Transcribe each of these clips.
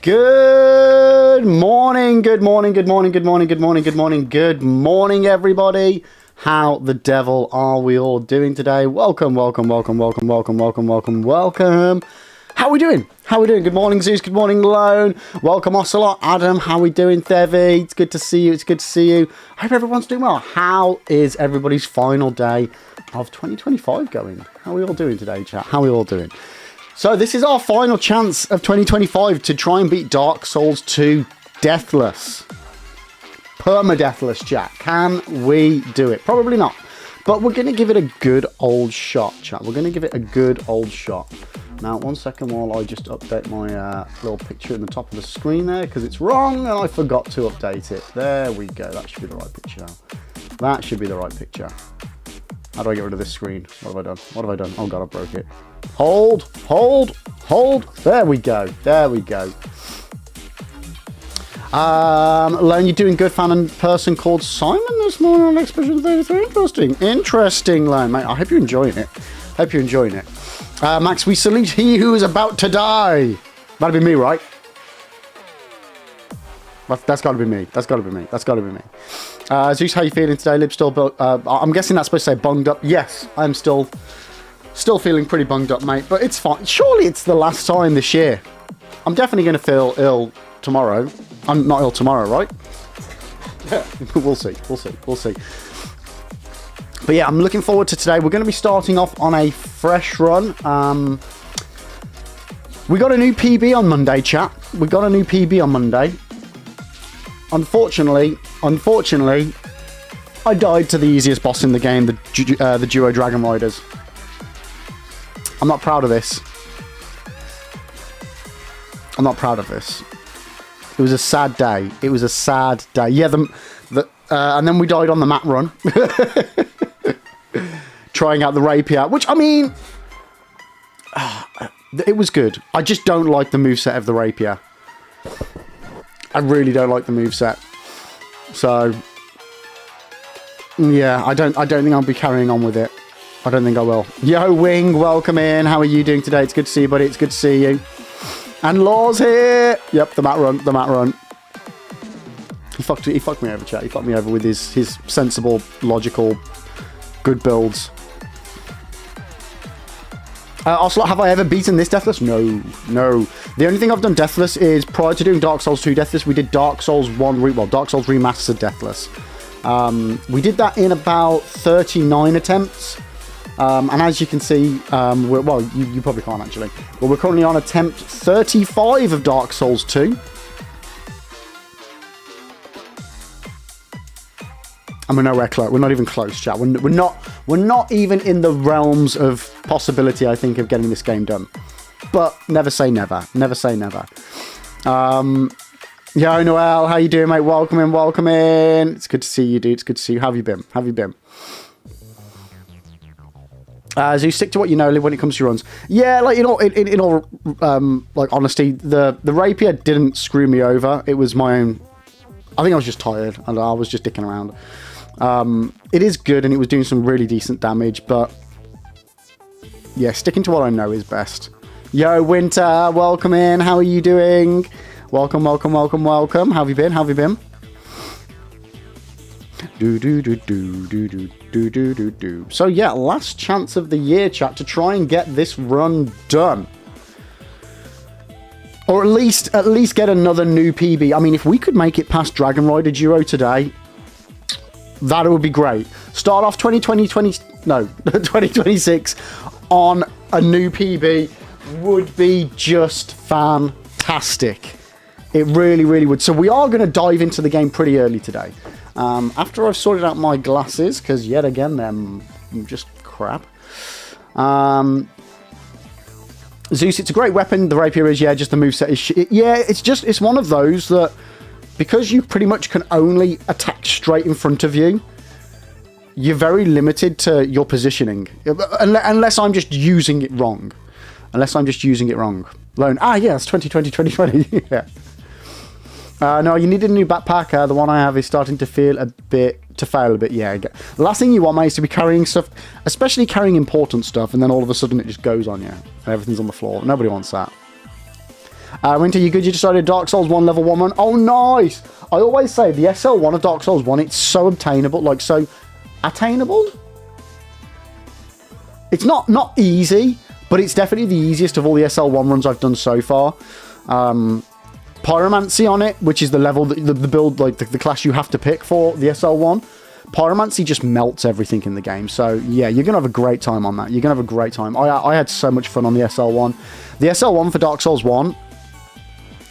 Good morning, good morning, good morning, good morning, good morning, good morning, good morning, everybody. How the devil are we all doing today? Welcome, welcome, welcome, welcome, welcome, welcome, welcome, welcome. How are we doing? How are we doing? Good morning, Zeus. Good morning, Lone. Welcome, Ocelot. Adam, how are we doing, Thevi? It's good to see you. It's good to see you. I hope everyone's doing well. How is everybody's final day of 2025 going? How are we all doing today, chat? How are we all doing? So this is our final chance of 2025 to try and beat Dark Souls 2 Deathless. Permadeathless, chat. Can we do it? Probably not. But we're going to give it a good old shot, chat. We're going to give it a good old shot. Now, one second while I just update my little picture in the top of the screen there, because it's wrong and I forgot to update it. There we go. That should be the right picture now. That should be the right picture. How do I get rid of this screen? What have I done? What have I done? Oh god, I broke it. Hold, hold, hold. There we go. There we go. Lone, you're doing good. Fan and person called Simon this morning on Expression 33. Interesting. Interesting, Lone, mate. I hope you're enjoying it. Hope you're enjoying it. Max, we salute he who is about to die. That'd be me, right? That's got to be me. That's got to be me. That's got to be me. Zeus, how you feeling today? Lib still, I'm guessing that's supposed to say bunged up. Yes, I'm still feeling pretty bunged up, mate. But it's fine. Surely it's the last time this year. I'm definitely going to feel ill tomorrow. I'm not ill tomorrow, right? We'll see. We'll see. We'll see. But yeah, I'm looking forward to today. We're going to be starting off on a fresh run. We got a new PB on Monday, chat. We got a new PB on Monday. Unfortunately, I died to the easiest boss in the game, the duo Dragon Riders. I'm not proud of this. I'm not proud of this. It was a sad day. It was a sad day. Yeah, and then we died on the map run. Trying out the rapier, which, I mean, it was good. I just don't like the moveset of the rapier. I really don't like the moveset. So, yeah, I don't think I'll be carrying on with it. I don't think I will. Yo, Wing, welcome in. How are you doing today? It's good to see you, buddy. It's good to see you. And Law's here. Yep, the mat run. The mat run. He fucked me over, chat. He fucked me over with his sensible, logical, good builds. Ocelot, have I ever beaten this Deathless? No, no. The only thing I've done Deathless is prior to doing Dark Souls 2 Deathless, we did Dark Souls Dark Souls Remastered Deathless. We did that in about 39 attempts. And as you can see, you probably can't actually, but we're currently on attempt 35 of Dark Souls 2. And we're nowhere close. We're not even close, chat. We're not even in the realms of possibility, I think, of getting this game done. but never say never. Never say never. Yo, Noel, how you doing, mate? Welcome in, welcome in. It's good to see you, dude. It's good to see you. How have you been? How have you been? So you stick to what you know, Liv, when it comes to your runs. Yeah, like, you know, in all like honesty, the rapier didn't screw me over. It was my own. I think I was just tired and I was just dicking around. It is good and it was doing some really decent damage, but yeah, sticking to what I know is best. Yo, Winter, welcome in. How are you doing? Welcome, welcome, welcome, welcome. How have you been? How have you been? So yeah, last chance of the year, chat, to try and get this run done. Or at least get another new PB. I mean, if we could make it past Dragon Rider Duo today, that would be great. Start off 2026 on a new PB would be just fantastic. It really, really would. So we are going to dive into the game pretty early today. After I've sorted out my glasses, because yet again, they're just crap. Zeus, it's a great weapon. The rapier is, yeah, just the moveset is shit. Yeah, it's one of those that, because you pretty much can only attack straight in front of you, you're very limited to your positioning. Unless I'm just using it wrong. Lone. Ah, yeah, it's 2020. Yeah. No, you need a new backpack. The one I have is starting to fail a bit. Yeah. The last thing you want, mate, is to be carrying stuff, especially carrying important stuff, and then all of a sudden it just goes on you and everything's on the floor. Nobody wants that. Winter, you good? You decided Dark Souls 1 level 1 run? Oh, nice! I always say the SL1 of Dark Souls 1, it's so obtainable, like so attainable. It's not easy, but it's definitely the easiest of all the SL1 runs I've done so far. Pyromancy on it, which is the level, the build, like the class you have to pick for the SL1. Pyromancy just melts everything in the game. So yeah, you're going to have a great time on that. You're going to have a great time. I had so much fun on the SL1. The SL1 for Dark Souls 1,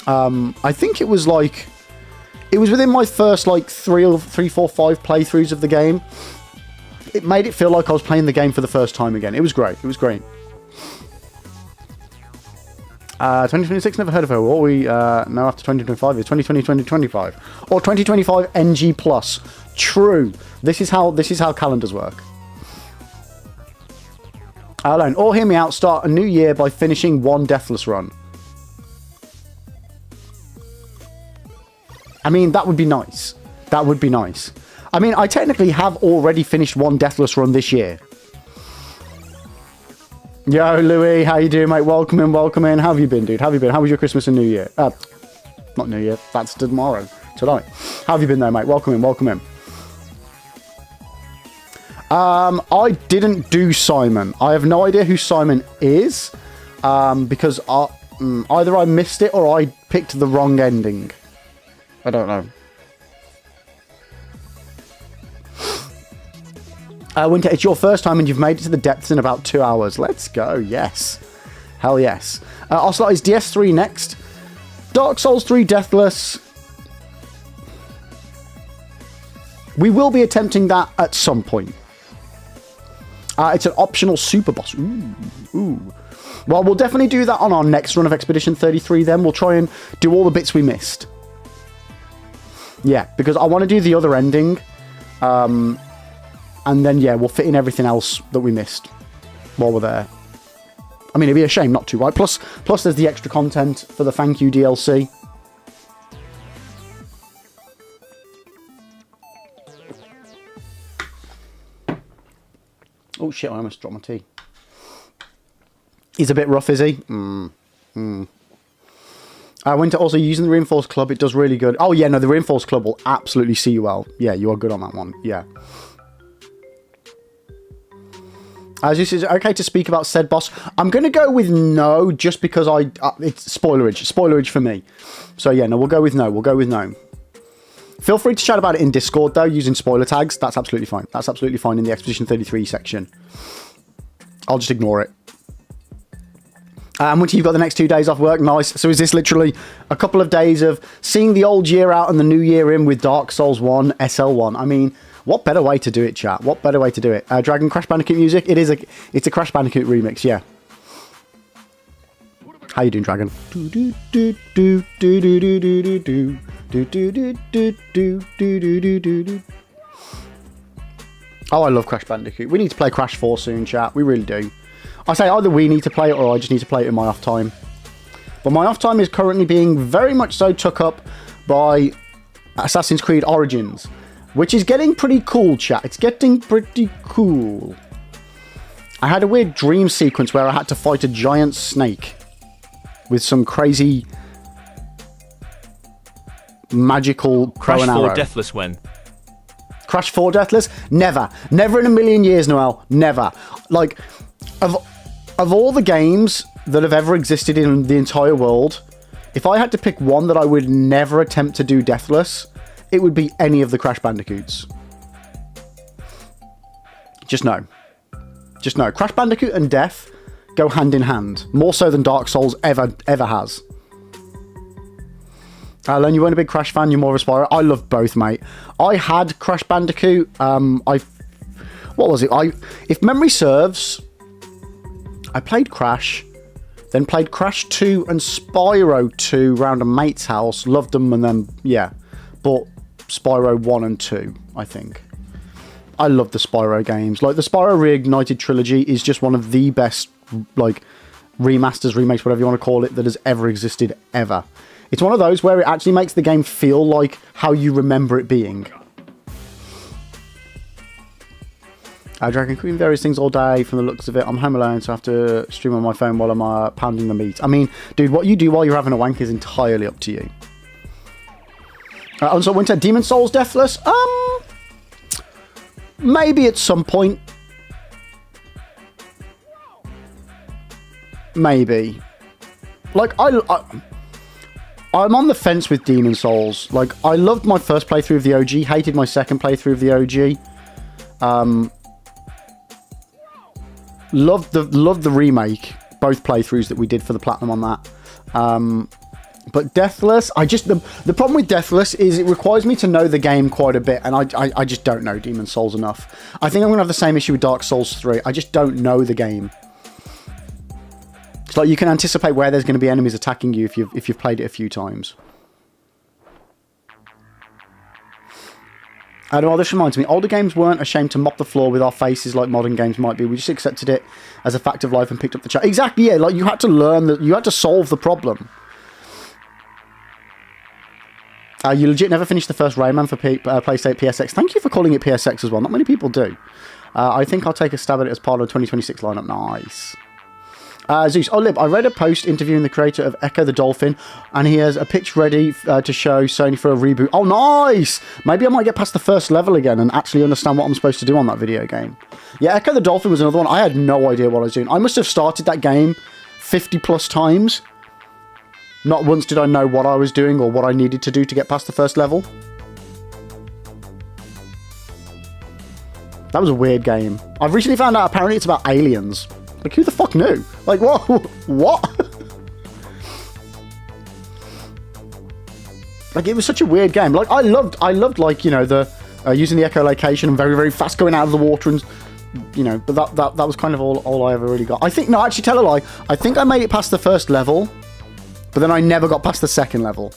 I think it was within my first like 3, 4, 5 playthroughs of the game. It made it feel like I was playing the game for the first time again. It was great. 2026, never heard of her. What we know after 2025 is 2020, 2025. Or 2025 NG+. True. This is how calendars work. Alone. Or hear me out, start a new year by finishing one Deathless run. I mean, that would be nice. I mean, I technically have already finished one Deathless run this year. Yo, Louis, how you doing, mate? Welcome in. How have you been, dude? How have you been? How was your Christmas and New Year? Not New Year. That's tomorrow. Tonight. How have you been, though, mate? Welcome in. I didn't do Simon. I have no idea who Simon is, because either I missed it or I picked the wrong ending. I don't know. Winter, it's your first time and you've made it to the depths in about 2 hours. Let's go. Yes. Hell yes. Ocelot is DS3 next. Dark Souls 3 Deathless. We will be attempting that at some point. It's an optional super boss. Ooh. Well, we'll definitely do that on our next run of Expedition 33 then. We'll try and do all the bits we missed. Yeah, because I want to do the other ending. And then, yeah, we'll fit in everything else that we missed while we're there. I mean, it'd be a shame not to, right? Plus there's the extra content for the Thank You DLC. Oh, shit, I almost dropped my tea. He's a bit rough, is he? I went to also using the Reinforced Club. It does really good. Oh, yeah, no, the Reinforced Club will absolutely see you well. Yeah, you are good on that one. Yeah. As this is okay to speak about said boss, I'm going to go with no, just because it's spoilerage for me. So yeah, no, we'll go with no. Feel free to chat about it in Discord though, using spoiler tags. That's absolutely fine. In the Expedition 33 section. I'll just ignore it. Winter, you've got the next 2 days off work. Nice. So is this literally a couple of days of seeing the old year out and the new year in with Dark Souls 1 SL1? I mean, what better way to do it, chat? What better way to do it? Dragon Crash Bandicoot music? It's a Crash Bandicoot remix, yeah. How you doing, Dragon? Oh, I love Crash Bandicoot. We need to play Crash 4 soon, chat. We really do. I say either we need to play it or I just need to play it in my off time. But my off time is currently being very much so took up by Assassin's Creed Origins, which is getting pretty cool, chat. It's getting pretty cool. I had a weird dream sequence where I had to fight a giant snake with some crazy magical bow and arrow. Crash 4 Deathless when? Crash 4 Deathless? Never. Never in a million years, Noel. Never. Like, of all the games that have ever existed in the entire world, if I had to pick one that I would never attempt to do Deathless, it would be any of the Crash Bandicoots. Just no. Just no. Crash Bandicoot and Death go hand in hand. More so than Dark Souls ever has. Len, you weren't a big Crash fan, you're more of a Spyro. I love both, mate. I had Crash Bandicoot. What was it? If memory serves, I played Crash, then played Crash 2 and Spyro 2 round a mate's house. Loved them, and then, yeah, bought Spyro 1 and 2, I think. I love the Spyro games. Like, the Spyro Reignited trilogy is just one of the best, like, remasters, remakes, whatever you want to call it, that has ever existed, ever. It's one of those where it actually makes the game feel like how you remember it being. Dragon Queen, various things all day from the looks of it. I'm home alone, so I have to stream on my phone while I'm pounding the meat. I mean, dude, what you do while you're having a wank is entirely up to you. Also, Winter, Demon Souls Deathless? Maybe at some point. Maybe. Like, I'm on the fence with Demon Souls. Like, I loved my first playthrough of the OG, hated my second playthrough of the OG. Loved the remake, both playthroughs that we did for the Platinum on that. But Deathless, the problem with Deathless is it requires me to know the game quite a bit, and I just don't know Demon Souls enough. I think I'm going to have the same issue with Dark Souls 3. I just don't know the game. It's like you can anticipate where there's going to be enemies attacking you if you've played it a few times. Well, this reminds me, older games weren't ashamed to mop the floor with our faces like modern games might be. We just accepted it as a fact of life and picked up the chat. Exactly, yeah. Like, you had to learn that, you had to solve the problem. You legit never finished the first Rayman for PlayStation PSX. Thank you for calling it PSX as well. Not many people do. I think I'll take a stab at it as part of the 2026 lineup. Nice. Zeus, oh Lib, I read a post interviewing the creator of Echo the Dolphin, and he has a pitch ready to show Sony for a reboot. Oh, nice! Maybe I might get past the first level again and actually understand what I'm supposed to do on that video game. Yeah, Echo the Dolphin was another one. I had no idea what I was doing. I must have started that game 50 plus times. Not once did I know what I was doing or what I needed to do to get past the first level. That was a weird game. I've recently found out apparently it's about aliens. Like, who the fuck knew? Like, what? What? Like, it was such a weird game. Like, I loved like, you know, the using the echolocation and very, very fast going out of the water and, you know, but that was kind of all I ever really got. I think, no, actually, tell a lie. I think I made it past the first level, but then I never got past the second level.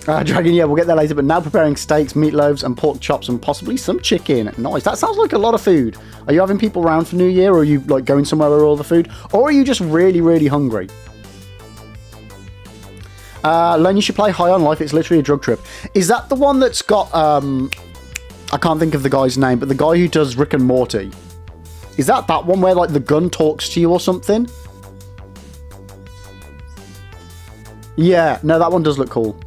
Dragon, yeah, we'll get there later, but now preparing steaks, meatloaves, and pork chops, and possibly some chicken. Nice. That sounds like a lot of food. Are you having people around for New Year, or are you, like, going somewhere where all the food? Or are you just really, really hungry? Len, you should play High on Life. It's literally a drug trip. Is that the one that's got, I can't think of the guy's name, but the guy who does Rick and Morty? Is that one where, like, the gun talks to you or something? Yeah, no, that one does look cool.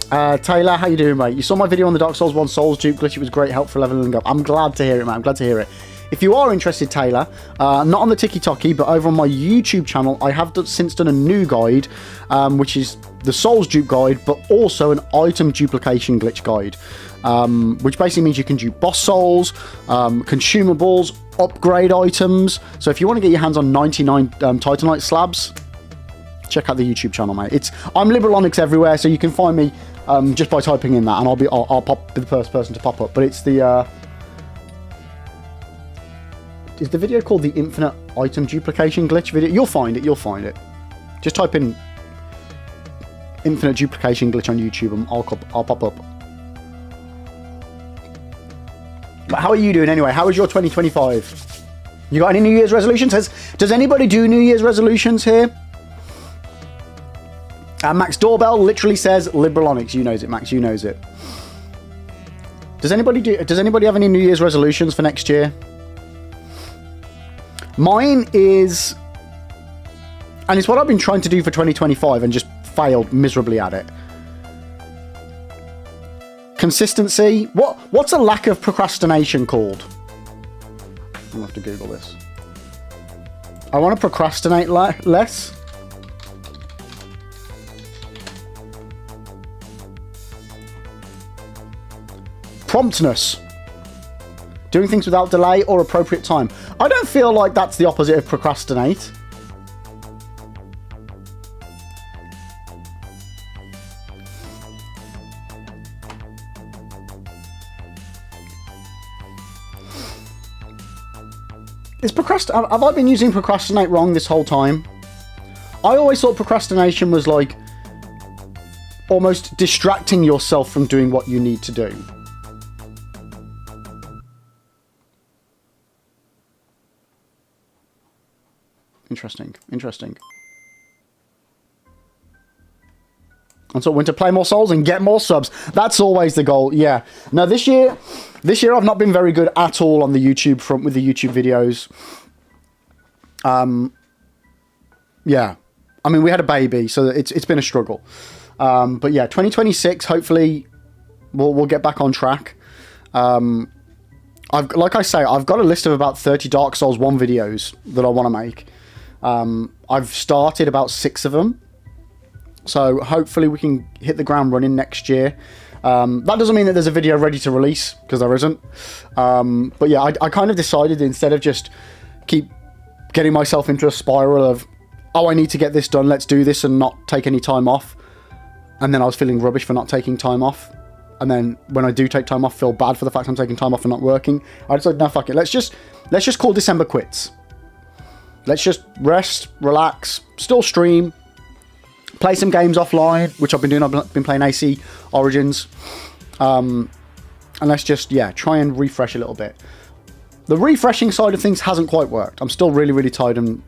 Taylor, how you doing, mate? You saw my video on the Dark Souls 1 Souls dupe glitch. It was great help for leveling up. I'm glad to hear it, man. I'm glad to hear it. If you are interested, Taylor, not on the Tiki-Toki, but over on my YouTube channel, I have since done a new guide, which is the Souls dupe guide, but also an item duplication glitch guide, which basically means you can dupe boss souls, consumables, upgrade items. So if you want to get your hands on 99 Titanite slabs, check out the YouTube channel, mate. I'm Liberalonics everywhere, so you can find me just by typing in that, and I'll pop be the first person to pop up. But it's the is the video called the infinite item duplication glitch video? You'll find it. You'll find it. Just type in infinite duplication glitch on YouTube, and I'll pop up. But how are you doing anyway? How is your 2025? You got any New Year's resolutions? Does anybody do New Year's resolutions here? Max Doorbell literally says Liberal Onyx. You knows it, Max. You knows it. Does anybody have any New Year's resolutions for next year? Mine is, and it's what I've been trying to do for 2025 and just failed miserably at it. Consistency. What's a lack of procrastination called? I'm gonna have to Google this. I want to procrastinate less. Promptness. Doing things without delay or appropriate time. I don't feel like that's the opposite of procrastinate. Have I been using procrastinate wrong this whole time? I always thought procrastination was like almost distracting yourself from doing what you need to do. Interesting. And so when to play more Souls and get more subs. That's always the goal. Yeah. Now this year I've not been very good at all on the YouTube front with the YouTube videos. Yeah. I mean, we had a baby, so it's been a struggle. But yeah, 2026, hopefully we'll get back on track. Like I say, I've got a list of about 30 Dark Souls 1 videos that I want to make. I've started about 6 of them. So hopefully we can hit the ground running next year. That doesn't mean that there's a video ready to release, because there isn't. But yeah, I kind of decided, instead of just keep getting myself into a spiral of, oh, I need to get this done, let's do this, and not take any time off. And then I was feeling rubbish for not taking time off. And then when I do take time off, feel bad for the fact I'm taking time off and not working. I decided, no, fuck it. Let's just call December quits. Let's just rest, relax, still stream, play some games offline, which I've been doing. I've been playing AC Origins. And let's just, yeah, try and refresh a little bit. The refreshing side of things hasn't quite worked. I'm still really, really tired and,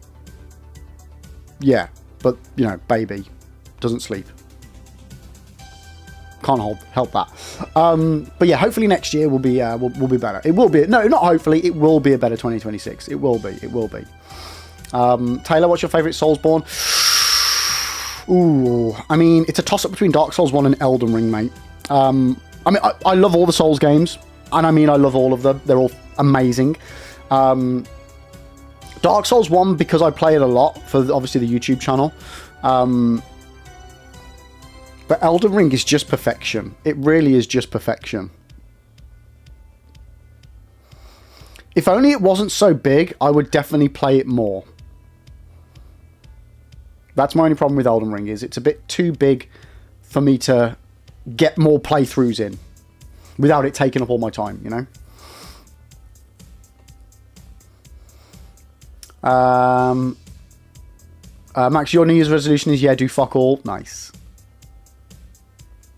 yeah, but, you know, baby doesn't sleep. Can't help that. But yeah, hopefully next year will be better. It will be, no, not hopefully, it will be a better 2026. It will be. Taylor, what's your favourite Soulsborne? Ooh, I mean, it's a toss-up between Dark Souls 1 and Elden Ring, mate. I mean, I love all the Souls games, and I mean, I love all of them. They're all amazing. Dark Souls 1, because I play it a lot for, obviously, the YouTube channel. But Elden Ring is just perfection. It really is just perfection. If only it wasn't so big, I would definitely play it more. That's my only problem with Elden Ring, is it's a bit too big for me to get more playthroughs in without it taking up all my time, you know? Max, your New Year's resolution is, yeah, do fuck all. Nice.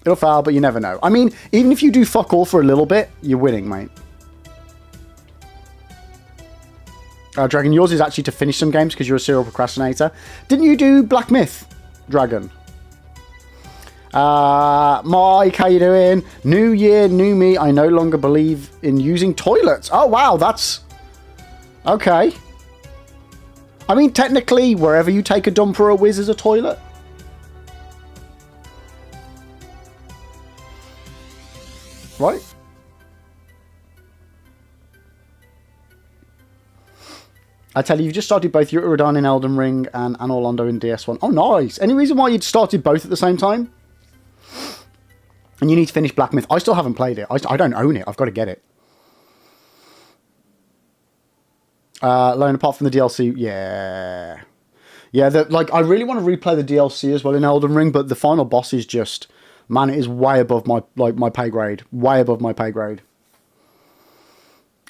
It'll fail, but you never know. I mean, even if you do fuck all for a little bit, you're winning, mate. Dragon, yours is actually to finish some games because you're a serial procrastinator. Didn't you do Black Myth, Dragon? Mike, how you doing? New year, new me. I no longer believe in using toilets. Oh, wow, that's... Okay. I mean, technically, wherever you take a dump or a whiz is a toilet. Right? I tell you, you've just started both Uradan in Elden Ring and Anor Londo in DS1. Oh, nice. Any reason why you'd started both at the same time? And you need to finish Black Myth. I still haven't played it. I don't own it. I've got to get it. Lone, apart from the DLC, yeah. Yeah, like, I really want to replay the DLC as well in Elden Ring, but the final boss is just Man, it is way above my pay grade. Way above my pay grade.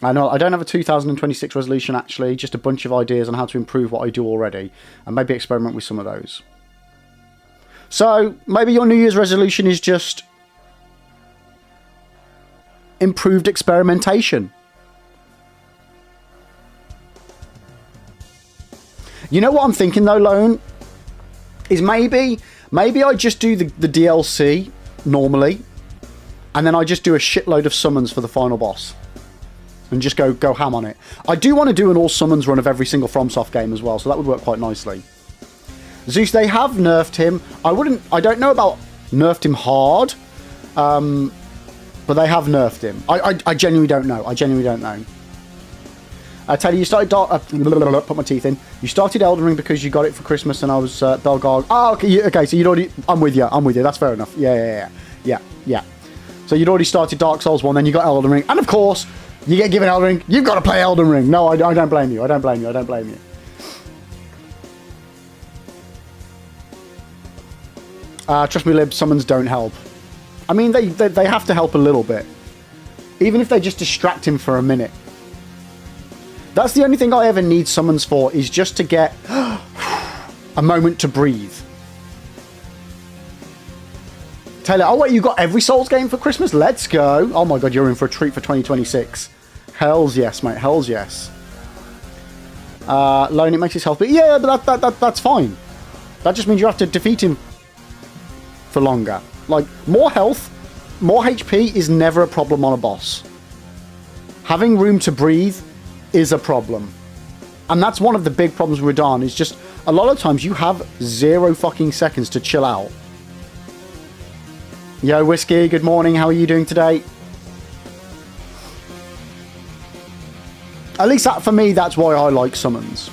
I know I don't have a 2026 resolution, actually. Just a bunch of ideas on how to improve what I do already. And maybe experiment with some of those. So, maybe your New Year's resolution is just improved experimentation. You know what I'm thinking, though, Lone? Is maybe I just do the DLC normally, and then I just do a shitload of summons for the final boss, and just go ham on it. I do want to do an all summons run of every single FromSoft game as well, so that would work quite nicely. Zeus, they have nerfed him. I don't know about nerfed him hard, but they have nerfed him. I genuinely don't know. I genuinely don't know. I tell you, you started put my teeth in. You started Elden Ring because you got it for Christmas, and I was Belgarg. Oh, okay. So you'd already. I'm with you. That's fair enough. Yeah. So you'd already started Dark Souls 1, then you got Elden Ring, and of course you get given Elden Ring. You've got to play Elden Ring. No, I don't blame you. I don't blame you. Trust me, Lib. Summons don't help. I mean, they have to help a little bit, even if they just distract him for a minute. That's the only thing I ever need summons for, is just to get a moment to breathe. Taylor, oh wait, you got every Souls game for Christmas? Let's go. Oh my god, you're in for a treat for 2026. Hells yes, mate. Hells yes. Lone, it makes his health... But yeah, but that's fine. That just means you have to defeat him for longer. Like, more health, more HP is never a problem on a boss. Having room to breathe is a problem. And that's one of the big problems with Radahn, is just a lot of times you have 0 fucking seconds to chill out. Yo, Whiskey, good morning. How are you doing today? At least that, for me, that's why I like summons.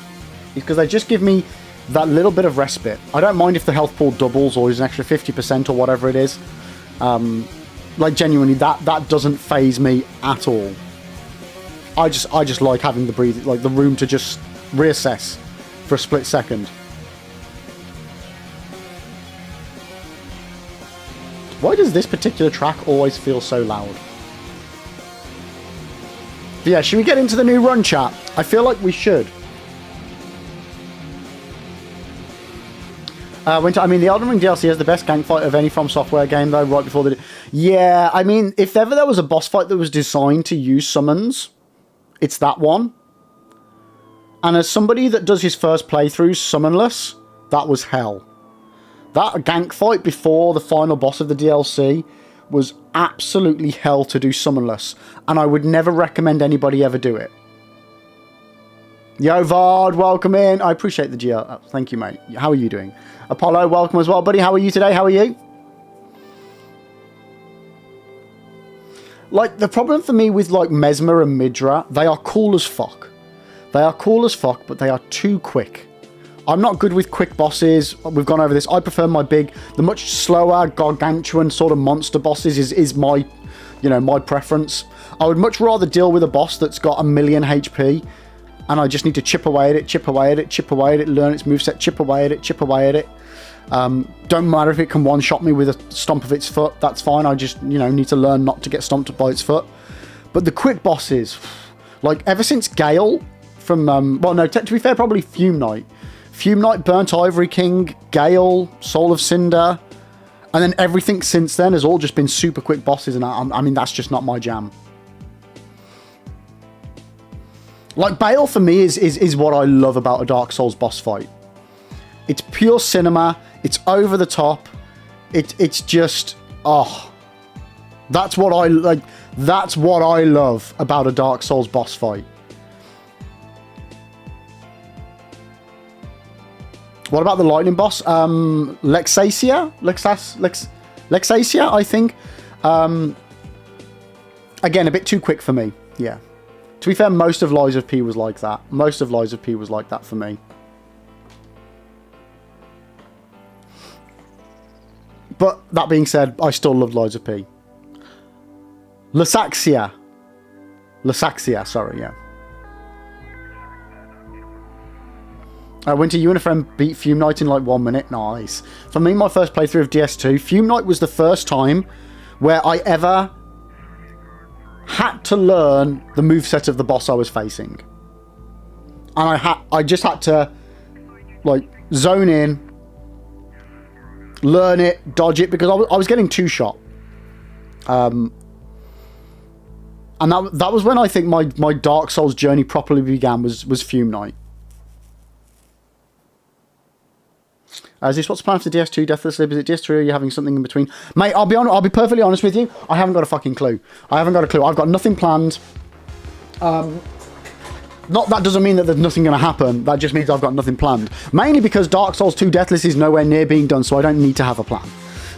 Is because they just give me that little bit of respite. I don't mind if the health pool doubles or is an extra 50% or whatever it is. Like, genuinely, that doesn't faze me at all. I just like having the the room to just reassess for a split second. Why does this particular track always feel so loud? But yeah, should we get into the new run, chat? I feel like we should. I mean, the Elden Ring DLC has the best gank fight of any From Software game, though, right before the... Yeah, I mean, if ever there was a boss fight that was designed to use summons, it's that one. And as somebody that does his first playthrough summonless, that was hell. That gank fight before the final boss of the DLC was absolutely hell to do summonless. And I would never recommend anybody ever do it. Yo, Vard, welcome in. I appreciate the GL. Thank you, mate. How are you doing? Apollo, welcome as well. Buddy, how are you today? How are you? Like, the problem for me with, like, Mesmer and Midra, they are cool as fuck. They are cool as fuck, but they are too quick. I'm not good with quick bosses. We've gone over this. I prefer the much slower, gargantuan sort of monster bosses is my, my preference. I would much rather deal with a boss that's got 1,000,000 HP, and I just need to chip away at it, learn its moveset, chip away at it. Don't matter if it can one-shot me with a stomp of its foot. That's fine. I just, need to learn not to get stomped by its foot. But the quick bosses, like, ever since Gale from, to be fair, probably Fume Knight. Fume Knight, Burnt Ivory King, Gale, Soul of Cinder, and then everything since then has all just been super quick bosses, and I mean, that's just not my jam. Like, Bale for me is what I love about a Dark Souls boss fight. It's pure cinema. It's over the top. It's just, that's what I like. That's what I love about a Dark Souls boss fight. What about the lightning boss? Lexacia, I think. Again, a bit too quick for me. Yeah. To be fair, most of Lies of P was like that. Most of Lies of P was like that for me. But that being said, I still love Lies of P. Lexacia, sorry, yeah. Winter, you and a friend beat Fume Knight in like 1 minute. Nice. For me, my first playthrough of DS2, Fume Knight was the first time where I ever had to learn the moveset of the boss I was facing. And I just had to, like, zone in, learn it, dodge it, because I was getting two-shot. And that was when I think my Dark Souls journey properly began, was Fume Knight. Is this what's the plan for the DS2 Deathless Lib? Is it DS3 or are you having something in between? Mate, I'll be perfectly honest with you. I haven't got a fucking clue. I haven't got a clue. I've got nothing planned. Not that doesn't mean that there's nothing going to happen. That just means I've got nothing planned. Mainly because Dark Souls 2 Deathless is nowhere near being done, so I don't need to have a plan.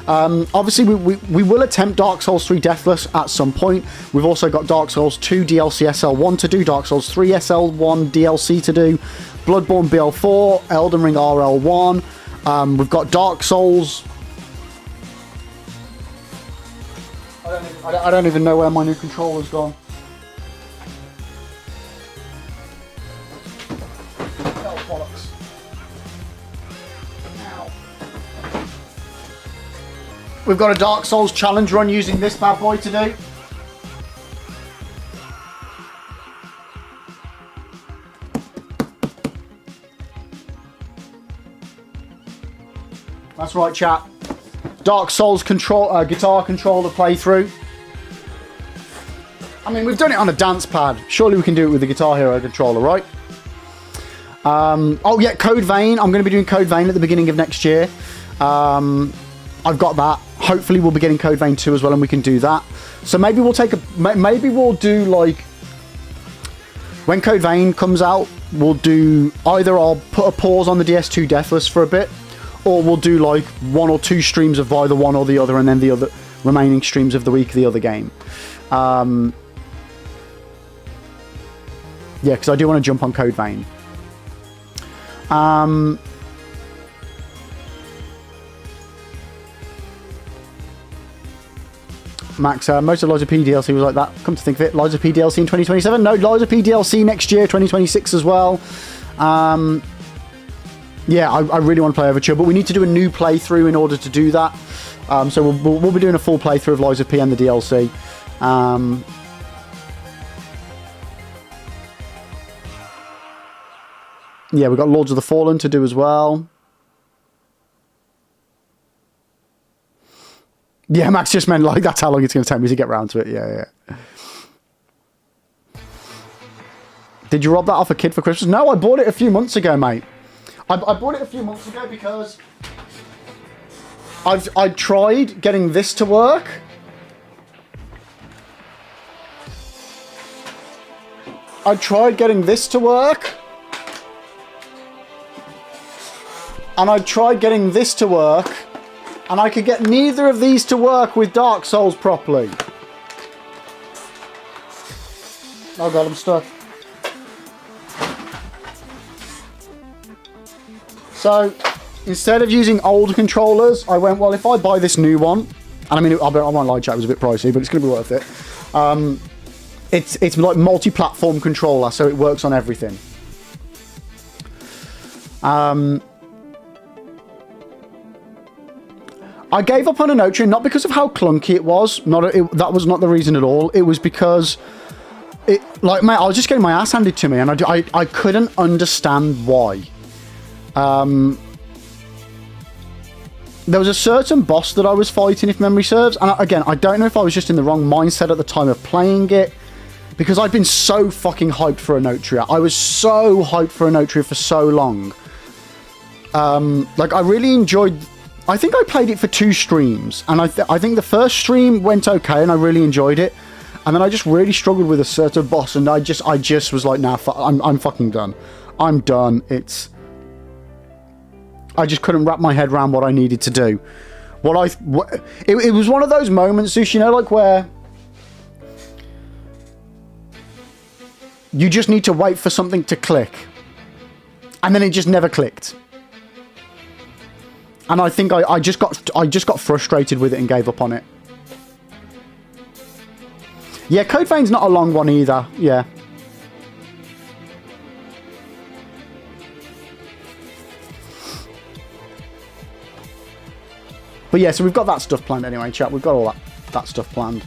Obviously, we will attempt Dark Souls 3 Deathless at some point. We've also got Dark Souls 2 DLC SL1 to do, Dark Souls 3 SL1 DLC to do, Bloodborne BL4, Elden Ring RL1. We've got Dark Souls. I don't even know where my new controller's gone. Oh, bollocks. Ow. We've got a Dark Souls challenge run using this bad boy to do. That's right, chat. Dark Souls guitar controller playthrough. I mean, we've done it on a dance pad. Surely we can do it with the Guitar Hero controller, right? Oh yeah, Code Vein. I'm going to be doing Code Vein at the beginning of next year. I've got that. Hopefully we'll be getting Code Vein 2 as well, and we can do that. So maybe we'll do like, when Code Vein comes out, we'll do either I'll put a pause on the DS2 Deathless for a bit, or we'll do like 1 or 2 streams of either one or the other, and then the other remaining streams of the week, the other game. Yeah, because I do want to jump on Code Vein. Max, most of Lies of P DLC was like that. Come to think of it, Lies of P DLC in 2027? No, Lies of P DLC next year, 2026 as well. Yeah, I really want to play Overture, but we need to do a new playthrough in order to do that. So we'll be doing a full playthrough of Lies of P and the DLC. Yeah, we've got Lords of the Fallen to do as well. Yeah, Max just meant like that's how long it's going to take me to get around to it. Yeah. Did you rob that off a kid for Christmas? No, I bought it a few months ago, mate. I bought it a few months ago because I tried getting this to work. I tried getting this to work. And I tried getting this to work. And I could get neither of these to work with Dark Souls properly. Oh god, I'm stuck. So, instead of using old controllers, I went, well, if I buy this new one, and I mean, I won't lie, chat, it was a bit pricey, but it's going to be worth it. It's like multi-platform controller, so it works on everything. I gave up on an Otrium, not because of how clunky it was. That was not the reason at all. It was because, like, mate, I was just getting my ass handed to me, and I couldn't understand why. There was a certain boss that I was fighting, if memory serves, and again, I don't know if I was just in the wrong mindset at the time of playing it, because I'd been so fucking hyped for a Notria. I was so hyped for a Notria for so long. Like, I really enjoyed... I think I played it for 2 streams, and I think the first stream went okay, and I really enjoyed it, and then I just really struggled with a certain boss, and I just was like, nah, I'm fucking done. I'm done. I just couldn't wrap my head around what I needed to do. It was one of those moments, Zeus, you know, like where you just need to wait for something to click, and then it just never clicked. And I think I just got frustrated with it and gave up on it. Yeah, Code Vein's not a long one either. Yeah. But yeah, so we've got that stuff planned anyway, chat. We've got all that stuff planned.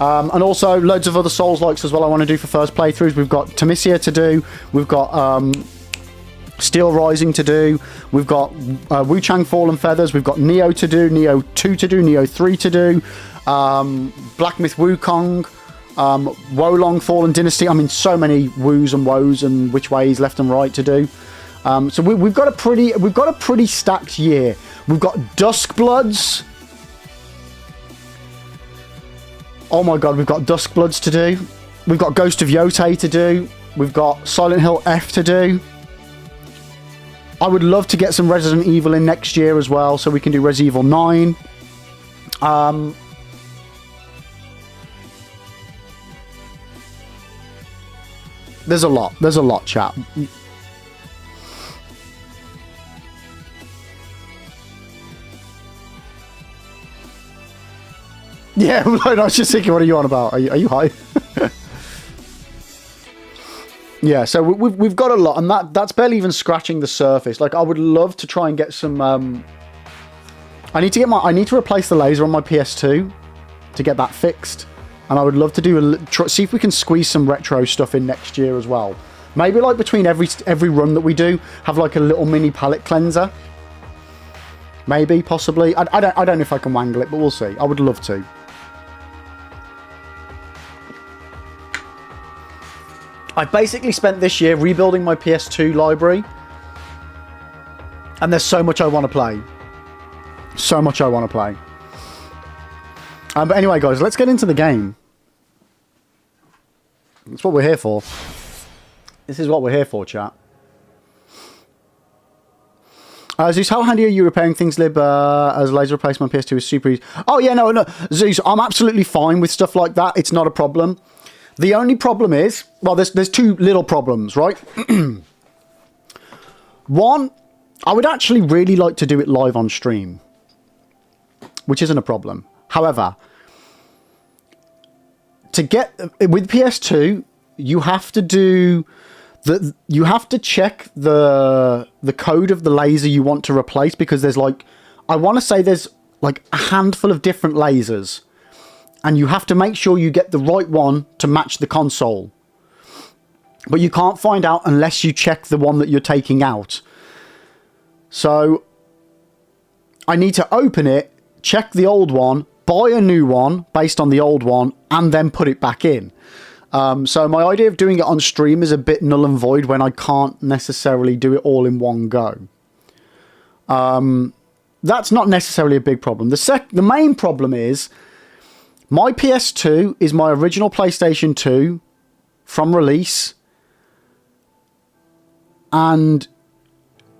And also loads of other Souls-likes as well I want to do for first playthroughs. We've got Tamisia to do. We've got Steel Rising to do. We've got Wu Chang Fallen Feathers. We've got Neo to do. Neo 2 to do. Neo 3 to do. Black Myth Wukong. Wolong Fallen Dynasty. I mean, so many woos and woes and which ways left and right to do. So we've got a pretty stacked year. We've got Duskbloods. Oh my god, we've got Duskbloods to do. We've got Ghost of Yotei to do. We've got Silent Hill F to do. I would love to get some Resident Evil in next year as well, so we can do Res Evil 9. There's a lot, chat. Yeah, I was just thinking, what are you on about? Are you high? Yeah, so we've got a lot, and that's barely even scratching the surface. Like, I would love to try and get some. I need to replace the laser on my PS2 to get that fixed, and I would love to do see if we can squeeze some retro stuff in next year as well. Maybe like between every run that we do, have like a little mini palette cleanser. Maybe, possibly. I don't know if I can wangle it, but we'll see. I would love to. I basically spent this year rebuilding my PS2 library, and there's so much I want to play. So much I want to play. But anyway, guys, let's get into the game. That's what we're here for. This is what we're here for, chat. Zeus, how handy are you repairing things, Lib? As laser replacement on PS2 is super easy. Oh, yeah, no. Zeus, I'm absolutely fine with stuff like that. It's not a problem. The only problem is, well, there's two little problems, right? One, I would actually really like to do it live on stream, which isn't a problem. However, to get with PS2, you have to do you have to check the code of the laser you want to replace, because there's like, I want to say there's like a handful of different lasers. And you have to make sure you get the right one to match the console. But you can't find out unless you check the one that you're taking out. So I need to open it, check the old one, buy a new one based on the old one, and then put it back in. So my idea of doing it on stream is a bit null and void when I can't necessarily do it all in one go. That's not necessarily a big problem. The main problem is, my PS2 is my original PlayStation 2 from release, and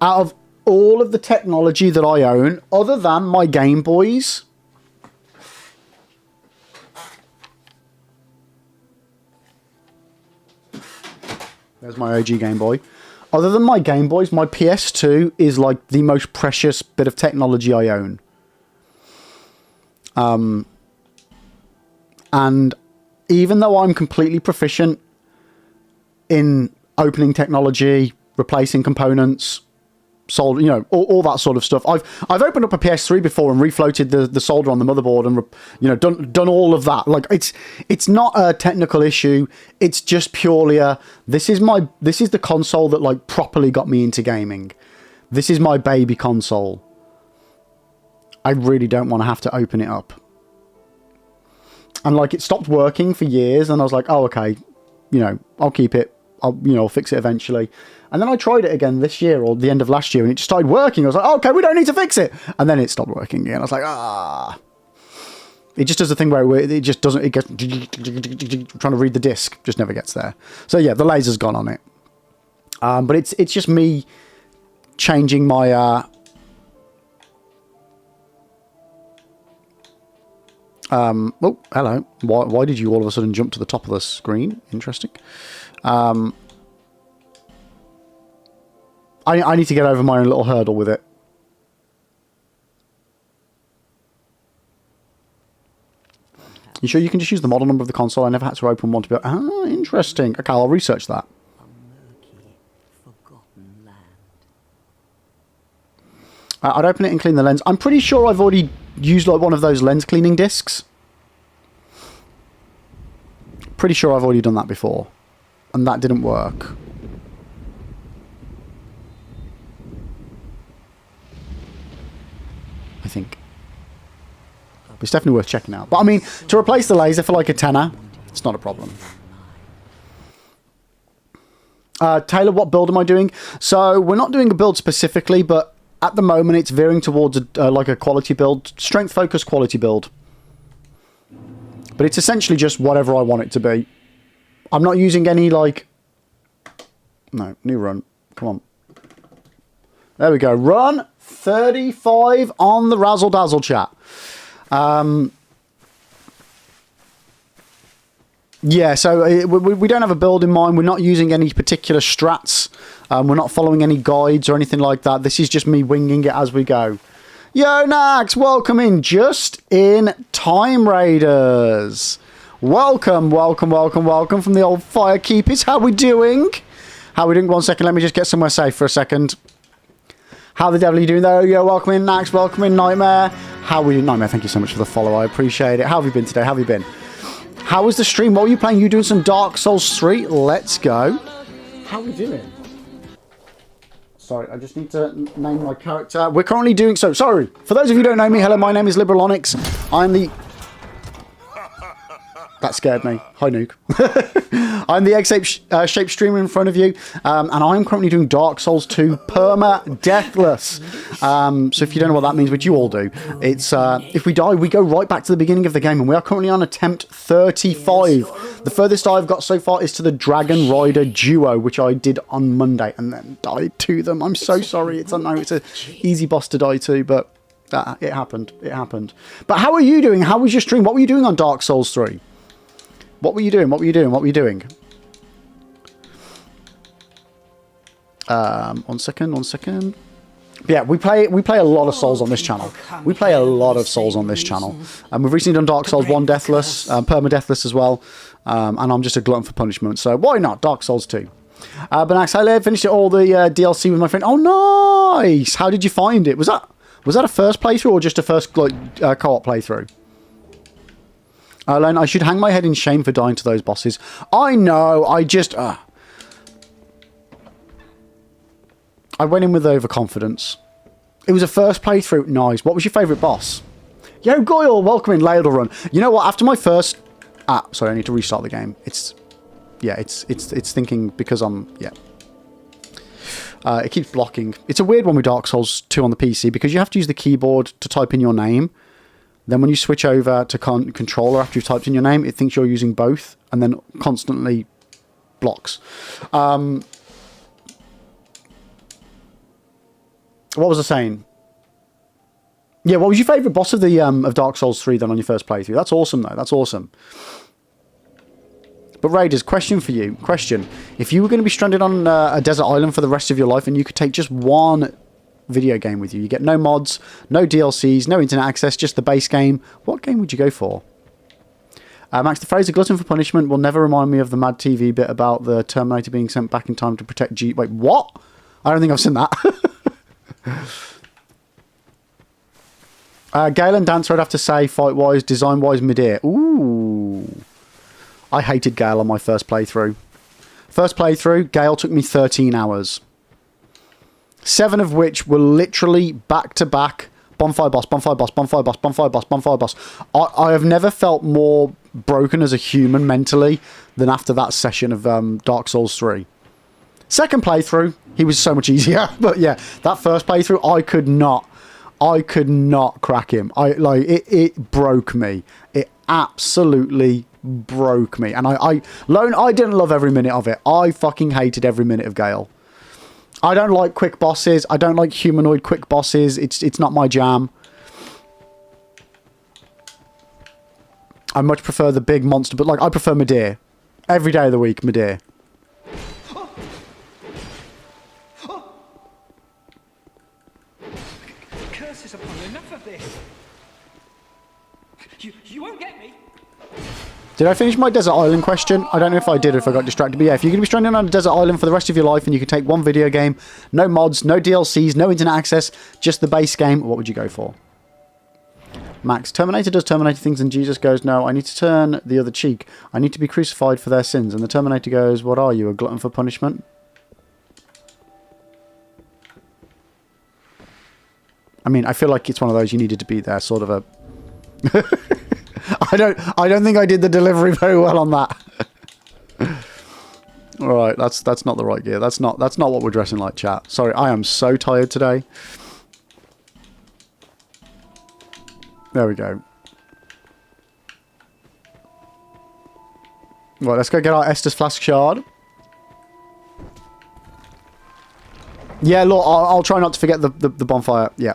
out of all of the technology that I own, other than my Game Boys, there's my OG Game Boy. Other than my Game Boys, my PS2 is like the most precious bit of technology I own. And even though I'm completely proficient in opening technology, replacing components, all that sort of stuff, I've opened up a PS3 before and refloated the solder on the motherboard and done all of that. Like, it's not a technical issue. It's just purely this is the console that like properly got me into gaming. This is my baby console. I really don't want to have to open it up. And like, it stopped working for years, and I was like, oh, okay, I'll keep it. I'll fix it eventually. And then I tried it again this year or the end of last year, and it just started working. I was like, oh, okay, we don't need to fix it. And then it stopped working again. I was like, It just does a thing where it just doesn't, it gets trying to read the disc, just never gets there. So yeah, the laser's gone on it. But it's just me changing my oh, hello. Why did you all of a sudden jump to the top of the screen? Interesting. I need to get over my own little hurdle with it. You sure you can just use the model number of the console? I never had to open one to be... Ah, interesting. Okay, I'll research that. I'd open it and clean the lens. I'm pretty sure I've already use like one of those lens cleaning discs. Pretty sure I've already done that before, and that didn't work. I think. But it's definitely worth checking out. But I mean, to replace the laser for like a tenner, it's not a problem. Taylor, what build am I doing? So we're not doing a build specifically, but at the moment it's veering towards like a quality build, strength focused quality build. But it's essentially just whatever I want it to be. I'm not using any like... No, new run. Come on. There we go. Run 35 on the Razzle Dazzle chat. Yeah, so we don't have a build in mind. We're not using any particular strats. We're not following any guides or anything like that. This is just me winging it as we go. Yo, Nax, welcome in just in time, Raiders. Welcome, welcome, welcome, welcome from the old Firekeepers. How we doing? How we doing? 1 second, let me just get somewhere safe for a second. How the devil are you doing there? Yo, welcome in, Nax, welcome in, Nightmare. How are you, Nightmare? Thank you so much for the follow. I appreciate it. How have you been today? How have you been? How was the stream? What were you playing? You doing some Dark Souls 3? Let's go. How are we doing? Sorry, I just need to name my character. We're currently doing so. Sorry. For those of you who don't know me, hello, my name is Liberalonyx. I'm the... That scared me. Hi, Nuke. I'm the egg-shaped streamer in front of you, and I'm currently doing Dark Souls 2 Permadeathless. So if you don't know what that means, which you all do, it's if we die, we go right back to the beginning of the game, and we are currently on attempt 35. The furthest I've got so far is to the Dragon Rider duo, which I did on Monday, and then died to them. I'm so sorry. It's an easy boss to die to, but it happened. It happened. But how are you doing? How was your stream? What were you doing on Dark Souls 3? What were you doing? What were you doing? What were you doing? 1 second, 1 second. Yeah, we play a lot of Souls on this channel. We play a lot of Souls on this channel. And we've recently done Dark Souls 1 Deathless, Permadeathless as well. And I'm just a glutton for punishment, so why not? Dark Souls 2. But next, I finished all the DLC with my friend. Oh, nice! How did you find it? Was that a first playthrough or just a first co-op playthrough? Len, I should hang my head in shame for dying to those bosses. I know, I just... I went in with overconfidence. It was a first playthrough. Nice. What was your favourite boss? Yo, Goyle, welcome in, Ladle Run. You know what, after my first... sorry, I need to restart the game. It's thinking because I'm... Yeah. It keeps blocking. It's a weird one with Dark Souls 2 on the PC because you have to use the keyboard to type in your name. Then when you switch over to controller after you've typed in your name, it thinks you're using both and then constantly blocks. What was I saying? Yeah, what was your favourite boss of the of Dark Souls 3 then on your first playthrough? That's awesome though. That's awesome. But Raiders, question for you. Question. If you were going to be stranded on a desert island for the rest of your life and you could take just one video game with you, you get no mods, no DLCs, no internet access, just the base game, what game would you go for? Max, the phrase "a glutton for punishment" will never remind me of the Mad TV bit about the Terminator being sent back in time to protect G... Wait, what? I don't think I've seen that. Gale and Dancer, I'd have to say, fight-wise, design-wise, mid-ear. Ooh. I hated Gale on my first playthrough. First playthrough, Gale took me 13 hours. 7 of which were literally back-to-back bonfire boss, bonfire boss, bonfire boss, bonfire boss, bonfire boss. I have never felt more broken as a human mentally than after that session of Dark Souls 3. Second playthrough, he was so much easier. But yeah, that first playthrough, I could not crack him. It broke me. It absolutely broke me. And I didn't love every minute of it. I fucking hated every minute of Gale. I don't like quick bosses. I don't like humanoid quick bosses. It's not my jam. I much prefer the big monster, but like I prefer Medea. Every day of the week, Medea. Curses upon enough of this. You won't get me. Did I finish my desert island question? I don't know if I did or if I got distracted. But yeah, if you're going to be stranded on a desert island for the rest of your life and you can take one video game, no mods, no DLCs, no internet access, just the base game, what would you go for? Max, Terminator does Terminator things and Jesus goes, no, I need to turn the other cheek. I need to be crucified for their sins. And the Terminator goes, what are you, a glutton for punishment? I mean, I feel like it's one of those you needed to be there, sort of a... I don't think I did the delivery very well on that. All right, that's not the right gear. That's not what we're dressing like, chat. Sorry, I am so tired today. There we go. Right, let's go get our Estus Flask Shard. Yeah, look, I'll try not to forget the bonfire. Yeah.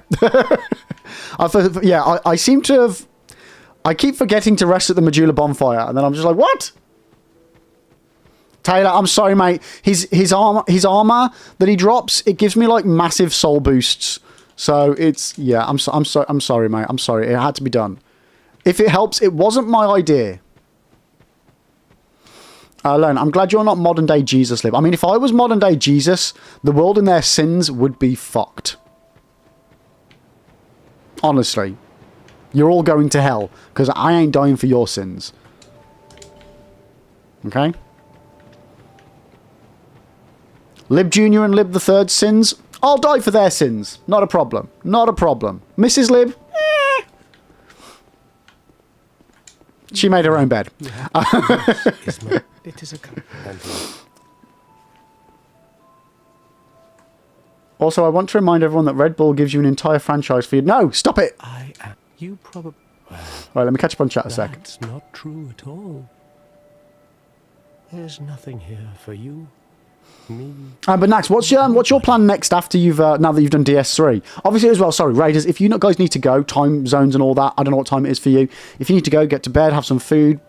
I seem to have... I keep forgetting to rest at the Medulla bonfire, and then I'm just like, what? Taylor, I'm sorry, mate. His armor that he drops, it gives me like massive soul boosts. So it's I'm sorry, mate. I'm sorry. It had to be done. If it helps, it wasn't my idea. Alone, I'm glad you're not modern day Jesus, Lib. I mean, if I was modern day Jesus, the world and their sins would be fucked. Honestly. You're all going to hell, because I ain't dying for your sins. Okay? Lib Jr. and Lib the Third's sins, I'll die for their sins. Not a problem. Not a problem. Mrs. Lib, she made her own bed. It is a Also, I want to remind everyone that Red Bull gives you an entire franchise feed. No, stop it! I am. You probably... Right, let me catch up on chat a sec. That's not true at all. There's nothing here for you. Me. But Nax, what's your plan next after you've now that you've done DS3? Obviously, as well. Sorry, Raiders. If you guys need to go, time zones and all that. I don't know what time it is for you. If you need to go, get to bed, have some food,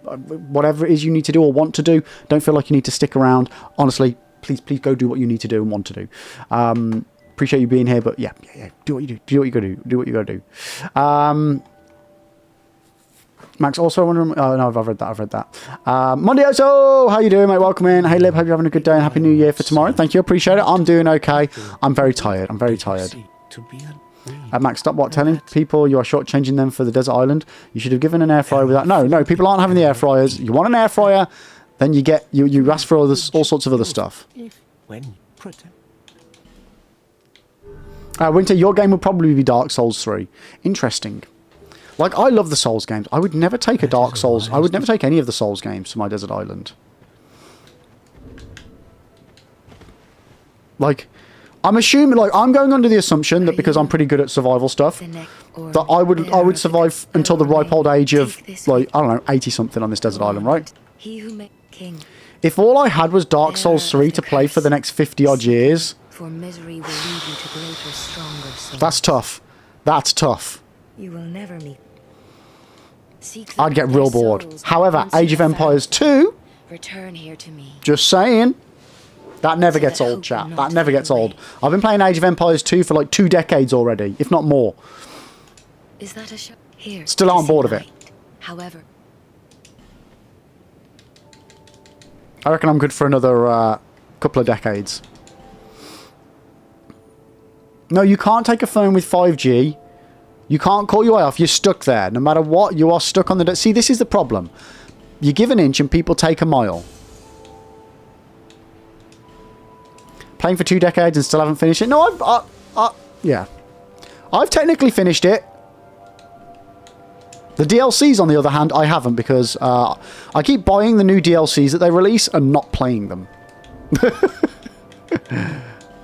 whatever it is you need to do or want to do. Don't feel like you need to stick around. Honestly, please go do what you need to do and want to do. Appreciate you being here, but yeah. Do what you do. Do what you gotta do. Do what you gotta do. Max, also, I wonder... Oh, no, I've read that. Monday Oso, how you doing, mate? Welcome in. Hey, Lib, hope you're having a good day and Happy New Year for tomorrow. Thank you, appreciate it. I'm doing okay. I'm very tired. Max, stop telling people you are shortchanging them for the desert island. You should have given an air fryer without... No, people aren't having the air fryers. You want an air fryer, then you get... You ask for all sorts of other stuff. Winter, your game would probably be Dark Souls 3. Interesting. Like, I love the Souls games. I would never take a Dark Souls... I would never take any of the Souls games to my desert island. Like, I'm assuming... Like, I'm going under the assumption that because I'm pretty good at survival stuff, that I would survive until the ripe old age of, like, I don't know, 80-something on this desert island, right? If all I had was Dark Souls 3 to play for the next 50-odd years... That's tough. That's tough. You will never meet. I'd get real bored. However, Age of Empires 2, return here to me. Just saying, that never gets old, chat. That never gets old. I've been playing Age of Empires 2 for like 2 decades already, if not more. Is that a show? Here. Still aren't bored of it. However, I reckon I'm good for another couple of decades. No, you can't take a phone with 5G. You can't call your way off. You're stuck there. No matter what, you are stuck on the... See, this is the problem. You give an inch and people take a mile. Playing for 2 decades and still haven't finished it? No, yeah. I've technically finished it. The DLCs, on the other hand, I haven't because I keep buying the new DLCs that they release and not playing them.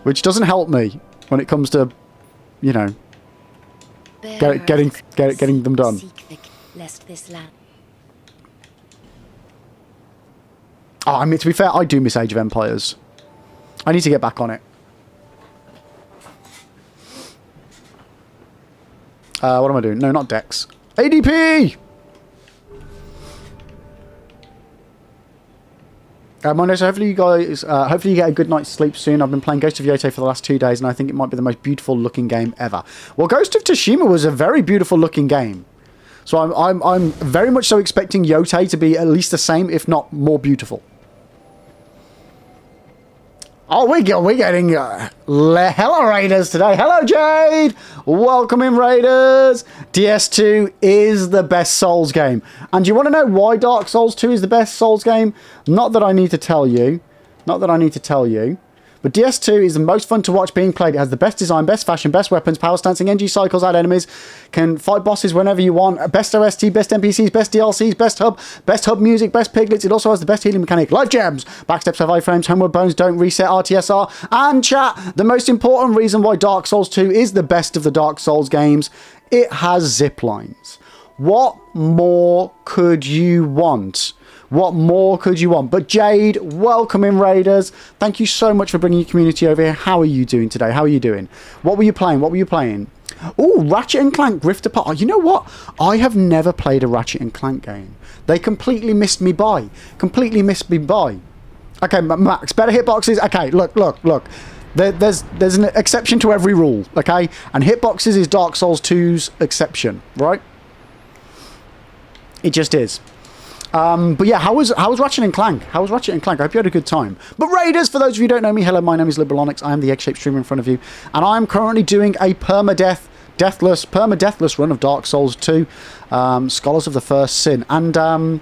Which doesn't help me when it comes to, you know... Getting them done. Oh, I mean, to be fair, I do miss Age of Empires. I need to get back on it. What am I doing? No, not Dex. ADP! Monday, so hopefully you guys, hopefully you get a good night's sleep soon. I've been playing Ghost of Yote for the last 2 days, and I think it might be the most beautiful looking game ever. Well, Ghost of Tsushima was a very beautiful looking game. So I'm very much so expecting Yote to be at least the same, if not more beautiful. Oh, we're getting hello Raiders today. Hello Jade. Welcome in Raiders. DS2 is the best Souls game. And do you want to know why Dark Souls 2 is the best Souls game? Not that I need to tell you. Not that I need to tell you. But DS2 is the most fun to watch being played. It has the best design, best fashion, best weapons, power stancing, NG cycles, add enemies, can fight bosses whenever you want, best OST, best NPCs, best DLCs, best hub music, best piglets. It also has the best healing mechanic, life gems, backsteps have iframes, homeward bones don't reset, RTSR, and chat. The most important reason why Dark Souls 2 is the best of the Dark Souls games, it has zip lines. What more could you want? What more could you want? But Jade, welcome in Raiders. Thank you so much for bringing your community over here. How are you doing today? How are you doing? What were you playing? What were you playing? Oh, Ratchet and Clank Rift Apart. Oh, you know what? I have never played a Ratchet and Clank game. They completely missed me by. Completely missed me by. Okay, Max, better hitboxes. Okay, look. There's an exception to every rule, okay? And hitboxes is Dark Souls 2's exception, right? It just is. But yeah, how was Ratchet and Clank? How was Ratchet and Clank? I hope you had a good time. But Raiders, for those of you who don't know me, hello, my name is Liberalonyx. I am the egg-shaped streamer in front of you, and I am currently doing a Permadeathless run of Dark Souls 2, Scholars of the First Sin, and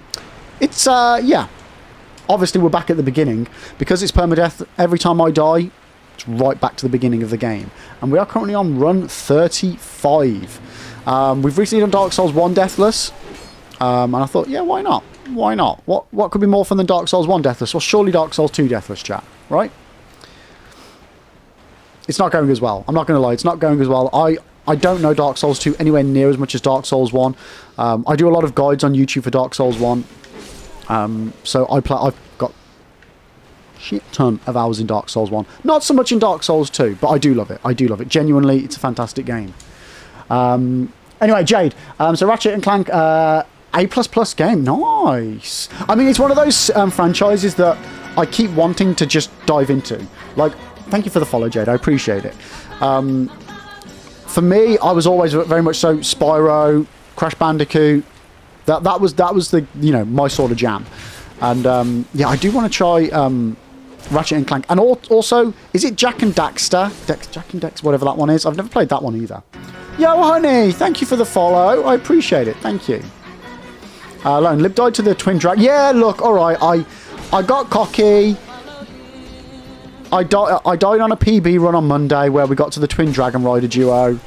it's yeah. Obviously, we're back at the beginning because it's permadeath. Every time I die, it's right back to the beginning of the game, and we are currently on run 35. We've recently done Dark Souls 1 Deathless. And I thought, yeah, why not? Why not? What could be more fun than Dark Souls 1 Deathless? Well, surely Dark Souls 2 Deathless, chat, right? It's not going as well. I'm not going to lie, it's not going as well. I don't know Dark Souls 2 anywhere near as much as Dark Souls 1. I do a lot of guides on YouTube for Dark Souls 1. So I've got a shit ton of hours in Dark Souls 1. Not so much in Dark Souls 2, but I do love it. I do love it. Genuinely, it's a fantastic game. Anyway, Jade, so Ratchet and Clank, A++ game. Nice. I mean, it's one of those franchises that I keep wanting to just dive into. Like, thank you for the follow, Jade. I appreciate it. For me, I was always very much so Spyro, Crash Bandicoot. That was the, you know, my sort of jam. And yeah, I do want to try Ratchet and Clank. And also, is it Jak and Daxter? Jak and Dex, whatever that one is. I've never played that one either. Yo, honey, thank you for the follow. I appreciate it. Thank you. Lone Lib died to the Twin Dragon. Yeah, look, all right. I got cocky. I died on a PB run on Monday where we got to the Twin Dragon Rider duo.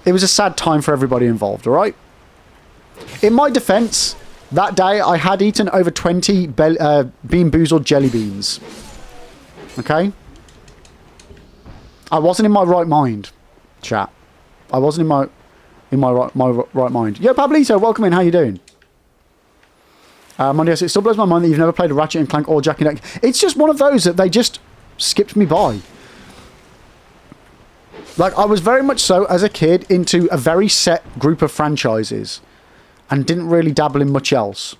It was a sad time for everybody involved, all right? In my defense, that day I had eaten over 20 Bean Boozled jelly beans. Okay? I wasn't in my right mind, chat. I wasn't in my right mind. Yo, Pablito, welcome in. How you doing? Monday, it still blows my mind that you've never played a Ratchet and Clank or Jak and Daxter. It's just one of those that they just skipped me by. Like, I was very much so, as a kid, into a very set group of franchises and didn't really dabble in much else.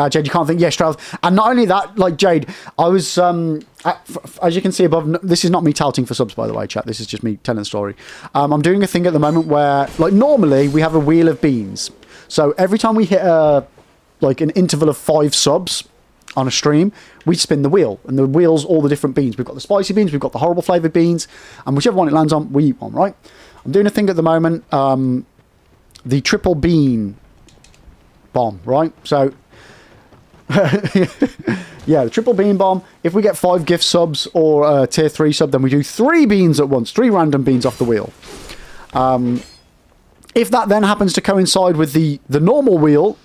Jade, you can't think. Yes, Strauss. And not only that, like, Jade, I was, as you can see above, this is not me touting for subs, by the way, chat. This is just me telling the story. I'm doing a thing at the moment where, like, normally we have a wheel of beans. So every time we hit, like, an interval of 5 subs on a stream, we spin the wheel. And the wheel's all the different beans. We've got the spicy beans, we've got the horrible flavoured beans, and whichever one it lands on, we eat one, right? I'm doing a thing at the moment, the triple bean bomb, right? So, yeah, the triple bean bomb. If we get 5 gift subs or a tier 3 sub, then we do 3 beans at once, 3 random beans off the wheel. If that then happens to coincide with the normal wheel,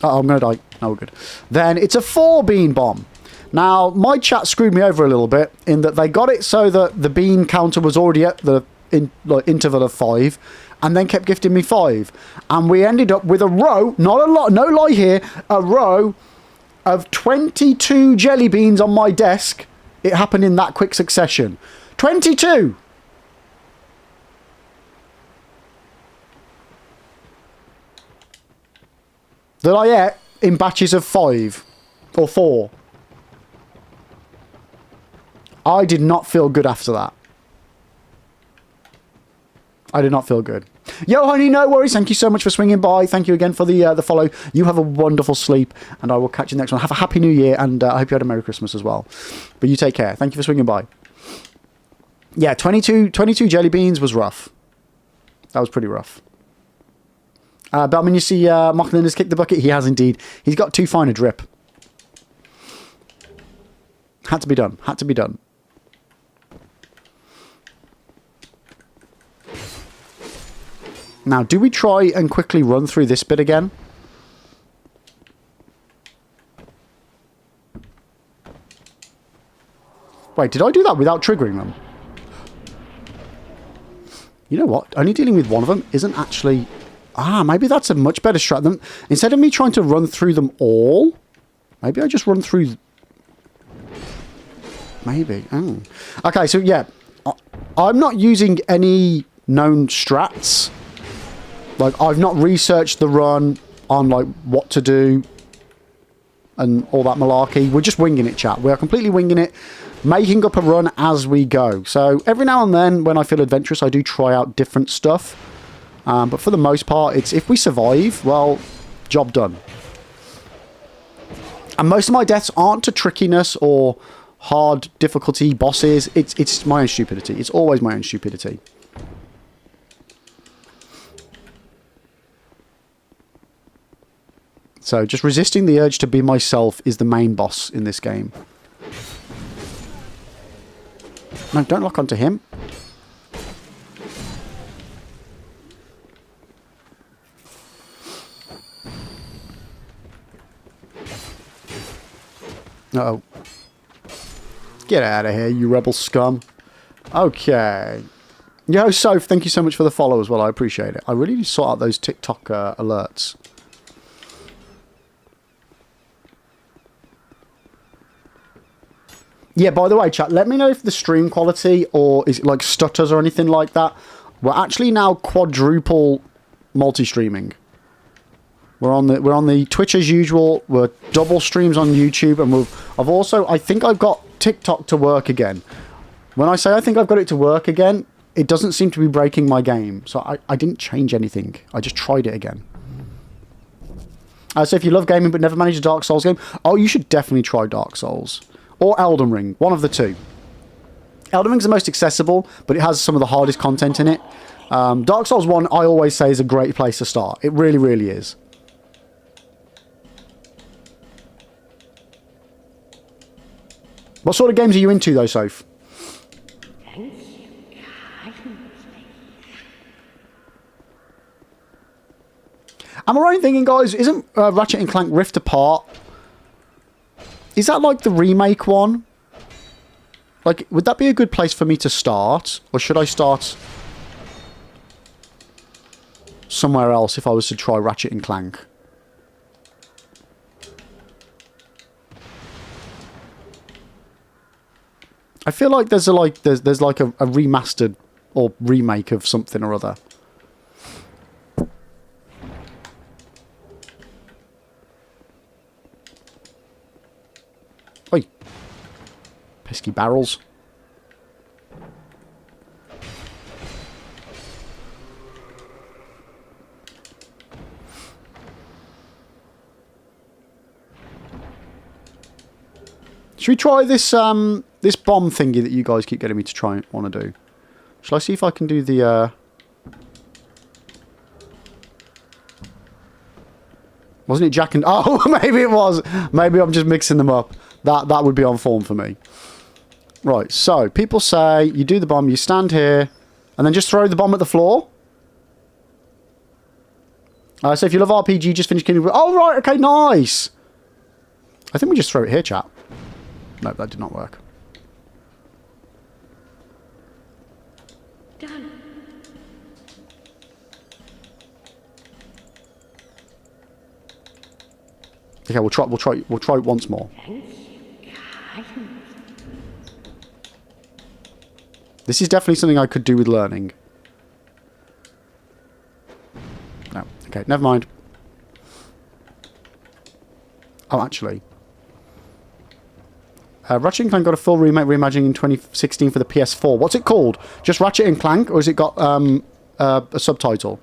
I'm gonna die. No, we're good. Then it's a 4 bean bomb. Now, my chat screwed me over a little bit in that they got it so that the bean counter was already at the interval of 5, and then kept gifting me 5. And we ended up with a row, not a lot, no lie here, a row of 22 jelly beans on my desk. It happened in that quick succession. 22! That I ate in batches of 5 or 4. I did not feel good after that. I did not feel good. Yo, honey, no worries. Thank you so much for swinging by. Thank you again for the follow. You have a wonderful sleep, and I will catch you next one. Have a happy new year, and I hope you had a Merry Christmas as well. But you take care. Thank you for swinging by. Yeah, 22 jelly beans was rough. That was pretty rough. But I mean, you see Mocklin has kicked the bucket. He has indeed. He's got too fine a drip. Had to be done. Had to be done. Now, do we try and quickly run through this bit again? Wait, did I do that without triggering them? You know what? Only dealing with one of them isn't actually... Ah, maybe that's a much better strat. Instead of me trying to run through them all, maybe I just run through... Maybe. Oh. Okay, so yeah. I'm not using any known strats. Like, I've not researched the run on, like, what to do and all that malarkey. We're just winging it, chat. We are completely winging it, making up a run as we go. So every now and then, when I feel adventurous, I do try out different stuff. But for the most part, it's if we survive, well, job done. And most of my deaths aren't to trickiness or hard difficulty bosses. It's my own stupidity. It's always my own stupidity. So just resisting the urge to be myself is the main boss in this game. No, don't lock onto him. Uh-oh. Get out of here, you rebel scum. Okay. Yo, Soph, thank you so much for the follow as well. I appreciate it. I really need to sort out those TikTok alerts. Yeah, by the way, chat, let me know if the stream quality or is it like stutters or anything like that. We're actually now quadruple multi-streaming. We're on the Twitch as usual. We're double streams on YouTube, and I think I've got TikTok to work again. When I say I think I've got it to work again, it doesn't seem to be breaking my game. So I didn't change anything. I just tried it again. So if you love gaming but never managed a Dark Souls game, oh, you should definitely try Dark Souls. Or Elden Ring, one of the two. Elden Ring's the most accessible, but it has some of the hardest content in it. Dark Souls 1, I always say, is a great place to start. It really, really is. What sort of games are you into, though, Soph? Am I right in thinking, guys, isn't Ratchet & Clank Rift Apart... Is that like the remake one? Like, would that be a good place for me to start? Or should I start somewhere else if I was to try Ratchet & Clank? I feel like there's like a remastered or remake of something or other. Oi. Pesky barrels. Should we try this this bomb thingy that you guys keep getting me to try and want to do? Shall I see if I can do the Wasn't it Jack and... Oh, maybe it was. Maybe I'm just mixing them up. That would be on form for me. Right, so people say you do the bomb, you stand here, and then just throw the bomb at the floor. So if you love RPG, just finish killing... Oh, right, okay, nice. I think we just throw it here, chat. No, that did not work. Done. Okay, we'll try it once more. This is definitely something I could do with learning. No. Okay, never mind. Oh, actually. Ratchet & Clank got a full remake reimagining in 2016 for the PS4. What's it called? Just Ratchet & Clank, or has it got a subtitle?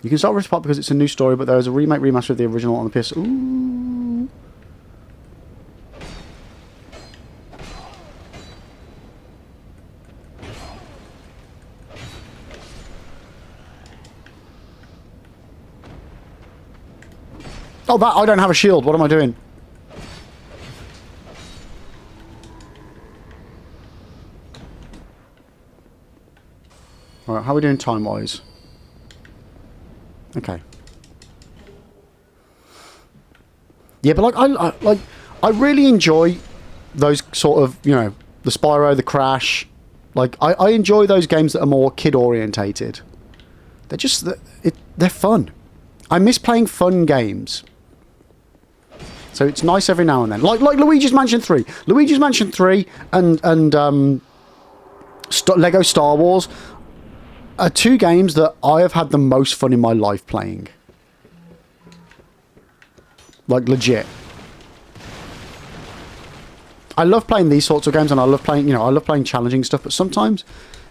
You can start with Pop because it's a new story, but there is a remake remaster of the original on the PS. Ooh. Oh, that I don't have a shield. What am I doing? All right, how are we doing time-wise? Okay. Yeah, but I really enjoy those sort of, you know, the Spyro, the Crash. Like I enjoy those games that are more kid orientated. They're just they're fun. I miss playing fun games. So it's nice every now and then. Like Luigi's Mansion 3. Luigi's Mansion 3 and Lego Star Wars are two games that I have had the most fun in my life playing. Like, legit. I love playing these sorts of games, and I love playing, you know, I love playing challenging stuff, but sometimes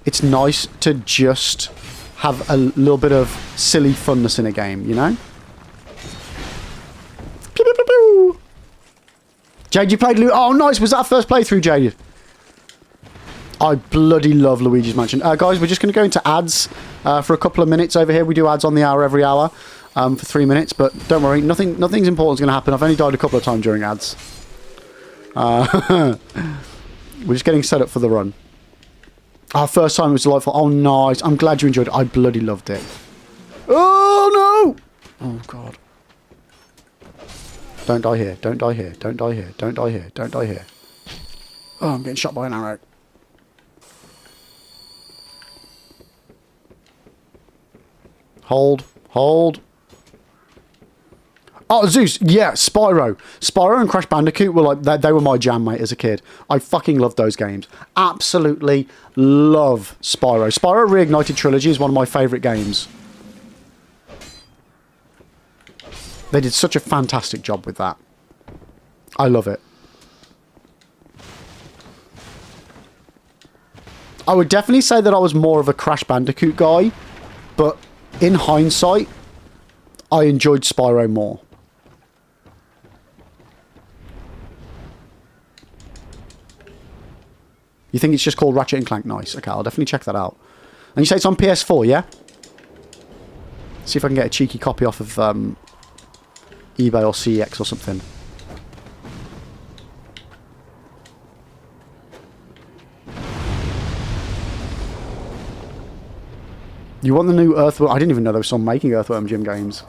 it's nice to just have a little bit of silly funness in a game, you know? Pew, pew, pew, pew. Jade, you played Oh, nice. Was that a first playthrough, Jade? I bloody love Luigi's Mansion. Guys, we're just going to go into ads for a couple of minutes over here. We do ads on the hour every hour for 3 minutes, but don't worry, nothing's important is going to happen. I've only died a couple of times during ads. We're just getting set up for the run. Our first time was delightful. Oh, nice. I'm glad you enjoyed it. I bloody loved it. Oh, no! Oh, God. Don't die here. Don't die here. Don't die here. Don't die here. Don't die here. Oh, I'm getting shot by an arrow. Hold. Hold. Oh, Zeus. Yeah, Spyro. Spyro and Crash Bandicoot were like, they were my jam, mate, as a kid. I fucking loved those games. Absolutely love Spyro. Spyro Reignited Trilogy is one of my favourite games. They did such a fantastic job with that. I love it. I would definitely say that I was more of a Crash Bandicoot guy, but in hindsight, I enjoyed Spyro more. You think it's just called Ratchet and Clank? Nice. Okay, I'll definitely check that out. And you say it's on PS4, yeah? See if I can get a cheeky copy off of eBay or CEX or something. You want the new Earthworm? I didn't even know they were still making Earthworm Jim games.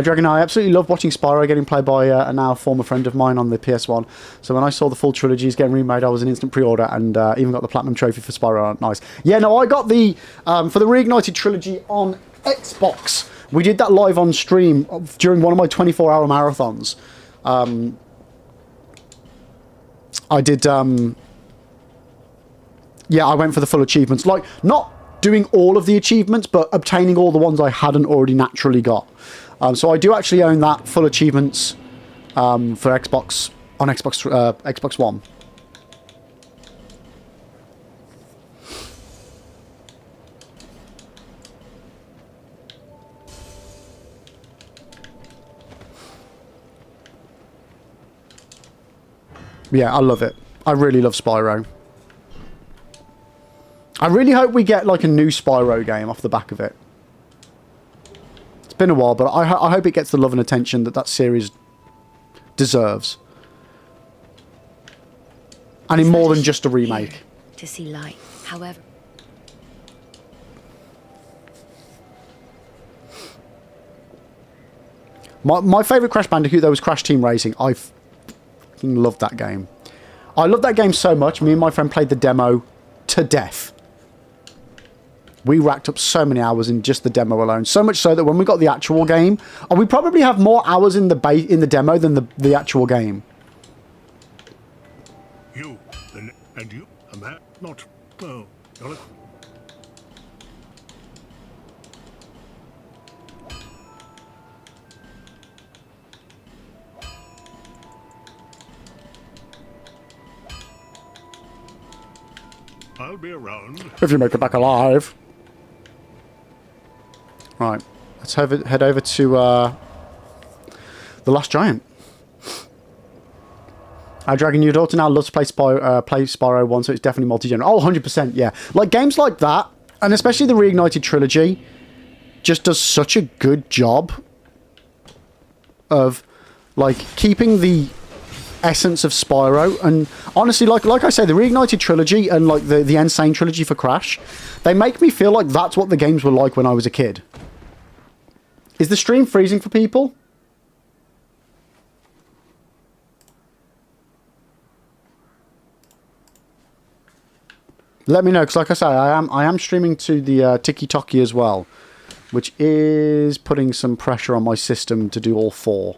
Dragon, I absolutely love watching Spyro getting played by a now former friend of mine on the PS1. So when I saw the full trilogies getting remade, I was an instant pre-order and even got the Platinum Trophy for Spyro. Nice. Yeah, no, I got the, for the Reignited Trilogy on Xbox. We did that live on stream during one of my 24-hour marathons. I did, yeah, I went for the full achievements. Like, not doing all of the achievements, but obtaining all the ones I hadn't already naturally got. So I do actually own that full achievements for Xbox, on Xbox One. Yeah, I love it. I really love Spyro. I really hope we get like a new Spyro game off the back of it. It's been a while, but I hope it gets the love and attention that that series deserves. And in more than just a remake. To see light, however. My favourite Crash Bandicoot, though, was Crash Team Racing. I fucking loved that game. I loved that game so much, me and my friend played the demo to death. We racked up so many hours in just the demo alone. So much so that when we got the actual game, and we probably have more hours in the demo than the actual game. You, and you, a man, not, oh, not a... I'll be around. If you make it back alive. Right. let's head over to The Last Giant. Our Dragon, your daughter now loves to play Spyro 1, so it's definitely multi-genre. Oh, 100%, yeah. Like, games like that, and especially the Reignited trilogy, just does such a good job of, like, keeping the essence of Spyro. And honestly, like I say, the Reignited trilogy and, like, the Insane trilogy for Crash, they make me feel like that's what the games were like when I was a kid. Is the stream freezing for people? Let me know, because like I say, I am streaming to the Tiki-Toki as well, which is putting some pressure on my system to do all 4.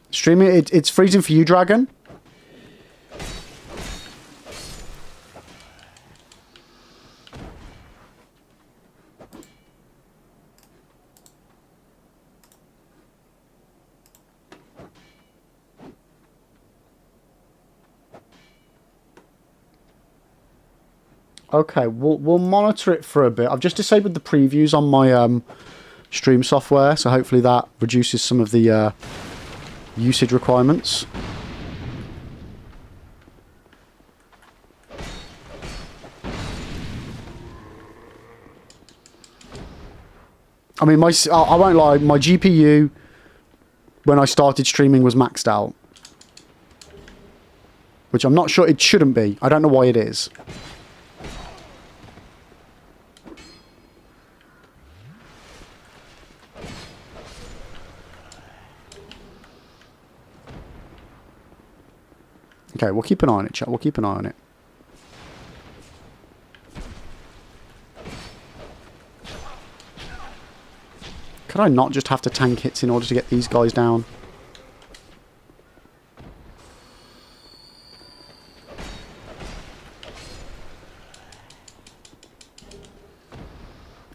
Streaming, it's freezing for you, Dragon? Okay, we'll monitor it for a bit. I've just disabled the previews on my stream software, so hopefully that reduces some of the usage requirements. I mean, I won't lie, my GPU when I started streaming was maxed out, which I'm not sure it shouldn't be. I don't know why it is. Okay, we'll keep an eye on it, chat. We'll keep an eye on it. Could I not just have to tank hits in order to get these guys down?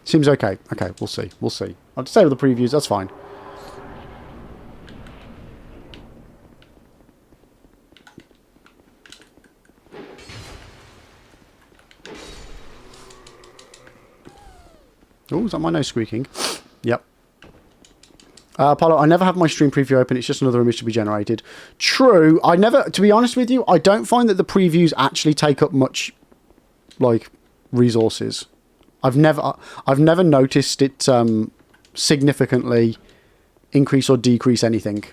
Seems okay. Okay, we'll see. We'll see. I'll disable the previews. That's fine. Oh, is that my nose squeaking? Yep. Apollo, I never have my stream preview open. It's just another image to be generated. True. I never, to be honest with you, I don't find that the previews actually take up much, like, resources. I've never noticed it significantly increase or decrease anything.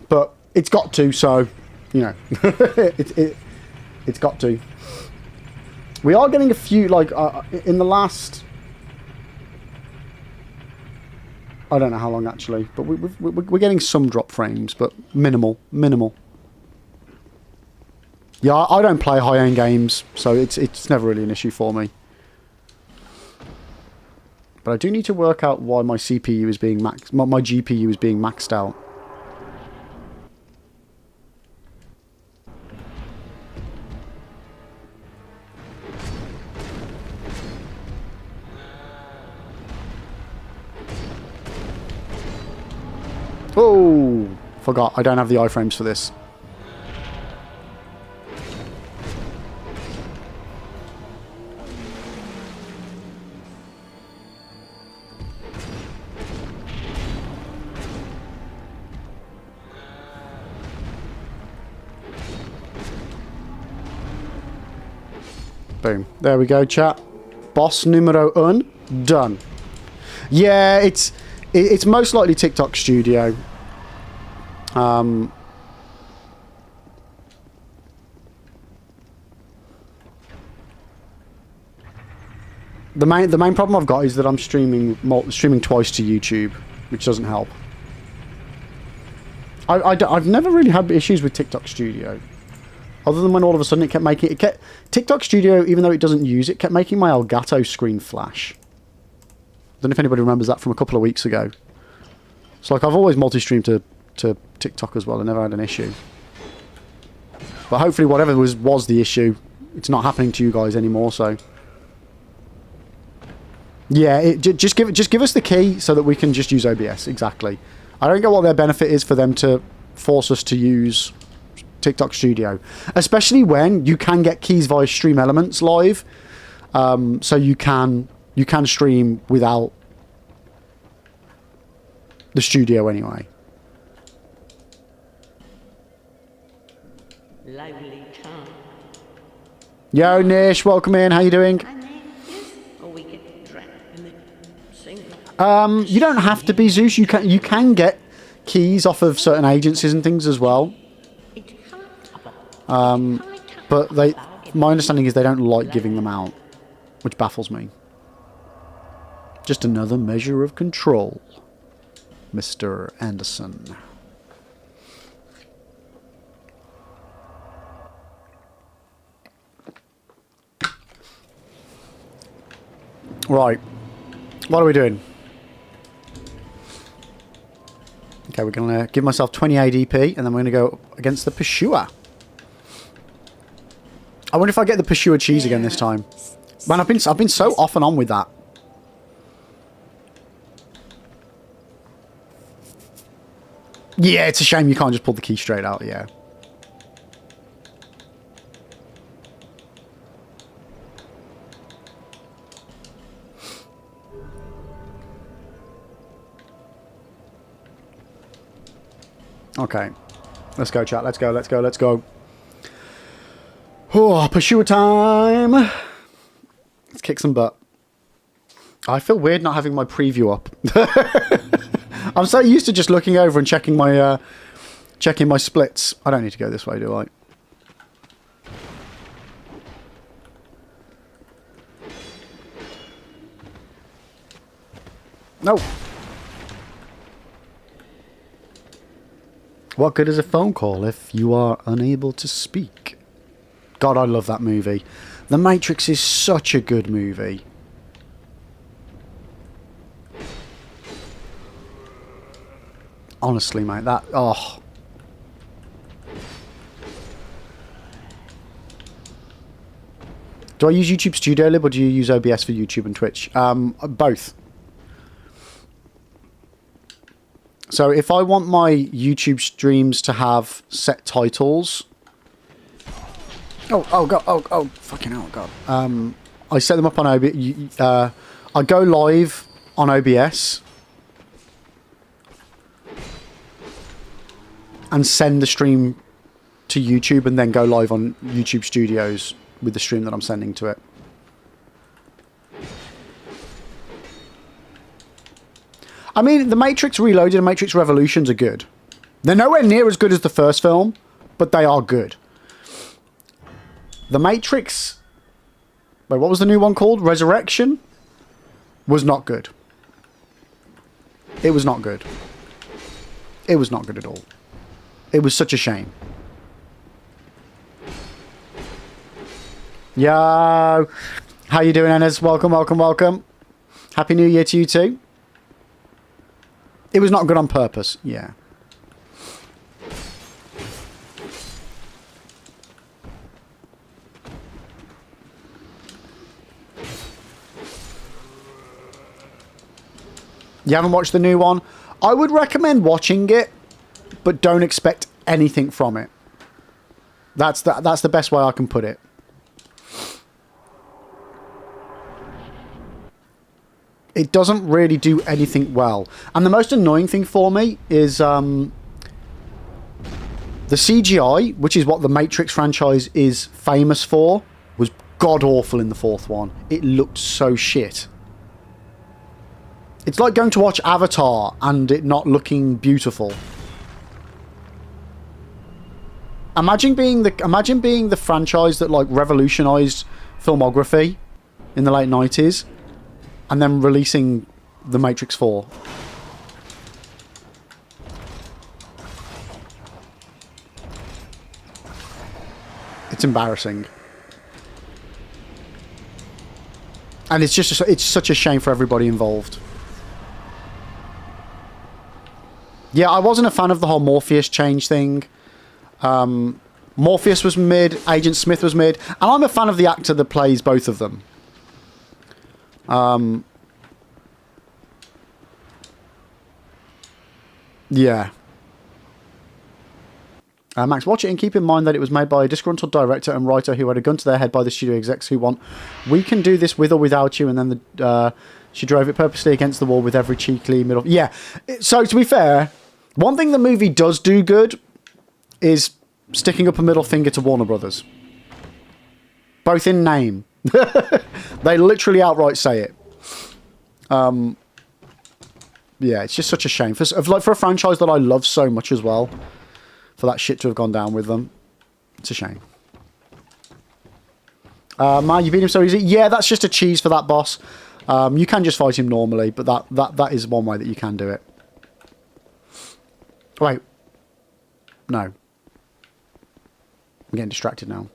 But it's got to, so, you know, it's got to. We are getting a few, like, in the last, I don't know how long actually, but we're getting some drop frames, but minimal. Yeah, I don't play high-end games, so it's never really an issue for me. But I do need to work out why my CPU is being my GPU is being maxed out. Oh, forgot. I don't have the iframes for this. Boom. There we go, chat. Boss numero un. Done. Yeah, it's most likely TikTok Studio. The main problem I've got is that I'm streaming twice to YouTube, which doesn't help. I've never really had issues with TikTok Studio, other than when all of a sudden it kept making TikTok Studio, even though it doesn't use it, kept making my Elgato screen flash. I don't know if anybody remembers that from a couple of weeks ago. So like I've always multi-streamed to TikTok as well. I never had an issue. But hopefully whatever was the issue, it's not happening to you guys anymore. So yeah, just give us the key so that we can just use OBS. Exactly. I don't get what their benefit is for them to force us to use TikTok Studio, especially when you can get keys via Stream Elements live, so you can stream without the studio anyway. Lively time. Yo, Nish, welcome in. How you doing? Or we get drunk and then sing. You don't have to be Zeus. You can get keys off of certain agencies and things as well. But my understanding is they don't like giving them out, which baffles me. Just another measure of control, Mr. Anderson. Right. What are we doing? Okay, we're going to give myself 20 ADP, and then we're going to go against the Pursuer. I wonder if I get the Pursuer cheese again this time. Man, I've been so off and on with that. Yeah, it's a shame you can't just pull the key straight out, yeah. Okay. Let's go, chat. Let's go, let's go, let's go. Oh, Pursuer time. Let's kick some butt. I feel weird not having my preview up. I'm so used to just looking over and checking my splits. I don't need to go this way, do I? No. What good is a phone call if you are unable to speak? God, I love that movie. The Matrix is such a good movie. Honestly, mate, that... Oh. Do I use YouTube Studio Lib or do you use OBS for YouTube and Twitch? Both. So if I want my YouTube streams to have set titles... Oh, God, oh, fucking hell, God. I set them up on OBS. I go live on OBS and send the stream to YouTube and then go live on YouTube Studios with the stream that I'm sending to it. I mean, The Matrix Reloaded and Matrix Revolutions are good. They're nowhere near as good as the first film, but they are good. The Matrix... Wait, what was the new one called? Resurrection? Was not good. It was not good. It was not good at all. It was such a shame. Yo! How you doing, Enes? Welcome, welcome, welcome. Happy New Year to you too. It was not good on purpose, yeah. You haven't watched the new one? I would recommend watching it, but don't expect anything from it. That's the best way I can put it. It doesn't really do anything well. And the most annoying thing for me is the CGI, which is what the Matrix franchise is famous for, was god-awful in the fourth one. It looked so shit. It's like going to watch Avatar and it not looking beautiful. Imagine being the franchise that like revolutionized filmography in the late 90s and then releasing The Matrix 4. It's embarrassing. And it's such a shame for everybody involved. Yeah, I wasn't a fan of the whole Morpheus change thing. Morpheus was mid, Agent Smith was mid, and I'm a fan of the actor that plays both of them. Yeah. Max, watch it and keep in mind that it was made by a disgruntled director and writer who had a gun to their head by the studio execs who want, we can do this with or without you, and then she drove it purposely against the wall with every cheekily middle... Yeah, so to be fair, one thing the movie does do good is sticking up a middle finger to Warner Brothers. Both in name. They literally outright say it. Yeah, it's just such a shame. For a franchise that I love so much as well, for that shit to have gone down with them. It's a shame. Man, you beat him so easy. Yeah, that's just a cheese for that boss. You can just fight him normally, but that is one way that you can do it. Wait. No. I'm getting distracted now.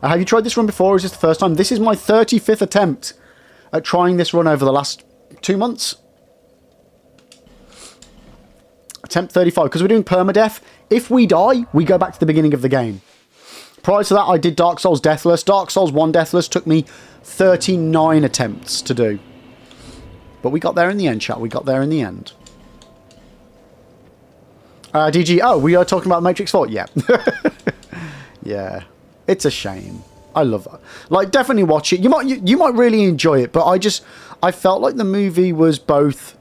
Have you tried this run before, or is this the first time? This is my 35th attempt at trying this run over the last 2 months. Attempt 35, because we're doing permadeath. If we die, we go back to the beginning of the game. Prior to that, I did Dark Souls Deathless. Dark Souls 1 Deathless took me 39 attempts to do. But we got there in the end, chat. We got there in the end. DG, oh, we are talking about Matrix 4? Yeah. Yeah. It's a shame. I love it. Like, definitely watch it. You might really enjoy it, but I felt like the movie was both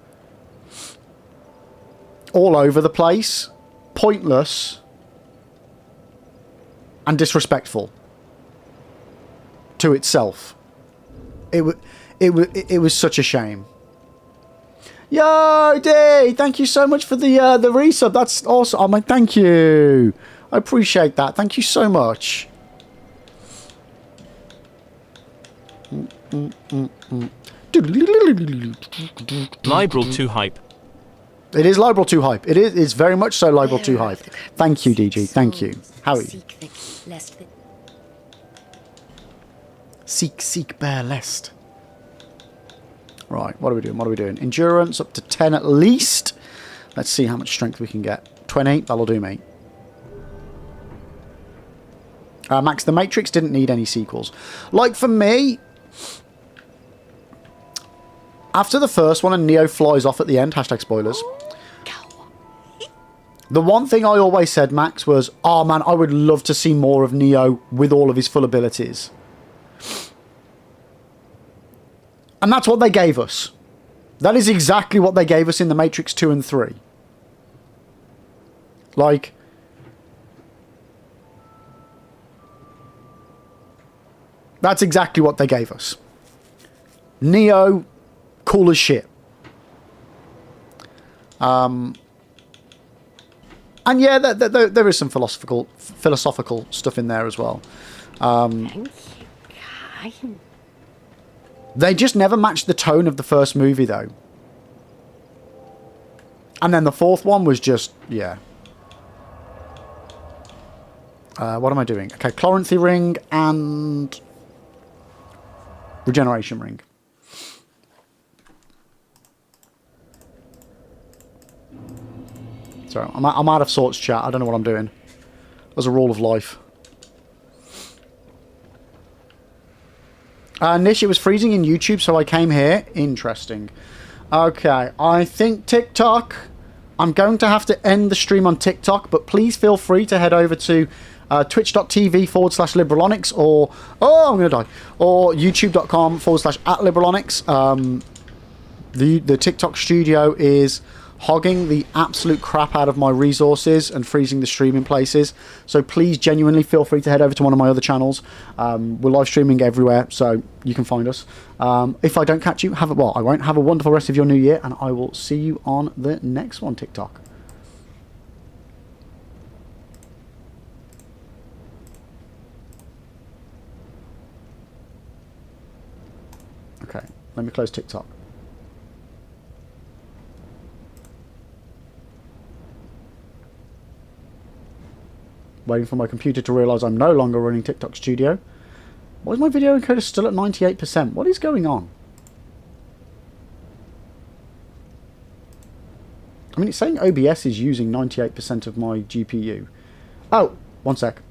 all over the place, pointless, and disrespectful to itself. It was such a shame. Yo, D, thank you so much for the resub. That's awesome. Oh my, thank you. I appreciate that. Thank you so much. Liberal too hype. It is liberal too hype. It's very much so liberal too hype. Thank you, DG. Thank you. How are you? Seek, bear lest. Right, what are we doing? What are we doing? Endurance up to 10 at least. Let's see how much strength we can get. 20, that'll do me. Max, The Matrix didn't need any sequels. Like, for me, after the first one and Neo flies off at the end, hashtag spoilers, the one thing I always said, Max, was, oh man, I would love to see more of Neo with all of his full abilities. And that's what they gave us. That is exactly what they gave us in The Matrix 2 and 3. Like, that's exactly what they gave us. Neo, cool as shit. And yeah, there is some philosophical stuff in there as well. They just never matched the tone of the first movie, though. And then the fourth one was just, yeah. What am I doing? Okay, Chloranthy Ring and Regeneration Ring. Sorry, I'm out of sorts, chat. I don't know what I'm doing. As a rule of life. Nish, it was freezing in YouTube, so I came here. Interesting. Okay, I think TikTok. I'm going to have to end the stream on TikTok, but please feel free to head over to twitch.tv/liberalonics or... Oh, I'm going to die. Or youtube.com/@liberalonics. The TikTok studio is hogging the absolute crap out of my resources and freezing the stream in places. So please genuinely feel free to head over to one of my other channels. We're live streaming everywhere, so you can find us. If I don't catch you, I won't. Have a wonderful rest of your new year, and I will see you on the next one, TikTok. Okay, let me close TikTok. Waiting for my computer to realise I'm no longer running TikTok Studio. Why is my video encoder still at 98%? What is going on? I mean, it's saying OBS is using 98% of my GPU. Oh, one sec.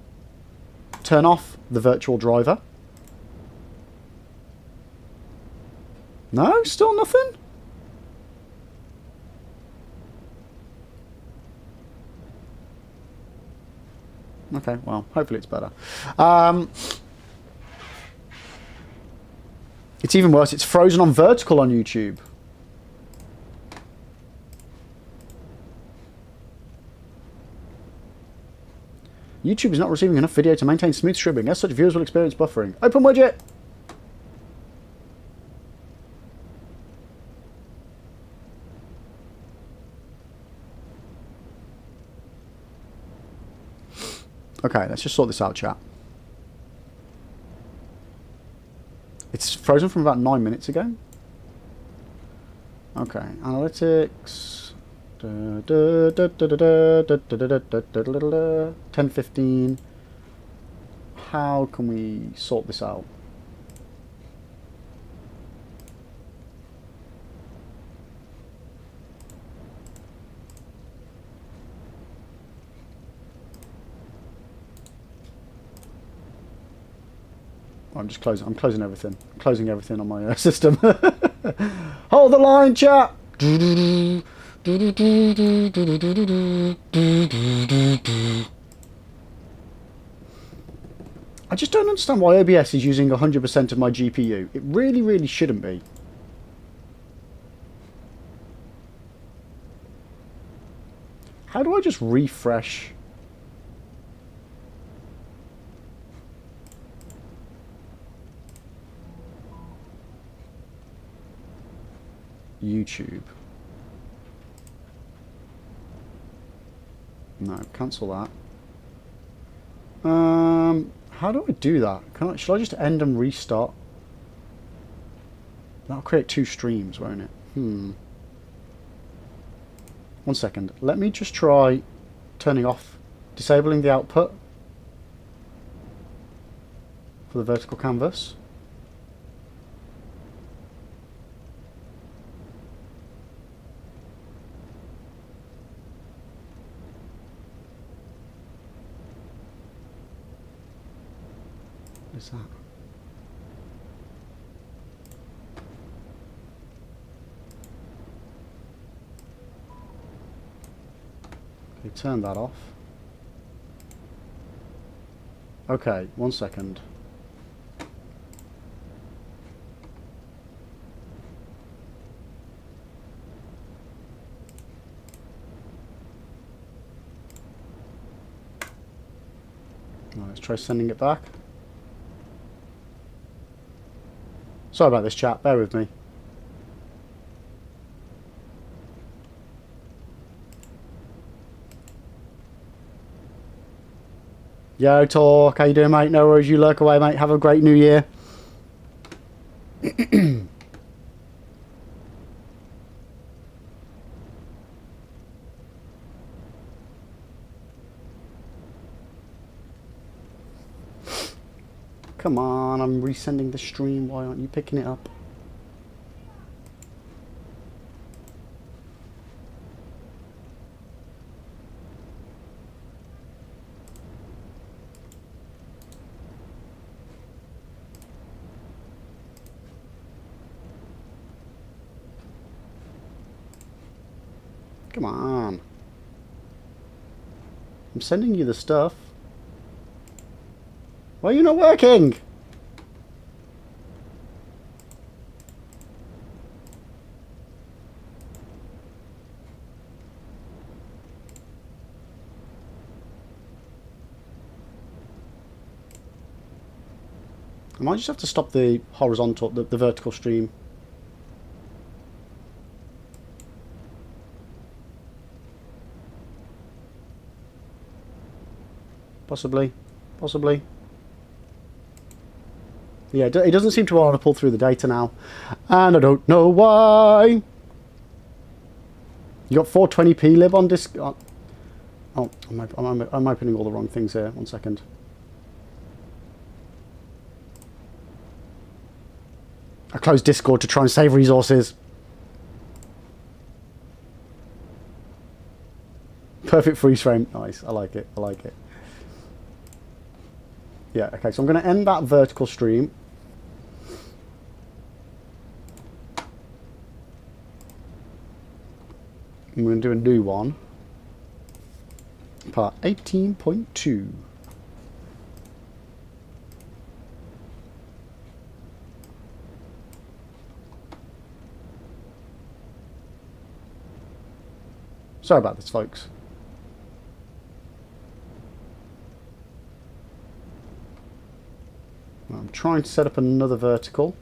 Turn off the virtual driver. No, still nothing? Okay, well, hopefully it's better. It's even worse. It's frozen on vertical on YouTube. YouTube is not receiving enough video to maintain smooth streaming. As such, viewers will experience buffering. Open widget! Okay, let's just sort this out, chat. It's frozen from about 9 minutes ago. Okay, analytics. 10:15. How can we sort this out? I'm just closing. I'm closing everything. I'm closing everything on my system. Hold the line, chat. I just don't understand why OBS is using 100% of my GPU. It really, really shouldn't be. How do I just refresh? YouTube. No, cancel that. How do I do that? Should I just end and restart? That'll create 2 streams, won't it? 1 second. Let me just try turning off, disabling the output for the vertical canvas. What is that? Okay, turn that off. Okay, 1 second. Now let's try sending it back. Sorry about this, chat. Bear with me. Yo, Talk. How you doing, mate? No worries. You lurk away, mate. Have a great new year. Come on, I'm resending the stream. Why aren't you picking it up? Come on. I'm sending you the stuff. Why are you not working? I might just have to stop the horizontal, the vertical stream. Possibly. Possibly. Yeah, it doesn't seem to want to pull through the data now. And I don't know why. You got 420p lib on disk. Oh, I'm opening all the wrong things here. 1 second. I closed Discord to try and save resources. Perfect freeze frame. Nice. I like it. I like it. Yeah, okay, so I'm going to end that vertical stream. I'm going to do a new one. Part 18.2. Sorry about this, folks. I'm trying to set up another vertical.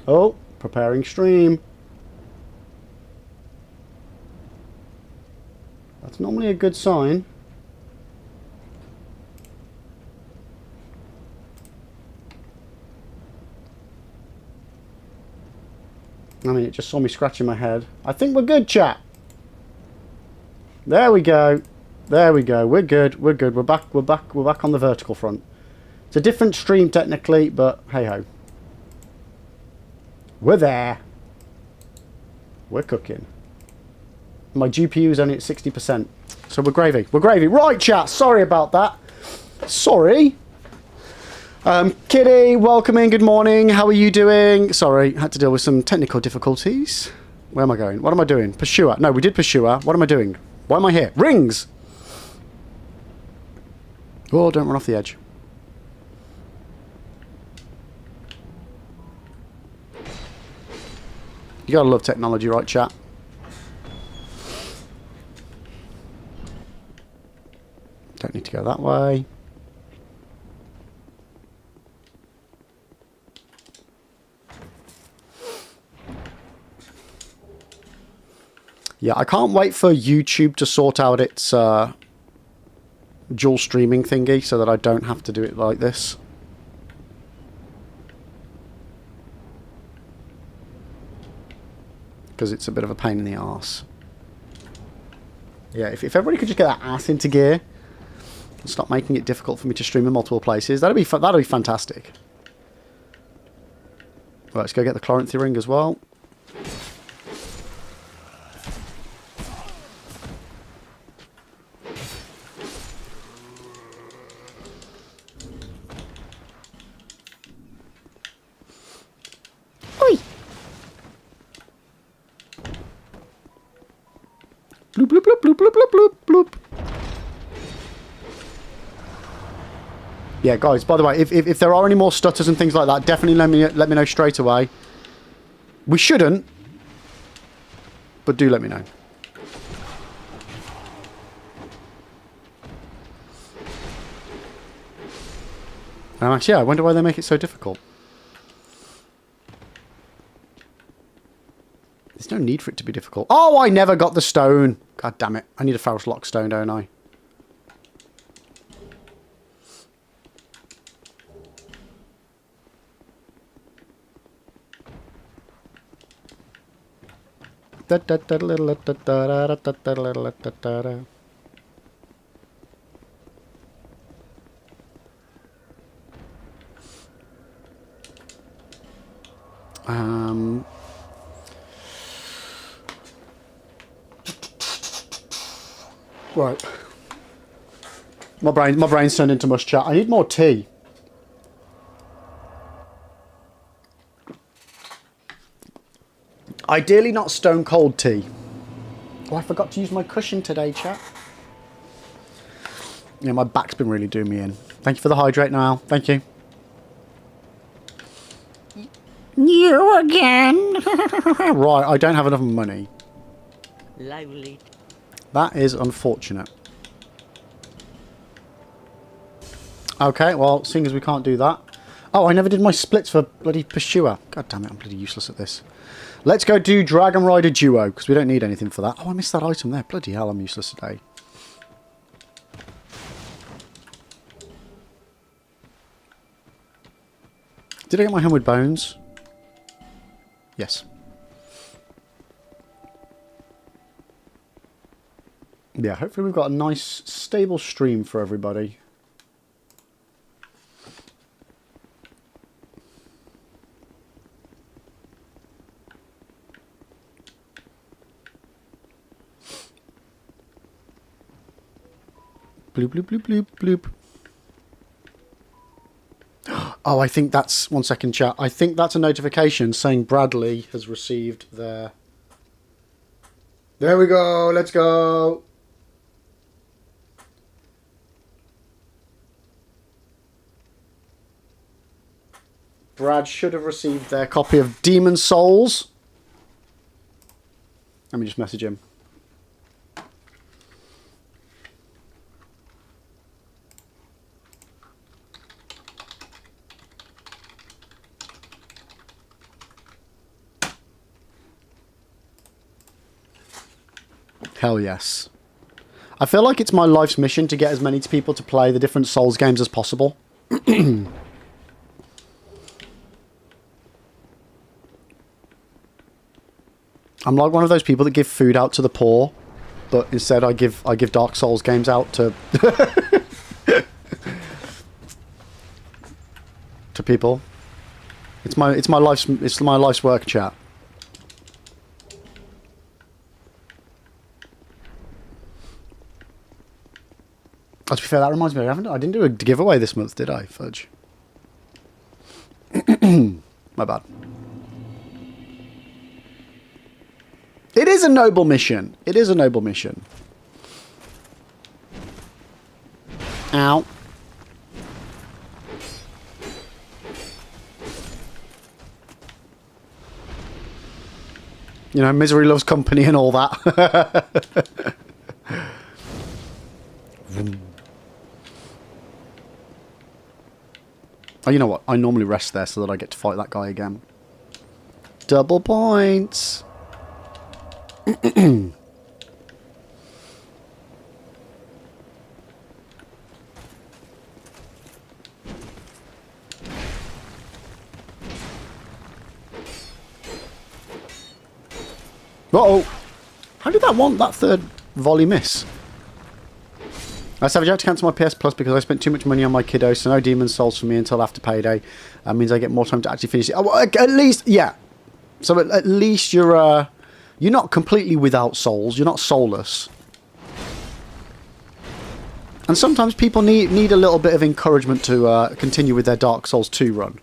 Oh, preparing stream. That's normally a good sign. I mean, it just saw me scratching my head. I think we're good, chat. There we go. There we go. We're good. We're good. We're back. We're back. We're back on the vertical front. It's a different stream technically, but hey ho. We're there. We're cooking. My GPU is only at 60%. So we're gravy. We're gravy. Right, chat. Sorry about that. Sorry. Kitty, welcome in. Good morning. How are you doing? Sorry, had to deal with some technical difficulties. Where am I going? What am I doing? Pursuer. No, we did Pursuer. What am I doing? Why am I here? Rings! Oh, don't run off the edge. You gotta love technology, right, chat? Don't need to go that way. Yeah, I can't wait for YouTube to sort out its dual streaming thingy so that I don't have to do it like this. Because it's a bit of a pain in the arse. Yeah, if everybody could just get that ass into gear and stop making it difficult for me to stream in multiple places, that'd be fantastic. Right, let's go get the Chloranthy ring as well. Bloop, bloop, bloop, bloop, bloop, bloop, bloop, bloop. Yeah, guys, by the way, if there are any more stutters and things like that, definitely let me know straight away. We shouldn't, but do let me know. Actually, yeah, I wonder why they make it so difficult. There's no need for it to be difficult. Oh, I never got the stone. God damn it. I need a Pharos Lock stone, don't I? Right. My brain's turned into mush, chat. I need more tea. Ideally not stone cold tea. Oh, I forgot to use my cushion today, chat. Yeah, my back's been really doing me in. Thank you for the hydrate now. Thank you. You again? Right, I don't have enough money. Lovely. That is unfortunate. Okay, well, seeing as we can't do that. Oh, I never did my splits for bloody Pursuer. God damn it, I'm bloody useless at this. Let's go do Dragon Rider Duo, because we don't need anything for that. Oh, I missed that item there. Bloody hell, I'm useless today. Did I get my Homeward Bones? Yes. Yeah, hopefully we've got a nice, stable stream for everybody. Bloop, bloop, bloop, bloop, bloop. Oh, I think that's... One second, chat. I think that's a notification saying Bradley has received their There we go. Let's go. Brad should have received their copy of Demon Souls. Let me just message him. Hell yes. I feel like it's my life's mission to get as many people to play the different Souls games as possible. I'm like one of those people that give food out to the poor, but instead I give Dark Souls games out to to people. It's my life's work, chat. Oh, to be fair, that reminds me, I didn't do a giveaway this month, did I, Fudge? My bad. It is a noble mission. It is a noble mission. Ow. You know, misery loves company and all that. Oh, you know what? I normally rest there so that I get to fight that guy again. Double points. Uh-oh. How did that third volley miss? I Savage, I had to cancel my PS Plus because I spent too much money on my kiddo, so no Demon Souls for me until after payday. That means I get more time to actually finish it. Oh, well, at least, yeah. So at least you're not completely without souls. You're not soulless. And sometimes people need a little bit of encouragement to continue with their Dark Souls 2 run.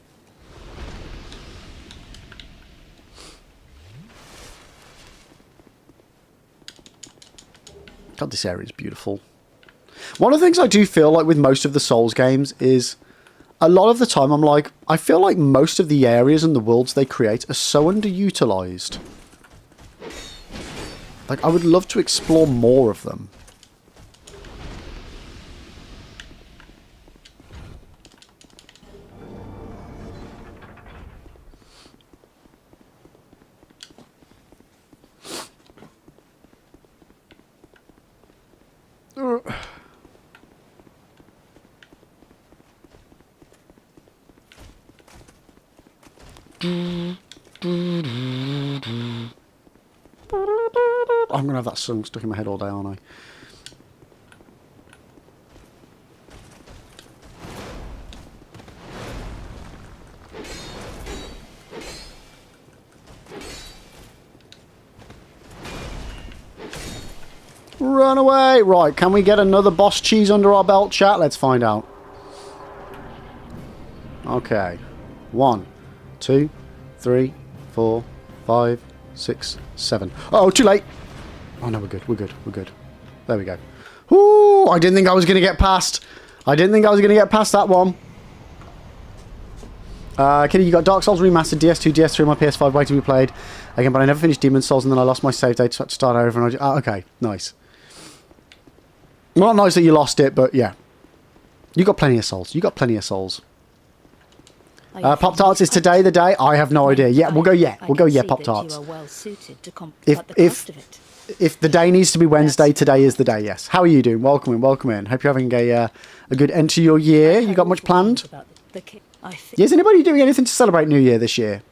God, this area is beautiful. One of the things I do feel like with most of the Souls games is a lot of the time I'm like, I feel like most of the areas and the worlds they create are so underutilized. Like, I would love to explore more of them. I'm gonna have that song stuck in my head all day, aren't I? Run away! Right, can we get another boss cheese under our belt, chat? Let's find out. Okay. 1, 2, 3, 4, 5, 6, 7. Oh, too late! Oh no, we're good, we're good, we're good. There we go. Ooh, I didn't think I was going to get past. I didn't think I was going to get past that one. Kitty, you got Dark Souls Remastered, DS2, DS3 on my PS5, waiting to be played. Again, but I never finished Demon Souls and then I lost my save date, so I had to start over. And okay, nice. Not nice that you lost it, but yeah. You got plenty of souls. You got plenty of souls. Pop-Tarts, is today the day? I have no idea. Yeah, we'll go yeah. We'll go yeah, Pop-Tarts. If the day needs to be Wednesday, today is the day, yes. How are you doing? Welcome in, welcome in. Hope you're having a good end to your year. You got much planned? Yeah, is anybody doing anything to celebrate New Year this year?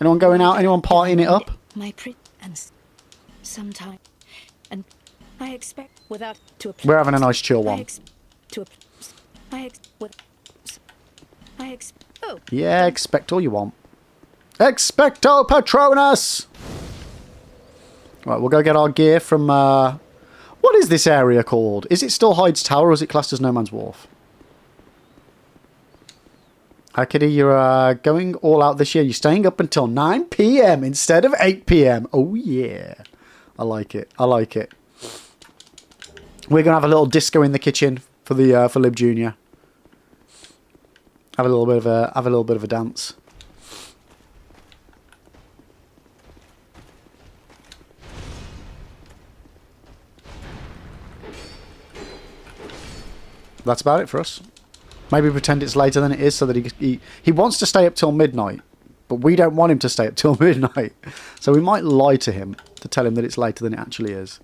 Anyone going out? Anyone partying it up? Sometime, and I expect without to. We're having a nice chill one. Oh. Yeah, expect all you want. Expecto Patronus! Right, we'll go get our gear from, what is this area called? Is it still Hyde's Tower or is it classed as No Man's Wharf? Hi, Kitty, you're going all out this year. You're staying up until 9 PM instead of 8 PM. Oh, yeah. I like it. I like it. We're gonna have a little disco in the kitchen for the for Lib Junior. Have a little bit of a dance. That's about it for us. Maybe pretend it's later than it is so that he wants to stay up till midnight, but we don't want him to stay up till midnight. So we might lie to him to tell him that it's later than it actually is.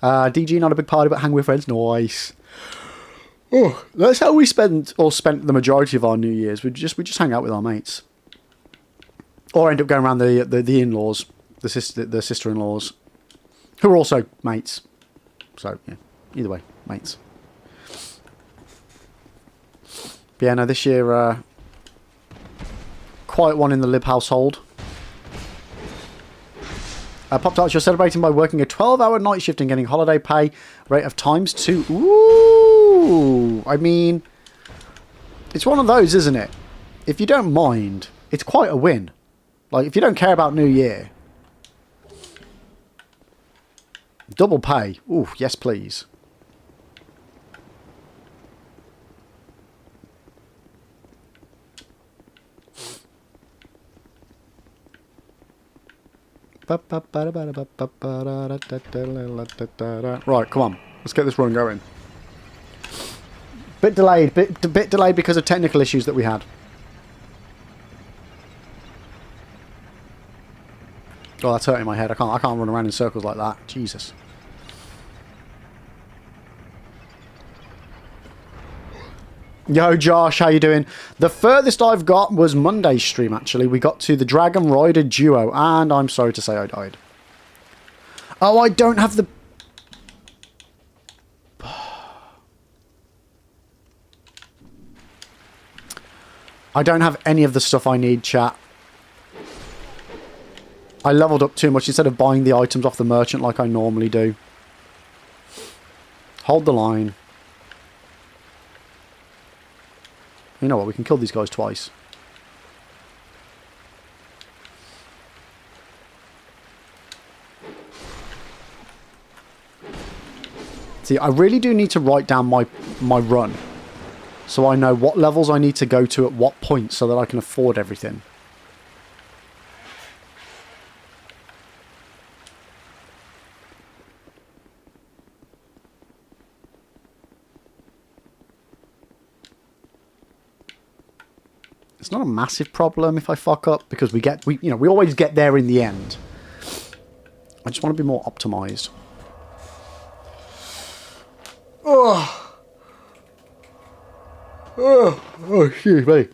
DG, not a big party, but hang with friends. Nice. Oh, that's how we spent the majority of our New Year's. We just hang out with our mates, or end up going around the in-laws, the sister-in-laws, who are also mates. So yeah, either way, mates. But yeah, no, this year, quiet one in the Lib household. Popped out, you're celebrating by working a 12-hour night shift and getting holiday pay rate of ×2. Ooh! I mean, it's one of those, isn't it? If you don't mind, it's quite a win. Like, if you don't care about New Year. Double pay. Ooh, yes please. Right, come on. Let's get this run going. Bit delayed because of technical issues that we had. Oh, that's hurting my head. I can't run around in circles like that. Jesus. Yo, Josh, how you doing? The furthest I've got was Monday's stream, actually. We got to the Dragon Rider duo, and I'm sorry to say I died. Oh, I don't have the... I don't have any of the stuff I need, chat. I leveled up too much instead of buying the items off the merchant like I normally do. Hold the line. You know what, we can kill these guys twice. See, I really do need to write down my run. So I know what levels I need to go to at what point so that I can afford everything. It's not a massive problem if I fuck up because we always get there in the end. I just want to be more optimized. Oh, excuse me.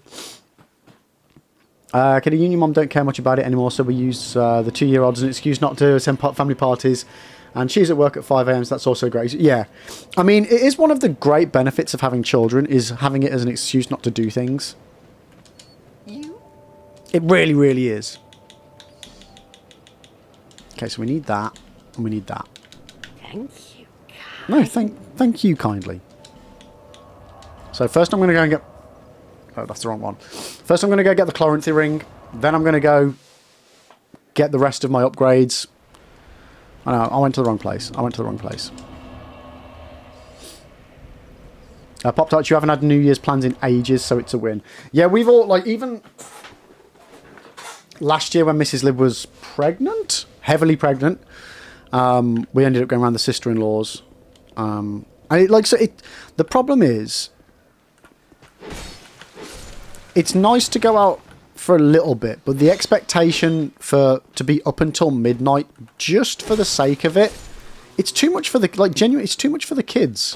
Kitty Union Mom don't care much about it anymore, so we use the 2-year-old as an excuse not to attend family parties. And she's at work at 5 AM, so that's also great. Yeah. I mean, it is one of the great benefits of having children, is having it as an excuse not to do things. It really, really is. Okay, so we need that, and we need that. Thank you. No, thank you kindly. So first I'm going to go and get... Oh, that's the wrong one. First I'm going to go get the Chloranthy ring. Then I'm going to go get the rest of my upgrades. I know, I went to the wrong place. Popped out, you haven't had New Year's plans in ages, so it's a win. Yeah, we've all, like, even... Last year when Mrs. Lib was pregnant, heavily pregnant, we ended up going around the sister-in-laws. And the problem is, it's nice to go out for a little bit, but the expectation to be up until midnight just for the sake of it, it's too much for the, like, genuinely, it's too much for the kids.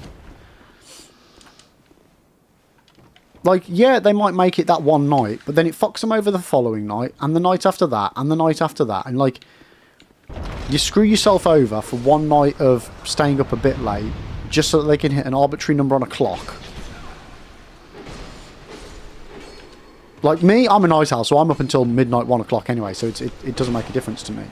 Like, yeah, they might make it that one night, but then it fucks them over the following night, and the night after that, and the night after that. And, like, you screw yourself over for one night of staying up a bit late, just so that they can hit an arbitrary number on a clock. Like me, I'm a night owl, so I'm up until midnight, 1 o'clock anyway, so it doesn't make a difference to me.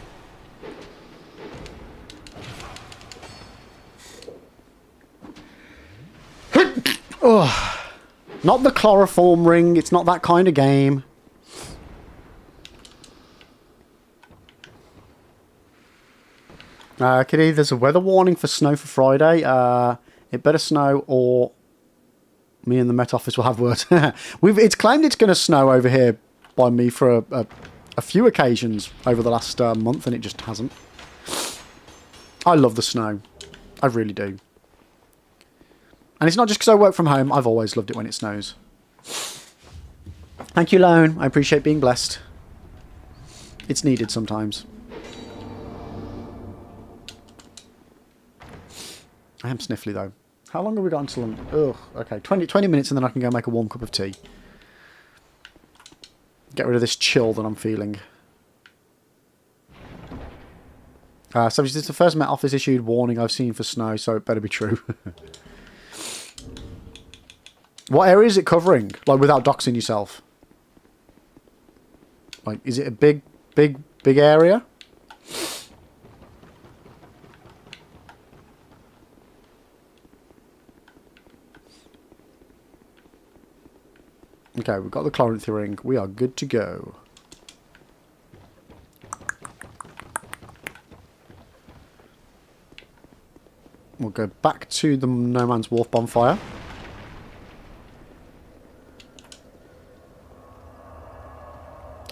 Oh. Not the chloroform ring. It's not that kind of game. Kitty, there's a weather warning for snow for Friday. It better snow or me and the Met Office will have words. It's claimed it's going to snow over here by me for a few occasions over the last month, and it just hasn't. I love the snow. I really do. And it's not just because I work from home. I've always loved it when it snows. Thank you, Lone. I appreciate being blessed. It's needed sometimes. I am sniffly, though. How long have we got until... Ugh, okay. 20 minutes and then I can go make a warm cup of tea. Get rid of this chill that I'm feeling. So this is the first Met Office issued warning I've seen for snow, so it better be true. What area is it covering? Like, without doxing yourself? Like, is it a big area? Okay, we've got the Chloranthy ring. We are good to go. We'll go back to the No Man's Wharf bonfire.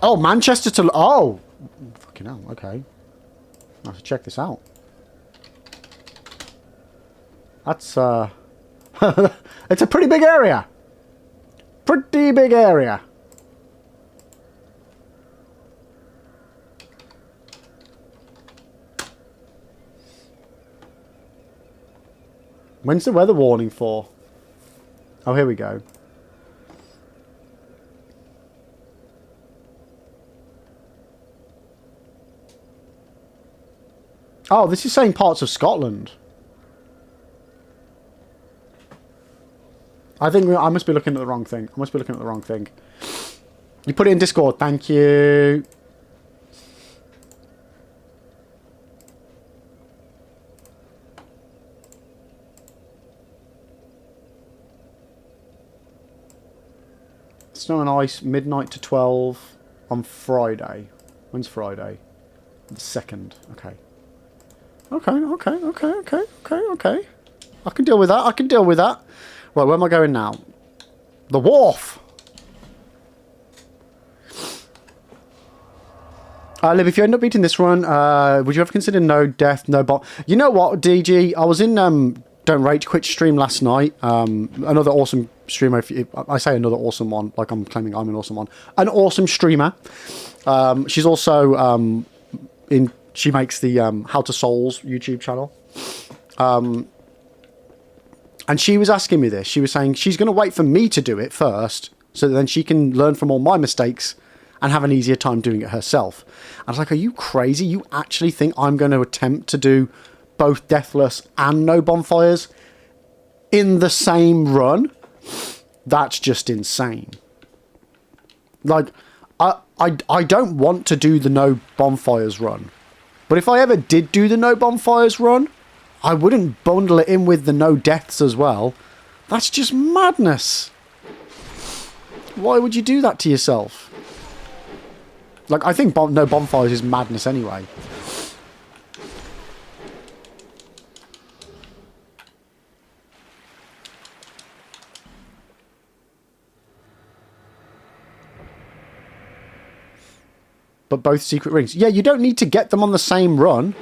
Oh, Manchester to... Oh! Fucking hell, okay. I have to check this out. That's, it's a pretty big area. Pretty big area. When's the weather warning for? Oh, here we go. Oh, this is saying parts of Scotland. I think I must be looking at the wrong thing. I must be looking at the wrong thing. You put it in Discord. Thank you. Snow and ice, midnight to 12 on Friday. When's Friday? The 2nd. Okay. Okay. I can deal with that. I can deal with that. Right, where am I going now? The wharf! Liv, if you end up beating this run, would you ever consider no death, no bomb? You know what, DG? I was in Don't Rage Quit stream last night. Another awesome streamer. I say another awesome one, like I'm claiming I'm an awesome one. An awesome streamer. She's also she makes the How to Souls YouTube channel. And she was asking me this. She was saying she's going to wait for me to do it first, so that then she can learn from all my mistakes and have an easier time doing it herself. I was like, are you crazy? You actually think I'm going to attempt to do both Deathless and no bonfires in the same run? That's just insane. Like, I don't want to do the no bonfires run. But if I ever did do the no bonfires run, I wouldn't bundle it in with the no deaths as well. That's just madness. Why would you do that to yourself? Like, I think no bonfires is madness anyway. But both secret rings. Yeah, you don't need to get them on the same run.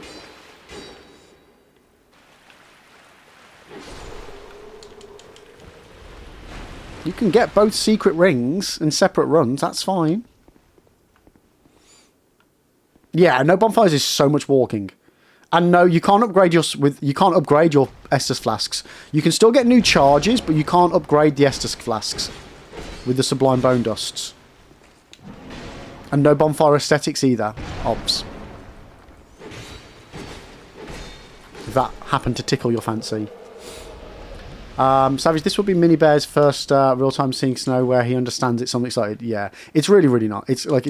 You can get both secret rings in separate runs. That's fine. Yeah, no bonfires is so much walking. And no, you can't upgrade your Estus flasks. You can still get new charges, but you can't upgrade the Estus flasks with the Sublime Bone Dusts. And no bonfire aesthetics either. Obs. If that happened to tickle your fancy. Savage, this will be Mini Bear's first real-time seeing snow where he understands it. So I'm excited. Yeah, it's really, really not. It's like,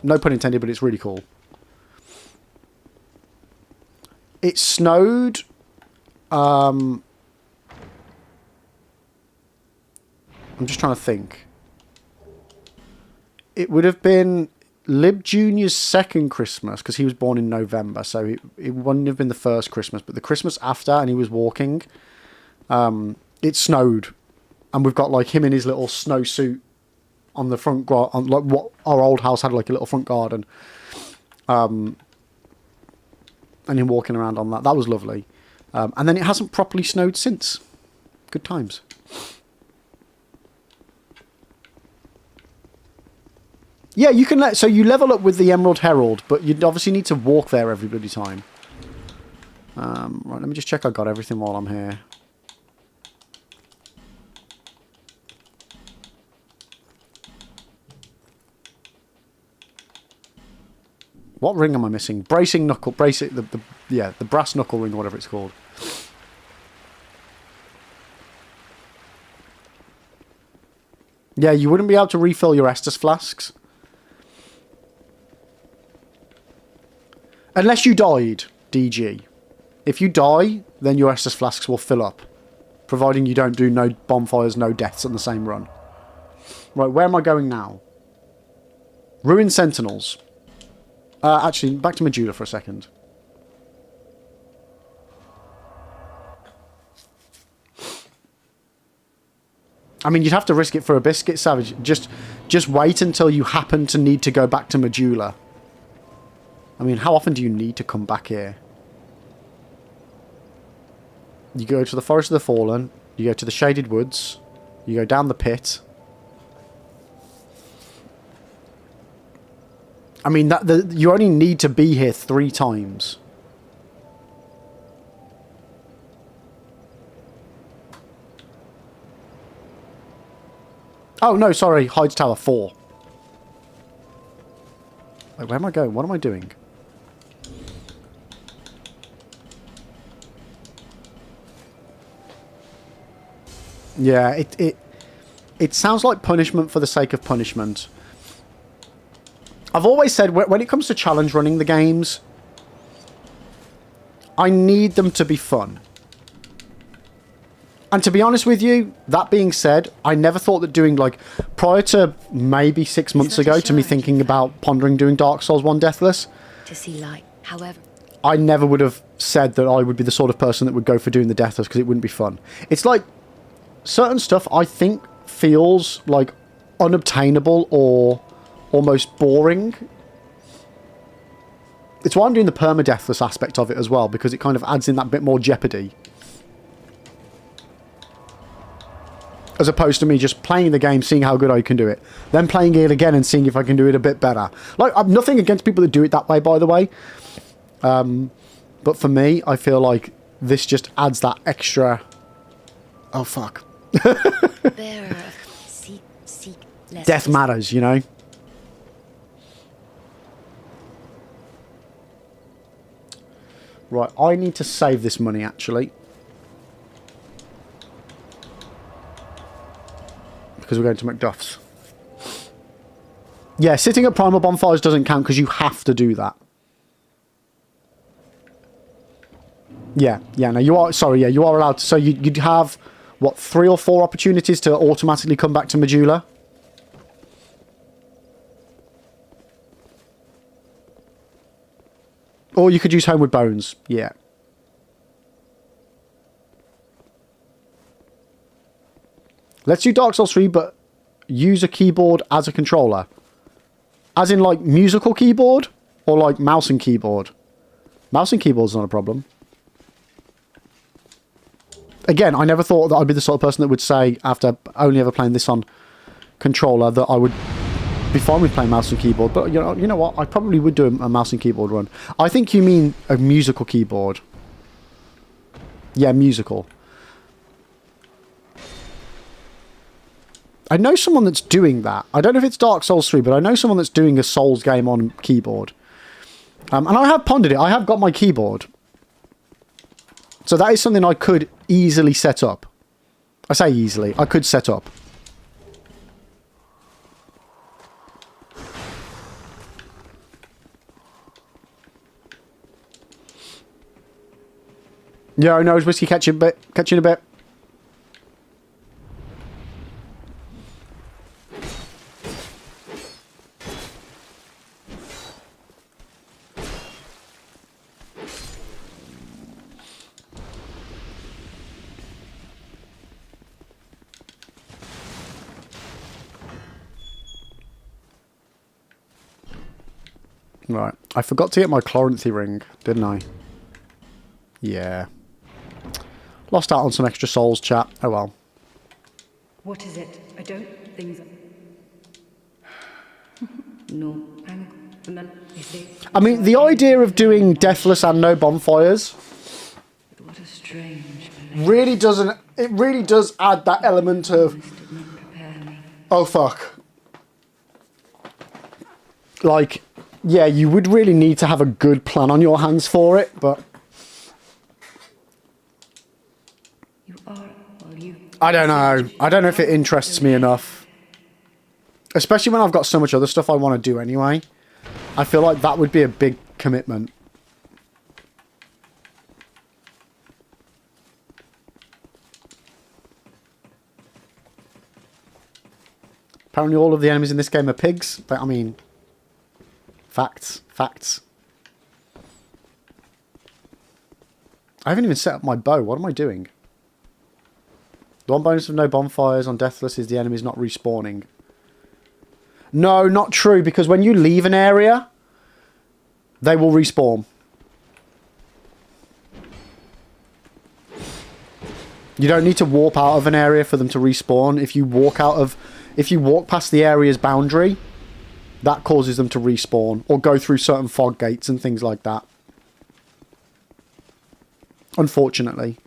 no pun intended, but it's really cool. It snowed. I'm just trying to think. It would have been Lib Jr.'s second Christmas, because he was born in November, so it wouldn't have been the first Christmas, but the Christmas after, and he was walking, it snowed. And we've got, like, him in his little snowsuit on the front garden, like what our old house had, like a little front garden. And him walking around on that. That was lovely. And then it hasn't properly snowed since. Good times. Yeah, you can so you level up with the Emerald Herald, but you'd obviously need to walk there every bloody time. Right, let me just check I got everything while I'm here. What ring am I missing? Bracing knuckle, the brass knuckle ring or whatever it's called. Yeah, you wouldn't be able to refill your Estus flasks. Unless you died, DG. If you die, then your Estus flasks will fill up. Providing you don't do no bonfires, no deaths on the same run. Right, where am I going now? Ruined Sentinels. Actually, back to Medulla for a second. I mean, you'd have to risk it for a biscuit, Savage. Just wait until you happen to need to go back to Medulla. I mean, how often do you need to come back here? You go to the Forest of the Fallen. You go to the Shaded Woods. You go down the pit. I mean, you only need to be here 3 times. Oh, no, sorry. Hyde's Tower 4. Wait, where am I going? What am I doing? Yeah, it sounds like punishment for the sake of punishment. I've always said, when it comes to challenge running the games, I need them to be fun. And to be honest with you, that being said, I never thought that doing, like, prior to maybe 6 months ago, to me thinking about pondering doing Dark Souls 1 Deathless, To see light, however. I never would have said that I would be the sort of person that would go for doing the Deathless, because it wouldn't be fun. It's like, certain stuff I think feels, like, unobtainable or almost boring. It's why I'm doing the Permadeathless aspect of it as well, because it kind of adds in that bit more jeopardy. As opposed to me just playing the game, seeing how good I can do it. Then playing it again and seeing if I can do it a bit better. Like, I've nothing against people that do it that way, by the way. But for me, I feel like this just adds that extra... Oh, fuck. Death matters, you know? Right, I need to save this money, actually. Because we're going to Macduff's. Yeah, sitting at Primal Bonfires doesn't count because you have to do that. Yeah, no, you are... Sorry, yeah, you are allowed to... So you'd have, what, 3 or 4 opportunities to automatically come back to Medulla? Or you could use Homeward Bones. Yeah. Let's do Dark Souls 3, but use a keyboard as a controller. As in, like, musical keyboard? Or, like, mouse and keyboard? Mouse and keyboard's not a problem. Again, I never thought that I'd be the sort of person that would say, after only ever playing this on controller, that I would be fine with playing mouse and keyboard. But, you know what? I probably would do a mouse and keyboard run. I think you mean a musical keyboard. Yeah, musical. I know someone that's doing that. I don't know if it's Dark Souls 3, but I know someone that's doing a Souls game on keyboard. And I have pondered it. I have got my keyboard. So that is something I could easily set up. I say easily. I could set up. Yeah, I know. Whiskey catching a bit. Right. I forgot to get my Chloranthy ring, didn't I? Yeah. Lost out on some extra souls, chat. Oh well. What is it? I don't things. No, you see. I mean, the idea of doing Deathless and no bonfires What a strange really doesn't... It really does add that element of... prepare me. Oh, fuck. Like, yeah, you would really need to have a good plan on your hands for it, but... You are, well, you. I don't know. I don't know if it interests me enough. Especially when I've got so much other stuff I want to do anyway. I feel like that would be a big commitment. Apparently all of the enemies in this game are pigs. But, I mean... Facts. Facts. I haven't even set up my bow. What am I doing? The one bonus of no bonfires on Deathless is the enemies not respawning. No, not true, because when you leave an area, they will respawn. You don't need to warp out of an area for them to respawn. If you walk past the area's boundary, that causes them to respawn or go through certain fog gates and things like that. Unfortunately.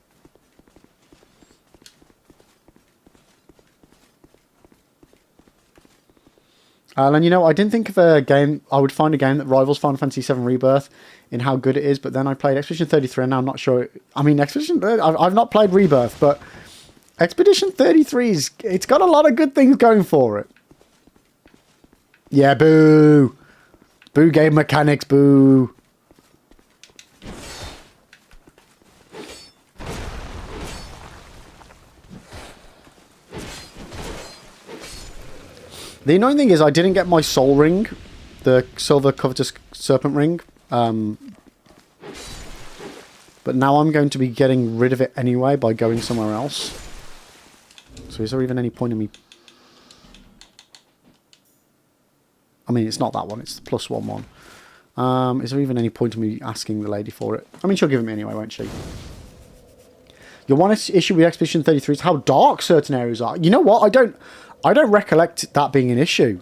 And you know, I didn't think of a game, I would find a game that rivals Final Fantasy VII Rebirth in how good it is, but then I played Expedition 33 and now I'm not sure. I mean, I've not played Rebirth, but Expedition 33 it's got a lot of good things going for it. Yeah, boo. Boo game mechanics, boo. The annoying thing is I didn't get my soul ring, the silver covetous serpent ring. But now I'm going to be getting rid of it anyway by going somewhere else. So is there even any point in me... I mean, it's not that one, it's the +1 one. Is there even any point in me asking the lady for it? I mean, she'll give it me anyway, won't she? Your one issue with Expedition 33 is how dark certain areas are. You know what? I don't recollect that being an issue.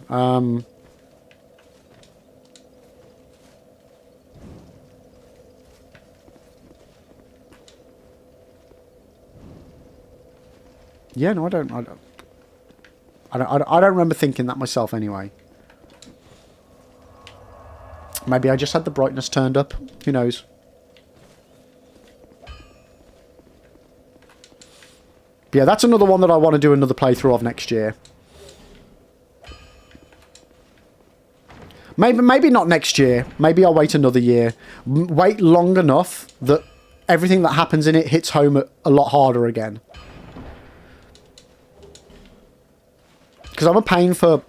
Yeah, no, I don't remember thinking that myself anyway. Maybe I just had the brightness turned up. Who knows? But yeah, that's another one that I want to do another playthrough of next year. Maybe not next year. Maybe I'll wait another year. Wait long enough that everything that happens in it hits home a lot harder again. Because I'm a pain for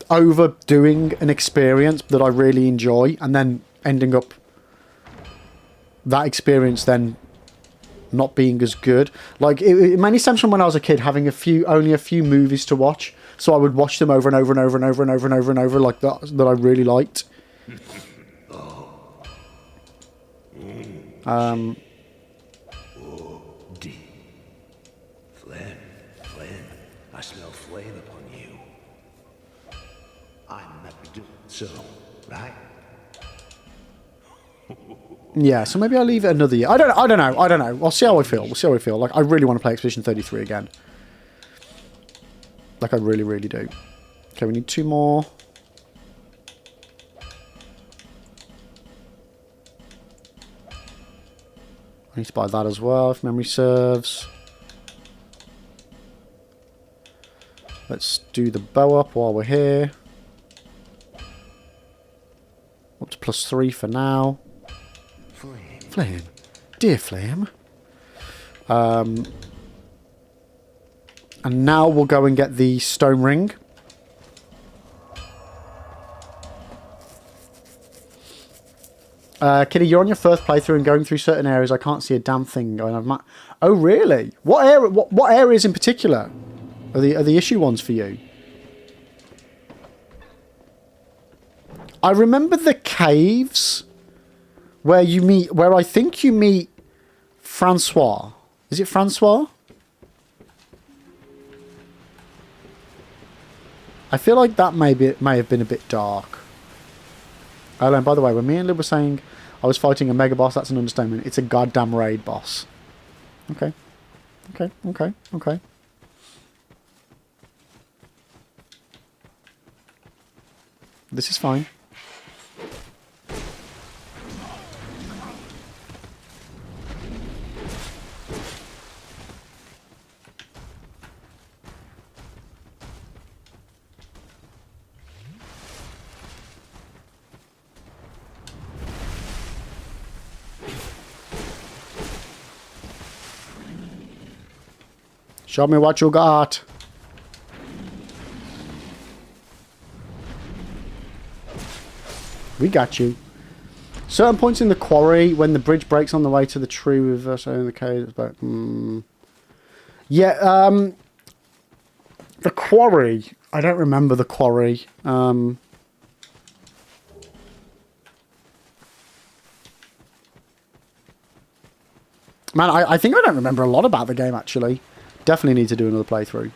overdoing an experience that I really enjoy and then ending up that experience then not being as good. Like it mainly stems from when I was a kid having only a few movies to watch, so I would watch them over and over and over and over and over and over and over like that I really liked. Flynn, I smell flame upon you. I'm not doing so, right? Yeah, so maybe I'll leave it another year. I don't know. I'll see how I feel. Like, I really want to play Expedition 33 again. Like, I really, really do. Okay, we need 2 more. I need to buy that as well, if memory serves. Let's do the bow up while we're here. Up to +3 for now. Flame. Dear Flame. And now we'll go and get the stone ring. Kitty, you're on your first playthrough and going through certain areas. I can't see a damn thing going on. Oh, really? What area? What areas in particular are the issue ones for you? I remember the caves where you meet, where I think you meet Francois. Is it Francois? I feel like that may have been a bit dark. Oh, and by the way, when me and Lib were saying I was fighting a mega boss, that's an understatement. It's a goddamn raid boss. Okay. Okay, okay, okay. This is fine. Show me what you got. We got you. Certain points in the quarry, when the bridge breaks on the way to the tree reverse in the cave, but yeah, the quarry. I don't remember the quarry. Man, I think I don't remember a lot about the game, actually. Definitely need to do another playthrough.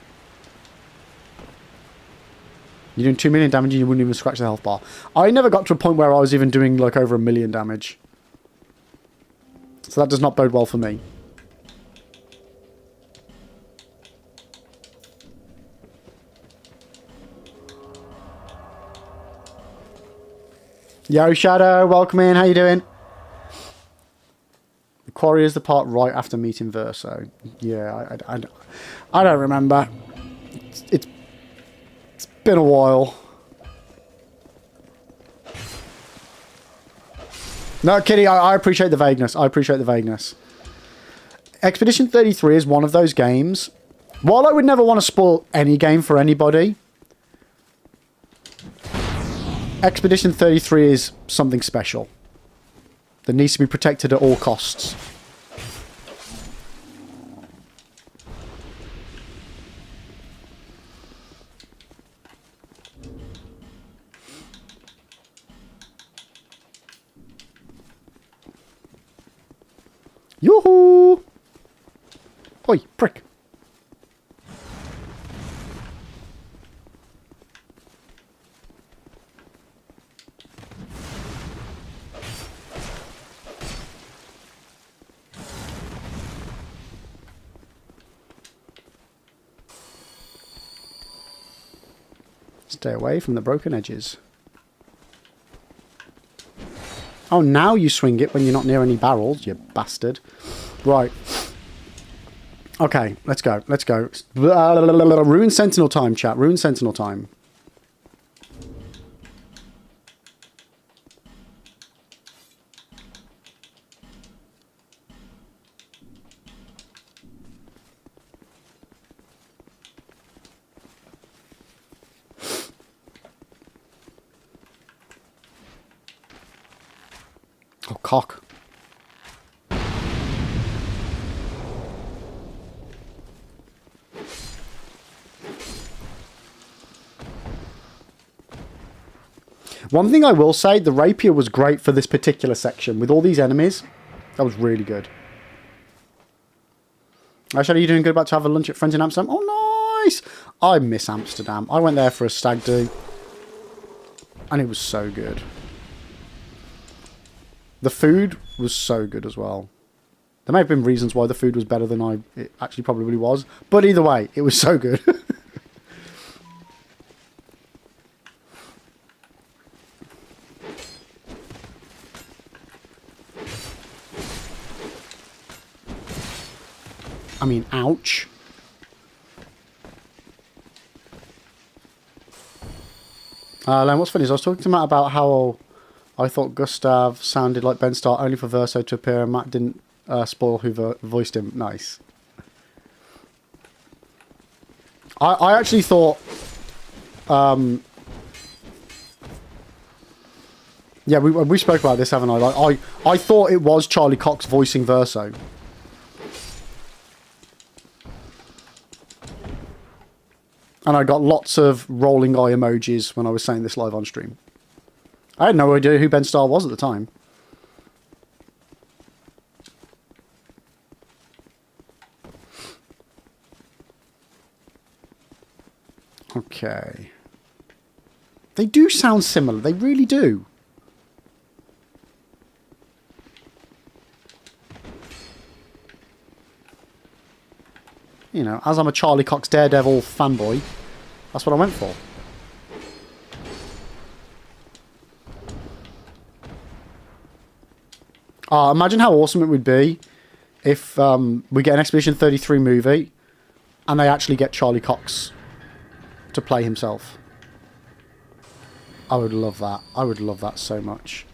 You're doing 2 million damage and you wouldn't even scratch the health bar. I never got to a point where I was even doing like over 1 million damage. So that does not bode well for me. Yo, Shadow, welcome in. How you doing? The quarry is the part right after meeting Verso. Yeah, I don't remember. It's been a while. No, Kitty, I appreciate the vagueness. I appreciate the vagueness. Expedition 33 is one of those games. While I would never want to spoil any game for anybody, Expedition 33 is something special that needs to be protected at all costs. Yoo-hoo! Oi, prick. Stay away from the broken edges. Oh, now you swing it when you're not near any barrels, you bastard. Right. Okay, let's go. Let's go. Rune Sentinel time, chat. Rune Sentinel time. Oh, cock. One thing I will say, the rapier was great for this particular section. With all these enemies, that was really good. Actually, are you doing good about to have a lunch at friends in Amsterdam? Oh, nice! I miss Amsterdam. I went there for a stag do. And it was so good. The food was so good as well. There may have been reasons why the food was better than it actually probably was. But either way, it was so good. I mean, ouch. Len, what's funny is I was talking to Matt about how I thought Gustav sounded like Ben Starr only for Verso to appear, and Matt didn't spoil who voiced him. Nice. I actually thought... yeah, we spoke about this, haven't I? Like, I thought it was Charlie Cox voicing Verso. And I got lots of rolling eye emojis when I was saying this live on stream. I had no idea who Ben Starr was at the time. Okay. They do sound similar. They really do. You know, as I'm a Charlie Cox Daredevil fanboy, that's what I went for. Imagine how awesome it would be if we get an Expedition 33 movie and they actually get Charlie Cox to play himself. I would love that. I would love that so much.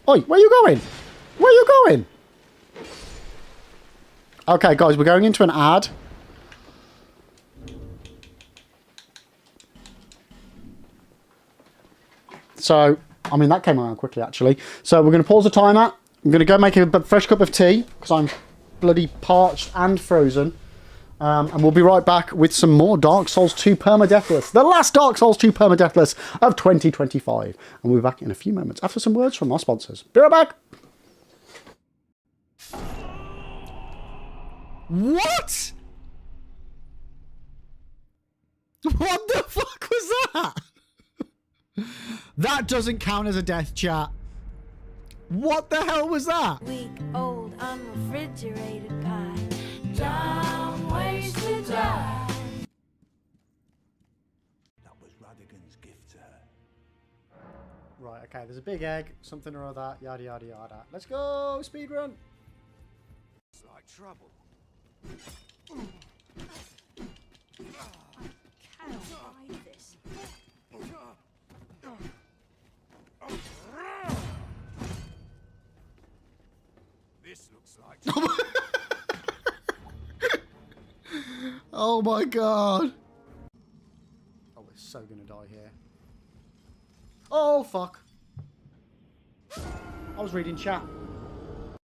Oi, where are you going? Where are you going? Okay, guys, we're going into an ad. So, I mean, that came around quickly, actually. So, we're going to pause the timer. I'm going to go make a fresh cup of tea, because I'm bloody parched and frozen. And we'll be right back with some more Dark Souls 2 Permadeathless. The last Dark Souls 2 Permadeathless of 2025. And we'll be back in a few moments after some words from our sponsors. Be right back. What? What the fuck was that? That doesn't count as a death, chat. What the hell was that? Week old unrefrigerated pie. Dumb ways to die. That was Radigan's gift to her. Right, okay, there's a big egg, something or other, yada yada yada. Let's go, speedrun. It's like trouble. Cannot hide this. This looks like trouble. Oh my god. Oh, we're so gonna die here. Oh, fuck. I was reading chat.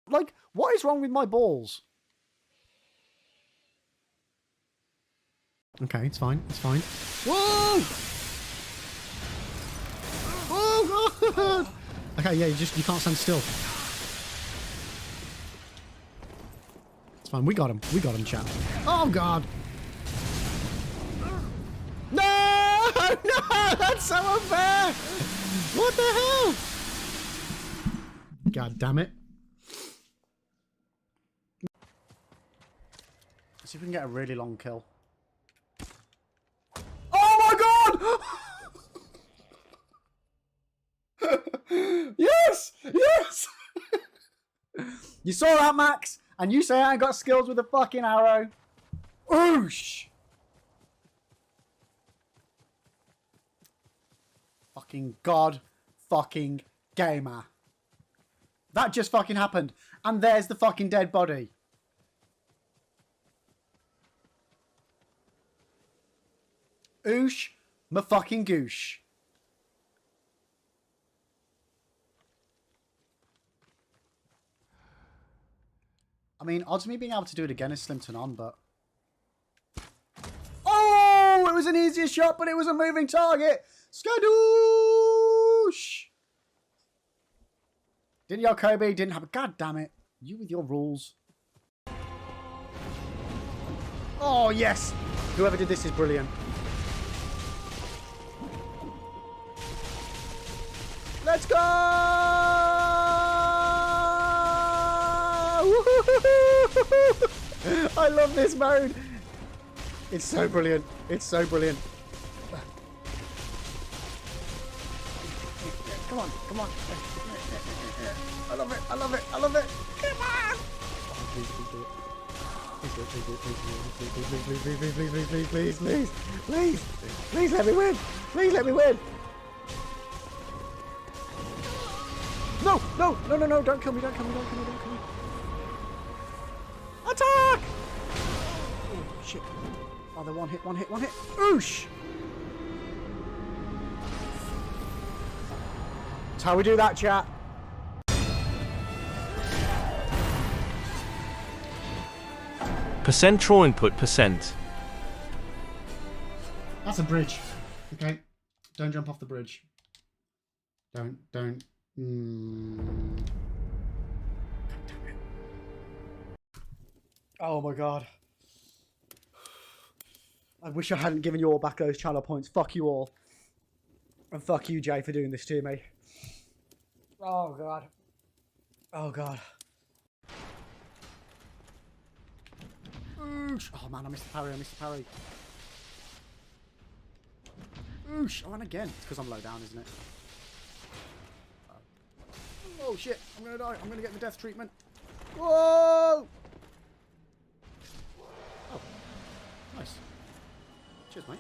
Like, what is wrong with my balls? Okay, it's fine. It's fine. Whoa! Oh, God! Okay, yeah, you can't stand still. It's fine. We got him. We got him, chat. Oh, God. No! No! That's so unfair! What the hell? God damn it. Let's see if we can get a really long kill. Oh my god! Yes! Yes! You saw that, Max? And you say I ain't got skills with a fucking arrow? Oosh! Fucking god fucking gamer. That just fucking happened. And there's the fucking dead body. Oosh, my fucking goosh. I mean, odds of me being able to do it again is slim to none, but... Oh! It was an easier shot, but it was a moving target! Skadoosh! Didn't yell Kobe, didn't have a... God damn it. You with your rules. Oh, yes! Whoever did this is brilliant. Let's go! I love this mode. It's so brilliant. It's so brilliant. Come on, come on. I love it, I love it, I love it. Come on! Oh, please, please do it. Please do it, please do it, please do it. Please, please, please, please, please, please, please, please, please let me win. Please let me win. No, no, no, no, no, don't kill me, don't kill me, don't kill me, don't kill me. Attack! Oh, shit. Oh, they're one hit, one hit, one hit. Oosh! That's how we do that, chat. Percent draw input percent. That's a bridge. Okay. Don't jump off the bridge. Don't. God damn it. Oh my god. I wish I hadn't given you all back those channel points. Fuck you all. And fuck you, Jay, for doing this to me. Oh god. Oh god. Oosh. Oh man, I missed the parry. Oosh. I ran again. It's because I'm low down, isn't it? Oh shit. I'm gonna die. I'm gonna get the death treatment. Whoa! Oh. Nice. Cheers, mate.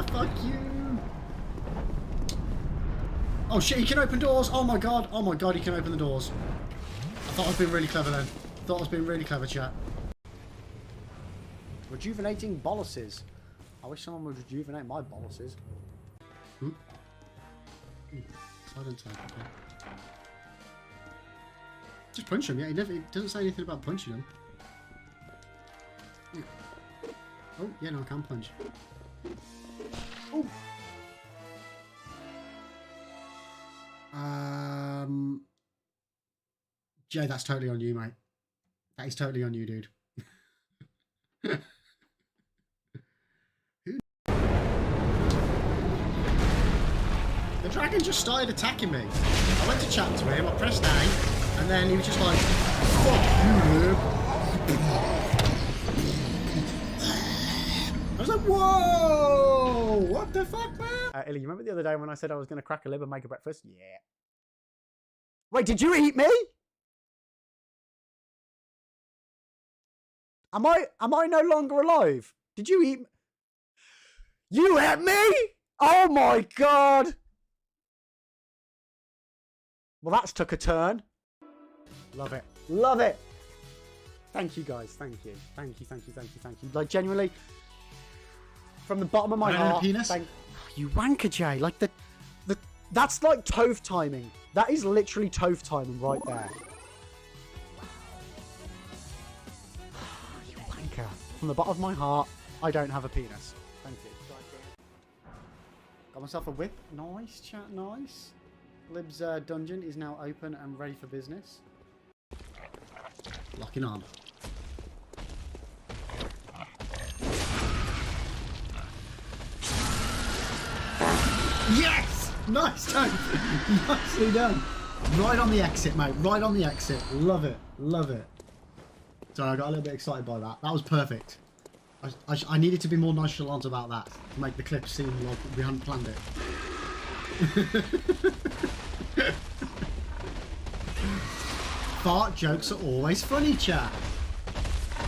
Fuck you! Oh shit, he can open doors! Oh my god, he can open the doors. I thought I was being really clever then. Thought I was being really clever, chat. Rejuvenating boluses. I wish someone would rejuvenate my boluses. Silent type, okay. Just punch him, yeah. He doesn't say anything about punching him. Yeah. Oh, yeah, no, I can punch. Oh! Jay, that's totally on you, mate. That is totally on you, dude. The dragon just started attacking me. I went to chat to him, I pressed A, and then he was just like, fuck you, dude. I was like, whoa! What the fuck, man? Illy, you remember the other day when I said I was going to crack a lib and make a breakfast? Yeah. Wait, did you eat me? Am I no longer alive? Did you eat? You ate me? Oh my god! Well, that's took a turn. Love it. Love it! Thank you, guys. Thank you. Thank you. Like, genuinely, from the bottom of my heart, penis? oh, you wanker, Jay. Like, that's like Toph timing. That is literally Toph timing right there. You wanker. From the bottom of my heart, I don't have a penis. Thank you. Got myself a whip. Nice, chat, nice. Lib's dungeon is now open and ready for business. Locking on. Yes! Nice, Toph! Nicely done. Right on the exit, mate. Right on the exit. Love it. Love it. Sorry, I got a little bit excited by that. That was perfect. I needed to be more nonchalant about that to make the clip seem like we hadn't planned it. Fart jokes are always funny, chat.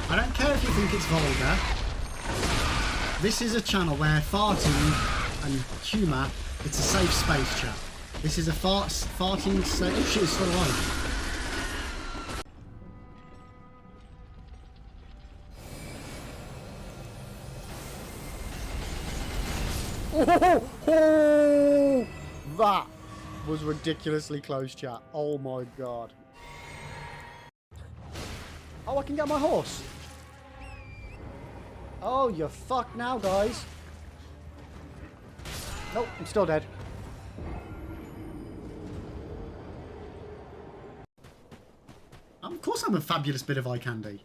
I don't care if you think it's vulgar. This is a channel where farting and humour, it's a safe space, chat. This is a farting safe... Oh shit, it's still alive. Oh, that was ridiculously close, chat. Oh my god. Oh, I can get my horse. Oh, you're fucked now, guys. Nope, I'm still dead. Of course I'm a fabulous bit of eye candy.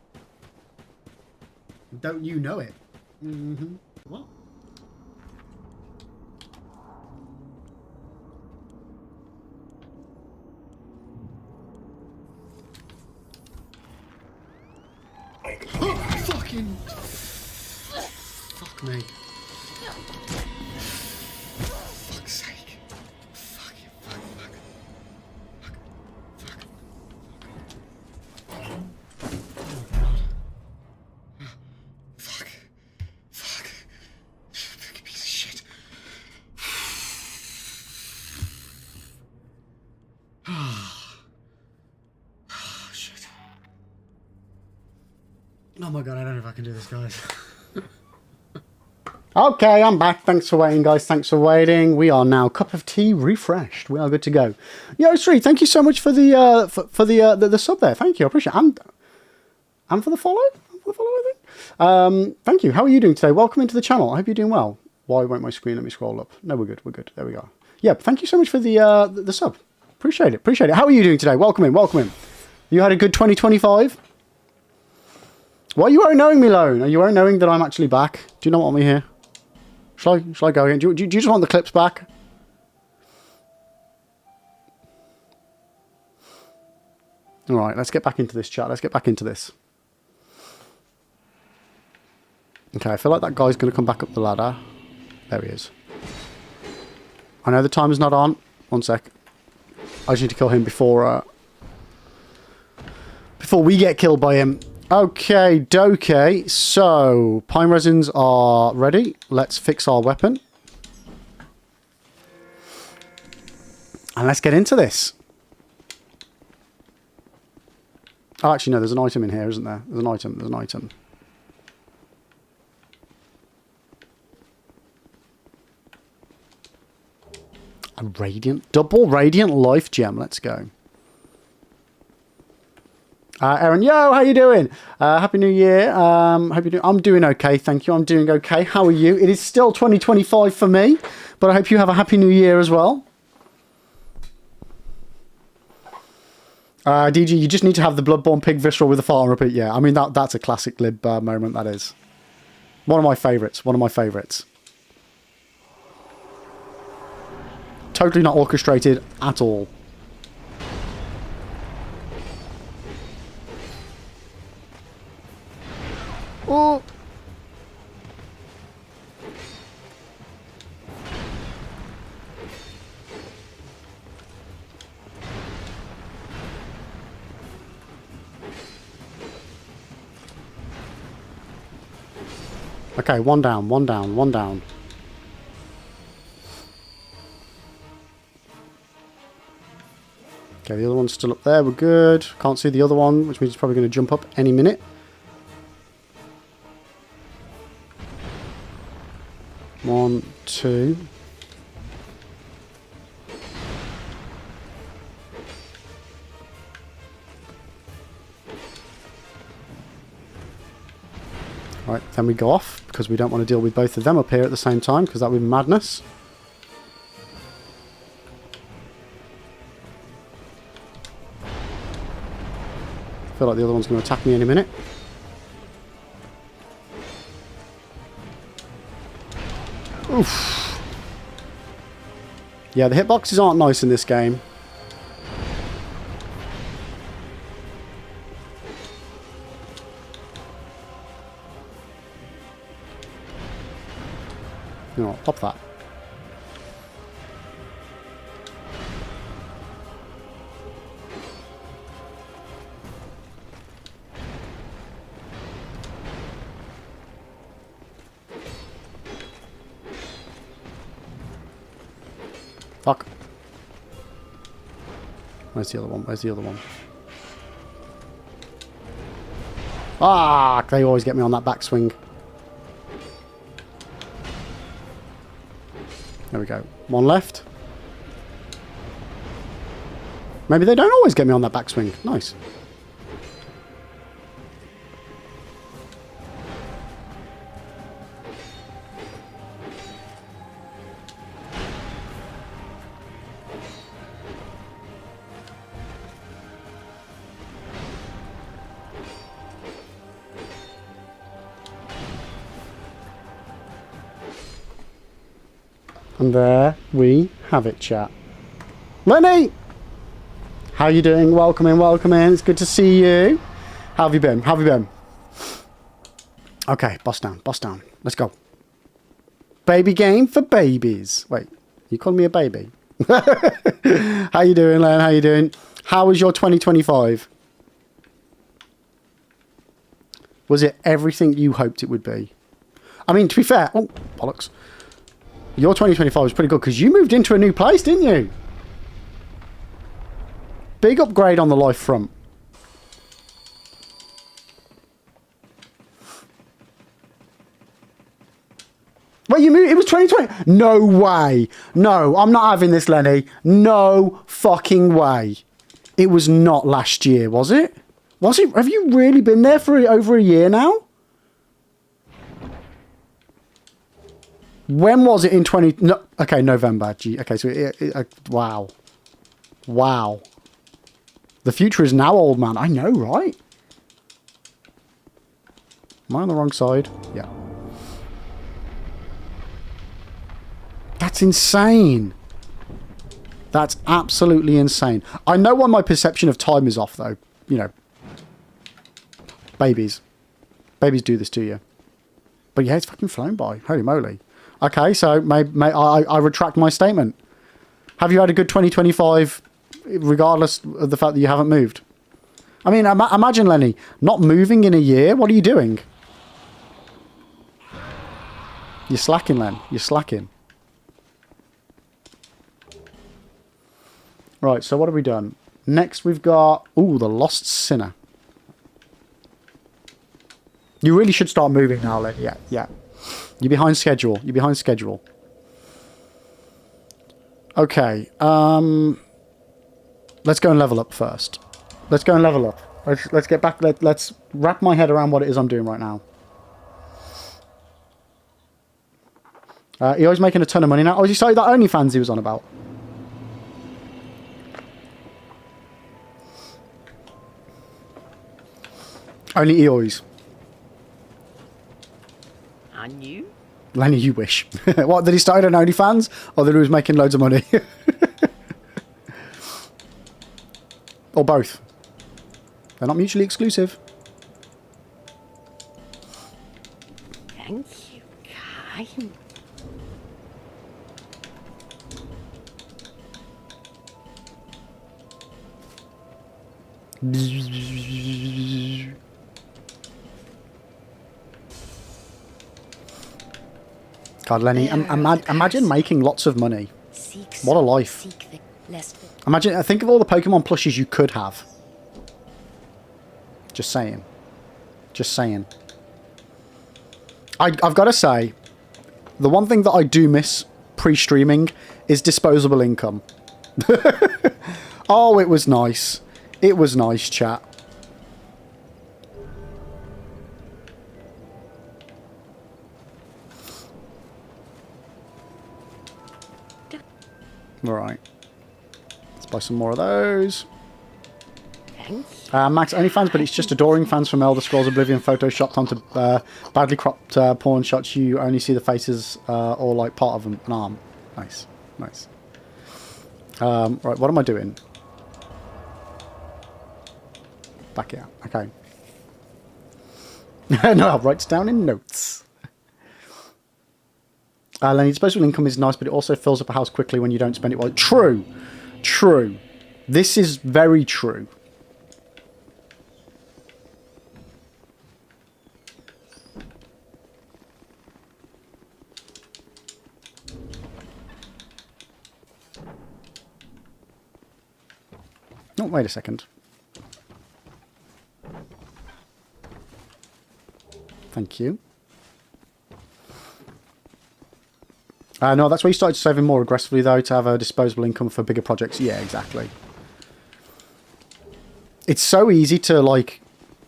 Don't you know it? Mm-hmm. What? Oh, fucking... Fuck me. Fuck's sake. Fuck. Oh god. Fuck. Fucking piece of shit. Oh shit. Oh my god, I don't know if I can do this, guys. Okay, I'm back. Thanks for waiting, guys. Thanks for waiting. We are now cup of tea refreshed. We are good to go. Yo, Sri, thank you so much for the the sub there. Thank you. I appreciate it. And for the follow. For the follow, I think. Thank you. How are you doing today? Welcome into the channel. I hope you're doing well. Why won't my screen let me scroll up? No, we're good. We're good. There we go. Yeah, thank you so much for the sub. Appreciate it. Appreciate it. How are you doing today? Welcome in. Welcome in. You had a good 2025? Why you aren't knowing me, Lone? Are you aren't knowing that I'm actually back? Do you not want me here? Shall I go again? Do you just want the clips back? All right, let's get back into this chat. Let's get back into this. Okay, I feel like that guy's going to come back up the ladder. There he is. I know the timer's not on. One sec. I just need to kill him before we get killed by him. Okay, dokey. So, pine resins are ready. Let's fix our weapon. And let's get into this. Oh, actually, no, there's an item in here, isn't there? There's an item. There's an item. A radiant, double radiant life gem. Let's go. Aaron, yo, how you doing? Happy New Year. Hope you I'm doing okay, thank you. I'm doing okay. How are you? It is still 2025 for me, but I hope you have a Happy New Year as well. DG, you just need to have the Bloodborne pig visceral with the fart and repeat. Yeah, I mean, that's a classic lib moment, that is. One of my favourites. One of my favourites. Totally not orchestrated at all. Oh. Okay, one down, one down, one down. Okay, the other one's still up there. We're good. Can't see the other one, which means it's probably going to jump up any minute. One, two. Right, then we go off because we don't want to deal with both of them up here at the same time because that would be madness. I feel like the other one's going to attack me any minute. Oof. Yeah, the hitboxes aren't nice in this game. You know what, pop that. Fuck. Where's the other one? Where's the other one? Ah, they always get me on that backswing. There we go. One left. Maybe they don't always get me on that backswing. Nice. And there we have it, chat. Lenny! How you doing? Welcome in, welcome in. It's good to see you. How have you been? How have you been? Okay, boss down, boss down. Let's go. Baby game for babies. Wait, you called me a baby? How you doing, Len? How you doing? How was your 2025? Was it everything you hoped it would be? I mean, to be fair... Oh, bollocks. Your 2025 was pretty good because you moved into a new place, didn't you? Big upgrade on the life front. But you moved, it was 2020. No way. No, I'm not having this, Lenny. No fucking way. It was not last year, was it? Was it? Have you really been there for over a year now? When was it in 20... No, okay, November. Gee, okay, so... wow. Wow. The future is now, old man. I know, right? Am I on the wrong side? Yeah. That's insane. That's absolutely insane. I know why my perception of time is off, though. You know. Babies. Babies do this to you. But yeah, it's fucking flown by. Holy moly. Okay, so I retract my statement. Have you had a good 2025, regardless of the fact that you haven't moved? I mean, imagine, Lenny, not moving in a year. What are you doing? You're slacking, Len. You're slacking. Right, so what have we done? Next, we've got... Ooh, the Lost Sinner. You really should start moving now, Len. Yeah, yeah. You're behind schedule. You're behind schedule. Okay. Let's go and level up first. Let's go and level up. Let's get back. Let's wrap my head around what it is I'm doing right now. He always making a ton of money now. Oh, is he started that OnlyFans he was on about? Only Eoy's. And you? Lenny, you wish. What, did he start on OnlyFans? Or that he was making loads of money? Or both. They're not mutually exclusive. Thank you, kind. God, Lenny, imagine making lots of money. What a life. Imagine, think of all the Pokemon plushies you could have. Just saying. Just saying. I've got to say, the one thing that I do miss pre-streaming is disposable income. Oh, it was nice. It was nice, chat. Alright. Let's buy some more of those. Max, OnlyFans, but it's just adoring fans from Elder Scrolls Oblivion photoshopped onto badly cropped porn shots. You only see the faces or like part of them, an arm. Nice. Nice. Right, what am I doing? Back here. Okay. No, I'll write it down in notes. Lenny, disposable income is nice, but it also fills up a house quickly when you don't spend it well. True. True. This is very true. Oh, wait a second. Thank you. No, that's where you started saving more aggressively, though, to have a disposable income for bigger projects. Yeah, exactly. It's so easy to, like...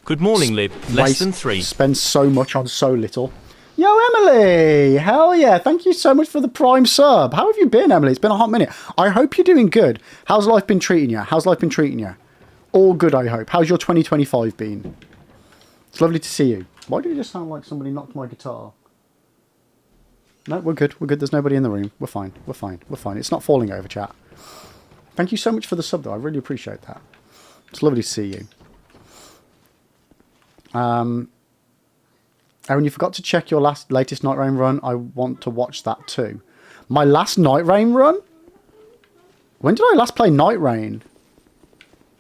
Good morning, Lib. Less than 3. Spend so much on so little. Yo, Emily! Hell yeah, thank you so much for the Prime sub. How have you been, Emily? It's been a hot minute. I hope you're doing good. How's life been treating you? How's life been treating you? All good, I hope. How's your 2025 been? It's lovely to see you. Why do you just sound like somebody knocked my guitar? No, we're good. We're good. There's nobody in the room. We're fine. We're fine. We're fine. It's not falling over, chat. Thank you so much for the sub, though. I really appreciate that. It's lovely to see you. Aaron, you forgot to check your latest Night Rain run. I want to watch that too. My last Night Rain run? When did I last play Night Rain?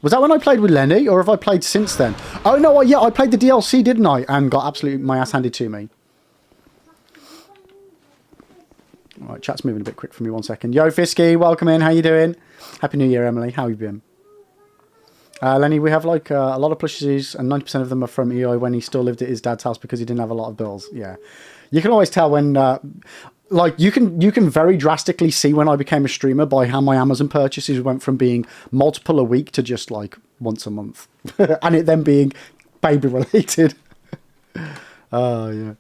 Was that when I played with Lenny, or have I played since then? Oh, no, yeah, I played the DLC, didn't I? And got absolutely my ass handed to me. All right, chat's moving a bit quick for me. 1 second. Yo, Fisky, welcome in. How you doing? Happy New Year, Emily. How you been? Lenny, we have like a lot of plushies, and 90% of them are from EI when he still lived at his dad's house because he didn't have a lot of bills. Yeah. You can always tell when... like you can very drastically see when I became a streamer by how my Amazon purchases went from being multiple a week to just like once a month, and it then being baby related. Oh yeah,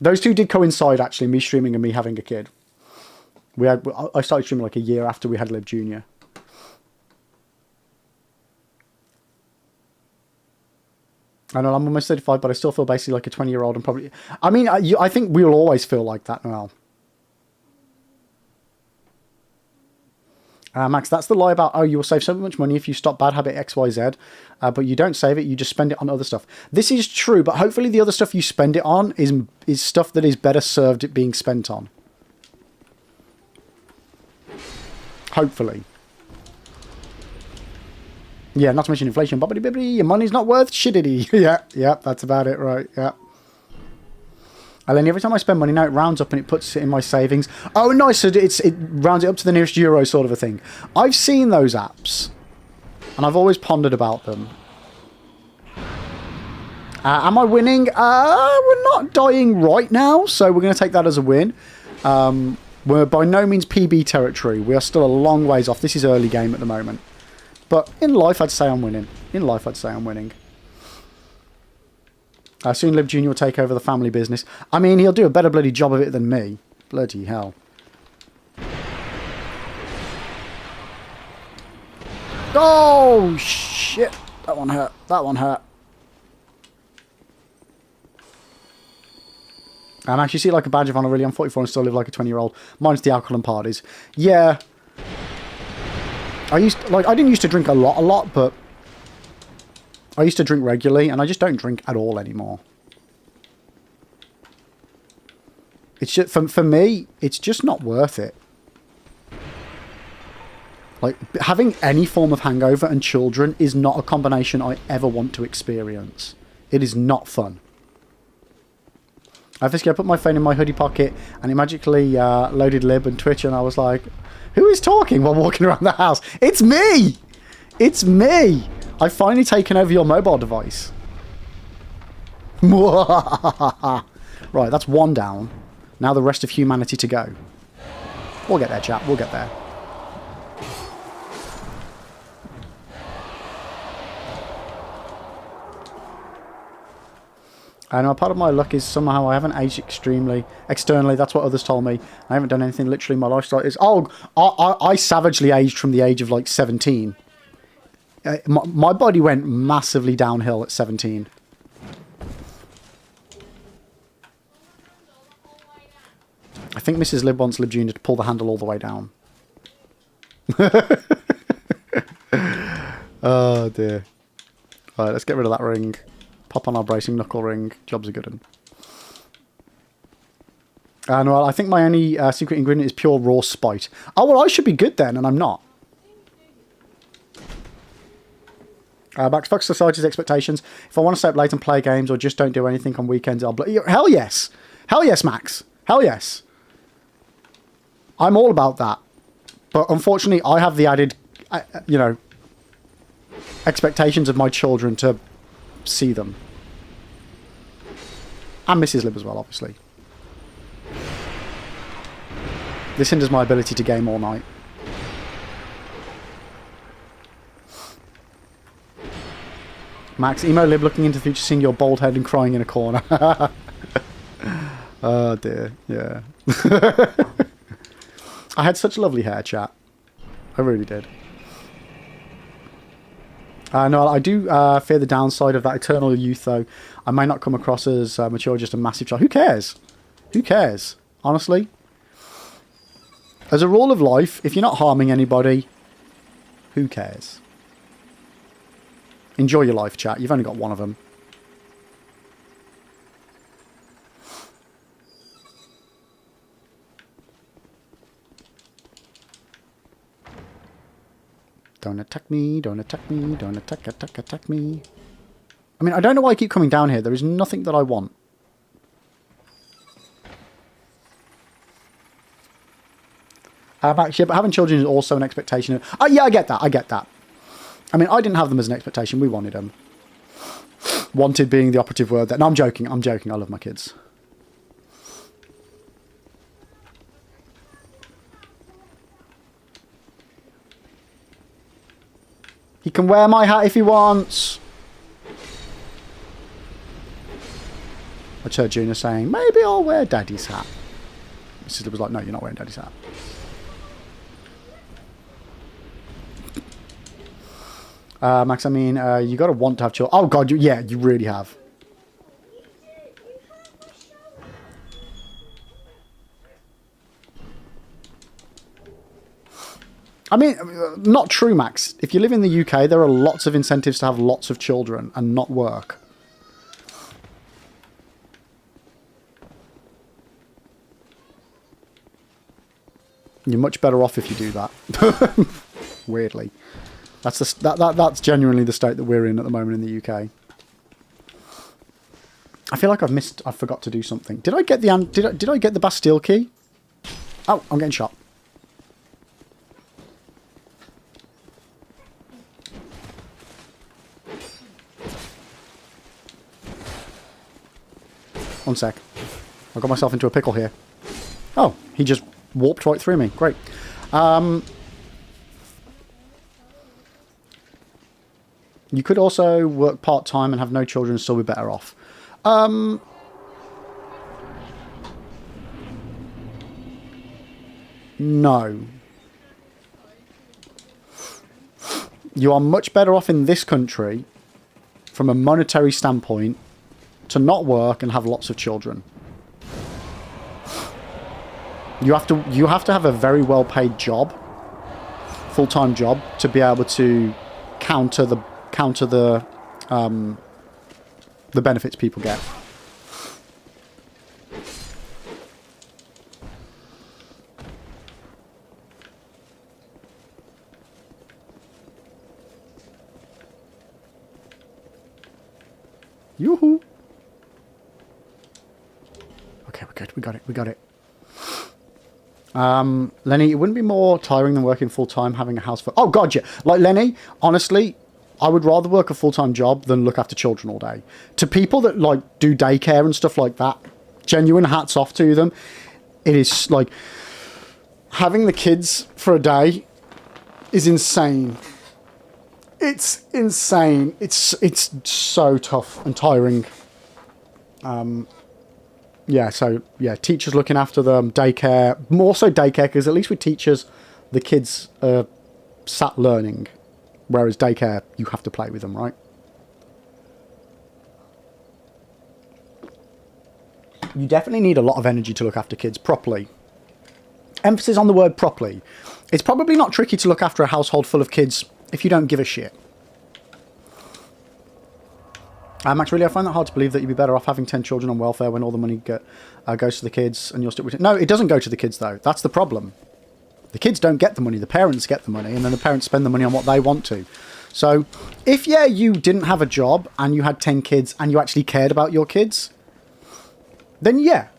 those two did coincide actually. Me streaming and me having a kid. I started streaming like a year after we had Liv Jr. I know I'm almost 35, but I still feel basically like a 20-year-old. And probably, I mean, I think we'll always feel like that, Noel. Max, that's the lie about, oh, you will save so much money if you stop bad habit XYZ, but you don't save it, you just spend it on other stuff. This is true, but hopefully the other stuff you spend it on is stuff that is better served it being spent on. Hopefully. Yeah, not to mention inflation. Bobbity bibbity, your money's not worth shittity. yeah, that's about it, right, yeah. And then every time I spend money now, it rounds up and it puts it in my savings. Oh, nice, so it rounds it up to the nearest euro sort of a thing. I've seen those apps, and I've always pondered about them. Am I winning? We're not dying right now, so we're going to take that as a win. We're by no means PB territory. We are still a long ways off. This is early game at the moment. But in life, I'd say I'm winning. In life, I'd say I'm winning. Soon Liv Jr. will take over the family business. I mean, he'll do a better bloody job of it than me. Bloody hell. Oh, shit. That one hurt. That one hurt. I'm actually see it like a badge of honor, really. I'm 44 and still live like a 20-year-old. Minus the alcohol and parties. Yeah. I didn't used to drink a lot, but I used to drink regularly, and I just don't drink at all anymore. It's just, for me, it's just not worth it. Like, having any form of hangover and children is not a combination I ever want to experience. It is not fun. I put my phone in my hoodie pocket, and it magically loaded Lib and Twitch, and I was like, who is talking while walking around the house? It's me! It's me! I've finally taken over your mobile device. Right, that's one down. Now the rest of humanity to go. We'll get there, chat. We'll get there. I know part of my luck is somehow I haven't aged extremely externally. That's what others told me. I haven't done anything. Literally, my lifestyle is... Oh, I savagely aged from the age of like 17. My body went massively downhill at 17. I think Mrs. Lib wants Lib Jr. to pull the handle all the way down. Oh, dear. All right, let's get rid of that ring. Pop on our bracing knuckle ring. Job's a good one. And well, I think my only secret ingredient is pure raw spite. Oh, well, I should be good then, and I'm not. Max, fuck society's expectations. If I want to stay up late and play games or just don't do anything on weekends, I'll... Hell yes! Hell yes, Max! Hell yes! I'm all about that. But unfortunately, I have the added, you know, expectations of my children to see them. And Mrs. Lib as well, obviously. This hinders my ability to game all night. Max, emo Lib looking into the future, seeing your bald head and crying in a corner. Oh dear, yeah. I had such lovely hair, chat. I really did. No, I do fear the downside of that eternal youth, though. I may not come across as mature, just a massive child. Who cares? Who cares? Honestly. As a rule of life, if you're not harming anybody, who cares? Enjoy your life, chat. You've only got one of them. Don't attack me, don't attack me, don't attack me. I mean, I don't know why I keep coming down here. There is nothing that I want. Actually, but having children is also an expectation. Oh, yeah, I get that, I get that. I mean, I didn't have them as an expectation. We wanted them. Wanted being the operative word there. No, I'm joking, I love my kids. He can wear my hat if he wants. I heard Junior saying, maybe I'll wear Daddy's hat. My sister was like, no, you're not wearing Daddy's hat. Max, I mean, you got to want to have children. Oh, God, yeah, you really have. I mean, not true, Max. If you live in the UK, there are lots of incentives to have lots of children and not work. You're much better off if you do that. Weirdly. That's genuinely the state that we're in at the moment in the UK. I feel like I forgot to do something. Did I get the Bastille key? Oh, I'm getting shot. One sec. I got myself into a pickle here. Oh, he just warped right through me. Great. You could also work part-time and have no children and still be better off. No. You are much better off in this country from a monetary standpoint to not work and have lots of children. You have to have a very well-paid job, full-time job, to be able to counter the benefits people get. Yoo-hoo! Okay, we're good. We got it. We got it. Lenny, it wouldn't be more tiring than working full-time, having a house for... Oh, God, yeah. Like, Lenny, honestly, I would rather work a full-time job than look after children all day. To people that, like, do daycare and stuff like that, genuine hats off to them. It is, like... Having the kids for a day is insane. It's insane. It's so tough and tiring. Yeah, so, yeah, teachers looking after them, daycare, more so daycare, because at least with teachers, the kids are sat learning, whereas daycare, you have to play with them, right? You definitely need a lot of energy to look after kids properly. Emphasis on the word properly. It's probably not tricky to look after a household full of kids if you don't give a shit. Max, really, I find that hard to believe that you'd be better off having 10 children on welfare when all the money goes to the kids and you're still... No, it doesn't go to the kids, though. That's the problem. The kids don't get the money. The parents get the money, and then the parents spend the money on what they want to. So, if, yeah, you didn't have a job and you had 10 kids and you actually cared about your kids, then, yeah.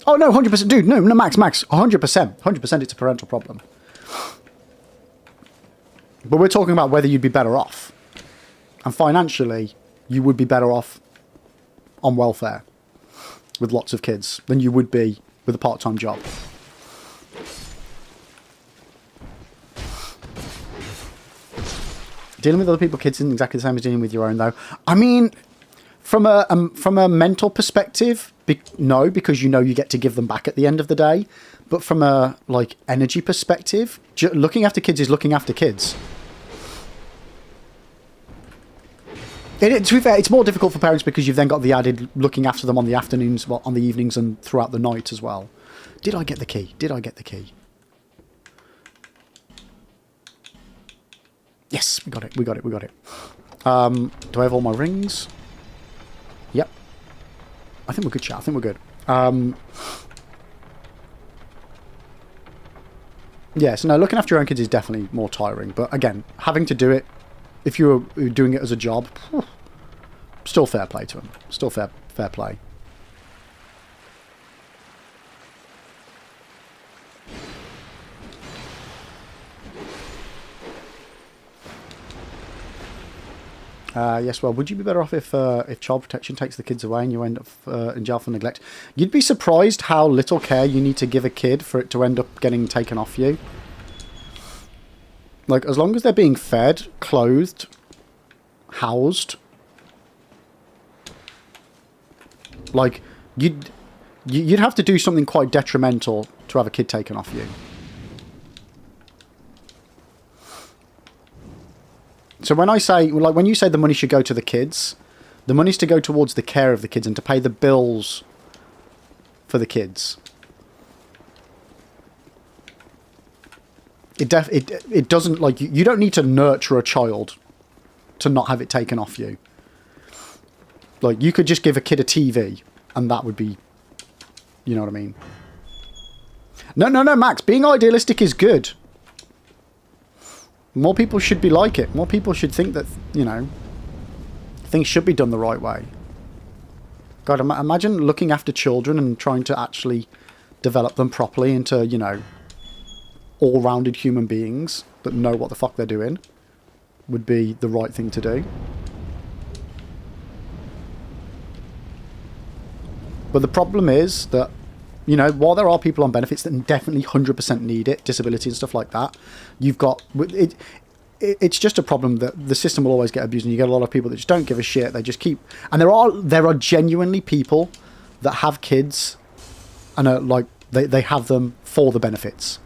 Oh, no, 100%. Dude, no, Max, 100%. 100% it's a parental problem. But we're talking about whether you'd be better off. And financially, you would be better off on welfare with lots of kids than you would be with a part-time job. Dealing with other people's kids isn't exactly the same as dealing with your own, though. I mean, from a mental perspective, no, because you know you get to give them back at the end of the day. But from a, like, energy perspective, looking after kids is looking after kids. To be fair, it's more difficult for parents because you've then got the added looking after them on the afternoons, well, on the evenings and throughout the night as well. Did I get the key? Did I get the key? Yes, we got it. We got it. We got it. Do I have all my rings? Yep. I think we're good, chat. I think we're good. Yeah, so no, looking after your own kids is definitely more tiring. But again, having to do it, if you were doing it as a job, still fair play to them. Still fair play. Yes, well, would you be better off if child protection takes the kids away and you end up in jail for neglect? You'd be surprised how little care you need to give a kid for it to end up getting taken off you. Like, as long as they're being fed, clothed, housed, like, you'd have to do something quite detrimental to have a kid taken off you. So when I say, like, when you say the money should go to the kids, the money's to go towards the care of the kids and to pay the bills for the kids. It doesn't, like, you don't need to nurture a child to not have it taken off you. Like, you could just give a kid a TV and that would be, you know what I mean? No, Max, being idealistic is good. More people should be like it. More people should think that, you know, things should be done the right way. God, imagine looking after children and trying to actually develop them properly into, you know, all-rounded human beings that know what the fuck they're doing. Would be the right thing to do. But the problem is that, you know, while there are people on benefits that definitely 100% need it, disability and stuff like that, you've got... It's just a problem that the system will always get abused, and you get a lot of people that just don't give a shit. They just keep... And there are genuinely people that have kids and are like, they have them for the benefits.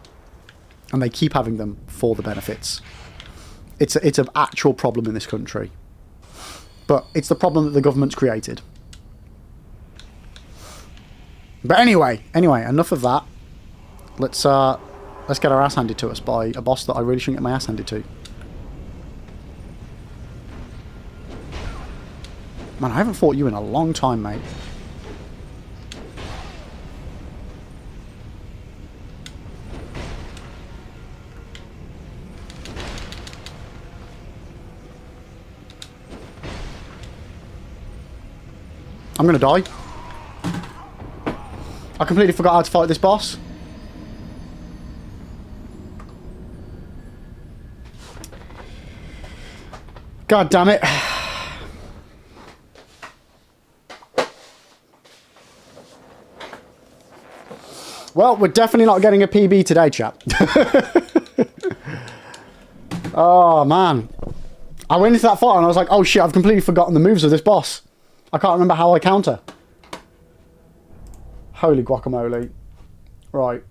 And they keep having them for the benefits. It's an actual problem in this country. But it's the problem that the government's created. But anyway, enough of that. Let's get our ass handed to us by a boss that I really shouldn't get my ass handed to. Man, I haven't fought you in a long time, mate. I'm gonna die. I completely forgot how to fight this boss. God damn it. Well, we're definitely not getting a PB today, chap. Oh, man. I went into that fight and I was like, oh shit, I've completely forgotten the moves of this boss. I can't remember how I counter. Holy guacamole. Right.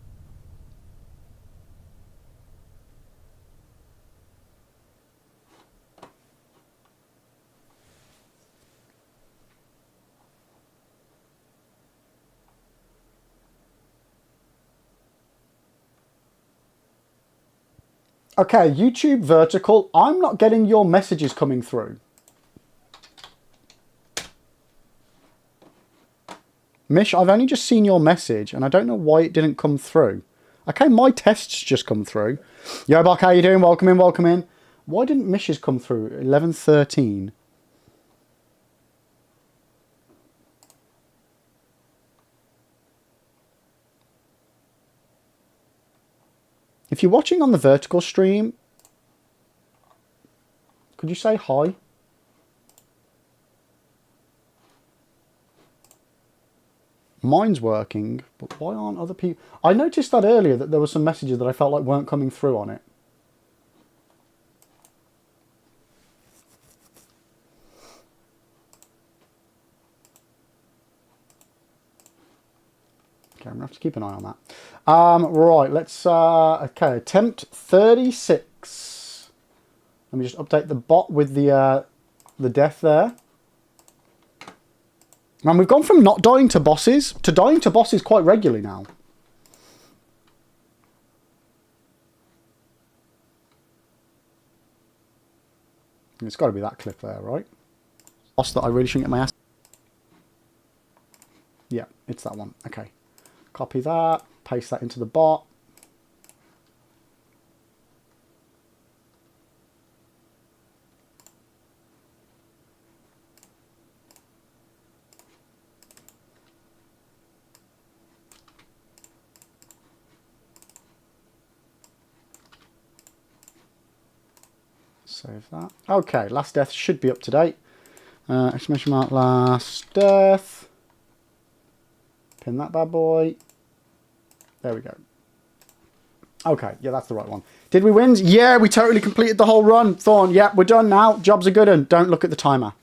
Okay, YouTube vertical. I'm not getting your messages coming through. Mish, I've only just seen your message, and I don't know why it didn't come through. Okay, my tests just come through. Yo, Buck, how you doing? Welcome in, welcome in. Why didn't Mish's come through? 11:13. If you're watching on the vertical stream, could you say hi? Mine's working, but why aren't other people... I noticed that earlier, that there were some messages that I felt like weren't coming through on it. Okay, I'm going to have to keep an eye on that. Right, let's... okay, attempt 36. Let me just update the bot with the death there. And we've gone from not dying to bosses to dying to bosses quite regularly now. It's got to be that clip there, right? Boss that I really shouldn't get my ass... Yeah, it's that one. Okay. Copy that. Paste that into the bot. Save that. Okay, last death should be up to date. Exclamation mark last death. Pin that bad boy. There we go. Okay, yeah, that's the right one. Did we win? Yeah, we totally completed the whole run. Thorn, yeah, we're done now. Job's a good one. Don't look at the timer.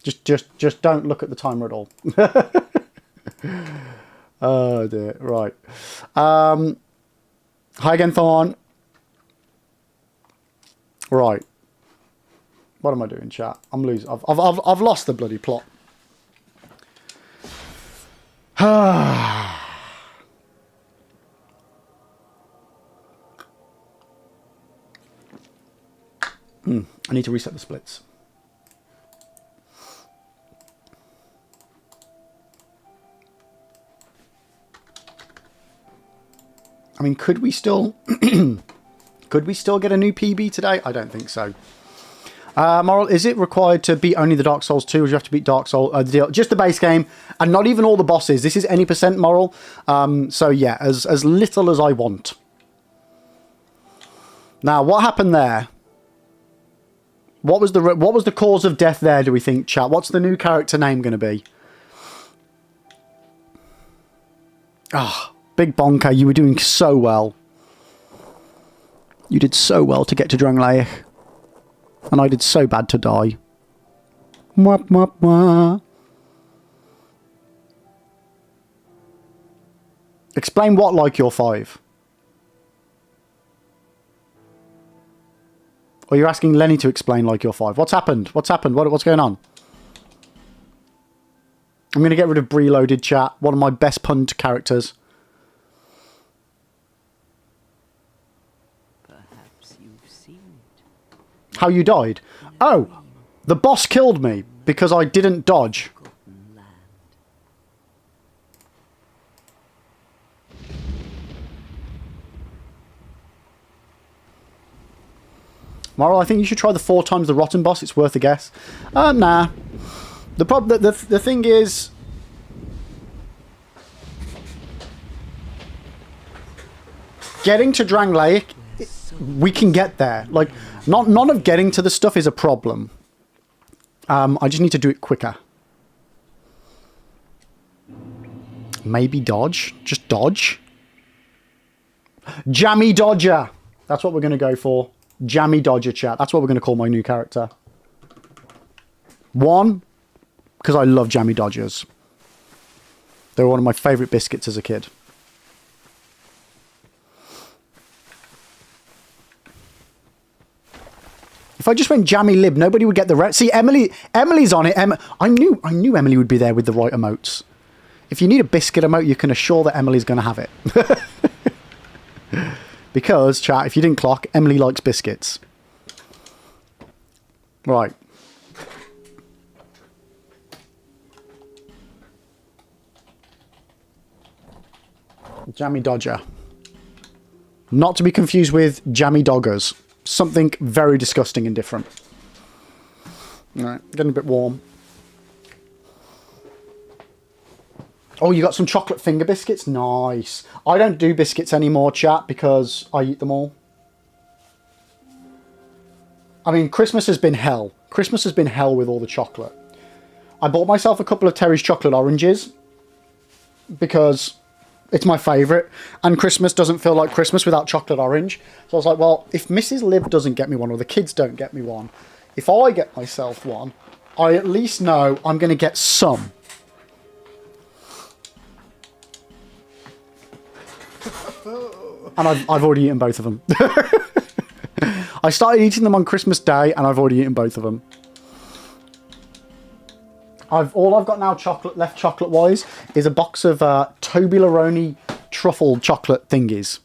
Just don't look at the timer at all. Oh dear. Right. Hi again, Thorn. Right. What am I doing, chat? I'm losing. I've lost the bloody plot. I need to reset the splits. I mean, could we still could we still get a new PB today? I don't think so. Moral, is it required to beat only the Dark Souls 2, or do you have to beat Dark Souls, just the base game, and not even all the bosses? This is any % Moral. So yeah, as little as I want. Now, what happened there? What was the cause of death there, do we think, chat? What's the new character name going to be? Ah, oh, Big Bonker, you were doing so well. You did so well to get to Drangleic. And I did so bad to die. Mwah, mwah, mwah. Explain what like you're 5. Or you're asking Lenny to explain like you're 5. What's happened? What's happened? What's going on? I'm going to get rid of Breloaded, chat. One of my best punned characters. Perhaps you've seen it. How you died? Oh, the boss killed me because I didn't dodge. Moral, I think you should try the 4 times the rotten boss. It's worth a guess. Nah. The thing is, getting to Drangleic, we can get there. Like, none of getting to the stuff is a problem. I just need to do it quicker. Maybe dodge. Just dodge. Jammy Dodger. That's what we're going to go for. Jammy Dodger, chat. That's what we're going to call my new character. 1, because I love Jammy Dodgers. They were one of my favourite biscuits as a kid. If I just went Jammy Lib, nobody would get the See, Emily's on it. I knew Emily would be there with the right emotes. If you need a biscuit emote, you can assure that Emily's going to have it. Because, chat, if you didn't clock, Emily likes biscuits. Right. Jammy Dodger. Not to be confused with Jammy Doggers. Something very disgusting and different. Alright, getting a bit warm. Oh, you got some chocolate finger biscuits? Nice. I don't do biscuits anymore, chat, because I eat them all. I mean, Christmas has been hell. Christmas has been hell with all the chocolate. I bought myself a couple of Terry's chocolate oranges because it's my favourite, and Christmas doesn't feel like Christmas without chocolate orange. So I was like, well, if Mrs. Liv doesn't get me one, or the kids don't get me one, if I get myself one, I at least know I'm going to get some. And I've already eaten both of them. I started eating them on Christmas Day, and I've already eaten both of them. All I've got now left chocolate wise is a box of Toblerone truffle chocolate thingies.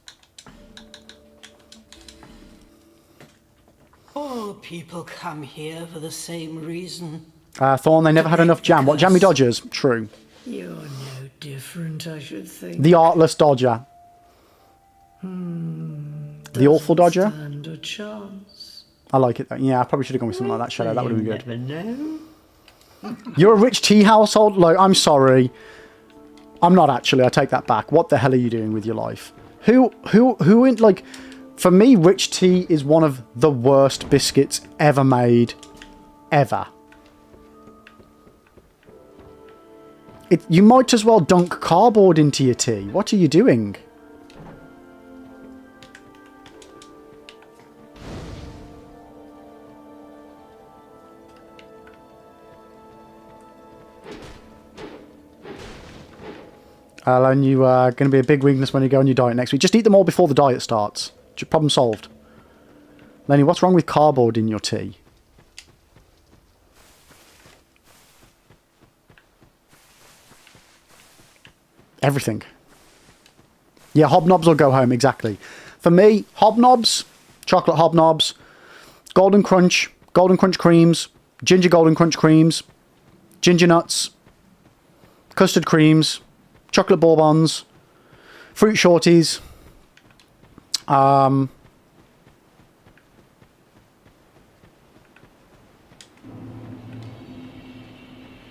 All people come here for the same reason. Thorn, they never had enough jam. What, Jammy Dodgers? True. You're no different, I should think. The Artless Dodger. The Awful Dodger. Stand a chance. I like it. Yeah, I probably should have gone with something like that, Shadow. That would have been good. Never know. You're a rich tea household? Like, I'm sorry. I'm not actually. I take that back. What the hell are you doing with your life? Who in, like, for me, rich tea is one of the worst biscuits ever made. Ever. You might as well dunk cardboard into your tea. What are you doing? And you are going to be a big weakness when you go on your diet next week. Just eat them all before the diet starts. Problem solved. Lenny, what's wrong with cardboard in your tea? Everything. Yeah, hobnobs will go home, exactly. For me, hobnobs, chocolate hobnobs, golden crunch creams, ginger golden crunch creams, ginger nuts, custard creams, chocolate bourbons, fruit shorties, I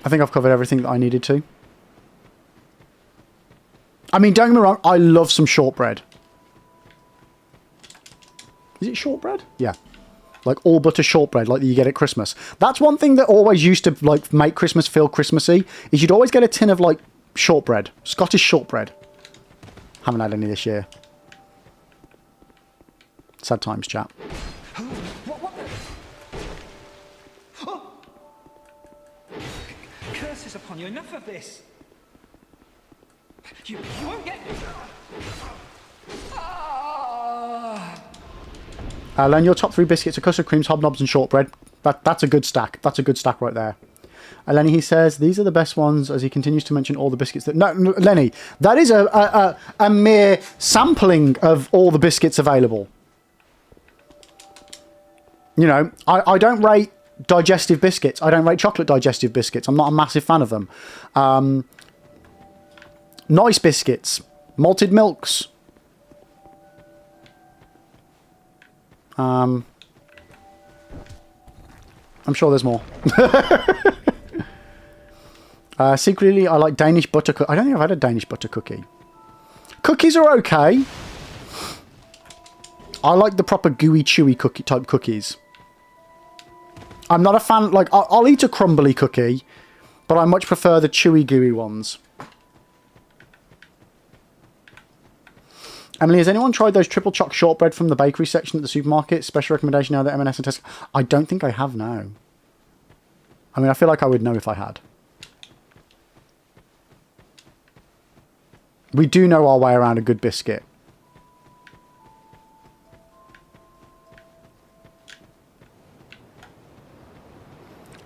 think I've covered everything that I needed to. I mean, don't get me wrong, I love some shortbread. Is it shortbread? Yeah. Like all butter shortbread, like that you get at Christmas. That's one thing that always used to like make Christmas feel Christmassy, is you'd always get a tin of like shortbread. Scottish shortbread. Haven't had any this year. Sad times, chat. What the? Oh! Curses upon you, enough of this! You won't get me! Learn your top 3 biscuits are custard creams, hobnobs, and shortbread. That's a good stack. That's a good stack right there. Lenny, he says, these are the best ones as he continues to mention all the biscuits that... No, Lenny, that is a mere sampling of all the biscuits available. You know, I don't rate digestive biscuits. I don't rate chocolate digestive biscuits. I'm not a massive fan of them. Nice biscuits. Malted milks. I'm sure there's more. Secretly, I like Danish butter cookie. I don't think I've had a Danish butter cookie. Cookies are okay. I like the proper gooey, chewy cookie type cookies. I'm not a fan... Like, I'll eat a crumbly cookie, but I much prefer the chewy, gooey ones. Emily, has anyone tried those triple choc shortbread from the bakery section at the supermarket? Special recommendation now that M&S and Tesco... I don't think I have now. I mean, I feel like I would know if I had. We do know our way around a good biscuit.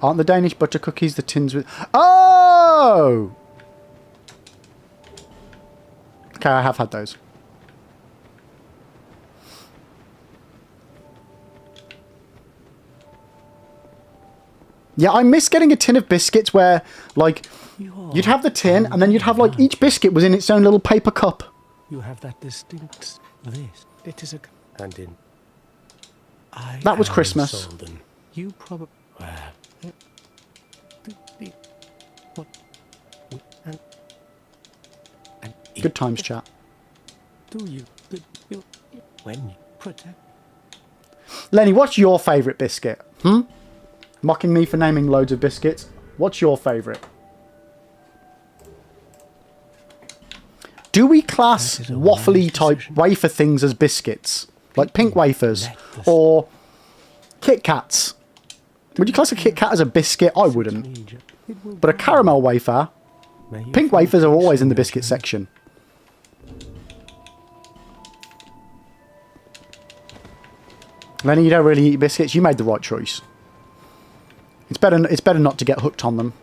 Aren't the Danish butter cookies the tins with... Oh! Okay, I have had those. Yeah, I miss getting a tin of biscuits where, like, you'd have the tin and then you'd have, like, each biscuit was in its own little paper cup. You have that distinct this. It is a... And in... That was Christmas. Solden. You probably... What? And Good times, chat. Do you... When you protect... Lenny, what's your favourite biscuit? Mocking me for naming loads of biscuits. What's your favourite? Do we class waffly type wafer things as biscuits? Like pink wafers? Or Kit Kats? Would you class a Kit Kat as a biscuit? I wouldn't. But a caramel wafer... Pink wafers are always in the biscuit section. Lenny, you don't really eat biscuits. You made the right choice. It's better not to get hooked on them.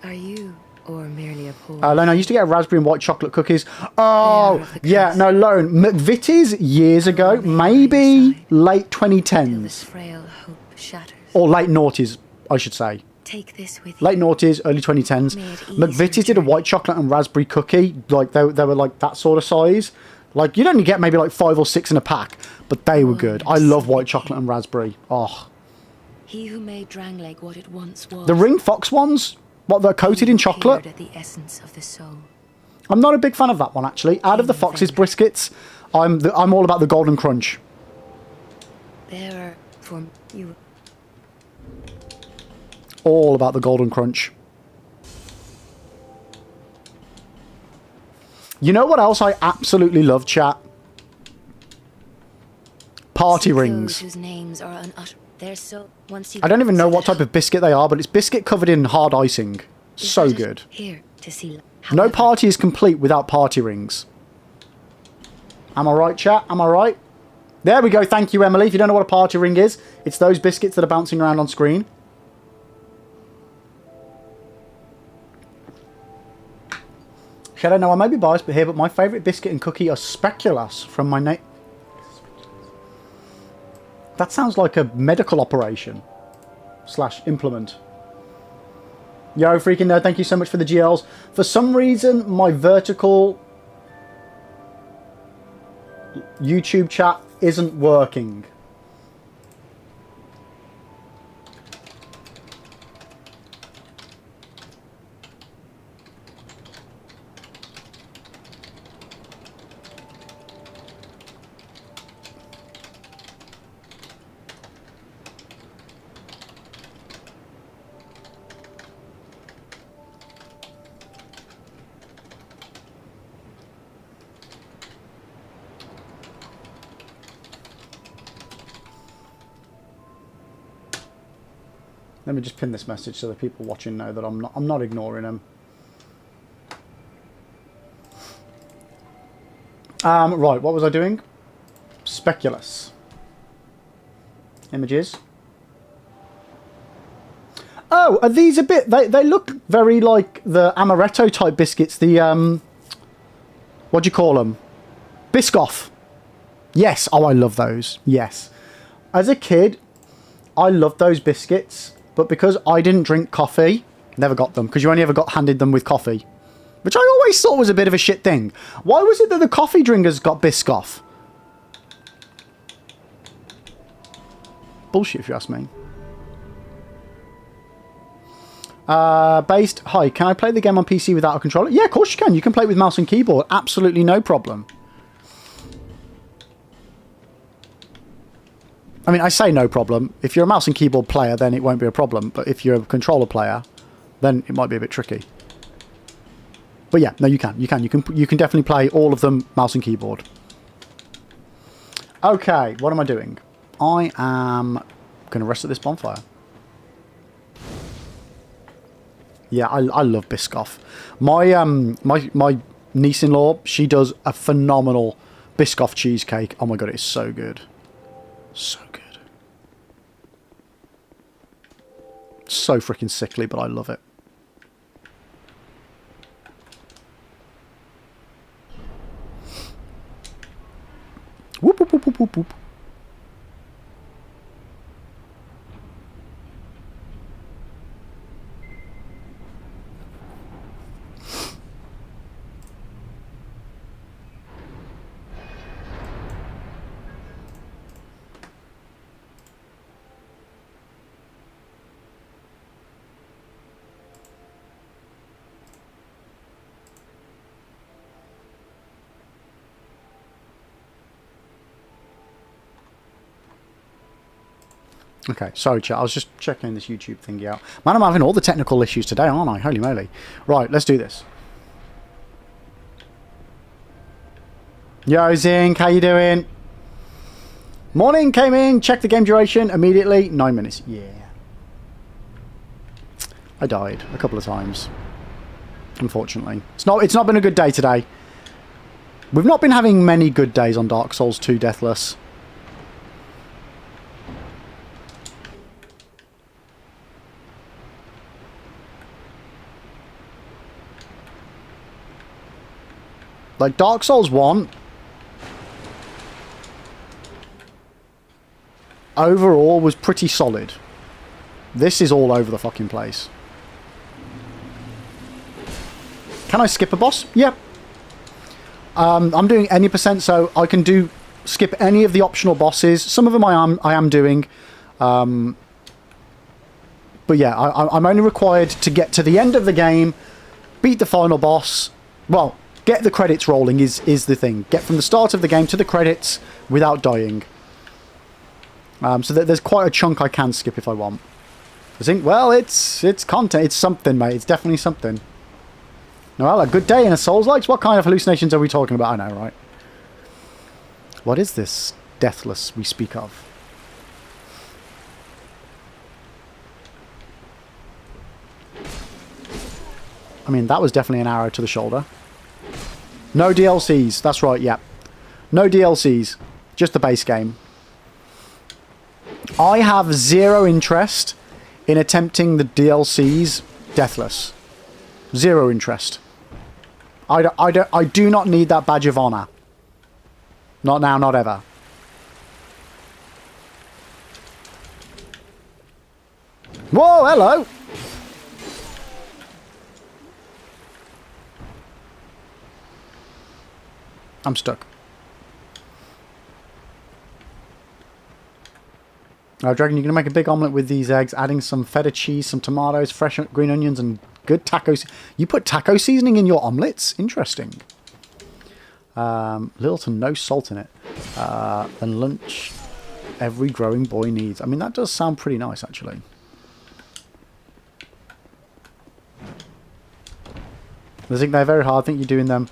Are you, or merely a poor... Lone, I used to get raspberry and white chocolate cookies. Oh, yeah, no, Lone. McVitie's years ago, maybe late 2010s. Frail hope shatters. Or late noughties, I should say. Take this with Late noughties, early 2010s. McVitie's did a white chocolate and raspberry cookie. Like, they were like that sort of size. Like, you'd only get maybe like 5 or 6 in a pack, but they were good. I love white chocolate and raspberry. Oh. He who made Drangleic what it once was. The Ring Fox ones? What, they're coated in chocolate? At the essence of the soul. I'm not a big fan of that one, actually. Out of the Fox's briskets, I'm all about the Golden Crunch. There are for you. All about the Golden Crunch. You know what else I absolutely love, chat? Party rings. Whose names are they're so once you I don't even know what type of biscuit they are, but it's biscuit covered in hard icing. So good. Here to see No party is complete without party rings. Am I right, chat? Am I right? There we go. Thank you, Emily. If you don't know what a party ring is, it's those biscuits that are bouncing around on screen. Shadow, now I may be biased but here, but my favourite biscuit and cookie are speculoos from my name. That sounds like a medical operation. / implement. Yo, freaking nerd, thank you so much for the GLs. For some reason, my vertical YouTube chat isn't working. Let me just pin this message so the people watching know that I'm not ignoring them. Right, what was I doing? Speculoos. Images. Oh, are these a bit... They look very like the amaretto type biscuits. The, what do you call them? Biscoff. Yes. Oh, I love those. Yes. As a kid, I loved those biscuits. But because I didn't drink coffee, never got them. Because you only ever got handed them with coffee. Which I always thought was a bit of a shit thing. Why was it that the coffee drinkers got Biscoff? Bullshit, if you ask me. Based, hi, can I play the game on PC without a controller? Yeah, of course you can. You can play it with mouse and keyboard. Absolutely no problem. I mean, I say no problem. If you're a mouse and keyboard player, then it won't be a problem. But if you're a controller player, then it might be a bit tricky. But yeah, no, you can. You can definitely play all of them mouse and keyboard. Okay, what am I doing? I am going to rest at this bonfire. Yeah, I love Biscoff. My niece-in-law, she does a phenomenal Biscoff cheesecake. Oh my god, it's so good. So good. So freaking sickly, but I love it. Whoop, whoop, whoop, whoop, whoop, whoop. Okay, sorry chat, I was just checking this YouTube thingy out. Man, I'm having all the technical issues today, aren't I? Holy moly. Right, let's do this. Yo, Zink, how you doing? Morning, came in, checked the game duration immediately. 9 minutes, yeah. I died a couple of times, unfortunately. It's not been a good day today. We've not been having many good days on Dark Souls 2 Deathless. Like, Dark Souls 1, overall, was pretty solid. This is all over the fucking place. Can I skip a boss? Yep. I'm doing any percent, so I can skip any of the optional bosses. Some of them I am doing. But yeah, I'm only required to get to the end of the game, beat the final boss. Well, get the credits rolling is the thing. Get from the start of the game to the credits without dying. So there's quite a chunk I can skip if I want. I think, well, it's content. It's something, mate. It's definitely something. Well, a good day in a Souls-likes? What kind of hallucinations are we talking about? I know, right? What is this Deathless we speak of? I mean, that was definitely an arrow to the shoulder. No DLCs. That's right, yeah. No DLCs. Just the base game. I have zero interest in attempting the DLCs Deathless. Zero interest. I do not need that badge of honor. Not now, not ever. Whoa, hello! I'm stuck. Dragon, you're going to make a big omelette with these eggs, adding some feta cheese, some tomatoes, fresh green onions, and good tacos. You put taco seasoning in your omelettes? Interesting. Little to no salt in it. And lunch every growing boy needs. I mean, that does sound pretty nice, actually. I think they're very hard. I think you're doing them.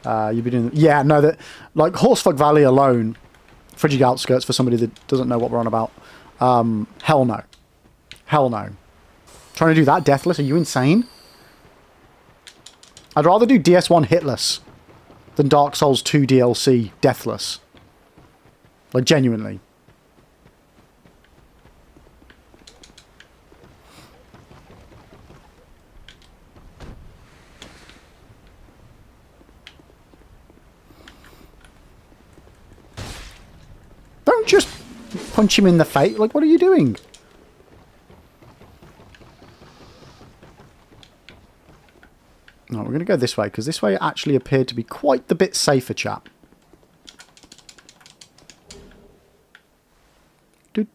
You'll be doing them. Yeah, no, that like Horsefuck Valley alone, Frigid Outskirts, for somebody that doesn't know what we're on about. Hell no. Hell no. Trying to do that Deathless? Are you insane? I'd rather do DS1 Hitless than Dark Souls 2 DLC Deathless. Like, genuinely. Don't just punch him in the face. Like, what are you doing? No, we're going to go this way, because this way actually appeared to be quite the bit safer, chap. Down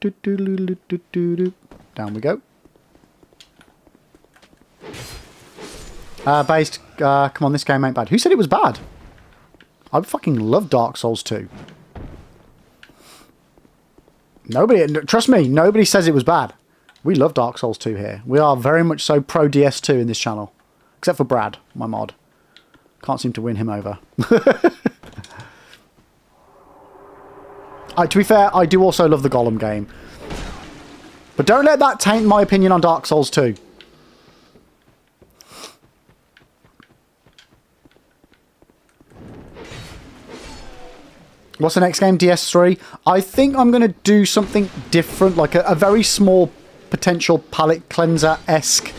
we go. Based, come on, this game ain't bad. Who said it was bad? I fucking love Dark Souls 2. Nobody, trust me, nobody says it was bad. We love Dark Souls 2 here. We are very much so pro DS2 in this channel. Except for Brad, my mod. Can't seem to win him over. To be fair, I do also love the Golem game. But don't let that taint my opinion on Dark Souls 2. What's the next game? DS3? I think I'm going to do something different, like a very small potential palette cleanser-esque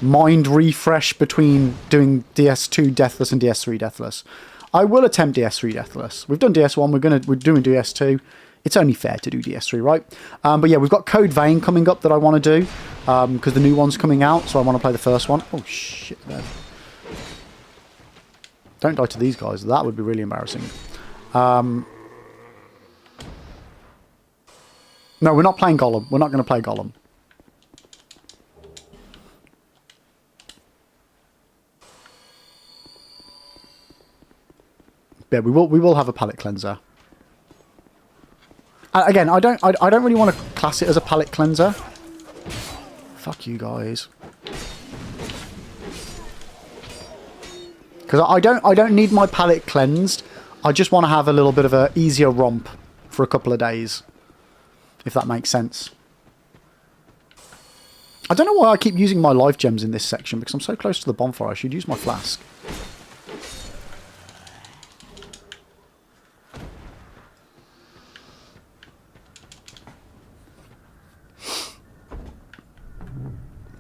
mind refresh between doing DS2 Deathless and DS3 Deathless. I will attempt DS3 Deathless. We've done DS1, we're doing DS2. It's only fair to do DS3, right? But yeah, we've got Code Vein coming up that I want to do, because the new one's coming out, so I want to play the first one. Oh, shit, man. Don't die to these guys. That would be really embarrassing. No, we're not playing Golem. We're not going to play Golem. Yeah, we will have a palette cleanser. Again, I don't really want to class it as a palette cleanser. Fuck you guys. Because I don't need my palette cleansed. I just want to have a little bit of a easier romp for a couple of days, if that makes sense. I don't know why I keep using my life gems in this section, because I'm so close to the bonfire. I should use my flask.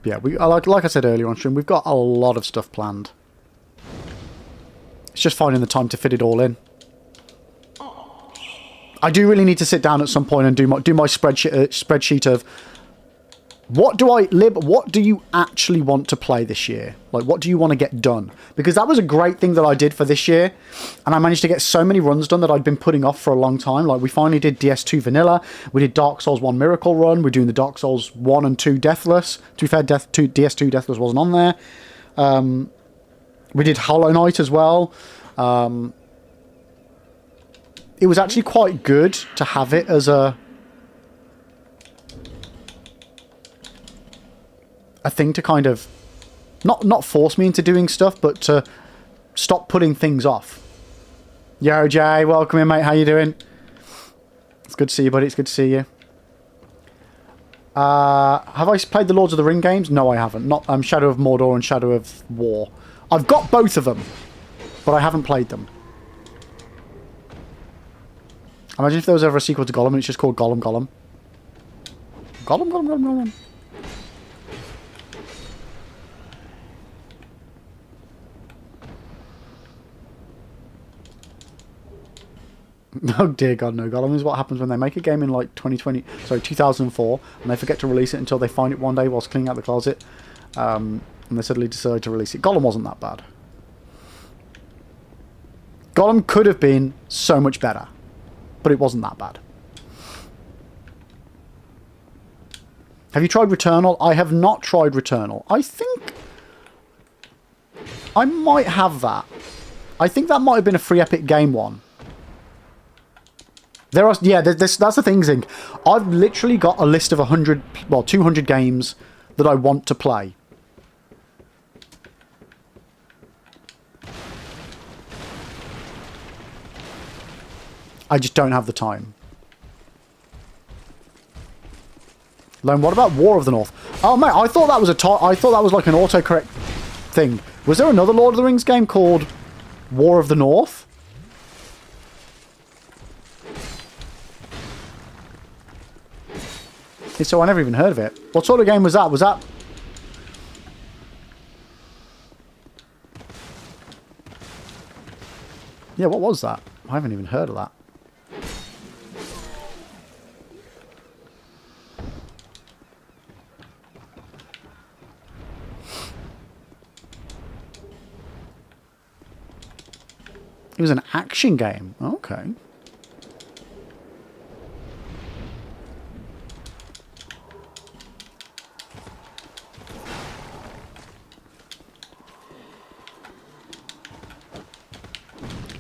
Yeah, like I said earlier on stream, we've got a lot of stuff planned. It's just finding the time to fit it all in. I do really need to sit down at some point and do my spreadsheet of what do you actually want to play this year? Like, what do you want to get done? Because that was a great thing that I did for this year, and I managed to get so many runs done that I'd been putting off for a long time. Like, we finally did DS2 Vanilla, we did Dark Souls 1 Miracle Run, we're doing the Dark Souls 1 and 2 Deathless. To be fair, DS2 Deathless wasn't on there. We did Hollow Knight as well. It was actually quite good to have it as a thing to kind of not force me into doing stuff, but to stop putting things off. Yo, Jay, welcome in, mate. How you doing? It's good to see you, buddy. It's good to see you. Have I played the Lords of the Ring games? No, I haven't. Not Shadow of Mordor and Shadow of War. I've got both of them, but I haven't played them. Imagine if there was ever a sequel to Gollum and it's just called Gollum Gollum. Gollum Gollum Gollum Gollum. Oh dear God, no. Gollum is what happens when they make a game in like 2004 and they forget to release it until they find it one day whilst cleaning out the closet. And they suddenly decide to release it. Gollum wasn't that bad. Gollum could have been so much better, but it wasn't that bad. Have you tried Returnal? I have not tried Returnal. I think I might have that. I think that might have been a free Epic Game one. There are, yeah, that's the thing, Zing. I've literally got a list of 200 games that I want to play. I just don't have the time. Lone, what about War of the North? Oh mate, I thought that was I thought that was like an autocorrect thing. Was there another Lord of the Rings game called War of the North? So I never even heard of it. What sort of game was that? Was that... Yeah, what was that? I haven't even heard of that. It was an action game. Okay.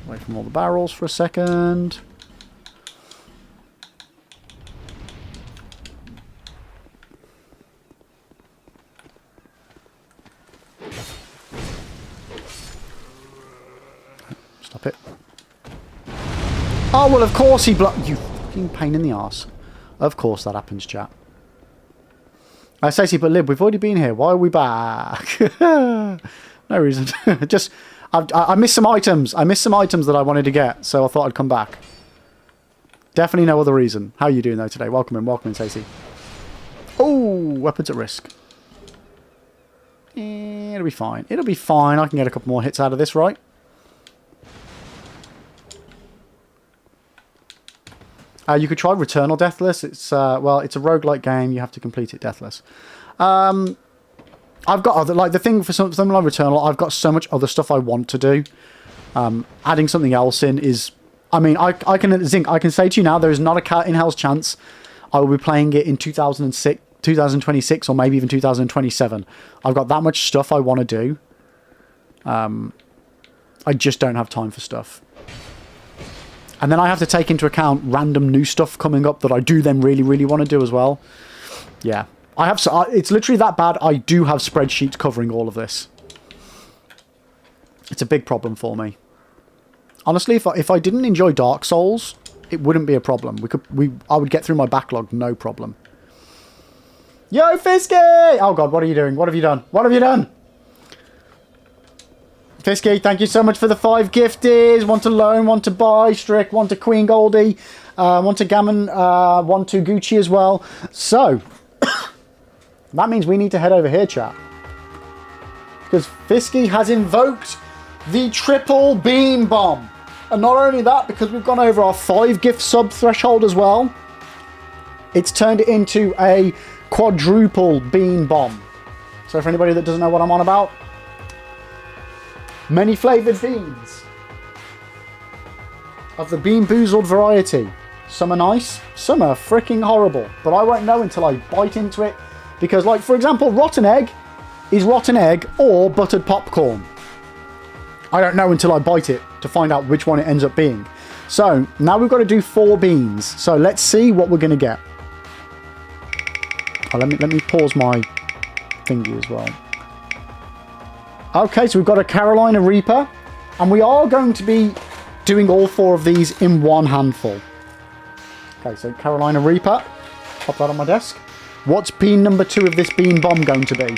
Away from all the barrels for a second. Stop it. Oh, well, of course he blocked... You fucking pain in the arse. Of course that happens, chat. Stacey, but Lib, we've already been here. Why are we back? No reason. Just... I missed some items. I missed some items that I wanted to get, so I thought I'd come back. Definitely no other reason. How are you doing, though, today? Welcome in, Stacey. Oh, weapons at risk. It'll be fine. It'll be fine. I can get a couple more hits out of this, right? You could try Returnal Deathless. It's well, it's a roguelike game. You have to complete it Deathless. I've got other, like the thing for something like Returnal, I've got so much other stuff I want to do. Adding something else in is, I mean, I can say to you now, there is not a cat in hell's chance I will be playing it in 2026 or maybe even 2027. I've got that much stuff I want to do. I just don't have time for stuff. And then I have to take into account random new stuff coming up that I do then really, really want to do as well. Yeah. I have, it's literally that bad. I do have spreadsheets covering all of this. It's a big problem for me. Honestly, if I didn't enjoy Dark Souls, it wouldn't be a problem. I would get through my backlog, no problem. Yo, Fisky! Oh God, what are you doing? What have you done? What have you done? Fisky, thank you so much for the 5 gifties. One to Loan, one to Buy, Strick, one to Queen Goldie, one to Gammon, one to Gucci as well. So... that means we need to head over here, chat. Because Fisky has invoked the triple beam bomb. And not only that, because we've gone over our 5 gift sub threshold as well, it's turned it into a quadruple beam bomb. So for anybody that doesn't know what I'm on about, many flavoured beans of the Bean Boozled variety. Some are nice, some are freaking horrible. But I won't know until I bite into it. Because, like, for example, rotten egg is rotten egg or buttered popcorn. I don't know until I bite it to find out which one it ends up being. So, now we've got to do 4 beans. So, let's see what we're going to get. Oh, let me pause my thingy as well. Okay, so we've got a Carolina Reaper. And we are going to be doing all 4 of these in one handful. Okay, so Carolina Reaper. Pop that on my desk. What's bean number 2 of this bean bomb going to be?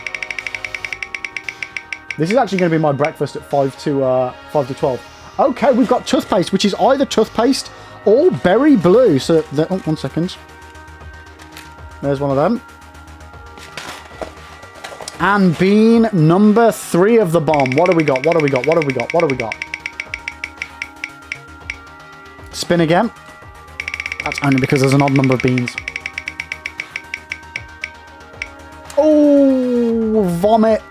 This is actually going to be my breakfast at 5 to 12. Okay, we've got toothpaste, which is either toothpaste or berry blue. So, oh, 1 second. There's one of them. And bean number 3 of the bomb. What do we got? What do we got? What do we got? What do we got? Spin again. That's only because there's an odd number of beans. Oh, vomit.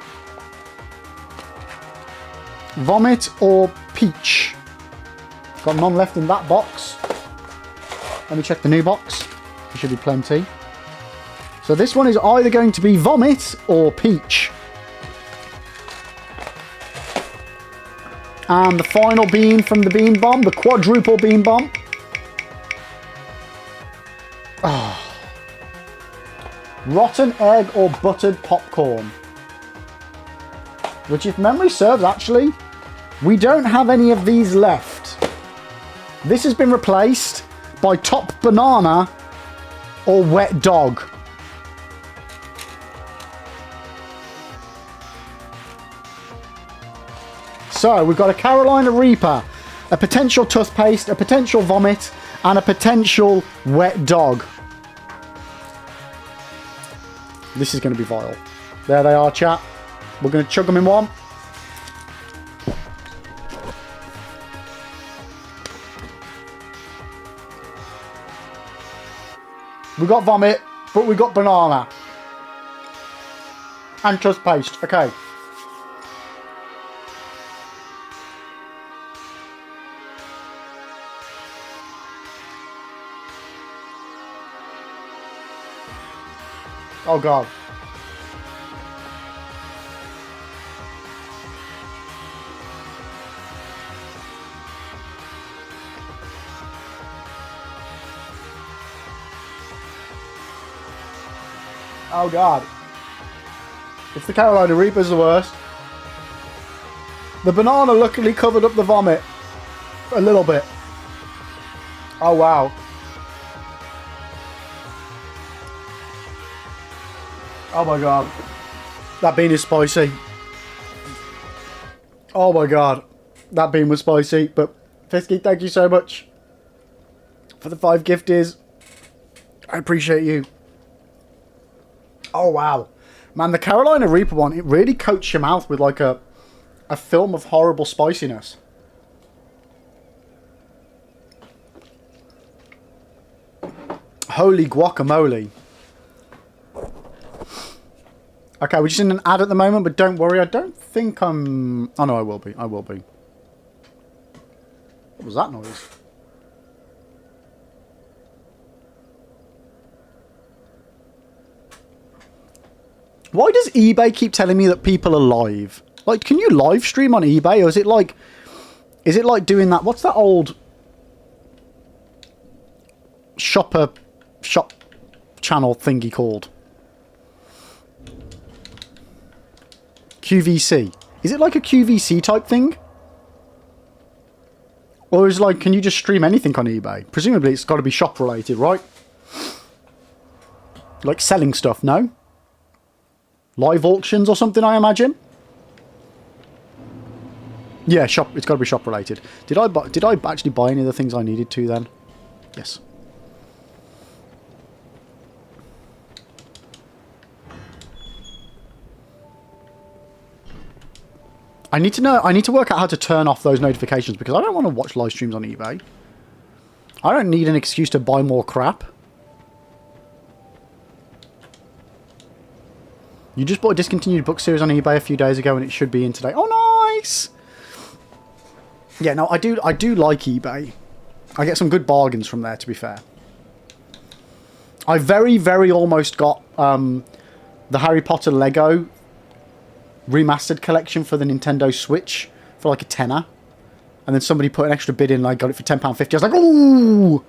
Vomit or peach. Got none left in that box. Let me check the new box. There should be plenty. So this one is either going to be vomit or peach. And the final bean from the bean bomb, the quadruple bean bomb. Oh. Rotten egg or buttered popcorn. Which, if memory serves, actually, we don't have any of these left. This has been replaced by top banana or wet dog. So, we've got a Carolina Reaper, a potential toothpaste, a potential vomit, and a potential wet dog. This is going to be vile. There they are, chat. We're going to chug them in one. We got vomit, but we got banana. And toothpaste. Okay. Oh god. Oh god. It's the Carolina Reaper's the worst. The banana luckily covered up the vomit. A little bit. Oh wow. Oh my god. That bean is spicy. Oh my god. That bean was spicy. But Fisky, thank you so much for the 5 gifties. I appreciate you. Oh wow. Man, the Carolina Reaper one, it really coats your mouth with like a film of horrible spiciness. Holy guacamole. Okay, we're just in an ad at the moment, but don't worry, I don't think I'm... Oh no, I will be. I will be. What was that noise? Why does eBay keep telling me that people are live? Like, can you live stream on eBay, or is it like... Is it like doing that... What's that old... shop channel thingy called? QVC. Is it like a QVC type thing? Or is like, can you just stream anything on eBay? Presumably it's got to be shop related, right? Like selling stuff, no? Live auctions or something, I imagine? Yeah, shop. It's got to be shop related. Did I actually buy any of the things I needed to then? Yes. I need to work out how to turn off those notifications because I don't want to watch live streams on eBay. I don't need an excuse to buy more crap. You just bought a discontinued book series on eBay a few days ago and it should be in today. Oh, nice! Yeah, no, I do like eBay. I get some good bargains from there, to be fair. I very, very almost got the Harry Potter Lego Remastered collection for the Nintendo Switch for like a tenner. And then somebody put an extra bid in and I got it for £10.50. I was like, ooh!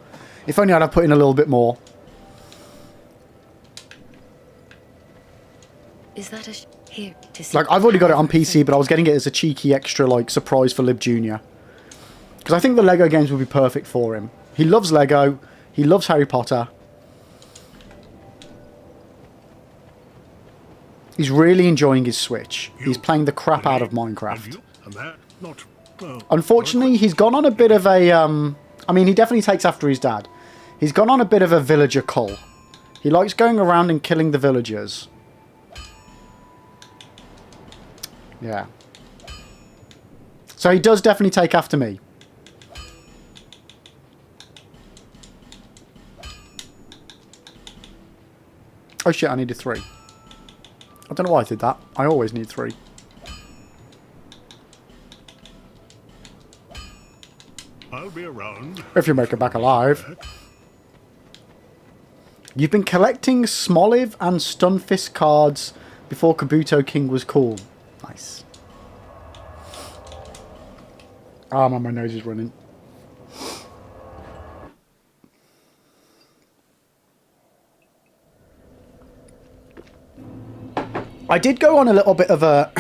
If only I'd have put in a little bit more. Is that here to see? Like, I've already got it on PC, but I was getting it as a cheeky extra, like, surprise for Lib Jr. Because I think the Lego games would be perfect for him. He loves Lego. He loves Harry Potter. He's really enjoying his Switch. He's playing the crap out of And Minecraft. you, a man, not, Unfortunately, he's gone on a bit of a... I mean, he definitely takes after his dad. He's gone on a bit of a villager cull. He likes going around and killing the villagers. Yeah. So he does definitely take after me. Oh shit, I needed 3. I don't know why I did that. I always need 3. I'll be around. If you make it back alive. You've been collecting Smoliv and Stunfisk cards before Kabuto King was cool. Nice. Ah, man, my nose is running. I did go on a little bit of a...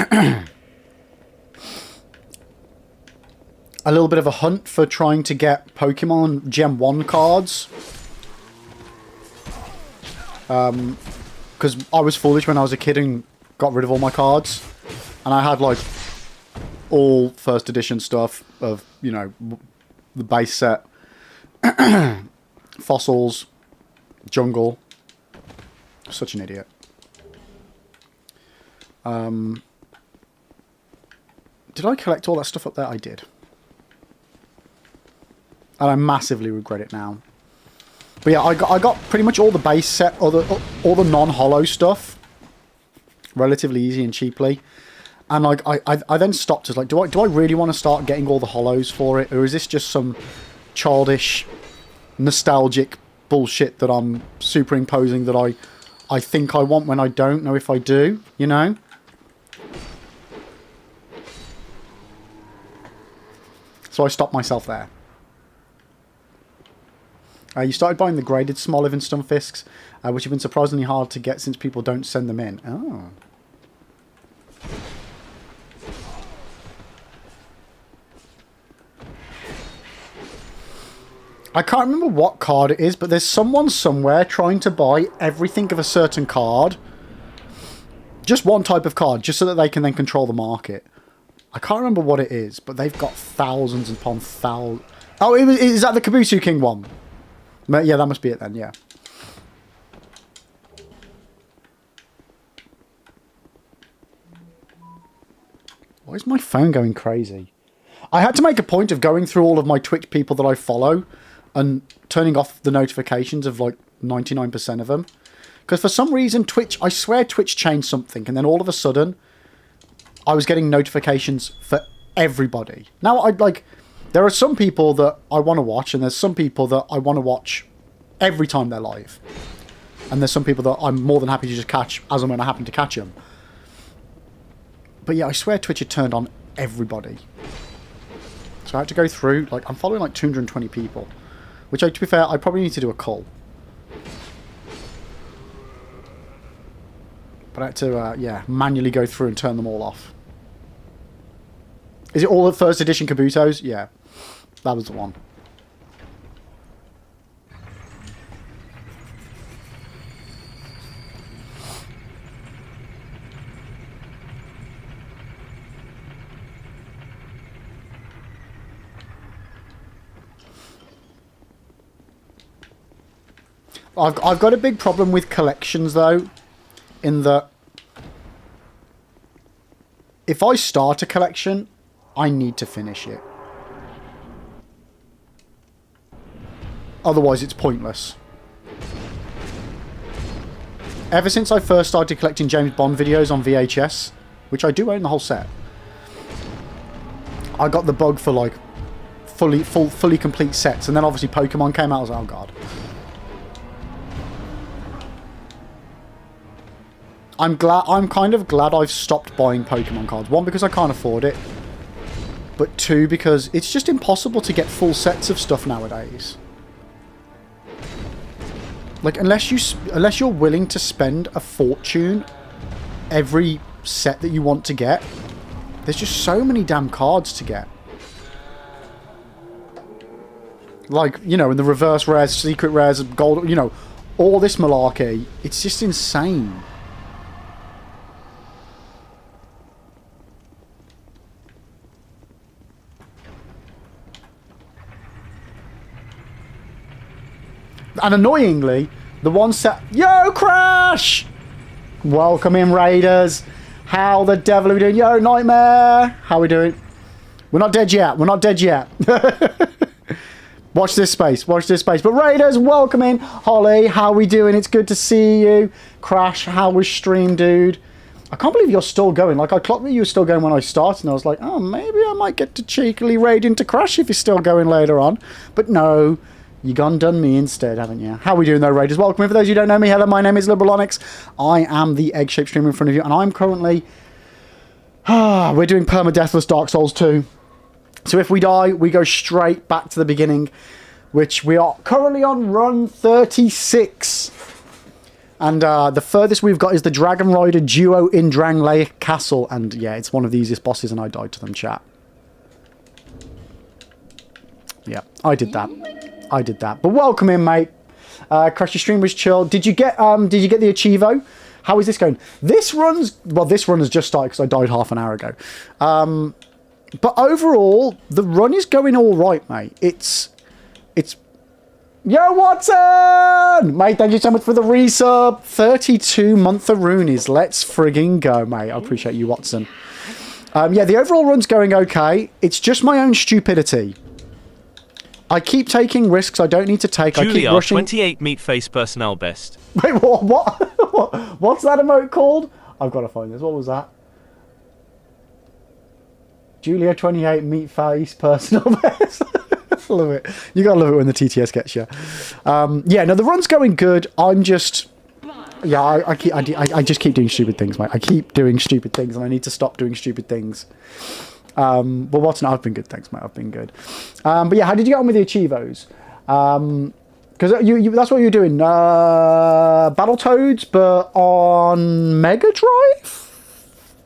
a little bit of a hunt for trying to get Pokemon Gen 1 cards. Because I was foolish when I was a kid and got rid of all my cards. And I had, like, all first edition stuff of, you know, the base set. Fossils. Jungle. Such an idiot. Did I collect all that stuff up there? I did. And I massively regret it now. But yeah, I got pretty much all the base set, all the non-hollow stuff, relatively easy and cheaply. And like I then stopped as like, do I really want to start getting all the hollows for it, or is this just some childish, nostalgic bullshit that I'm superimposing that I think I want when I don't know if I do, you know? So I stopped myself there. You started buying the graded Smoliv and Stunfisks, which have been surprisingly hard to get since people don't send them in. Oh. I can't remember what card it is, but there's someone somewhere trying to buy everything of a certain card. Just one type of card, just so that they can then control the market. I can't remember what it is, but they've got thousands upon thousands. Oh, is that the Kabuto King one? Yeah, that must be it then, yeah. Why is my phone going crazy? I had to make a point of going through all of my Twitch people that I follow and turning off the notifications of like 99% of them. Because for some reason Twitch, I swear Twitch changed something, and then all of a sudden I was getting notifications for everybody. Now, there are some people that I want to watch, and there's some people that I want to watch every time they're live. And there's some people that I'm more than happy to just catch as and when I happen to catch them. But yeah, I swear Twitch had turned on everybody. So I had to go through, like, I'm following like 220 people. Which, to be fair, I probably need to do a cull. But I had to, yeah, manually go through and turn them all off. Is it all the first edition Kabutos? Yeah. That was the one. I've got a big problem with collections, though, in that if I start a collection, I need to finish it. Otherwise, it's pointless. Ever since I first started collecting James Bond videos on VHS, which I do own the whole set, I got the bug for, like, fully complete sets. And then, obviously, Pokemon came out. I was like, oh, God. I'm kind of glad I've stopped buying Pokemon cards. One, because I can't afford it. But two, because it's just impossible to get full sets of stuff nowadays. Like, unless you're willing to spend a fortune every set that you want to get, there's just so many damn cards to get. Like, you know, in the reverse rares, secret rares, gold, you know, all this malarkey. It's just insane. And annoyingly, the one set... Yo, Crash! Welcome in, Raiders. How the devil are we doing? Yo, Nightmare! How are we doing? We're not dead yet. We're not dead yet. Watch this space. Watch this space. But Raiders, welcome in. Holly, how are we doing? It's good to see you. Crash, how was stream, dude? I can't believe you're still going. Like, I clocked that you were still going when I started, and I was like, oh, maybe I might get to cheekily raid into Crash if you're still going later on. But no, you gone done me instead, haven't you? How are we doing, though, Raiders? Welcome in. For those who don't know me, hello, my name is Liberal Onyx. I am the egg-shaped streamer in front of you, and I'm currently... we're doing Permadeathless Dark Souls 2. So if we die, we go straight back to the beginning, which we are currently on run 36. And the furthest we've got is the Dragon Rider duo in Drangley Castle. And yeah, it's one of the easiest bosses, and I died to them, chat. Yeah, I did that. I did that. But welcome in, mate. Crash, your stream was chill. Did you get the Achievo? How is this going? This run's... Well, this run has just started because I died half an hour ago. But overall, the run is going all right, mate. It's... Yo, Watson! Mate, thank you so much for the resub. 32-month Roonies. Let's frigging go, mate. I appreciate you, Watson. Yeah, the overall run's going okay. It's just my own stupidity. I keep taking risks I don't need to take. I keep rushing. 28 meat face personnel best. Wait, what? What's that emote called? I've got to find this. What was that? Julia 28 meat face personal best. Love it. You gotta love it when the TTS gets you. Yeah, no, the run's going good. I'm just... Yeah, I just keep doing stupid things, mate. I keep doing stupid things, and I need to stop doing stupid things. But Watson, I've been good, thanks, mate. I've been good. But yeah, how did you get on with the Achievos? Because you that's what you're doing. Battletoads, but on Mega Drive?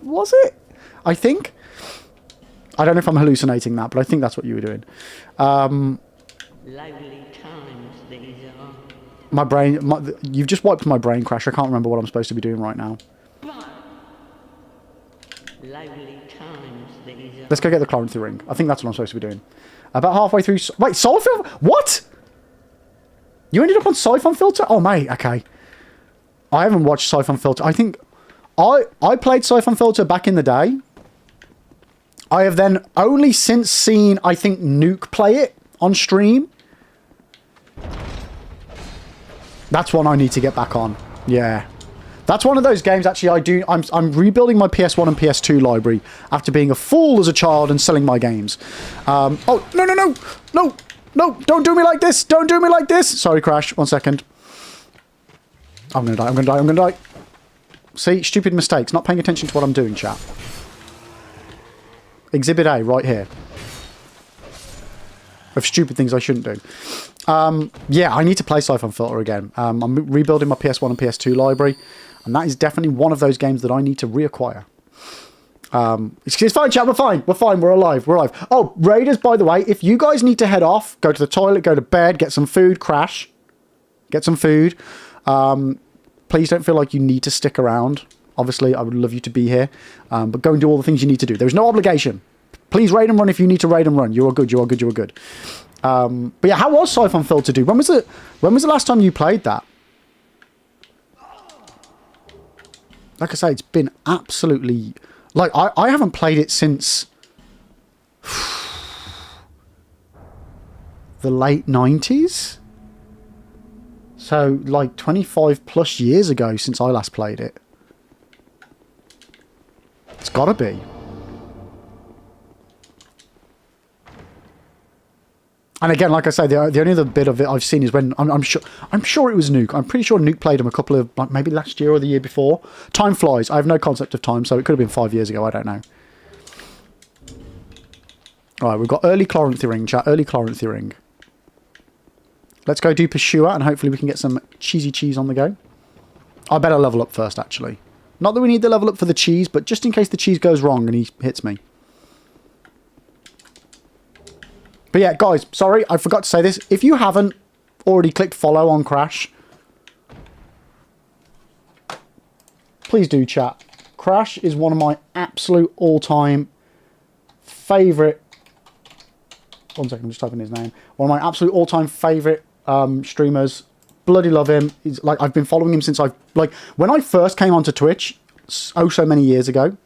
Was it? I think. I don't know if I'm hallucinating that, but I think that's what you were doing. Lonely times these are. My brain... you've just wiped my brain, Crash. I can't remember what I'm supposed to be doing right now. Lonely times these are. Let's go get the Clarence ring. I think that's what I'm supposed to be doing. About halfway through... Wait, Siphon? What? You ended up on Siphon Filter? Oh, mate, okay. I haven't watched Siphon Filter. I think... I played Siphon Filter back in the day. I have then only since seen, I think, Nuke play it on stream. That's one I need to get back on. Yeah. That's one of those games, actually, I'm rebuilding my PS1 and PS2 library after being a fool as a child and selling my games. Oh, no, don't do me like this. Don't do me like this. Sorry, Crash. 1 second. I'm going to die. See, stupid mistakes. Not paying attention to what I'm doing, chat. Exhibit A, right here. Of stupid things I shouldn't do. Yeah, I need to play Siphon Filter again. I'm rebuilding my PS1 and PS2 library, and that is definitely one of those games that I need to reacquire. It's fine, chat. We're fine. We're alive. Oh, Raiders, by the way, if you guys need to head off, go to the toilet, go to bed, get some food, Crash. Get some food. Please don't feel like you need to stick around. Obviously, I would love you to be here. But go and do all the things you need to do. There's no obligation. Please raid and run if you need to raid and run. You are good. But yeah, how was Siphon Filter do? When was the last time you played that? Like I say, it's been absolutely... Like, I haven't played it since... the late 90s? So, like, 25 plus years ago since I last played it. It's gotta be. And again, like I say, the only other bit of it I've seen is when I'm sure it was Nuke. I'm pretty sure Nuke played him a couple of, like, maybe last year or the year before. Time flies. I have no concept of time, so it could have been 5 years ago. I don't know. All right, we've got early Chloranthy ring, chat. Early Chloranthy ring. Let's go do Pursuer, and hopefully we can get some cheesy cheese on the go. I better level up first, actually. Not that we need the level up for the cheese, but just in case the cheese goes wrong and he hits me. But yeah, guys, sorry, I forgot to say this. If you haven't already clicked follow on Crash, please do, chat. Crash is one of my absolute all-time favourite... 1 second, I'm just typing his name. One of my absolute all-time favourite streamers bloody love him. He's like, I've been following him since when I first came onto Twitch, so many years ago.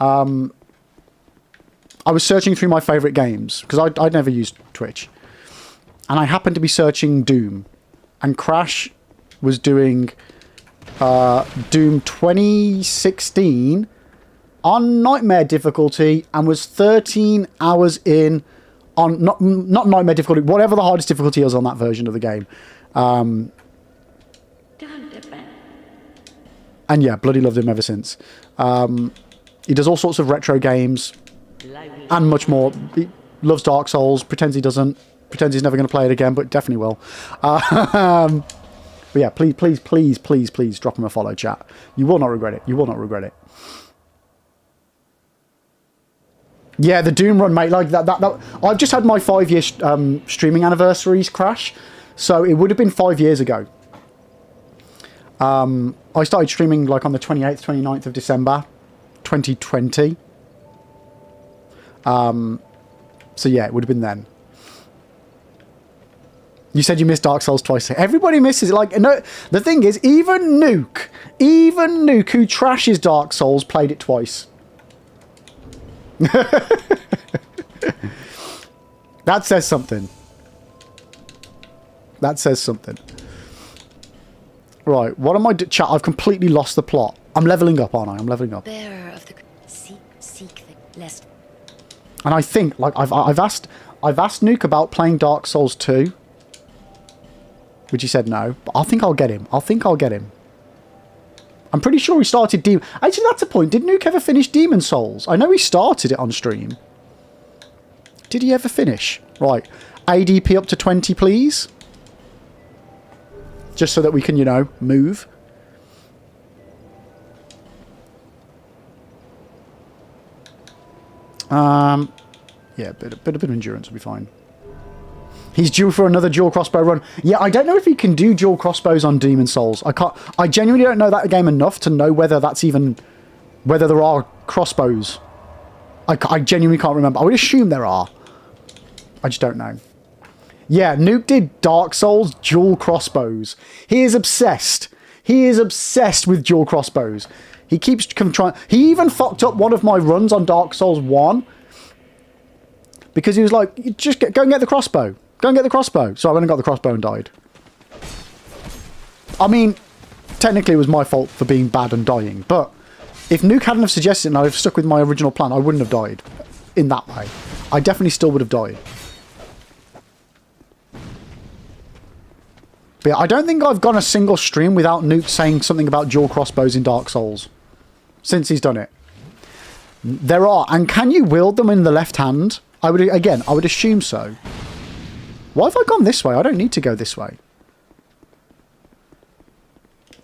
I was searching through my favourite games, because I'd never used Twitch. And I happened to be searching Doom. And Crash was doing Doom 2016 on Nightmare difficulty and was 13 hours in on, not Nightmare difficulty, whatever the hardest difficulty is on that version of the game. And yeah, bloody loved him ever since. He does all sorts of retro games and much more. He loves Dark Souls, pretends he doesn't, pretends he's never going to play it again, but definitely will. But yeah, please drop him a follow, chat. You will not regret it. You will not regret it. Yeah, the Doom run, mate. Like that I've just had my 5-year streaming anniversaries, Crash. So it would have been 5 years ago. I started streaming like on the 28th, 29th of December, 2020. So yeah, it would have been then. You said you missed Dark Souls twice. Everybody misses it. Like, no, the thing is, even Nuke, who trashes Dark Souls, played it twice. That says something. That says something. Right, what am I doing? Chat, I've completely lost the plot. I'm leveling up, aren't I? I'm leveling up. Bearer of the seek the less. And I think, like, I've asked Nuke about playing Dark Souls 2. Which he said no. But I think I'll get him. I'm pretty sure he started Demon... Actually, that's a point. Did Nuke ever finish Demon Souls? I know he started it on stream. Did he ever finish? Right. ADP up to 20, please. Just so that we can, you know, move. Yeah, a bit of endurance will be fine. He's due for another dual crossbow run. Yeah, I don't know if he can do dual crossbows on Demon Souls. I genuinely don't know that game enough to know whether that's even... whether there are crossbows. I genuinely can't remember. I would assume there are. I just don't know. Yeah, Nuke did Dark Souls dual crossbows. He is obsessed. He is obsessed with dual crossbows. He keeps trying... He even fucked up one of my runs on Dark Souls 1. Because he was like, just go and get the crossbow. Go and get the crossbow. So I went and got the crossbow and died. I mean, technically it was my fault for being bad and dying. But if Nuke hadn't have suggested it and I'd have stuck with my original plan, I wouldn't have died in that way. I definitely still would have died. But yeah, I don't think I've gone a single stream without Nuke saying something about dual crossbows in Dark Souls. Since he's done it. There are. And can you wield them in the left hand? I would assume so. Why have I gone this way? I don't need to go this way.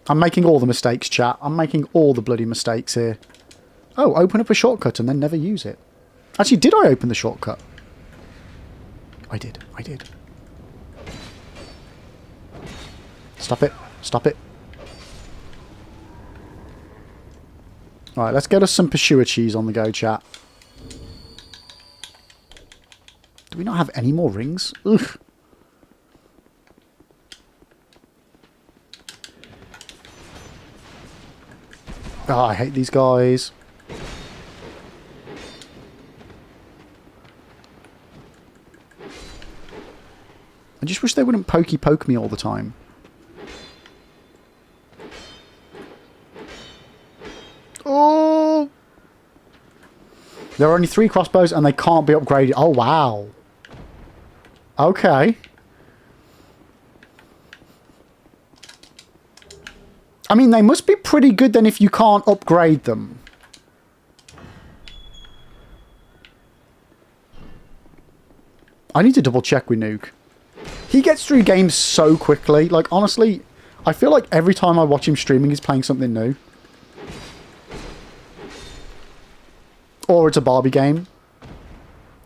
I'm making all the mistakes, chat. I'm making all the bloody mistakes here. Oh, open up a shortcut and then never use it. Actually, did I open the shortcut? I did. Stop it. Stop it. Alright, let's get us some Pursuer cheese on the go, chat. Do we not have any more rings? Ugh. Oh, I hate these guys. I just wish they wouldn't poke me all the time. Oh! There are only 3 crossbows and they can't be upgraded. Oh, wow. Okay. I mean, they must be pretty good then if you can't upgrade them. I need to double check with Nuke. He gets through games so quickly. Like, honestly, I feel like every time I watch him streaming, he's playing something new. Or it's a Barbie game.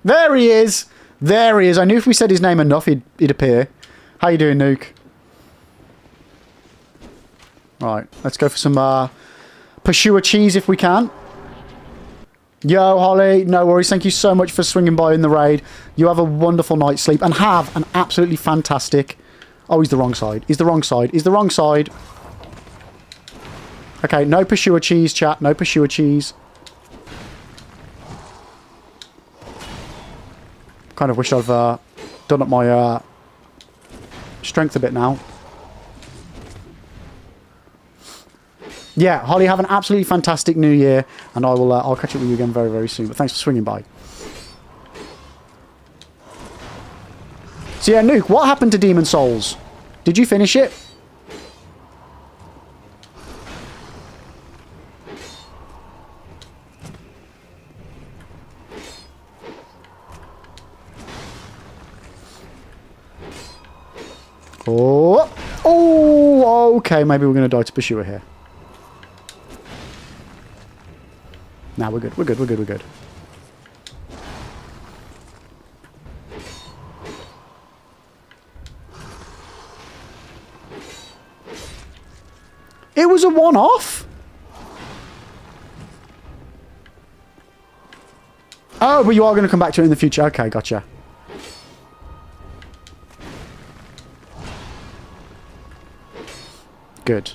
There he is! There he is. I knew if we said his name enough, he'd appear. How you doing, Nuke? Right, let's go for some Pursuer cheese if we can. Yo, Holly, no worries. Thank you so much for swinging by in the raid. You have a wonderful night's sleep and have an absolutely fantastic Oh, he's the wrong side. He's the wrong side. He's the wrong side. Okay, no pursuer cheese, chat. No pursuer cheese. Kind of wish I've done up my strength a bit now. Yeah, Holly, have an absolutely fantastic New Year, and I'll catch up with you again very, very soon. But thanks for swinging by. So yeah, Nuke, what happened to Demon Souls? Did you finish it? Oh, oh, okay. Maybe we're going to die to Pursuer here. Nah, we're good. We're good. We're good. We're good. It was a one-off? Oh, but you are going to come back to it in the future. Okay, gotcha. Good.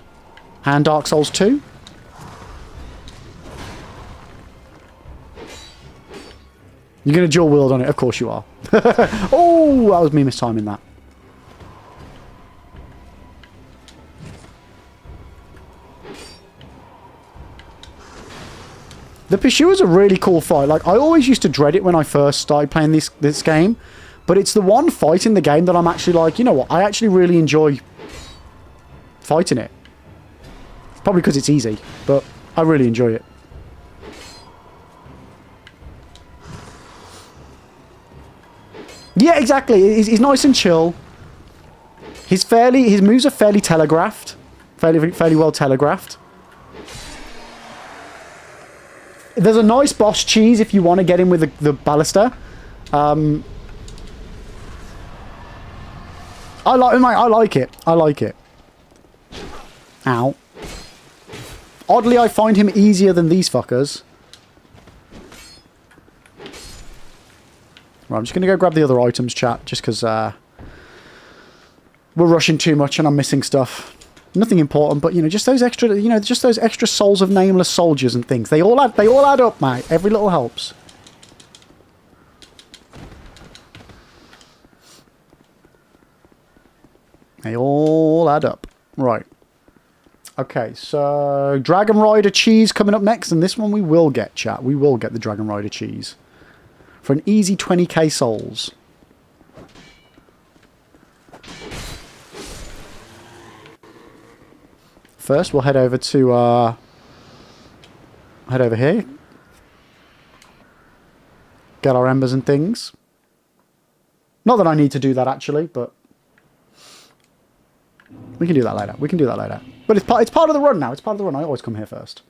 And Dark Souls 2? You're going to dual wield on it? Of course you are. Oh, that was me mistiming that. The Pursuer's a really cool fight. Like, I always used to dread it when I first started playing this game. But it's the one fight in the game that I'm actually like, you know what? I actually really enjoy fighting it. Probably because it's easy, but I really enjoy it. Yeah, exactly. He's nice and chill. His moves are fairly telegraphed. Fairly well telegraphed. There's a nice boss cheese if you want to get in with the ballista. I like it. I like it. Ow. Oddly, I find him easier than these fuckers. Right, I'm just going to go grab the other items, chat, just because we're rushing too much and I'm missing stuff. Nothing important, but, you know, just those extra souls of nameless soldiers and things. They all add up, mate. Every little helps. They all add up. Right. Okay, so Dragon Rider cheese coming up next, and this one we will get, chat. We will get the Dragon Rider cheese. For an easy 20k souls. First, we'll head over to, head over here. Get our embers and things. Not that I need to do that, actually, but we can do that later. We can do that later. But it's part of the run now. It's part of the run. I always come here first.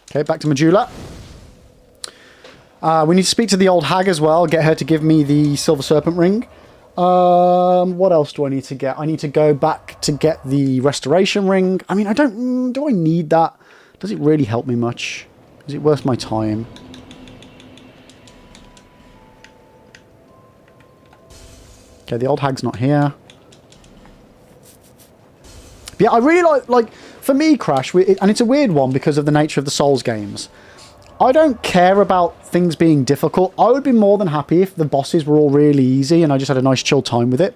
Okay, back to Majula. We need to speak to the old hag as well. Get her to give me the Silver Serpent Ring. What else do I need to get? I need to go back to get the Restoration Ring. I mean, do I need that? Does it really help me much? Is it worth my time? Okay, the old hag's not here. But yeah, I really like for me, Crash, and it's a weird one because of the nature of the Souls games. I don't care about things being difficult. I would be more than happy if the bosses were all really easy and I just had a nice chill time with it.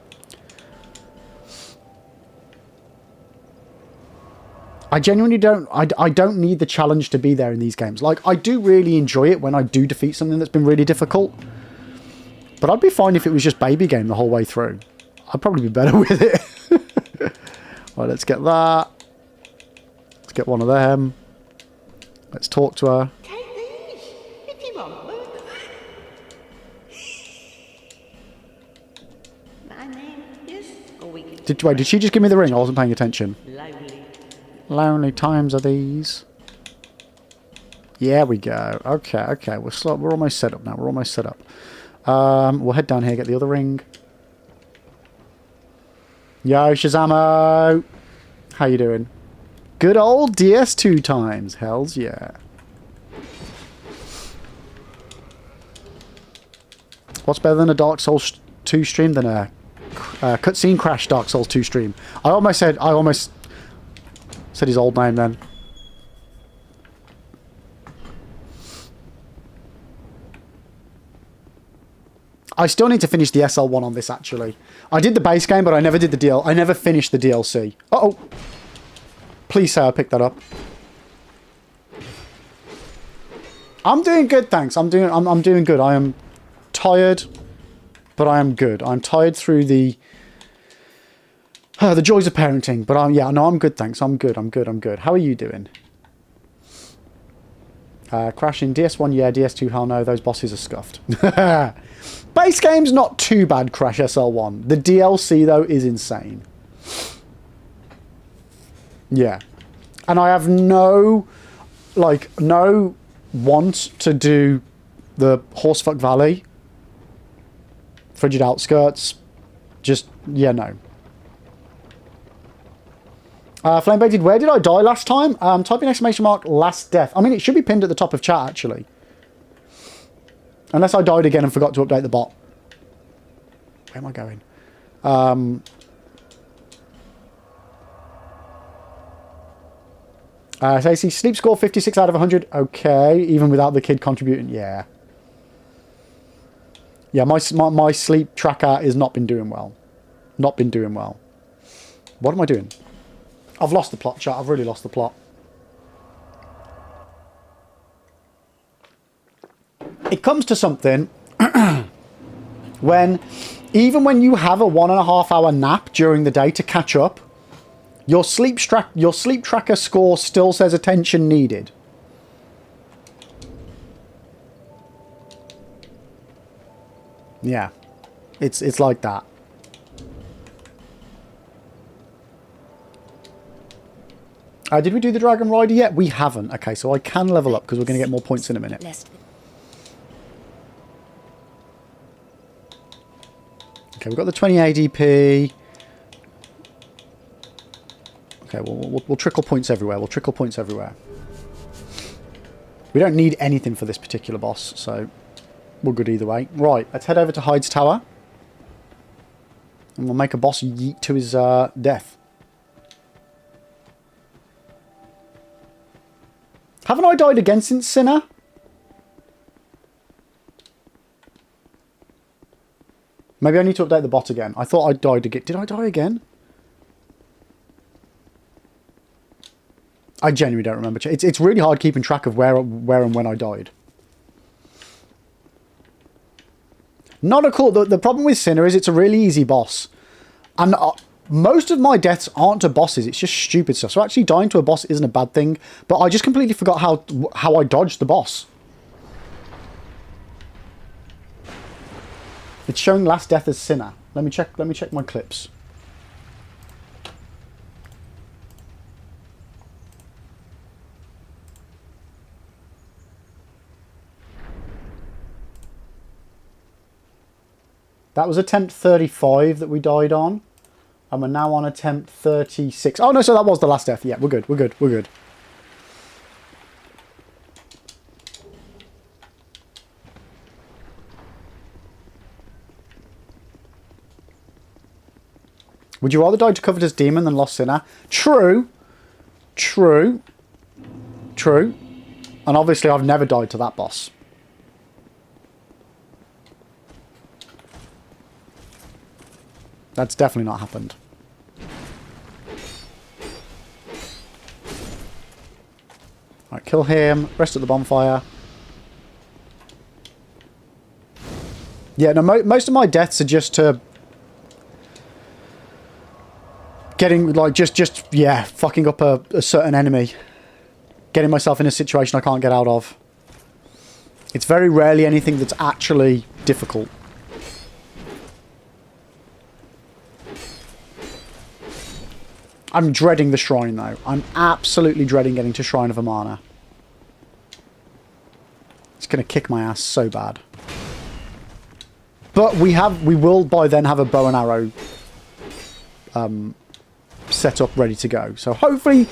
I genuinely don't... I don't need the challenge to be there in these games. Like, I do really enjoy it when I do defeat something that's been really difficult. But I'd be fine if it was just baby game the whole way through. I'd probably be better with it. Right, let's get that. Let's get one of them. Let's talk to her. Did she just give me the ring? I wasn't paying attention. Lonely times are these. Yeah, we go. Okay. We're almost set up now. We're almost set up. We'll head down here, get the other ring. Yo, Shazamo! How you doing? Good old DS2 times. Hells yeah. What's better than a Dark Souls 2 stream than a cutscene crash Dark Souls 2 stream? I almost said his old name then. I still need to finish the SL1 on this, actually. I did the base game, but I never did the I never finished the DLC. Uh-oh. Please say I picked that up. I'm doing good, thanks. I'm doing good. I am tired, but I am good. I'm tired through the joys of parenting. But I'm good, thanks. I'm good. How are you doing? Crashing DS1, yeah. DS2, hell no. Those bosses are scuffed. Base game's not too bad, Crash SL1. The DLC, though, is insane. Yeah. And I have no want to do the Horsefuck Valley. Frigid Outskirts. Just, yeah, no. Flamebaited, where did I die last time? Type in exclamation mark last death. I mean, it should be pinned at the top of chat, actually. Unless I died again and forgot to update the bot. Where am I going? Stacey, sleep score 56 out of 100. Okay, even without the kid contributing. Yeah. Yeah, my sleep tracker has not been doing well. Not been doing well. What am I doing? I've lost the plot, chat. I've really lost the plot. It comes to something when, even when you have a 1.5 hour nap during the day to catch up, your sleep tracker score still says attention needed. Yeah, it's like that. Did we do the Dragon Rider yet? We haven't. Okay, so I can level up because we're going to get more points in a minute. Okay, we've got the 20 ADP. Okay, we'll trickle points everywhere. We'll trickle points everywhere. We don't need anything for this particular boss, so we're good either way. Right, let's head over to Hyde's Tower. And we'll make a boss yeet to his death. Haven't I died again since Sinner? Maybe I need to update the bot again. I thought I died again. Did I die again? I genuinely don't remember. It's really hard keeping track of where and when I died. Not a cool... The problem with Sinner is it's a really easy boss. And most of my deaths aren't to bosses. It's just stupid stuff. So actually dying to a boss isn't a bad thing. But I just completely forgot how I dodged the boss. It's showing last death as Sinner. Let me check my clips. That was attempt 35 that we died on. And we're now on attempt 36. Oh no, so that was the last death. Yeah, we're good. We're good. We're good. Would you rather die to Covetous Demon than Lost Sinner? True. True. True. And obviously I've never died to that boss. That's definitely not happened. Alright, kill him. Rest at the bonfire. Yeah, no, most of my deaths are just to... getting, like, just yeah, fucking up a certain enemy. Getting myself in a situation I can't get out of. It's very rarely anything that's actually difficult. I'm dreading the shrine, though. I'm absolutely dreading getting to Shrine of Amana. It's going to kick my ass so bad. But we will by then have a bow and arrow set up, ready to go. So hopefully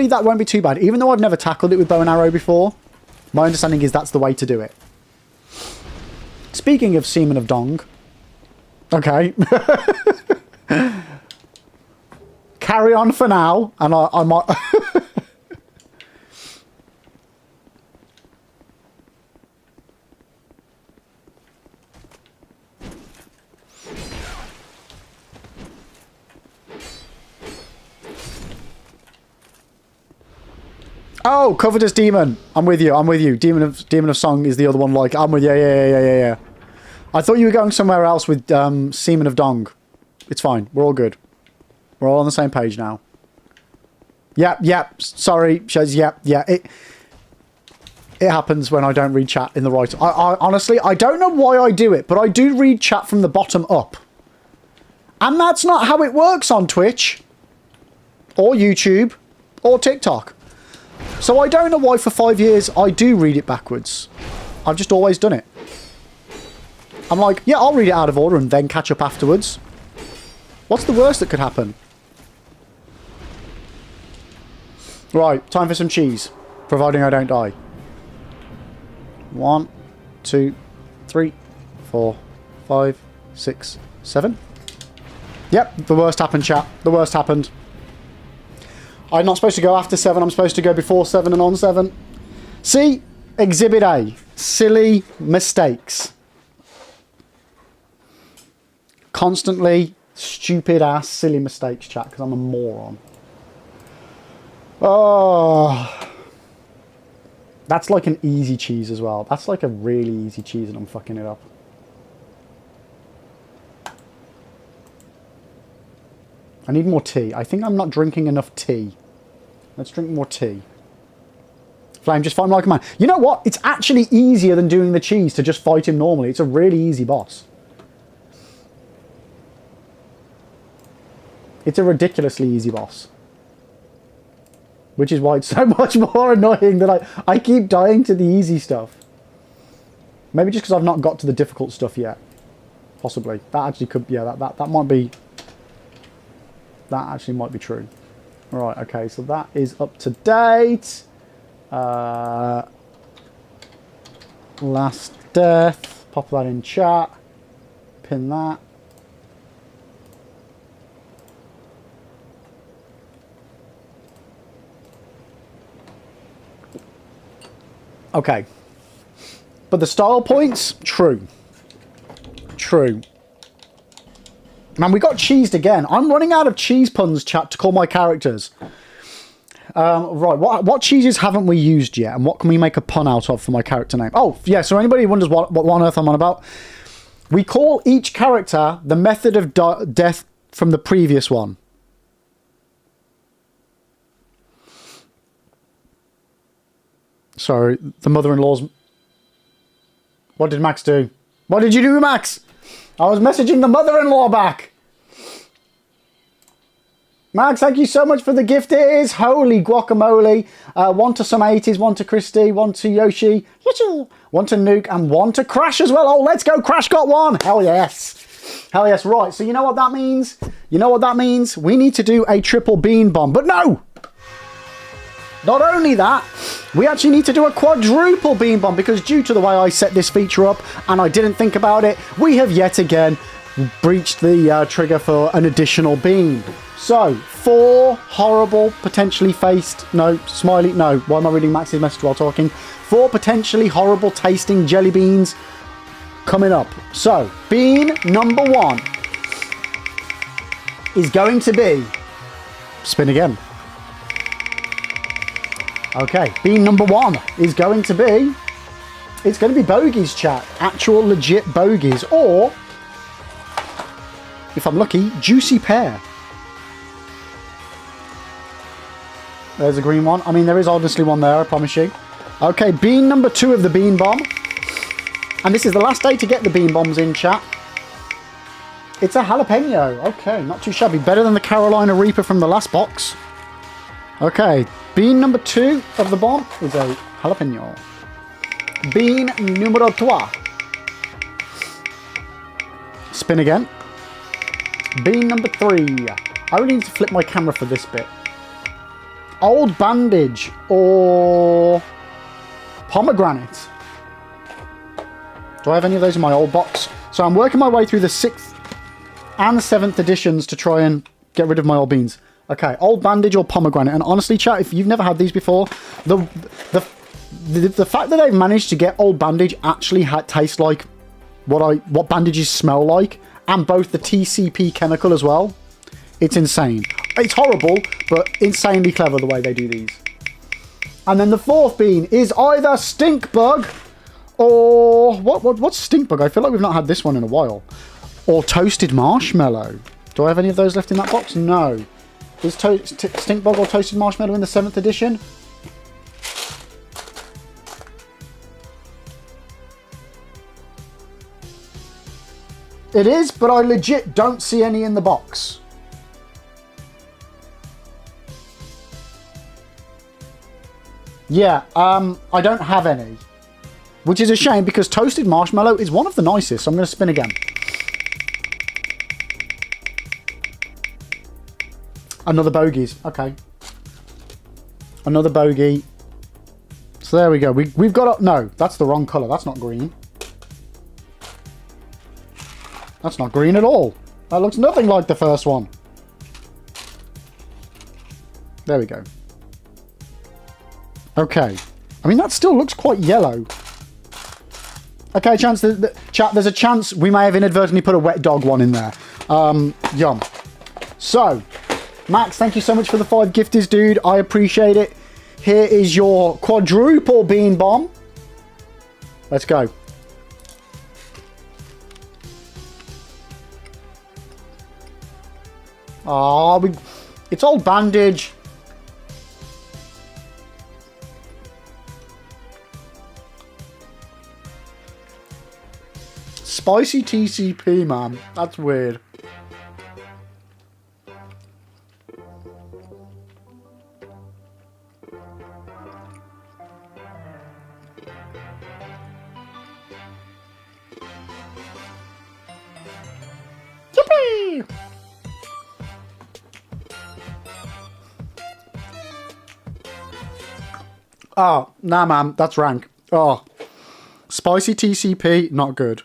that won't be too bad. Even though I've never tackled it with bow and arrow before, my understanding is that's the way to do it. Speaking of semen of dong. Okay. Carry on for now, and I might... Oh, Covetous Demon. I'm with you. I'm with you. Demon of Song is the other one. Like, I'm with you. Yeah. I thought you were going somewhere else with Semen of Dong. It's fine. We're all good. We're all on the same page now. Yep. Sorry. Yep. It happens when I don't read chat in the right... I honestly, I don't know why I do it, but I do read chat from the bottom up. And that's not how it works on Twitch. Or YouTube. Or TikTok. So I don't know why for 5 years I do read it backwards. I've just always done it. I'm like, yeah, I'll read it out of order and then catch up afterwards. What's the worst that could happen? Right, time for some cheese. Providing I don't die. 1, 2, 3, 4, 5, 6, 7. Yep, the worst happened, chat. The worst happened. I'm not supposed to go after 7. I'm supposed to go before 7 and on 7. See? Exhibit A. Silly mistakes. Constantly stupid ass silly mistakes, chat, because I'm a moron. Oh. That's like an easy cheese as well. That's like a really easy cheese and I'm fucking it up. I need more tea. I think I'm not drinking enough tea. Let's drink more tea. Flame, just fight him like a man. You know what? It's actually easier than doing the cheese to just fight him normally. It's a really easy boss. It's a ridiculously easy boss. Which is why it's so much more annoying that I keep dying to the easy stuff. Maybe just because I've not got to the difficult stuff yet. Possibly. That actually could... Yeah, that might be... That actually might be true. Right, okay, so that is up to date. Last death. Pop that in chat. Pin that. Okay. But the style points? True. True. Man, we got cheesed again. I'm running out of cheese puns, chat, to call my characters. Right, what cheeses haven't we used yet? And what can we make a pun out of for my character name? Oh, yeah, so anybody wonders what on earth I'm on about? We call each character the method of death from the previous one. Sorry, the mother-in-law's... What did Max do? What did you do, Max? I was messaging the mother-in-law back. Max, thank you so much for the gift. It is holy guacamole. One to some 80s, one to Christy, one to Yoshi, one to Nuke, and one to Crash as well. Oh, let's go. Crash got one. Hell yes. Hell yes. Right, so you know what that means? You know what that means? We need to do a triple bean bomb. But no! Not only that, we actually need to do a quadruple beam bomb because due to the way I set this feature up and I didn't think about it, we have yet again breached the trigger for an additional beam. So, 4 horrible, potentially faced, no, smiley, no, why am I reading Max's message while talking? 4 potentially horrible tasting jelly beans coming up. So, bean number 1 is going to be, spin again. Okay, bean number 1 is going to be... It's going to be bogeys, chat. Actual legit bogeys. Or, if I'm lucky, juicy pear. There's a green one. I mean, there is honestly one there, I promise you. Okay, bean number 2 of the bean bomb. And this is the last day to get the bean bombs in, chat. It's a jalapeno. Okay, not too shabby. Better than the Carolina Reaper from the last box. Okay, bean number 2 of the bomb is a jalapeno. Bean numero 3. Spin again. Bean number 3. I really need to flip my camera for this bit. Old bandage or pomegranate. Do I have any of those in my old box? So I'm working my way through the 6th and the 7th editions to try and get rid of my old beans. Okay, old bandage or pomegranate. And honestly, chat, if you've never had these before, the fact that they've managed to get old bandage actually taste like what bandages smell like, and both the TCP chemical as well, it's insane. It's horrible, but insanely clever the way they do these. And then the 4th bean is either stink bug or what's stink bug? I feel like we've not had this one in a while. Or toasted marshmallow. Do I have any of those left in that box? No. Is stink bug or toasted marshmallow in the 7th edition? It is, but I legit don't see any in the box. Yeah, I don't have any. Which is a shame because toasted marshmallow is one of the nicest. So I'm going to spin again. Another bogeys. Okay. Another bogey. So there we go. We've got... No, that's the wrong colour. That's not green. That's not green at all. That looks nothing like the first one. There we go. Okay. I mean, that still looks quite yellow. Okay, chat, there's a chance we may have inadvertently put a wet dog one in there. Yum. So, Max, thank you so much for the 5 gifties, dude. I appreciate it. Here is your quadruple bean bomb. Let's go. Oh, it's old bandage. Spicy TCP, man. That's weird. Yippee! Oh, nah, man. That's rank. Oh. Spicy TCP, not good.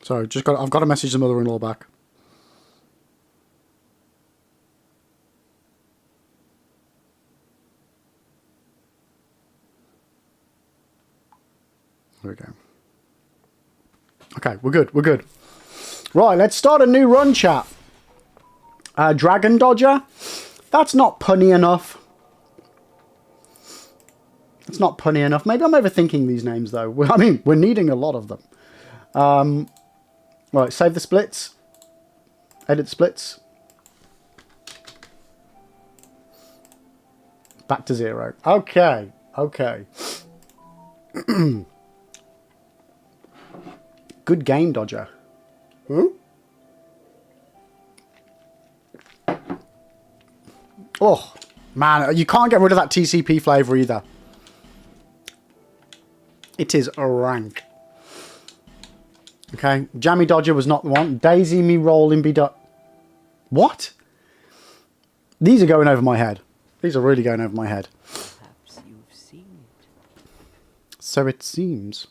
So, I've got to message the mother-in-law back. There we go. Okay, we're good. We're good. Right, let's start a new run, chat. Dragon Dodger. That's not punny enough. It's not punny enough. Maybe I'm overthinking these names, though. I mean, we're needing a lot of them. Right, save the splits. Edit splits. Back to 0. Okay. Okay. Good game, Dodger. Oh, man. You can't get rid of that TCP flavour either. It is a rank. Okay. Jammy Dodger was not the one. Daisy me rolling be dot. What? These are going over my head. These are really going over my head. Perhaps you've seen it. So it seems.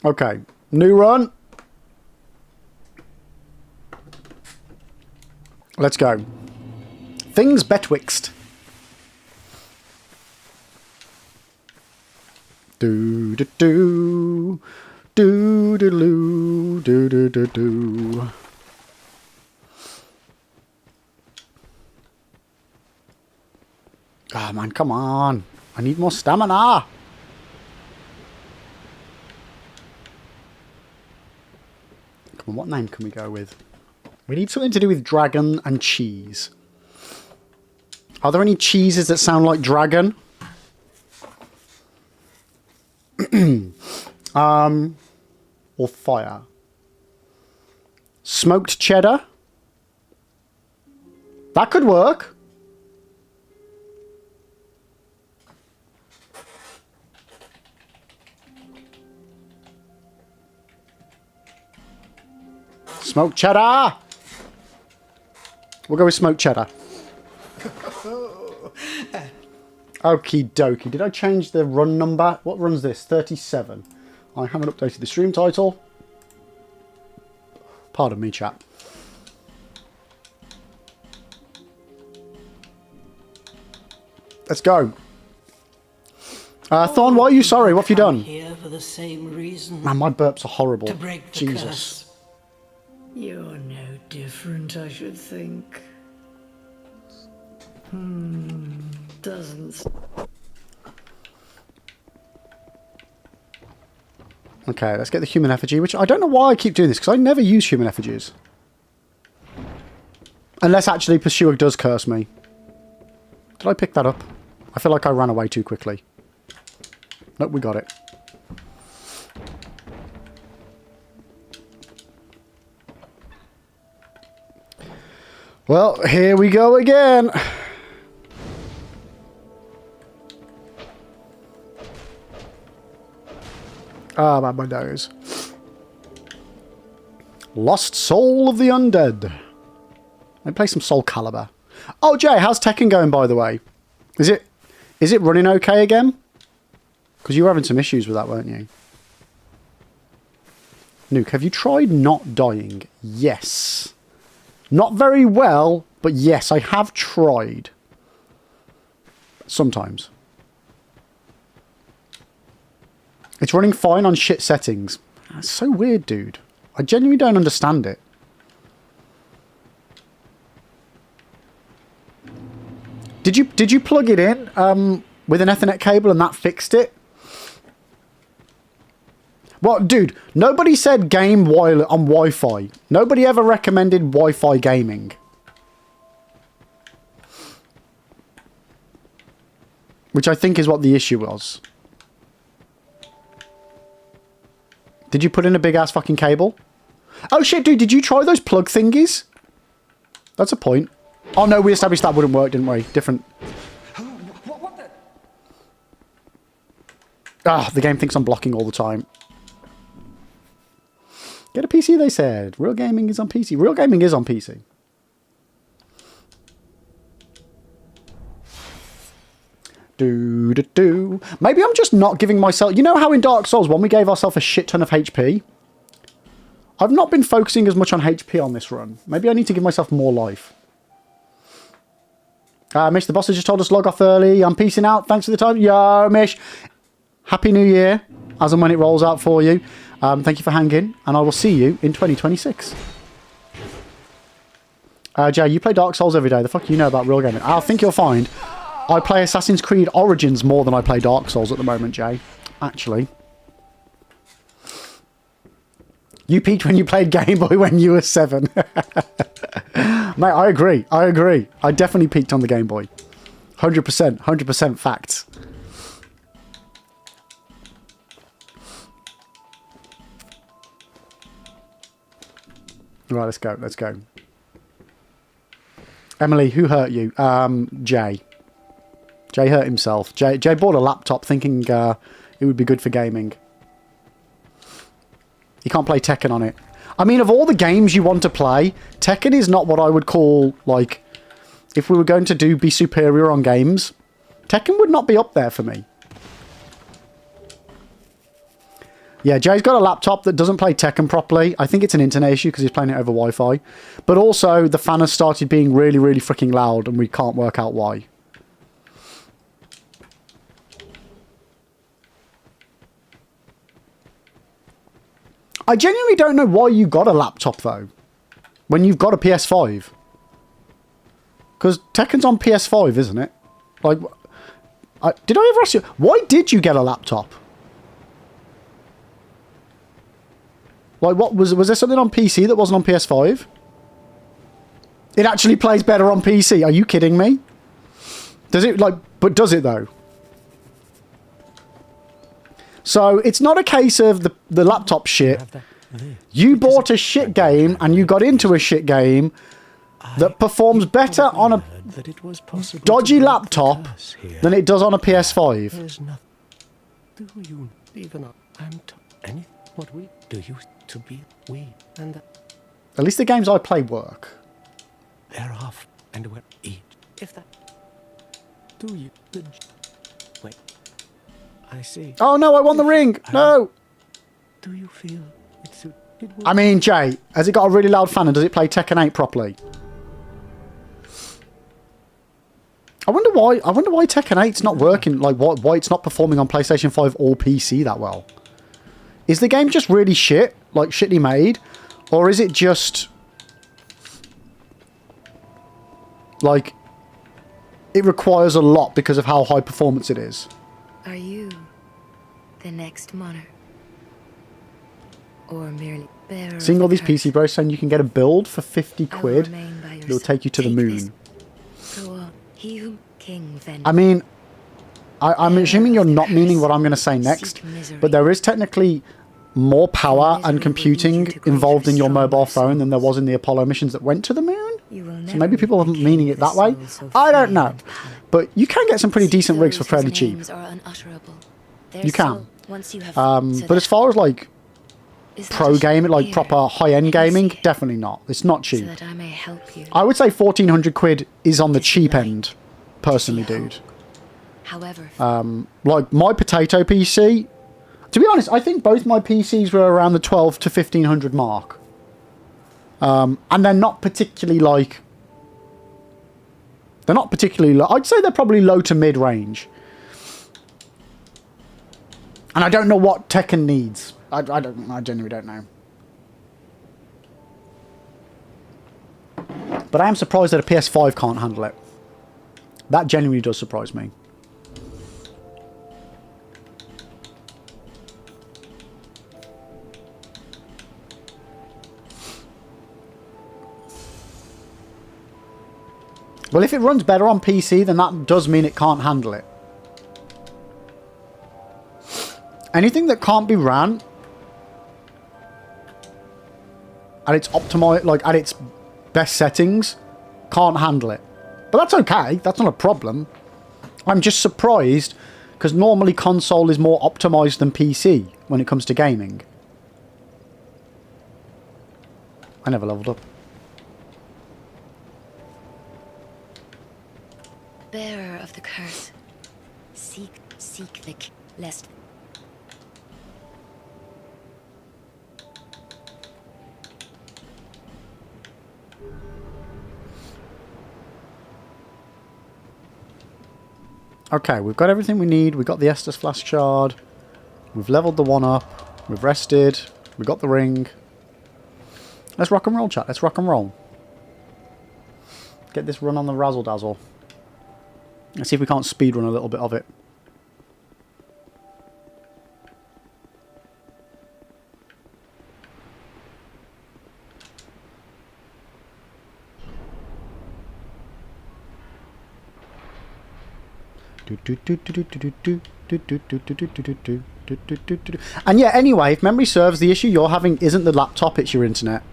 Okay. New run. Let's go. Things betwixt. Do do do do do do do do do do. Ah, man, come on! I need more stamina. Come on, what name can we go with? We need something to do with dragon and cheese. Are there any cheeses that sound like dragon? Or fire? Smoked cheddar? That could work. Smoked cheddar! We'll go with smoked cheddar. Okie dokie. Did I change the run number? What run's this? 37. I haven't updated the stream title. Pardon me, chat. Let's go. Thorn, why are you sorry? What have you done? Here for the same reason. Man, my burps are horrible. To break the Jesus. curse. You're no different, I should think. Doesn't. Okay, let's get the human effigy, which I don't know why I keep doing this, because I never use human effigies. Unless actually Pursuer does curse me. Did I pick that up? I feel like I ran away too quickly. Nope, we got it. Well, here we go again. Ah, my nose. Lost Soul of the Undead. Let me play some Soul Calibur. Oh, Jay, how's Tekken going, by the way? Is it running okay again? Because you were having some issues with that, weren't you? Nuke, have you tried not dying? Yes. Not very well, but yes, I have tried. Sometimes. It's running fine on shit settings. That's so weird, dude. I genuinely don't understand it. Did you plug it in with an Ethernet cable and that fixed it? What, dude? Nobody said game while on Wi-Fi. Nobody ever recommended Wi-Fi gaming. Which I think is what the issue was. Did you put in a big ass fucking cable? Oh shit, dude, did you try those plug thingies? That's a point. Oh no, we established that wouldn't work, didn't we? Different. What the? Ah, the game thinks I'm blocking all the time. Get a PC, they said. Real gaming is on PC. Real gaming is on PC. Do. Maybe I'm just not giving myself... You know how in Dark Souls 1 we gave ourselves a shit ton of HP? I've not been focusing as much on HP on this run. Maybe I need to give myself more life. Mish, the boss has just told us log off early. I'm peacing out. Thanks for the time. Yo, Mish. Happy New Year, as and when it rolls out for you. Thank you for hanging, and I will see you in 2026. Jay, you play Dark Souls every day. The fuck you know about real gaming? I think you'll find I play Assassin's Creed Origins more than I play Dark Souls at the moment, Jay. Actually. You peaked when you played Game Boy when you were 7. Mate, I agree. I definitely peaked on the Game Boy. 100%. 100% facts. Right, let's go. Emily, who hurt you? Jay. Jay hurt himself. Jay bought a laptop thinking it would be good for gaming. You can't play Tekken on it. I mean, of all the games you want to play, Tekken is not what I would call, like, if we were going to be superior on games, Tekken would not be up there for me. Yeah, Jay's got a laptop that doesn't play Tekken properly. I think it's an internet issue because he's playing it over Wi-Fi. But also, the fan has started being really, really freaking loud and we can't work out why. I genuinely don't know why you got a laptop, though, when you've got a PS5. Because Tekken's on PS5, isn't it? Like, did I ever ask you, why did you get a laptop? Like, what was there something on PC that wasn't on PS5? It actually plays better on PC. Are you kidding me? Does it, like, but does it, though? So, it's not a case of the laptop shit. You bought a shit game and you got into a shit game that performs better on a dodgy laptop than it does on a PS5. There's nothing. Do you even... I'm any what we do you to be we and At least the games I play work. They're off, and we're each. If that. Do you? Wait. I see. Oh no, I won the ring! No! Do you feel it will... I mean, Jay, has it got a really loud fan and does it play Tekken 8 properly? I wonder why Tekken 8's not working, like why it's not performing on PlayStation 5 or PC that well. Is the game just really shit, like shitty made? Or is it just like it requires a lot because of how high performance it is? Are you the next monarch? Or merely bearer? Seeing all these PC bros saying you can get a build for 50 quid, it'll take you to the moon. Go on. He whom King I mean, I'm assuming you're not meaning what I'm going to say next, but there is technically more power and computing involved in your mobile phone than there was in the Apollo missions that went to the moon. So maybe people aren't meaning it that way. I don't know. But you can get some pretty decent rigs for fairly cheap. You can. But as far as like pro gaming, like proper high-end gaming, definitely not. It's not cheap. I would say 1400 quid is on the cheap end, personally, dude. Like my potato PC, to be honest, I think both my PCs were around the 12 to 1500 mark. And they're not particularly like... They're not particularly low. I'd say they're probably low to mid range. And I don't know what Tekken needs. I genuinely don't know. But I am surprised that a PS5 can't handle it. That genuinely does surprise me. Well, if it runs better on PC, then that does mean it can't handle it. Anything that can't be ran at its optimized, like at its best settings, can't handle it. But that's okay. That's not a problem. I'm just surprised because normally console is more optimized than PC when it comes to gaming. I never leveled up. Bearer of the curse, seek the lest. Okay, we've got everything we need. We've got the Estus Flask Shard. We've leveled the one up. We've rested. We got the ring. Let's rock and roll, chat. Let's rock and roll. Get this run on the razzle dazzle. Let's see if we can't speedrun a little bit of it. And yeah, anyway, if memory serves, the issue you're having isn't the laptop, it's your internet.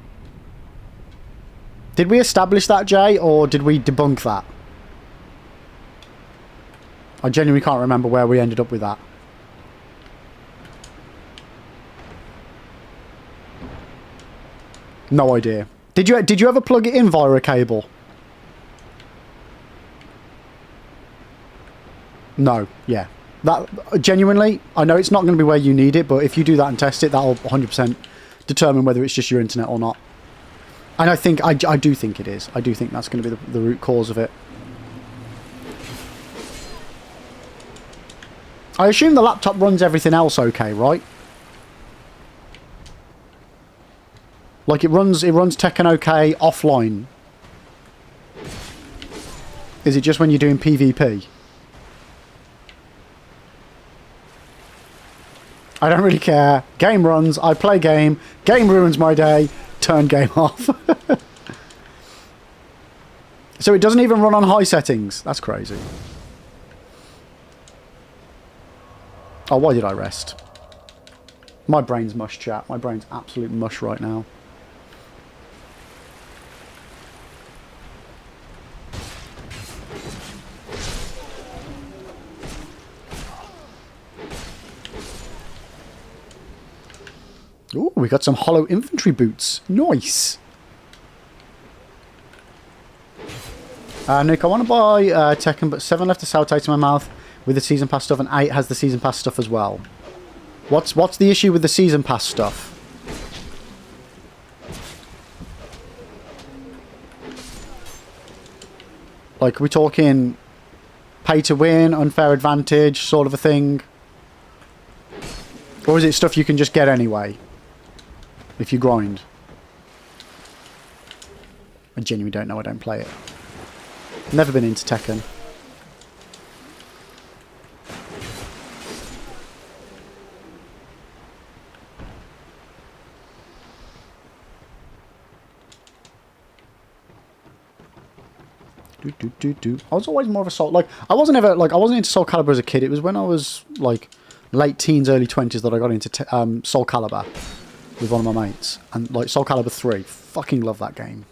Did we establish that, Jay, or did we debunk that? I genuinely can't remember where we ended up with that. No idea. Did you ever plug it in via a cable? No, yeah. That genuinely, I know it's not going to be where you need it, but if you do that and test it, that'll 100% determine whether it's just your internet or not. And I think, I do think it is. I do think that's going to be the root cause of it. I assume the laptop runs everything else okay, right? Like it runs Tekken okay offline. Is it just when you're doing PvP? I don't really care. Game runs, I play game, game ruins my day, turn game off. So it doesn't even run on high settings. That's crazy. Oh, why did I rest? My brain's mush, chat. My brain's absolute mush right now. Ooh, we got some hollow infantry boots. Nice. Nick, I want to buy Tekken, but 7 left to sell taste in my mouth with the Season Pass stuff, and 8 has the Season Pass stuff as well. What's the issue with the Season Pass stuff? Like, are we talking pay to win, unfair advantage, sort of a thing? Or is it stuff you can just get anyway? If you grind? I genuinely don't know, I don't play it. Never been into Tekken. I was always more of a Soul... Like, I wasn't into Soul Calibur as a kid. It was when I was, like, late teens, early 20s that I got into Soul Calibur with one of my mates. And, like, Soul Calibur 3. Fucking love that game.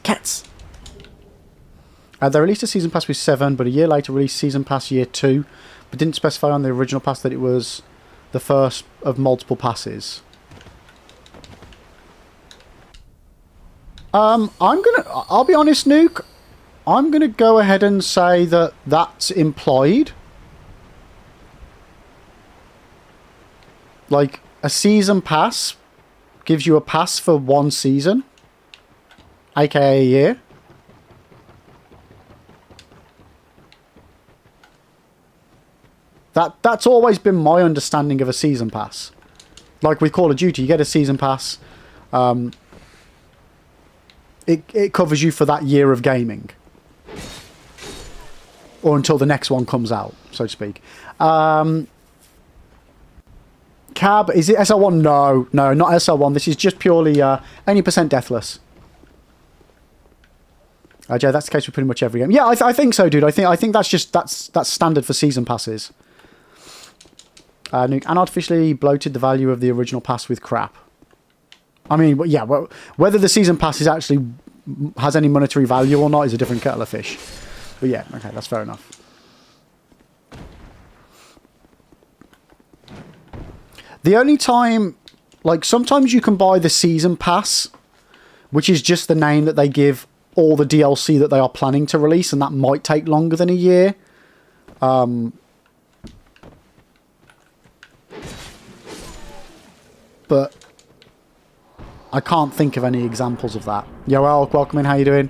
Cats! They released a Season Pass with 7, but a year later released Season Pass Year 2, but didn't specify on the original pass that it was the first of multiple passes. I'll be honest, Nuke. I'm gonna go ahead and say that that's implied. Like, a season pass gives you a pass for one season, aka a year. That's always been my understanding of a season pass. Like with Call of Duty, you get a season pass. It covers you for that year of gaming. Or until the next one comes out, so to speak. Cab, is it SL1? No, not SL1. This is just purely any percent deathless. Jay, that's the case with pretty much every game. Yeah, I think so, dude. I think that's standard for season passes. Nuke, and artificially bloated the value of the original pass with crap. I mean, yeah, well, whether the season pass is actually has any monetary value or not is a different kettle of fish. But yeah, okay, that's fair enough. The only time, like, sometimes you can buy the season pass, which is just the name that they give all the DLC that they are planning to release, and that might take longer than a year. But I can't think of any examples of that. Yo, Elk, welcome in. How you doing?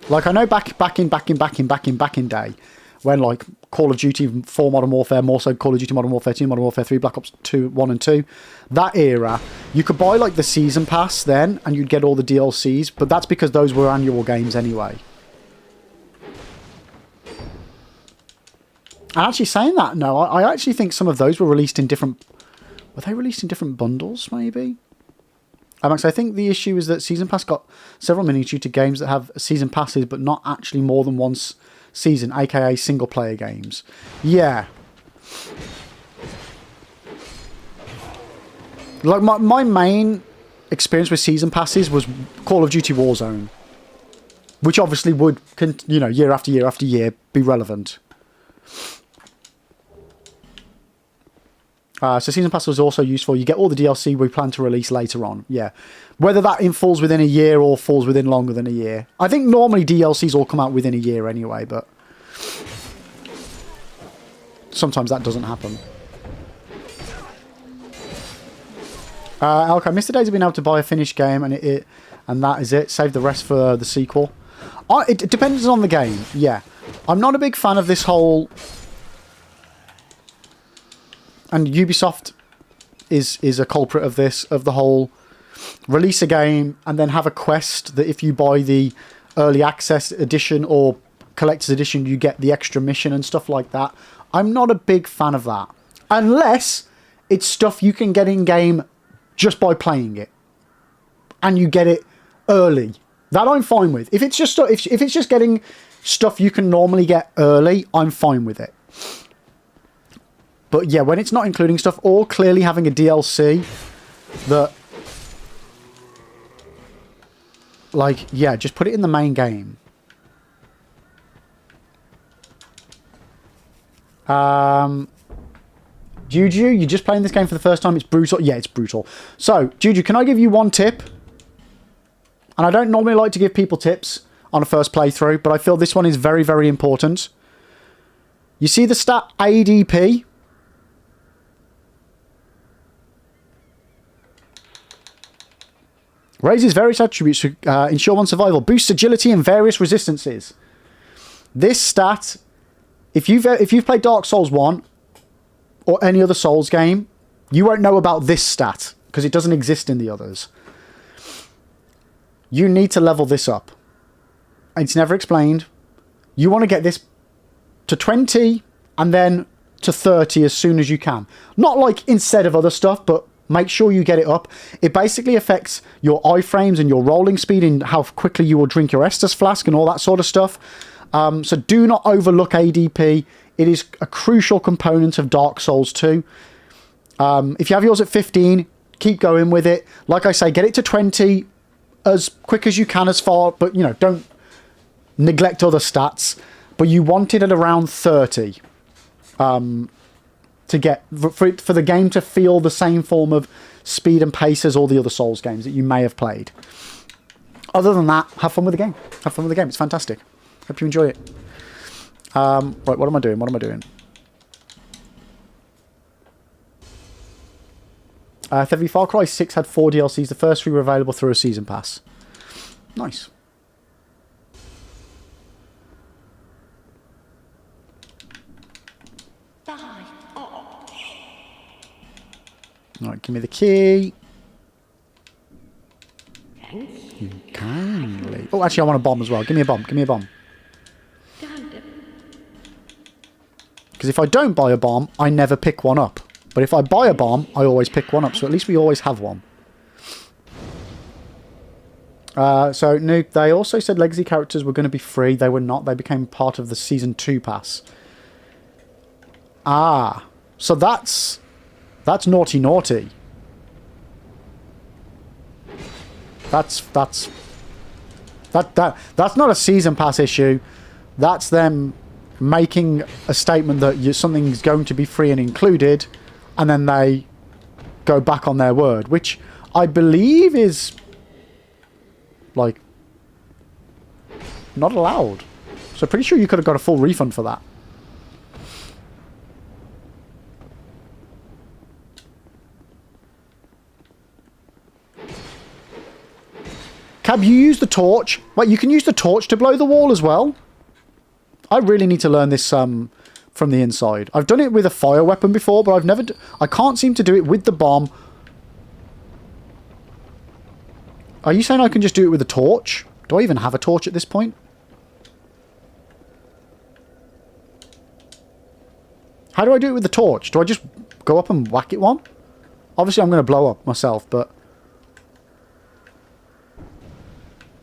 Like, I know back in day, when, like, Call of Duty 4 Modern Warfare, more so Call of Duty Modern Warfare 2, Modern Warfare 3, Black Ops 2, 1 and 2, that era, you could buy, like, the season pass then, and you'd get all the DLCs, but that's because those were annual games anyway. And actually saying that, no, I actually think some of those were released in different... Were they released in different bundles, maybe? Max, I think the issue is that Season Pass got several minis due to games that have season passes, but not actually more than one season, aka single-player games. Yeah. Like, my main experience with season passes was Call of Duty Warzone, which obviously would, you know, year after year after year be relevant. So Season Pass was also useful. You get all the DLC we plan to release later on. Yeah. Whether that falls within a year or falls within longer than a year. I think normally DLCs all come out within a year anyway, but sometimes that doesn't happen. Okay, Mr. Days have been able to buy a finished game and and that is it. Save the rest for the sequel. It depends on the game, yeah. I'm not a big fan of this whole... And Ubisoft is a culprit of this, of the whole release a game and then have a quest that if you buy the early access edition or collector's edition, you get the extra mission and stuff like that. I'm not a big fan of that. Unless it's stuff you can get in-game just by playing it. And you get it early. That I'm fine with. If it's just getting stuff you can normally get early, I'm fine with it. But yeah, when it's not including stuff or clearly having a DLC that... Like, yeah, just put it in the main game. Juju, you're just playing this game for the first time. It's brutal. Yeah, it's brutal. So, Juju, can I give you one tip? And I don't normally like to give people tips on a first playthrough, but I feel this one is very, very important. You see the stat ADP? Raises various attributes to ensure one's survival. Boosts agility and various resistances. This stat, if you've played Dark Souls 1 or any other Souls game, you won't know about this stat because it doesn't exist in the others. You need to level this up. It's never explained. You want to get this to 20 and then to 30 as soon as you can. Not like instead of other stuff, but make sure you get it up. It basically affects your iframes and your rolling speed and how quickly you will drink your Estus flask and all that sort of stuff. So do not overlook ADP. It is a crucial component of Dark Souls 2. If you have yours at 15, keep going with it. Like I say, get it to 20 as quick as you can as far, but you know, don't neglect other stats. But you want it at around 30 to get for the game to feel the same form of speed and pace as all the other Souls games that you may have played. Other than that, have fun with the game. Have fun with the game. It's fantastic. Hope you enjoy it. Right, what am I doing? What am I doing? Far Cry 6 had 4 DLCs. The first 3 were available through a season pass. Nice. Alright, give me the key. You kindly. Oh, actually, I want a bomb as well. Give me a bomb. Give me a bomb. Because if I don't buy a bomb, I never pick one up. But if I buy a bomb, I always pick one up. So at least we always have one. So, Nuke, they also said legacy characters were going to be free. They were not. They became part of the Season 2 pass. Ah. So that's naughty naughty. That's not a season pass issue. That's them making a statement that something's going to be free and included, and then they go back on their word, which I believe is like not allowed. So pretty sure you could have got a full refund for that. Cab, you use the torch. Wait, you can use the torch to blow the wall as well? I really need to learn this from the inside. I've done it with a fire weapon before, but I've never... I can't seem to do it with the bomb. Are you saying I can just do it with a torch? Do I even have a torch at this point? How do I do it with the torch? Do I just go up and whack it one? Obviously, I'm going to blow up myself, but...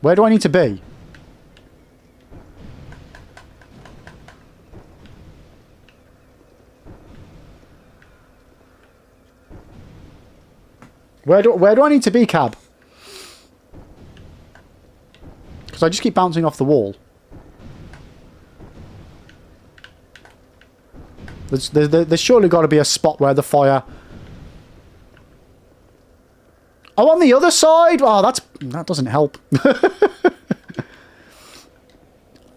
Where do I need to be? Where do I need to be, Cab? Because I just keep bouncing off the wall. There's surely got to be a spot where the fire... Oh, on the other side? Oh, that doesn't help.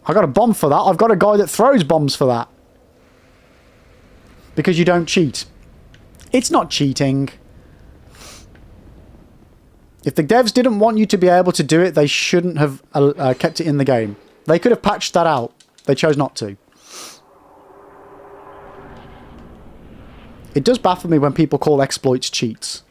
I got a bomb for that. I've got a guy that throws bombs for that. Because you don't cheat. It's not cheating. If the devs didn't want you to be able to do it, they shouldn't have kept it in the game. They could have patched that out. They chose not to. It does baffle me when people call exploits cheats.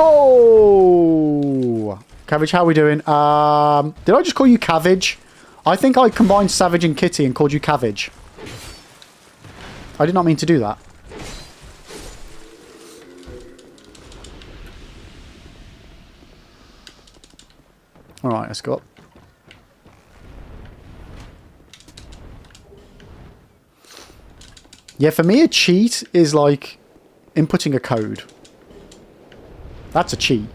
Oh! Cabbage, how are we doing? Did I just call you Cabbage? I think I combined Savage and Kitty and called you Cabbage. I did not mean to do that. Alright, let's go up. Yeah, for me, a cheat is like inputting a code. That's a cheat.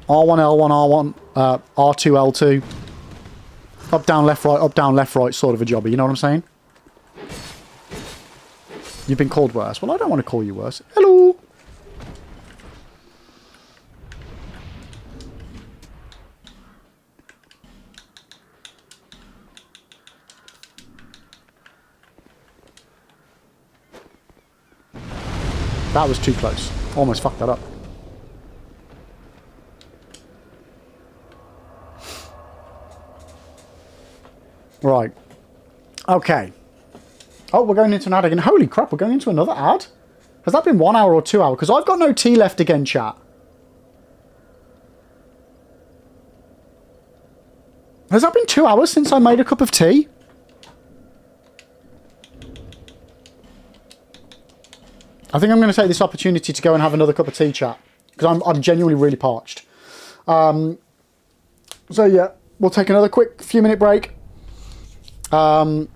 R1, L1, R1, R2, L2. Up, down, left, right sort of a jobby. You know what I'm saying? You've been called worse. Well, I don't want to call you worse. Hello! That was too close. Almost fucked that up. Right. Okay. Oh, we're going into an ad again. Holy crap, we're going into another ad? Has that been 1 hour or 2 hours? Because I've got no tea left again, chat. Has that been 2 hours since I made a cup of tea? I think I'm going to take this opportunity to go and have another cup of tea, chat. Because I'm genuinely really parched. So yeah, we'll take another quick few-minute break. And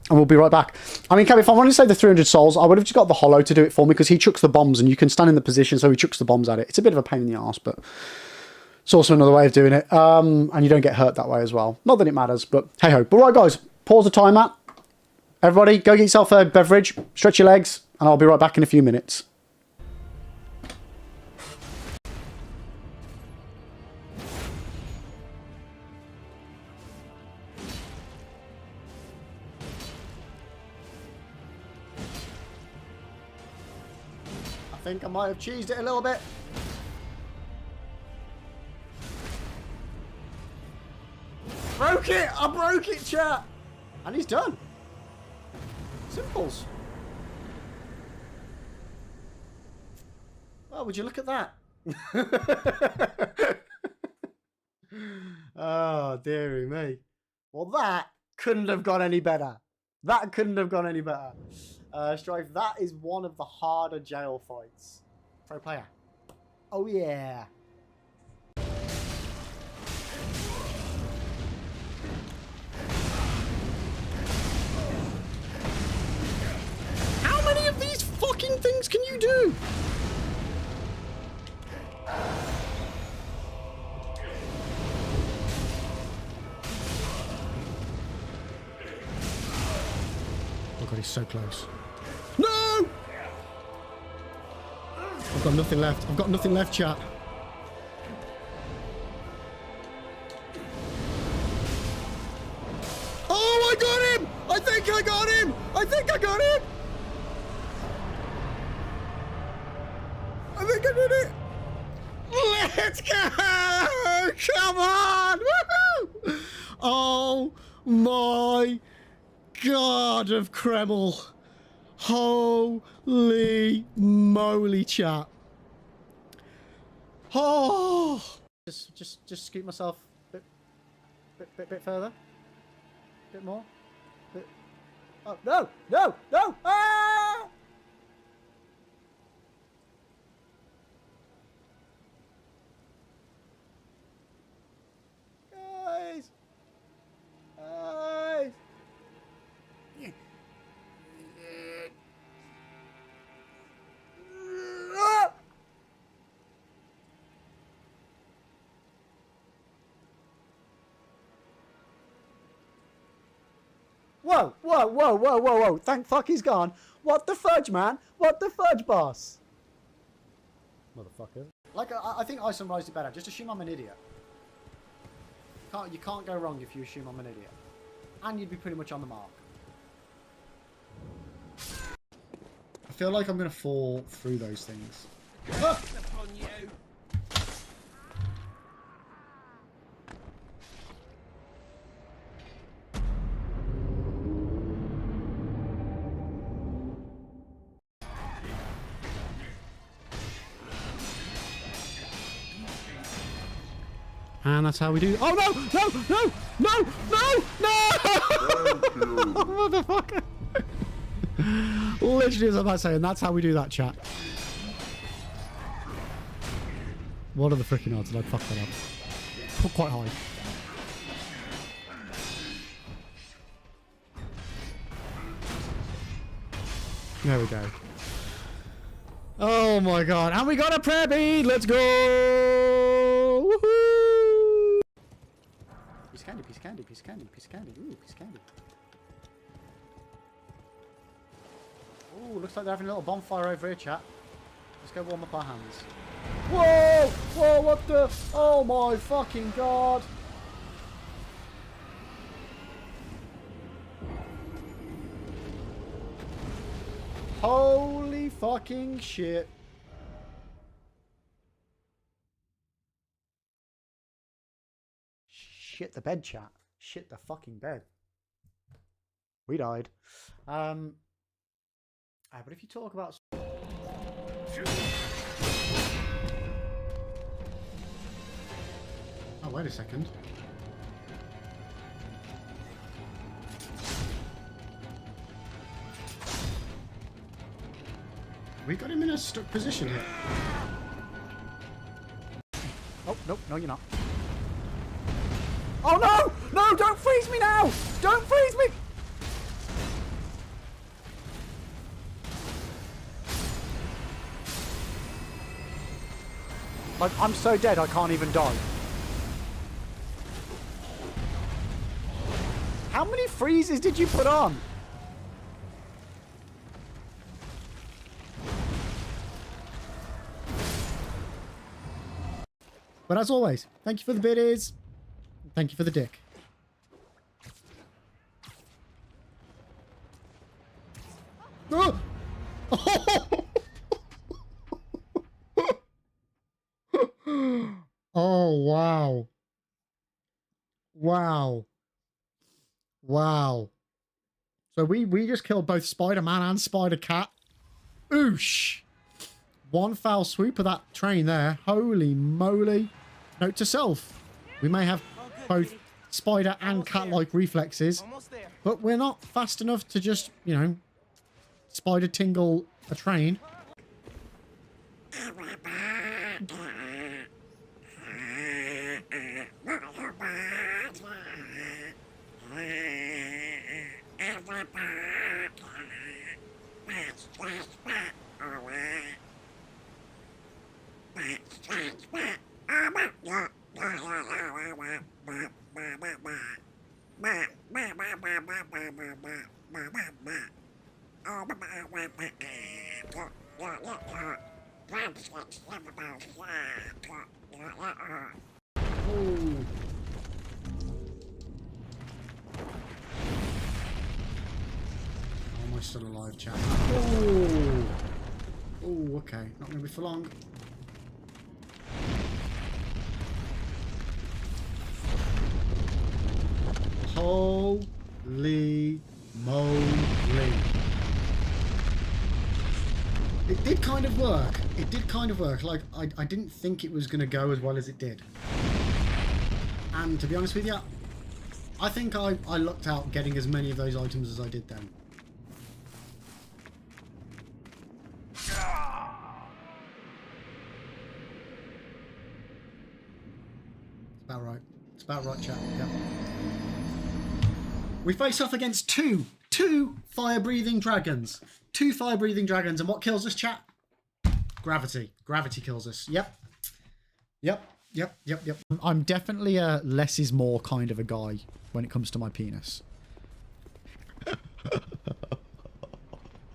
we'll be right back. I mean, Kev, if I wanted to save the 300 souls, I would have just got the Hollow to do it for me because he chucks the bombs and you can stand in the position so he chucks the bombs at it. It's a bit of a pain in the arse, but it's also another way of doing it. And you don't get hurt that way as well. Not that it matters, but hey-ho. But right, guys, pause the timer. Everybody, go get yourself a beverage, stretch your legs, and I'll be right back in a few minutes. I think I might have cheesed it a little bit. Broke it! I broke it, chat! And he's done. Simples. Oh, would you look at that? Oh, dearie me. Well, that couldn't have gone any better. That couldn't have gone any better. Strife, that is one of the harder jail fights. Pro player. Oh, yeah. How many of these fucking things can you do? Oh god, he's so close. No! I've got nothing left. I've got nothing left, chat. Oh, I got him! I think I got him! I think I got him! I think I did it! Let's go! Come on! Woohoo! Oh my God of Kreml. Holy moly, chat. Oh! Just scoot myself a bit further. Bit more. Oh, no! No! No! Ah! Guys! Guys! Whoa, whoa, whoa, whoa, whoa, whoa. Thank fuck he's gone. What the fudge, man? What the fudge, boss? Motherfucker. Like, I think I summarised it better. Just assume I'm an idiot. You can't go wrong if you assume I'm an idiot. And you'd be pretty much on the mark. I feel like I'm going to fall through those things. Ah! Upon you. And that's how we do. Oh no! No! No! No! No! No! Motherfucker! Literally, as I'm about saying, that's how we do that, chat. What are the freaking odds that I'd fuck that up? Put quite high. There we go. Oh my god. And we got a prayer bead. Let's go. Woohoo. Piece of candy, piece of candy, piece of candy, piece of candy. Ooh, piece of candy. Ooh, looks like they're having a little bonfire over here, chat. Let's go warm up our hands. Whoa! Whoa, what the? Oh my fucking god. Holy fucking shit. Shit the bed, chat. Shit the fucking bed. We died. But if you talk about... Oh, wait a second. We got him in a stuck position here. Oh, nope, no you're not. Oh no! No, don't freeze me now! Don't freeze me! Like, I'm so dead I can't even die. How many freezes did you put on? But as always, thank you for the biddies. Thank you for the dick. Oh! Oh, wow. Wow. Wow. So we just killed both Spider-Man and Spider-Cat. Oosh. One foul swoop of that train there. Holy moly. Note to self. We may have both spider and cat-like reflexes, but we're not fast enough to just, you know, spider tingle a train. Am I still alive, chat? Oh, oh, okay. Not going to be for long. Holy moly. It did kind of work. It did kind of work. Like, I didn't think it was going to go as well as it did. And to be honest with you, I think I lucked out getting as many of those items as I did then. It's about right. It's about right, chat. Yep. We face off against two fire-breathing dragons. Two fire-breathing dragons. And what kills us, chat? Gravity. Gravity kills us. Yep. Yep. Yep. Yep. Yep. I'm definitely a less is more kind of a guy when it comes to my penis.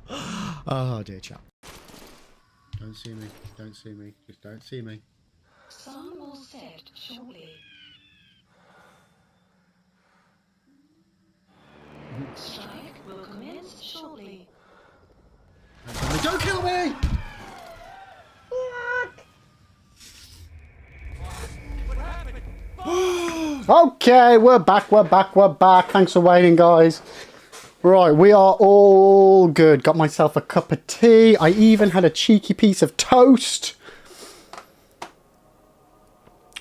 Oh, dear chap. Don't see me. Don't see me. Just don't see me. Sun will set shortly. Strike will commence shortly. Don't kill me! Okay, we're back, we're back, we're back. Thanks for waiting, guys. Right, we are all good. Got myself a cup of tea. I even had a cheeky piece of toast.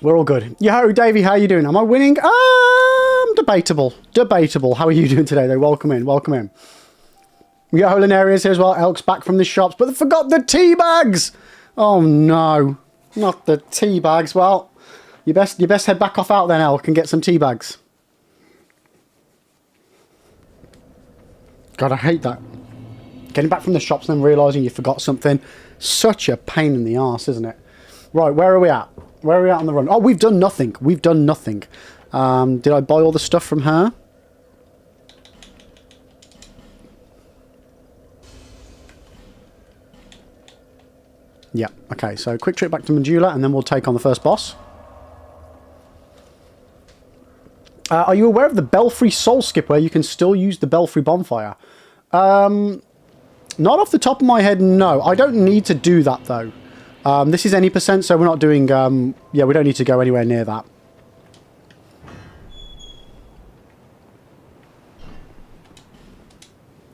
We're all good. Yo, Davey, how you doing? Am I winning? Debatable. Debatable. How are you doing today, though? Welcome in, welcome in. We got Holinarius here as well. Elk's back from the shops, but they forgot the tea bags. Oh no, not the tea bags. Well, you best head back off out then, Elk, and get some tea bags. God, I hate that. Getting back from the shops and then realising you forgot something. Such a pain in the arse, isn't it? Right, where are we at? Where are we at on the run? Oh, we've done nothing. We've done nothing. Did I buy all the stuff from her? Yeah, okay. So quick trip back to Manjula and then we'll take on the first boss. Are you aware of the Belfry Soul Skip where you can still use the Belfry Bonfire? Not off the top of my head, no. I don't need to do that, though. This is any percent, so we're not doing... yeah, we don't need to go anywhere near that.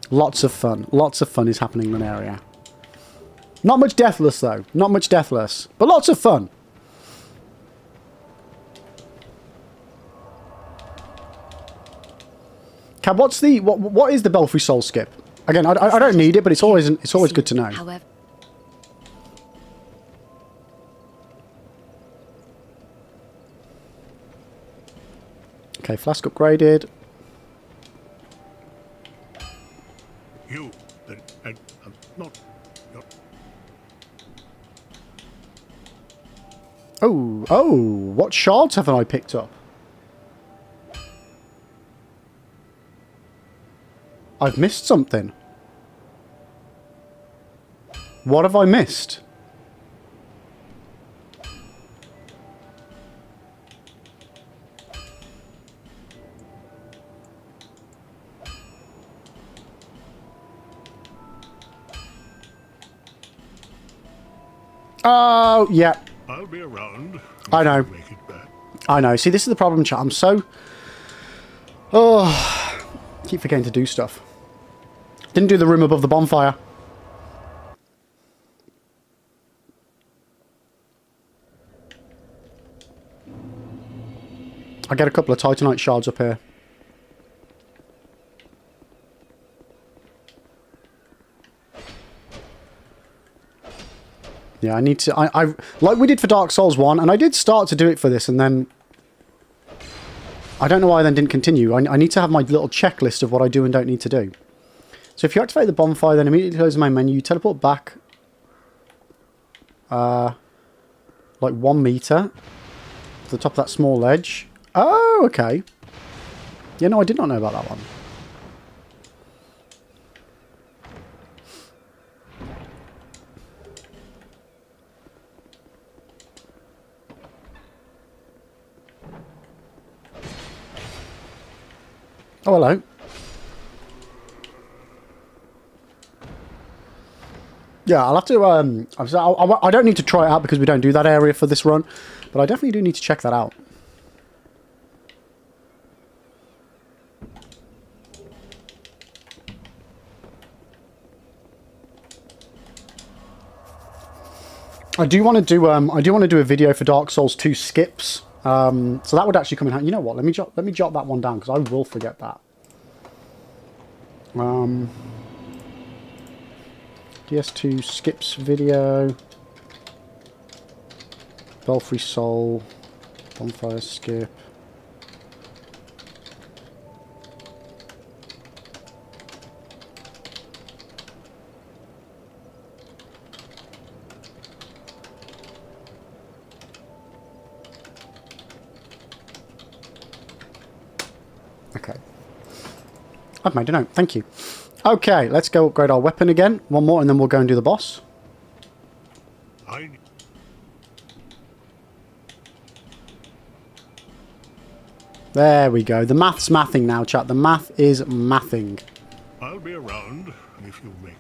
Lots of fun. Lots of fun is happening in an area. Not much Deathless, though. Not much Deathless. But lots of fun. Cab, what's the... What is the Belfry Soul Skip? Again, I don't need it, but it's always good to know. However, Okay, flask upgraded. You, and not. Oh, what shards haven't I picked up? I've missed something. What have I missed? Oh, yeah. I'll be around. I know. Make it back. I know. See, this is the problem, chat. I'm so... Oh, keep forgetting to do stuff. Didn't do the room above the bonfire. I get a couple of Titanite shards up here. Yeah, I need to... I like we did for Dark Souls 1, and I did start to do it for this, and then... I don't know why I then didn't continue. I need to have my little checklist of what I do and don't need to do. So if you activate the bonfire, then immediately close the main menu, you teleport back... like 1 meter to the top of that small ledge. Oh, okay. Yeah, no, I did not know about that one. Oh, hello. Yeah, I'll have to... I don't need to try it out because we don't do that area for this run, but I definitely do need to check that out. I do want to do a video for Dark Souls 2 skips. So that would actually come in handy. You know what? Let me jot that one down because I will forget that. DS2 skips video. Belfry Soul. Bonfire skip. Okay. I've made a note. Thank you. Okay, let's go upgrade our weapon again. One more and then we'll go and do the boss. There we go. The math's mathing now, chat. The math is mathing. I'll be around if you make.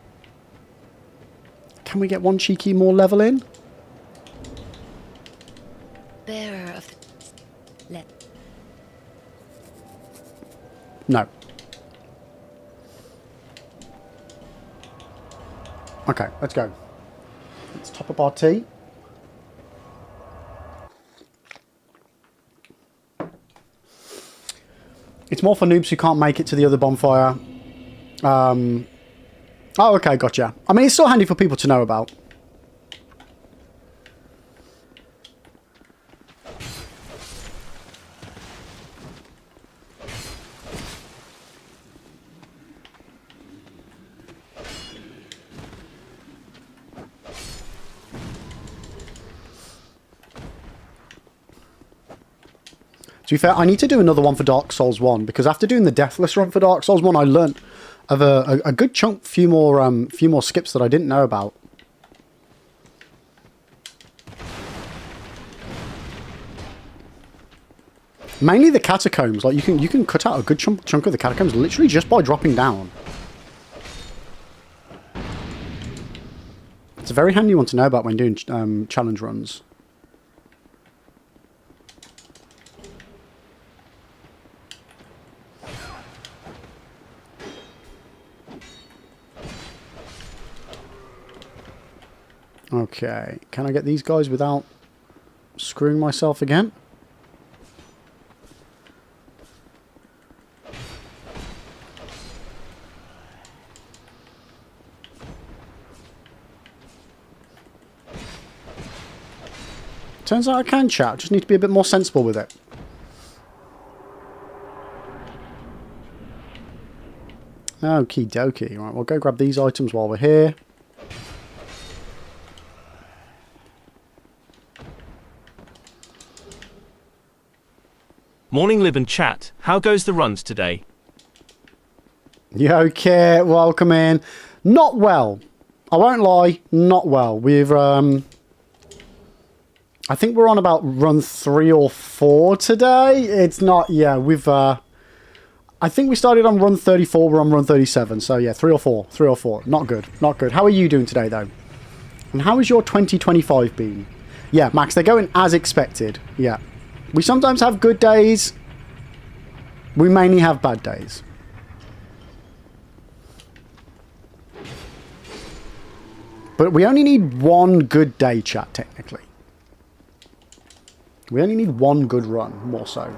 Can we get one cheeky more level in? bearer of the... No. Okay, let's go. Let's top up our tea. It's more for noobs who can't make it to the other bonfire. Oh, okay, gotcha. I mean, it's still handy for people to know about. To be fair, I need to do another one for Dark Souls 1, because after doing the Deathless run for Dark Souls 1, I learnt of a good chunk, few more skips that I didn't know about. Mainly the catacombs. Like you can cut out a good chunk of the catacombs literally just by dropping down. It's a very handy one to know about when doing challenge runs. Okay, can I get these guys without screwing myself again? Turns out I can chat, just need to be a bit more sensible with it. Okie dokie. Right, we'll go grab these items while we're here. Morning, Lib and chat. How goes the runs today? Yeah, okay, welcome in. Not well. I won't lie, not well. We've, I think we're on about run 3 or 4 today. It's not, yeah, we've, I think we started on run 34, we're on run 37. So yeah, 3 or 4, 3 or 4. Not good, not good. How are you doing today though? And how has your 2025 been? Yeah, Max, they're going as expected. Yeah. We sometimes have good days. We mainly have bad days. But we only need one good day, chat, technically. We only need one good run, more so.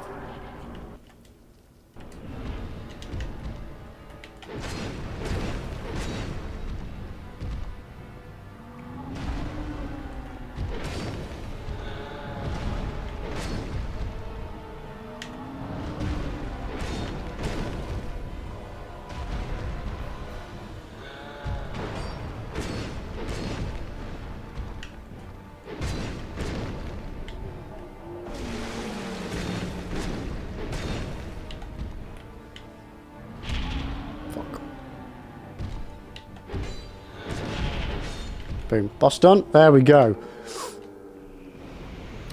Boom. Boss done. There we go.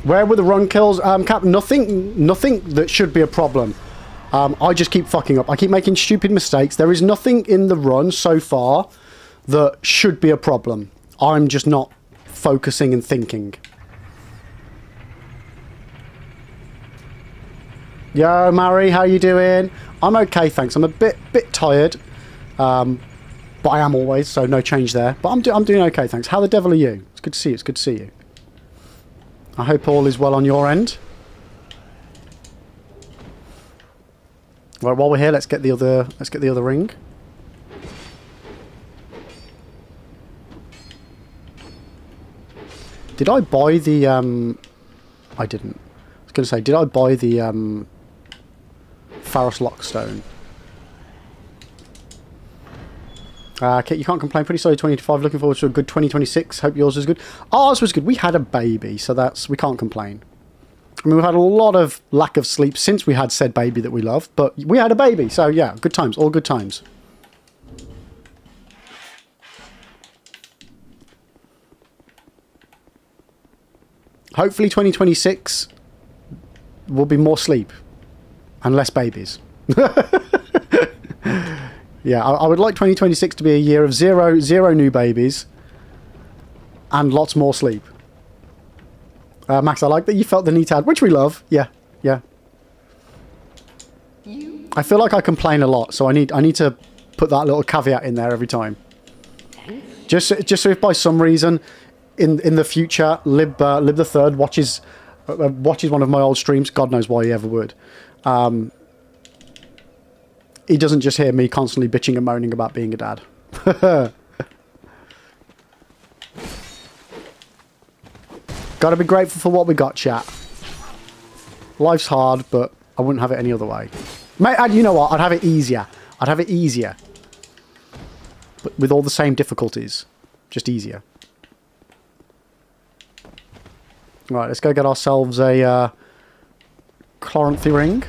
Where were the run kills? Cap, nothing that should be a problem. I just keep fucking up. I keep making stupid mistakes. There is nothing in the run so far that should be a problem. I'm just not focusing and thinking. Yo, Mary, how you doing? I'm okay, thanks. I'm a bit tired. But I am always, so no change there. But I'm doing okay, thanks. How the devil are you? It's good to see you. It's good to see you. I hope all is well on your end. Right, while we're here, let's get the other ring. Did I buy the I didn't. I was gonna say, did I buy the Pharos Lockstone? Kit, you can't complain. Pretty solid 2025. Looking forward to a good 2026. Hope yours is good. Ours was good. We had a baby, so we can't complain. I mean, we've had a lot of lack of sleep since we had said baby that we loved, but we had a baby, so yeah, good times. All good times. Hopefully 2026 will be more sleep and less babies. Yeah, I would like 2026 to be a year of zero new babies and lots more sleep. Max, I like that you felt the need to add, which we love. Yeah, yeah. I feel like I complain a lot, so I need to put that little caveat in there every time. Just so if by some reason in the future Lib the Third watches one of my old streams, God knows why he ever would. He doesn't just hear me constantly bitching and moaning about being a dad. Gotta be grateful for what we got, chat. Life's hard, but I wouldn't have it any other way. Mate, you know what? I'd have it easier. I'd have it easier. But with all the same difficulties. Just easier. Right, let's go get ourselves a Chloranthy ring.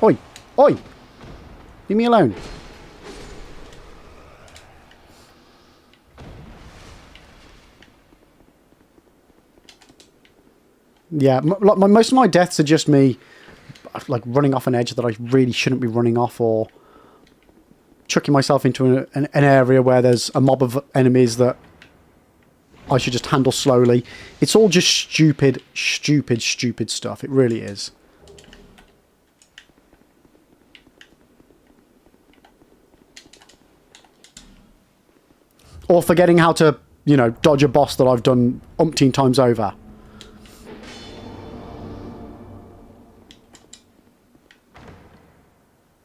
Oi! Oi! Leave me alone. Yeah, most of my deaths are just me, like, running off an edge that I really shouldn't be running off, or chucking myself into an area where there's a mob of enemies that I should just handle slowly. It's all just stupid stuff. It really is. Or forgetting how to, you know, dodge a boss that I've done umpteen times over.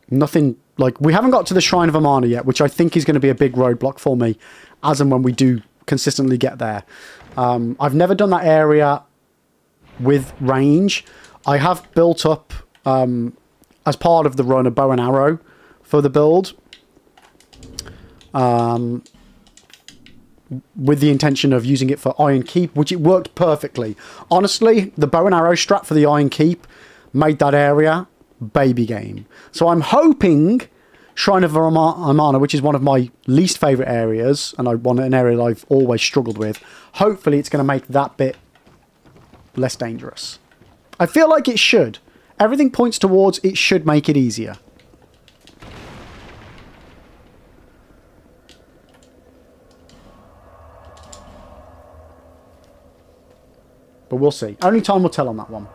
Nothing, like, we haven't got to the Shrine of Amana yet, which I think is going to be a big roadblock for me, as and when we do consistently get there. I've never done that area with range. I have built up, as part of the run, a bow and arrow for the build. With the intention of using it for Iron Keep, which it worked perfectly. Honestly, the bow and arrow strap for the Iron Keep made that area baby game. So I'm hoping Shrine of Amana, which is one of my least favourite areas, and an area that I've always struggled with, hopefully it's going to make that bit less dangerous. I feel like it should. Everything points towards it should make it easier. But we'll see. Only time will tell on that one.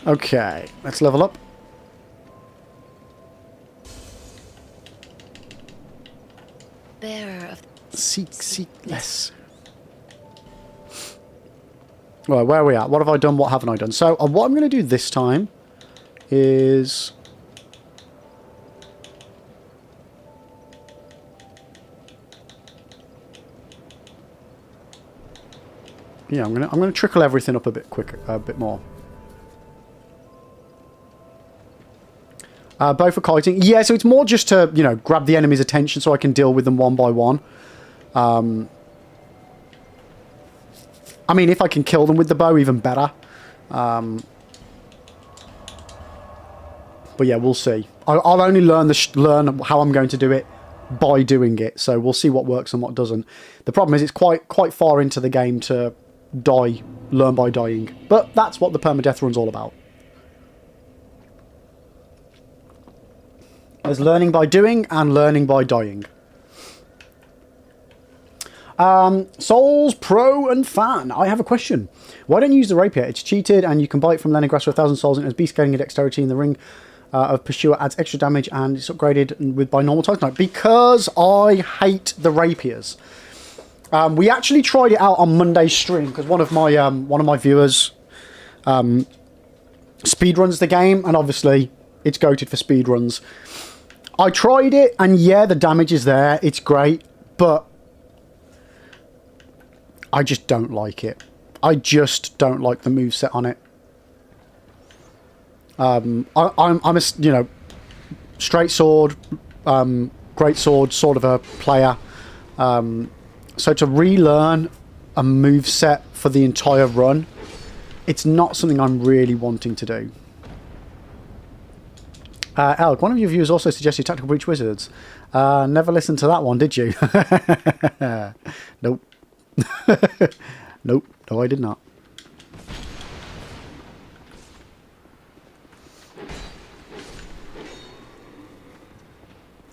Okay, let's level up. Bearer of Seek less. Right, where are we at? What have I done? What haven't I done? So, what I'm going to do this time is... yeah, I'm gonna trickle everything up a bit quicker, a bit more. Both for kiting. Yeah, so it's more just to, you know, grab the enemy's attention so I can deal with them one by one. I mean, if I can kill them with the bow, even better. But yeah, we'll see. I'll only learn how I'm going to do it by doing it. So we'll see what works and what doesn't. The problem is it's quite far into the game to learn by dying. But that's what the permadeath run's all about. There's learning by doing and learning by dying. Souls Pro and Fan, I have a question. Why don't you use the rapier? It's cheated and you can buy it from Leningrad for 1,000 souls and it has beast scaling and dexterity in the ring of Pursuer adds extra damage and it's upgraded by normal Titanite. Because I hate the rapiers. We actually tried it out on Monday's stream because one of my viewers speedruns the game and obviously it's goated for speedruns. I tried it and yeah, the damage is there. It's great, but I just don't like it. I just don't like the moveset on it. I'm a, you know, straight sword, great sword sort of a player. So to relearn a moveset for the entire run, it's not something I'm really wanting to do. Elk, one of your viewers also suggested Tactical Breach Wizards. Never listened to that one, did you? Nope. Nope. No, I did not.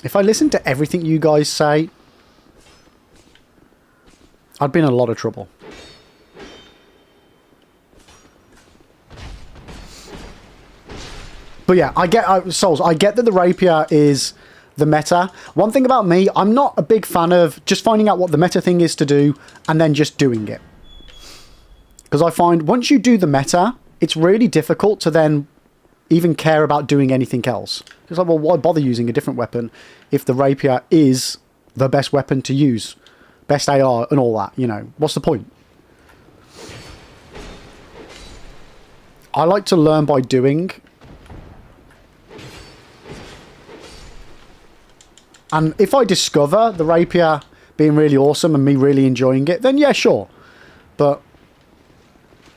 If I listened to everything you guys say, I'd be in a lot of trouble. But yeah, I get Souls. I get that the rapier is the meta. One thing about me, I'm not a big fan of just finding out what the meta thing is to do and then just doing it. Because I find once you do the meta, it's really difficult to then even care about doing anything else. It's like, well, why bother using a different weapon if the rapier is the best weapon to use? Best AR and all that, you know. What's the point? I like to learn by doing. And if I discover the rapier being really awesome and me really enjoying it, then yeah, sure. But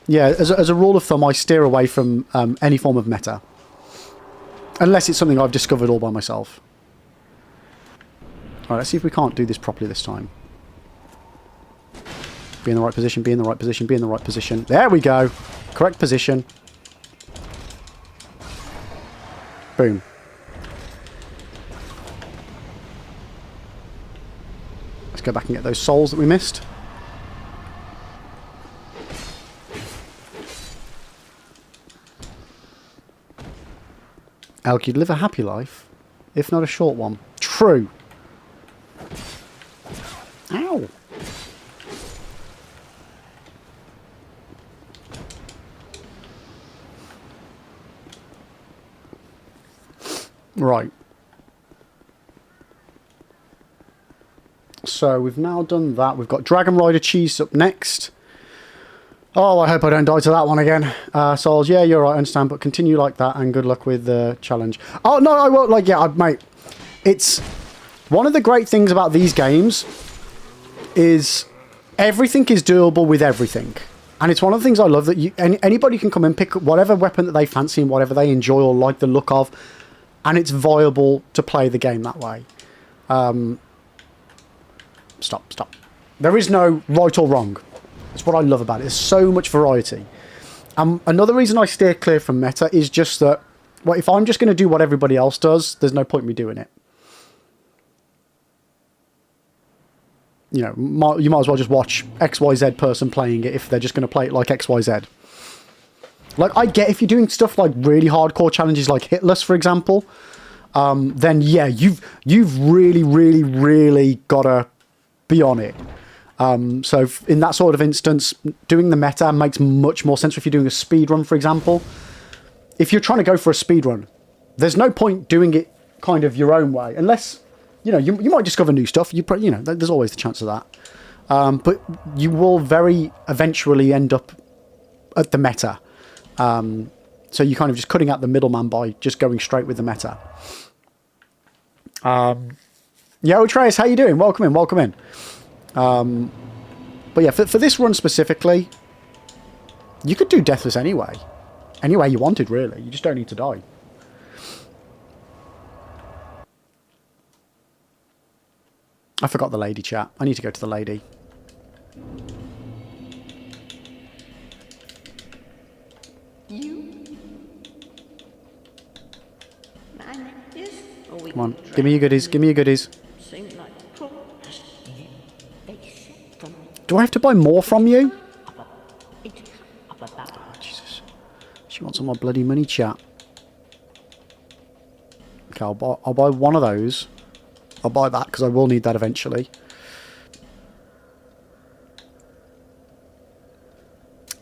yeah, as a rule of thumb, I steer away from any form of meta. Unless it's something I've discovered all by myself. Alright, let's see if we can't do this properly this time. Be in the right position, be in the right position, be in the right position. There we go. Correct position. Boom. Let's go back and get those souls that we missed. Elk, you'd live a happy life, if not a short one. True. Ow. Right. So we've now done that. We've got Dragon Rider Cheese up next. Oh, I hope I don't die to that one again. Souls, yeah, you're right, I understand, but continue like that and good luck with the challenge. Oh, no, I won't. Like, yeah, mate. It's one of the great things about these games is everything is doable with everything. And it's one of the things I love that anybody can come and pick whatever weapon that they fancy and whatever they enjoy or like the look of, and it's viable to play the game that way. Stop. There is no right or wrong. That's what I love about it. There's so much variety. Another reason I steer clear from meta is just that, well, if I'm just going to do what everybody else does, there's no point in me doing it. You know, you might as well just watch XYZ person playing it if they're just going to play it like XYZ. Like, I get if you're doing stuff like really hardcore challenges like Hitless, for example, then yeah, you've really got to be on it. So in that sort of instance, doing the meta makes much more sense if you're doing a speed run, for example. If you're trying to go for a speed run, there's no point doing it kind of your own way, unless, you know, you might discover new stuff. You know, there's always the chance of that. But you will very eventually end up at the meta. So you're kind of just cutting out the middleman by just going straight with the meta. Yo, Trace, how you doing? Welcome in. But yeah, for this run specifically, you could do Deathless anyway. Any way you wanted, really. You just don't need to die. I forgot the lady chat. I need to go to the lady. Come on, give me your goodies, give me your goodies. Do I have to buy more from you? Oh, Jesus. She wants all my bloody money, chat. Okay, I'll buy one of those. I'll buy that because I will need that eventually.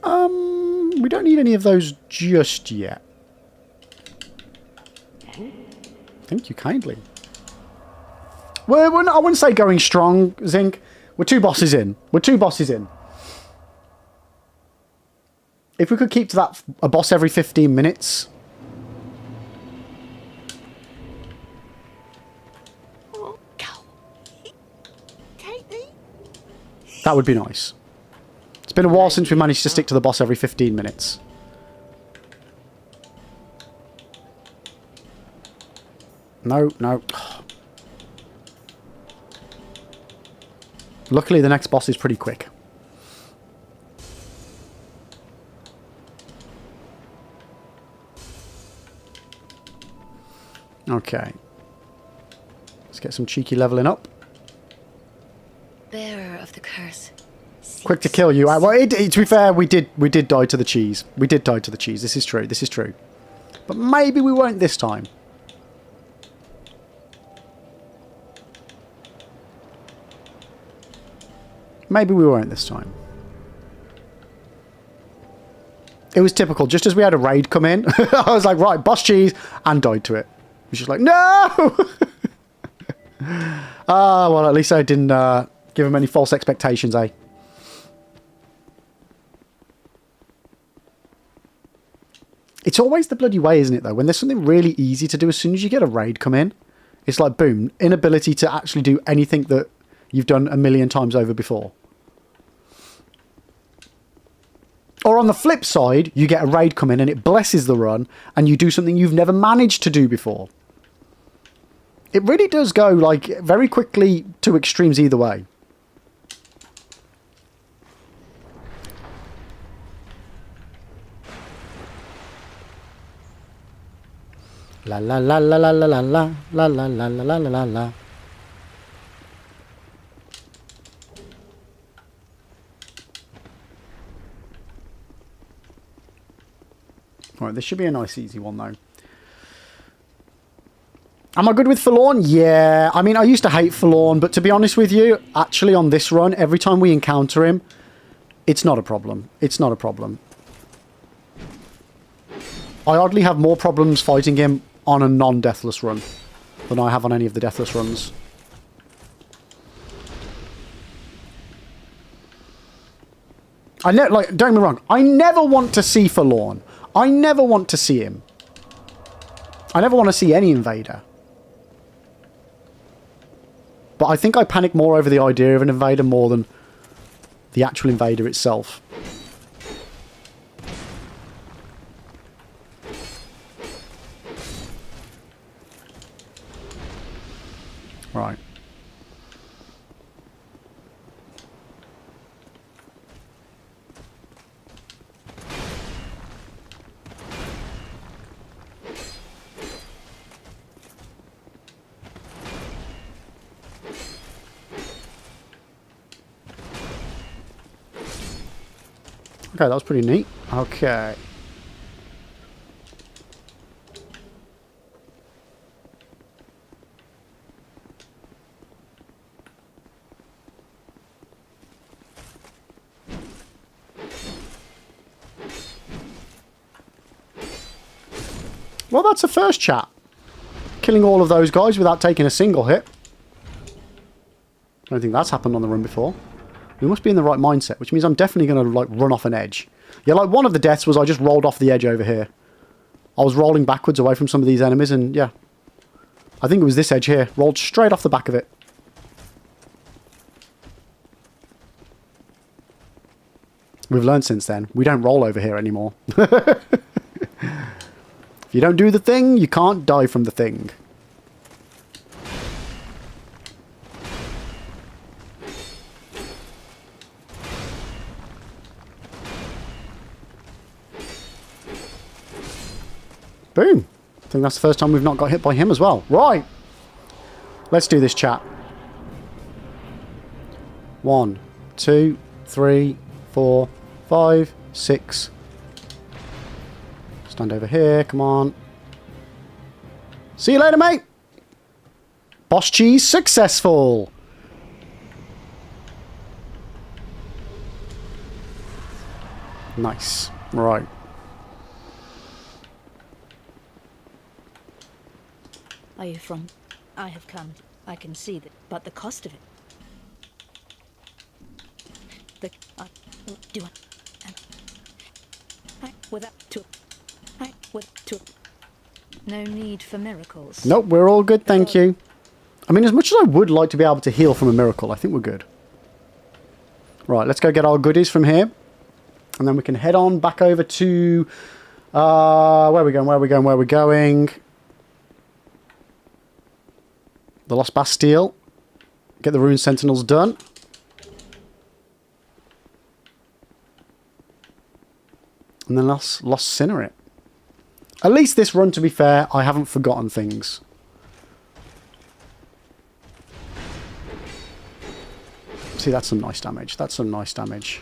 We don't need any of those just yet. Thank you kindly. I wouldn't say going strong, Zinc. We're two bosses in. If we could keep to that, a boss every 15 minutes. That would be nice. It's been a while since we managed to stick to the boss every 15 minutes. No. Luckily, the next boss is pretty quick. Okay. Let's get some cheeky leveling up. Bearer of the curse. Quick to kill you. Well, to be fair, we did die to the cheese. This is true. But maybe we won't this time. Maybe we won't this time. It was typical. Just as we had a raid come in, I was like, right, boss cheese, and died to it. It was just like, no! Well, at least I didn't give him any false expectations, eh? It's always the bloody way, isn't it, though? When there's something really easy to do, as soon as you get a raid come in, it's like, boom, inability to actually do anything that you've done a million times over before. Or on the flip side, you get a raid come in and it blesses the run, and you do something you've never managed to do before. It really does go, like, very quickly to extremes either way. La la la la la la la la la la la la la la la. Alright, this should be a nice easy one though. Am I good with Forlorn? Yeah. I mean, I used to hate Forlorn, but to be honest with you, actually on this run, every time we encounter him, it's not a problem. It's not a problem. I oddly have more problems fighting him on a non-deathless run than I have on any of the deathless runs. Like, don't get me wrong, I never want to see Forlorn. I never want to see him. I never want to see any invader. But I think I panic more over the idea of an invader more than the actual invader itself. Right. Okay, that was pretty neat. Okay. Well, that's a first chat. Killing all of those guys without taking a single hit. I don't think that's happened on the run before. We must be in the right mindset, which means I'm definitely going to, like, run off an edge. Yeah, like, one of the deaths was I just rolled off the edge over here. I was rolling backwards away from some of these enemies, and, yeah. I think it was this edge here. Rolled straight off the back of it. We've learned since then. We don't roll over here anymore. If you don't do the thing, you can't die from the thing. Boom. I think that's the first time we've not got hit by him as well. Right. Let's do this, chat. 1, 2, 3, 4, 5, 6. Stand over here. Come on. See you later, mate. Boss cheese successful. Nice. Right. Are you from? I have come. I can see that, but the cost of it. Do I? No need for miracles. Nope, we're all good, thank you. I mean, as much as I would like to be able to heal from a miracle, I think we're good. Right, let's go get our goodies from here. And then we can head on back over to... where are we going, where are we going, where are we going? The Lost Bastille. Get the Rune Sentinels done. And then Lost Cinerate. At least this run, to be fair, I haven't forgotten things. See, that's some nice damage. That's some nice damage.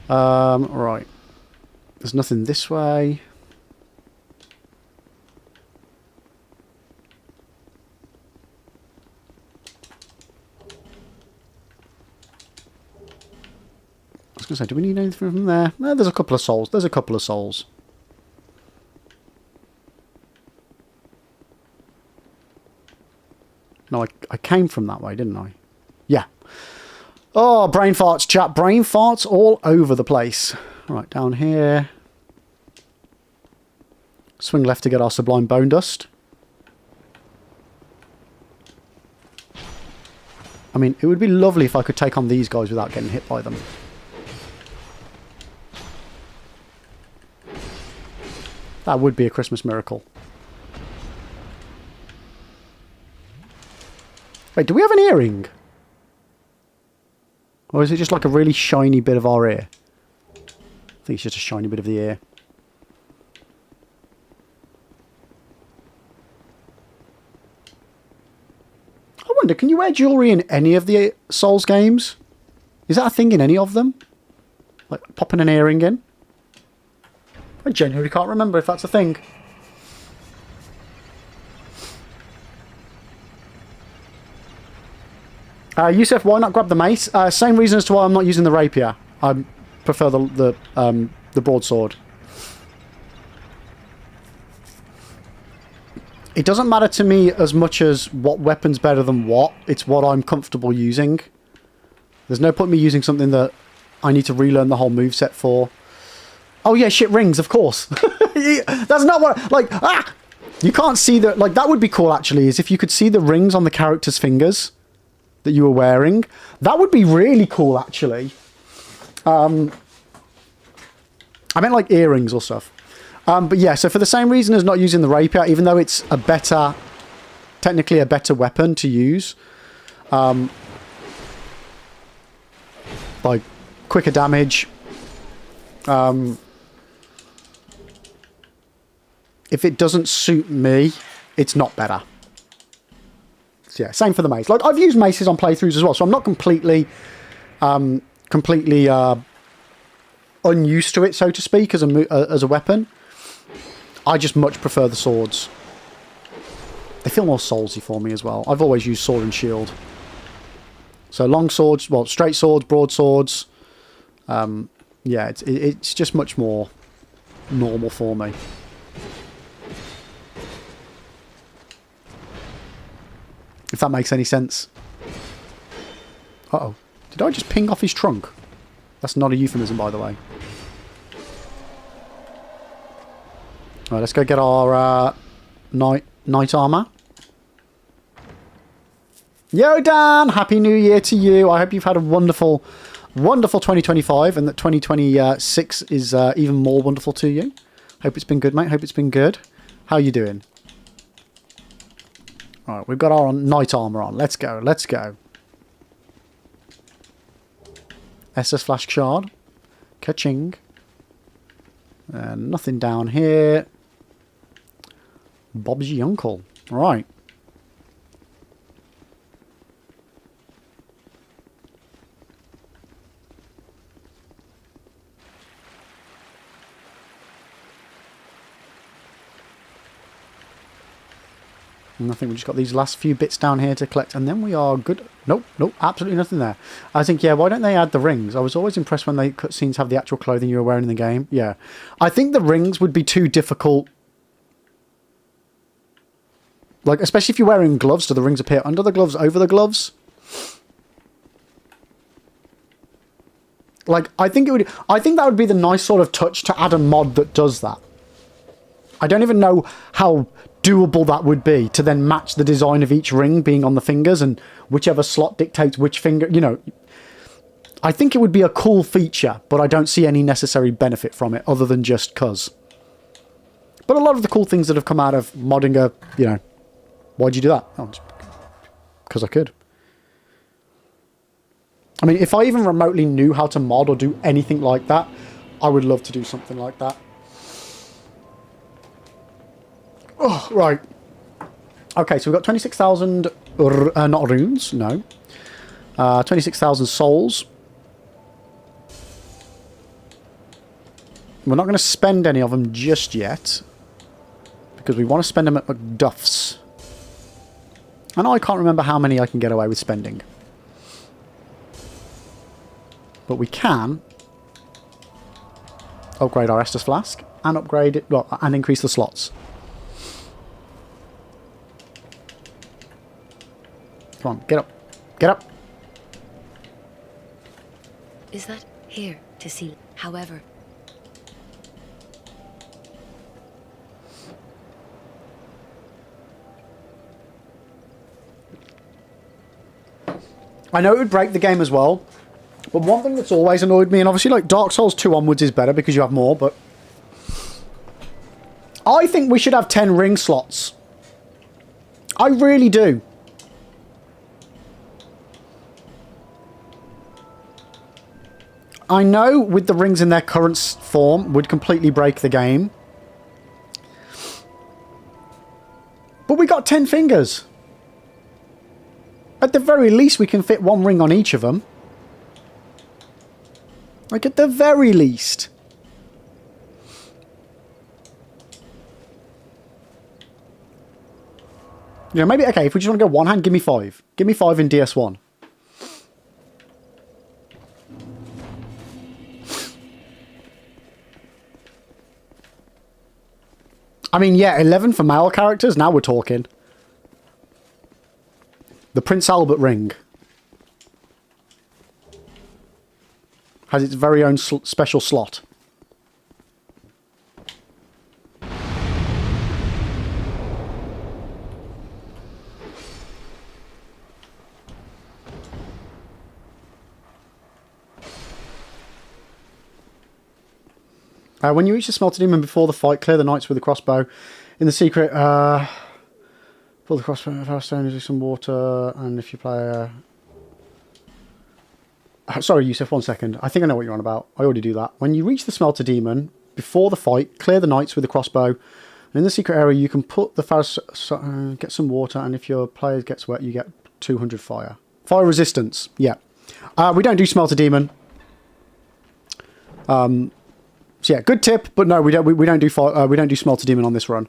Right. There's nothing this way. I was going to say, do we need anything from there? No, there's a couple of souls. There's a couple of souls. No, I came from that way, didn't I? Yeah. Oh, brain farts, chat. Brain farts all over the place. Right, down here. Swing left to get our Sublime Bone Dust. I mean, it would be lovely if I could take on these guys without getting hit by them. That would be a Christmas miracle. Wait, do we have an earring? Or is it just like a really shiny bit of our ear? I think it's just a shiny bit of the ear. I wonder, can you wear jewellery in any of the Souls games? Is that a thing in any of them? Like popping an earring in? I genuinely can't remember if that's a thing. Yusuf, why not grab the mace? Same reason as to why I'm not using the rapier. I prefer the broadsword. It doesn't matter to me as much as what weapon's better than what. It's what I'm comfortable using. There's no point in me using something that I need to relearn the whole moveset for. Oh yeah, shit, rings, of course. That's not what... Like, you can't see the... Like, that would be cool, actually, is if you could see the rings on the character's fingers that you were wearing. That would be really cool, actually. I meant, like, earrings or stuff. But yeah, so for the same reason as not using the rapier, even though it's a better... Technically a better weapon to use. Like, quicker damage. If it doesn't suit me, it's not better. So yeah, same for the mace. Like, I've used maces on playthroughs as well, so I'm not completely unused to it, so to speak, as a weapon. I just much prefer the swords. They feel more soulsy for me as well. I've always used sword and shield. So long swords, well, straight swords, broadswords. Yeah, it's just much more normal for me. If that makes any sense. Uh-oh. Did I just ping off his trunk? That's not a euphemism, by the way. Alright, let's go get our knight armor. Yo, Dan! Happy New Year to you. I hope you've had a wonderful 2025 and that 2026 is even more wonderful to you. Hope it's been good, mate. Hope it's been good. How are you doing? Alright, we've got our knight armor on. Let's go. Let's go. SS Flash Shard. Ka-ching. Nothing down here. Bob's your uncle. Right. And I think we've just got these last few bits down here to collect, and then we are good. Nope, nope, absolutely nothing there. I think, yeah, why don't they add the rings? I was always impressed when they cutscenes have the actual clothing you were wearing in the game. Yeah. I think the rings would be too difficult. Like, especially if you're wearing gloves, do the rings appear under the gloves, over the gloves? Like, I think that would be the nice sort of touch to add a mod that does that. I don't even know how doable that would be to then match the design of each ring being on the fingers and whichever slot dictates which finger, you know. I think it would be a cool feature, but I don't see any necessary benefit from it other than just cuz. But a lot of the cool things that have come out of modding are, you know, why'd you do that? Oh, because I could. I mean, if I even remotely knew how to mod or do anything like that, I would love to do something like that. Oh, right. Okay, so we've got 26,000, not runes, no. 26,000 souls. We're not going to spend any of them just yet, because we want to spend them at McDuff's. And I can't remember how many I can get away with spending. But we can upgrade our Estus Flask and upgrade it, well, and increase the slots. Come on, get up. Get up. Is that here to see? However. I know it would break the game as well, but one thing that's always annoyed me, and obviously like Dark Souls 2 onwards is better because you have more, but I think we should have 10 ring slots. I really do. I know with the rings in their current form would completely break the game. But we got 10 fingers. At the very least, we can fit one ring on each of them. Like, at the very least. You know, maybe, okay, if we just want to go one hand, give me 5. Give me 5 in DS1. I mean, yeah, 11 for male characters. Now we're talking. The Prince Albert ring has its very own special slot. When you reach the Smelter Demon before the fight, clear the knights with a crossbow. In the secret, pull the crossbow, Firestone, do some water, and if you play... Sorry, Yusuf, 1 second. I think I know what you're on about. I already do that. When you reach the Smelter Demon before the fight, clear the knights with a crossbow. And in the secret area, you can put the get some water, and if your player gets wet, you get 200 fire. Fire resistance, yeah. We don't do Smelter Demon. So yeah, good tip, but no, we don't do Smelter Demon on this run.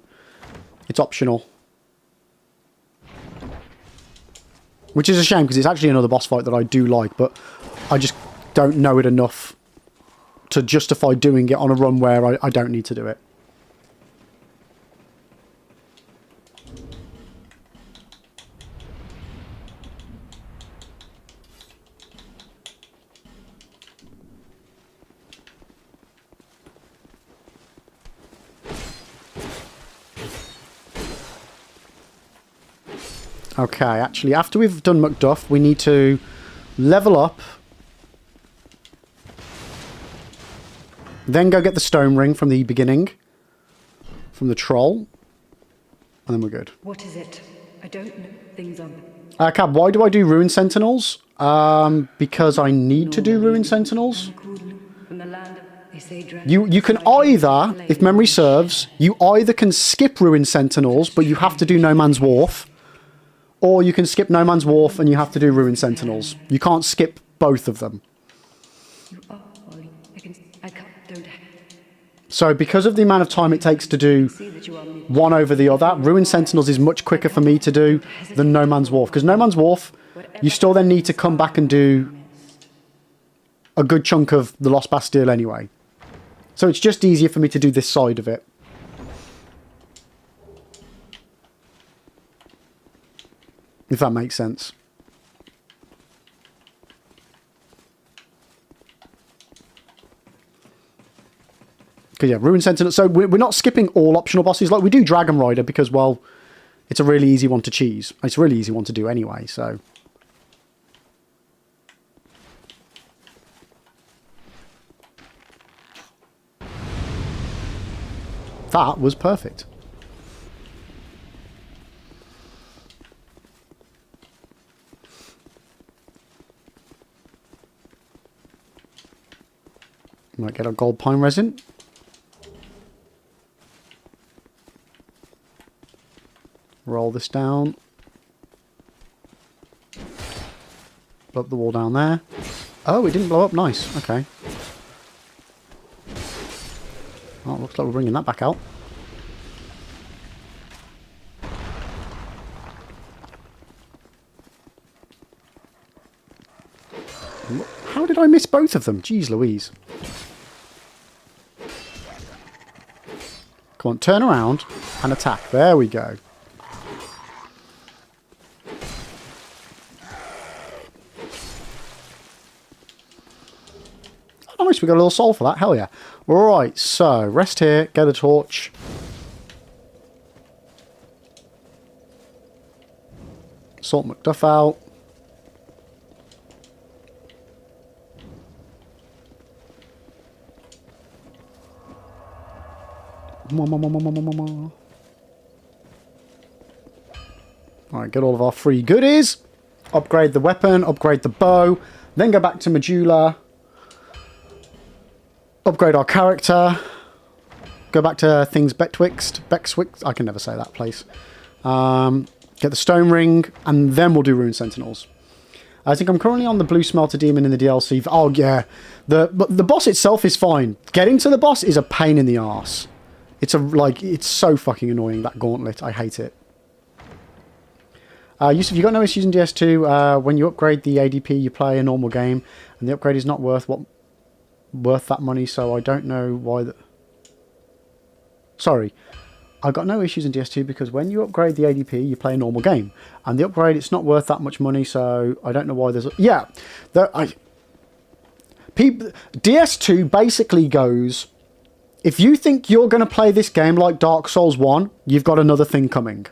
It's optional, which is a shame because it's actually another boss fight that I do like, but I just don't know it enough to justify doing it on a run where I don't need to do it. Okay, actually, after we've done Macduff, we need to level up. Then go get the stone ring from the beginning. From the troll. And then we're good. What is it? I don't know. Things on. Cab, why do I do Ruin Sentinels? Because I need to do Ruin Sentinels. You can either, if memory serves, you either can skip Ruin Sentinels, but you have to do No Man's Wharf. Or you can skip No Man's Wharf and you have to do Ruin Sentinels. You can't skip both of them. So because of the amount of time it takes to do one over the other, Ruin Sentinels is much quicker for me to do than No Man's Wharf. Because No Man's Wharf, you still then need to come back and do a good chunk of the Lost Bastille anyway. So it's just easier for me to do this side of it. If that makes sense. Because yeah, Ruin Sentinel. So we're not skipping all optional bosses. Like we do Dragon Rider because, well, it's a really easy one to cheese. It's a really easy one to do anyway, so. That was perfect. Might get our gold pine resin. Roll this down. Blow up the wall down there. Oh, it didn't blow up. Nice. Okay. Well, looks like we're bringing that back out. How did I miss both of them? Jeez Louise. Come on, turn around and attack. There we go. Oh, nice, we got a little soul for that. Hell yeah. Right, so rest here, get a torch. Sort Macduff out. Alright, get all of our free goodies. Upgrade the weapon, upgrade the bow. Then go back to Medulla. Upgrade our character. Go back to things Betwixt. I can never say that place. Get the stone ring, and then we'll do Rune Sentinels. I think I'm currently on the Blue Smelter Demon in the DLC. Oh, yeah. The boss itself is fine. Getting to the boss is a pain in the arse. It's so fucking annoying, that gauntlet. I hate it. Yusuf, you got no issues in DS2. When you upgrade the ADP, you play a normal game, and the upgrade is not worth that money, so I don't know why... Sorry. I got no issues in DS2 because when you upgrade the ADP, you play a normal game. And the upgrade, it's not worth that much money, so I don't know why there's... Yeah. DS2 basically goes... If you think you're going to play this game like Dark Souls 1, you've got another thing coming.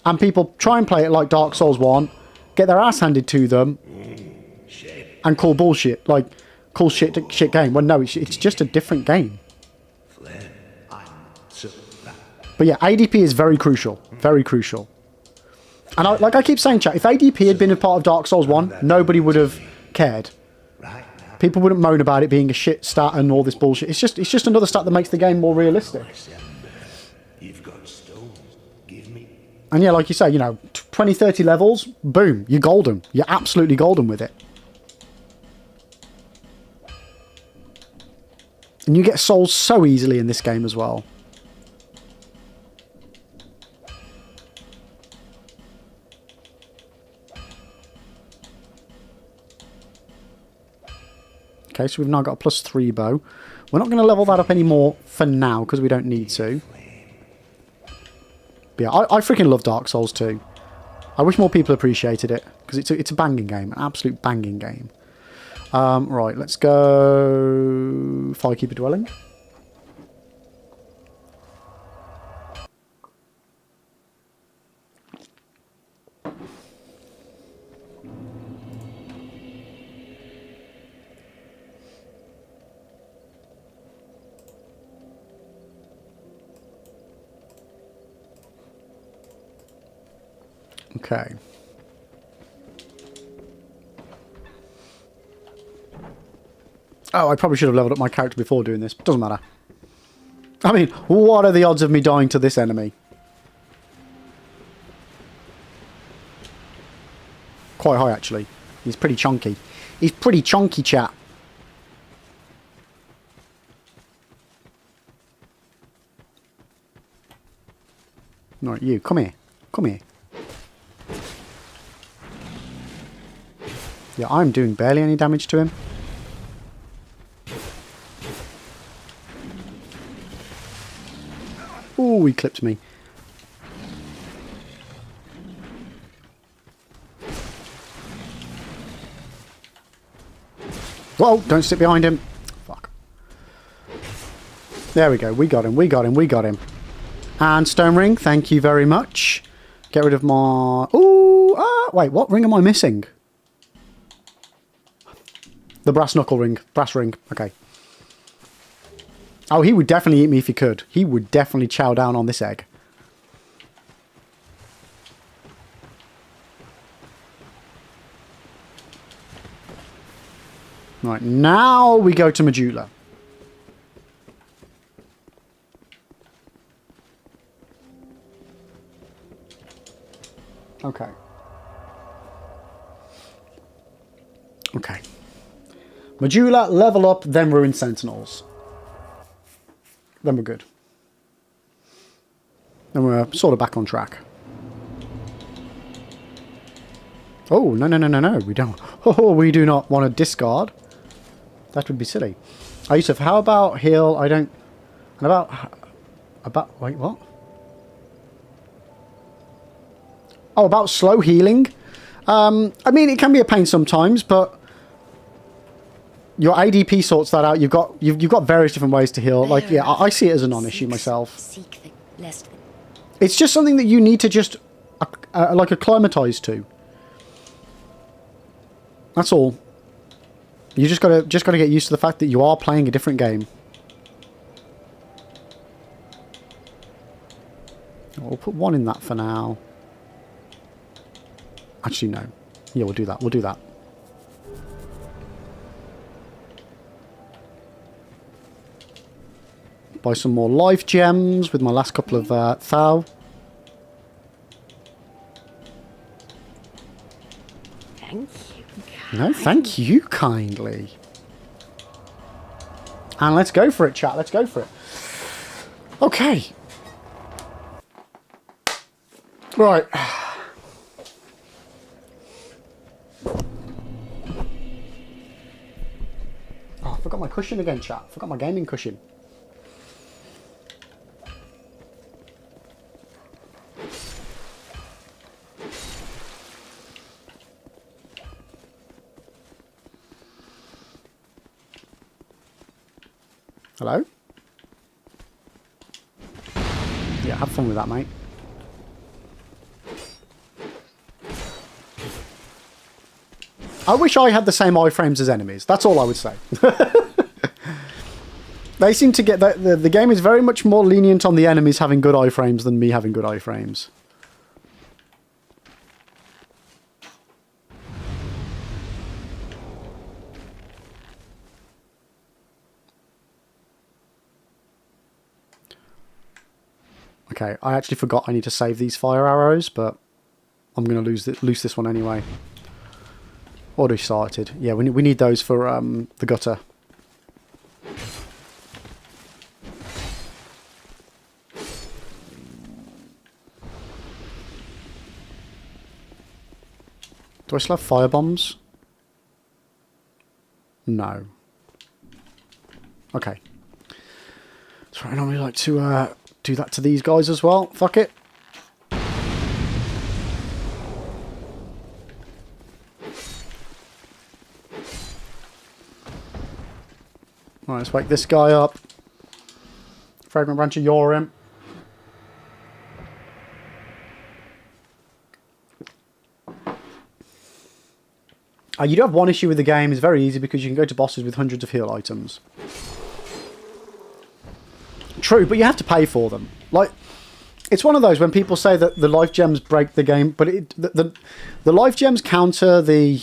And people try and play it like Dark Souls 1, get their ass handed to them, and call bullshit. Like, call shit game. Well, no, it's just a different game. But yeah, ADP is very crucial. Very crucial. And like I keep saying, chat, if ADP had been a part of Dark Souls 1, nobody would have cared. People wouldn't moan about it being a shit stat and all this bullshit. It's just another stat that makes the game more realistic. And yeah, like you say, 20, 30 levels, boom, you're golden. You're absolutely golden with it. And you get souls so easily in this game as well. Okay, so we've now got a +3 bow. We're not going to level that up anymore for now, because we don't need to. But yeah, I freaking love Dark Souls 2. I wish more people appreciated it, because it's a banging game, an absolute banging game. Right, let's go... Firekeeper Dwelling. Okay. Oh, I probably should have leveled up my character before doing this. Doesn't matter. I mean, what are the odds of me dying to this enemy? Quite high, actually. He's pretty chunky. He's pretty chunky, chat. Right, you. Come here. Come here. Yeah, I'm doing barely any damage to him. Ooh, he clipped me. Whoa, don't sit behind him. Fuck. There we go. We got him. We got him. We got him. And stone ring. Thank you very much. Get rid of my... Ooh. Wait, what ring am I missing? The brass knuckle ring. Brass ring. Okay. Oh, he would definitely eat me if he could. He would definitely chow down on this egg. Right, now we go to Medulla. Okay. Okay. Medulla, level up, then Ruin Sentinels. Then we're good. Then we're sort of back on track. Oh, no, no, no, no, no. We don't. Oh, we do not want to discard. That would be silly. Yusuf, how about heal? I don't... And about... Wait, what? Oh, about slow healing? I mean, it can be a pain sometimes, but... Your ADP sorts that out. You've got various different ways to heal. Like, yeah, I see it as a non-issue myself. It's just something that you need to just like acclimatize to. That's all. You just gotta get used to the fact that you are playing a different game. We'll put one in that for now. Actually, no. Yeah, we'll do that. We'll do that. Buy some more life gems with my last couple of thou. Thank you. No, thank you kindly. And let's go for it, chat. Let's go for it. Okay. Right. Oh, I forgot my cushion again, chat. I forgot my gaming cushion. Hello? Yeah, have fun with that, mate. I wish I had the same iframes as enemies. That's all I would say. They seem to get that. The game is very much more lenient on the enemies having good iframes than me having good iframes. Okay, I actually forgot I need to save these fire arrows, but I'm going to lose this one anyway. Already started. Yeah, we need those for the gutter. Do I still have fire bombs? No. Okay. So I normally like to do that to these guys as well. Fuck it. Right, let's wake this guy up. Fragrant branch of Yorim. You do have one issue with the game. It's very easy because you can go to bosses with hundreds of heal items. True, but you have to pay for them. Like, it's one of those when people say that the life gems break the game, but the life gems counter the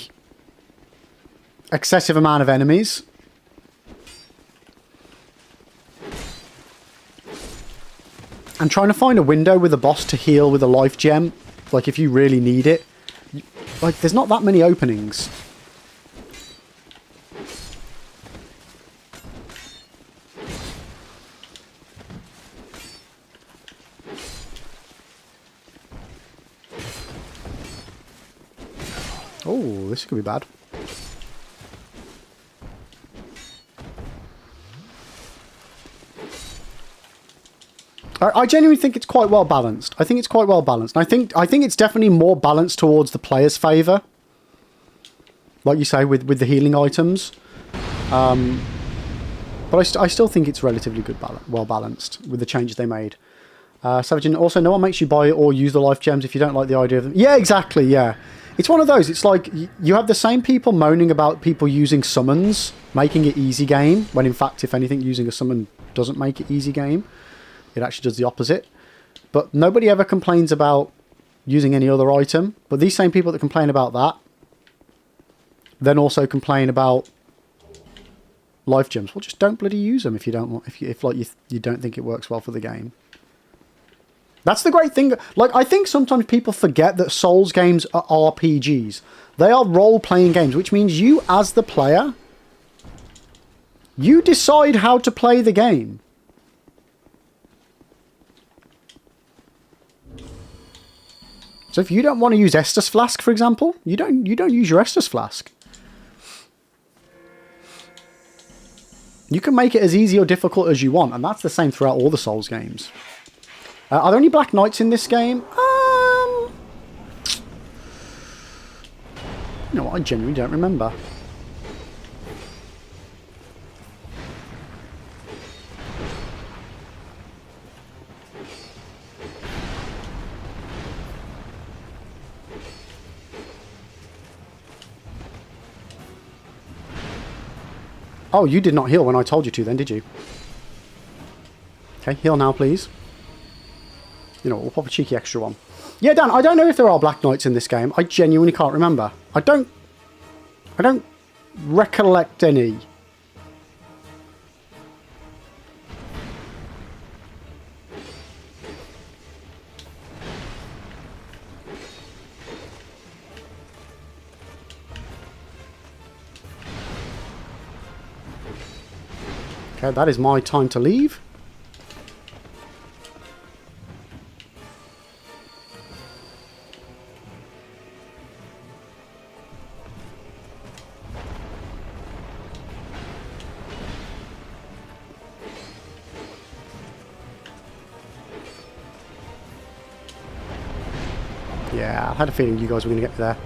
excessive amount of enemies. And trying to find a window with a boss to heal with a life gem, like if you really need it, like there's not that many openings. Oh, this could be bad. I genuinely think it's quite well balanced. I think it's quite well balanced. And I think it's definitely more balanced towards the player's favour. Like you say, with the healing items. But I still think it's relatively good, well balanced with the changes they made. Savage, also, no one makes you buy or use the life gems if you don't like the idea of them. Yeah, exactly, yeah. It's one of those. It's like you have the same people moaning about people using summons, making it easy game, when in fact, if anything, using a summon doesn't make it easy game. It actually does the opposite. But nobody ever complains about using any other item. But these same people that complain about that then also complain about life gems. Well, just don't bloody use them if you don't want, if you don't think it works well for the game. That's the great thing. Like, I think sometimes people forget that Souls games are RPGs. They are role-playing games, which means you, as the player, you decide how to play the game. So if you don't want to use Estus Flask, for example, you don't use your Estus Flask. You can make it as easy or difficult as you want, and that's the same throughout all the Souls games. Are there any Black Knights in this game? You know what, I genuinely don't remember. Oh, you did not heal when I told you to then, did you? Okay, heal now, please. You know, we'll pop a cheeky extra one. Yeah, Dan, I don't know if there are Black Knights in this game. I genuinely can't remember. I don't recollect any. Okay, that is my time to leave. Yeah, I had a feeling you guys were going to get me there.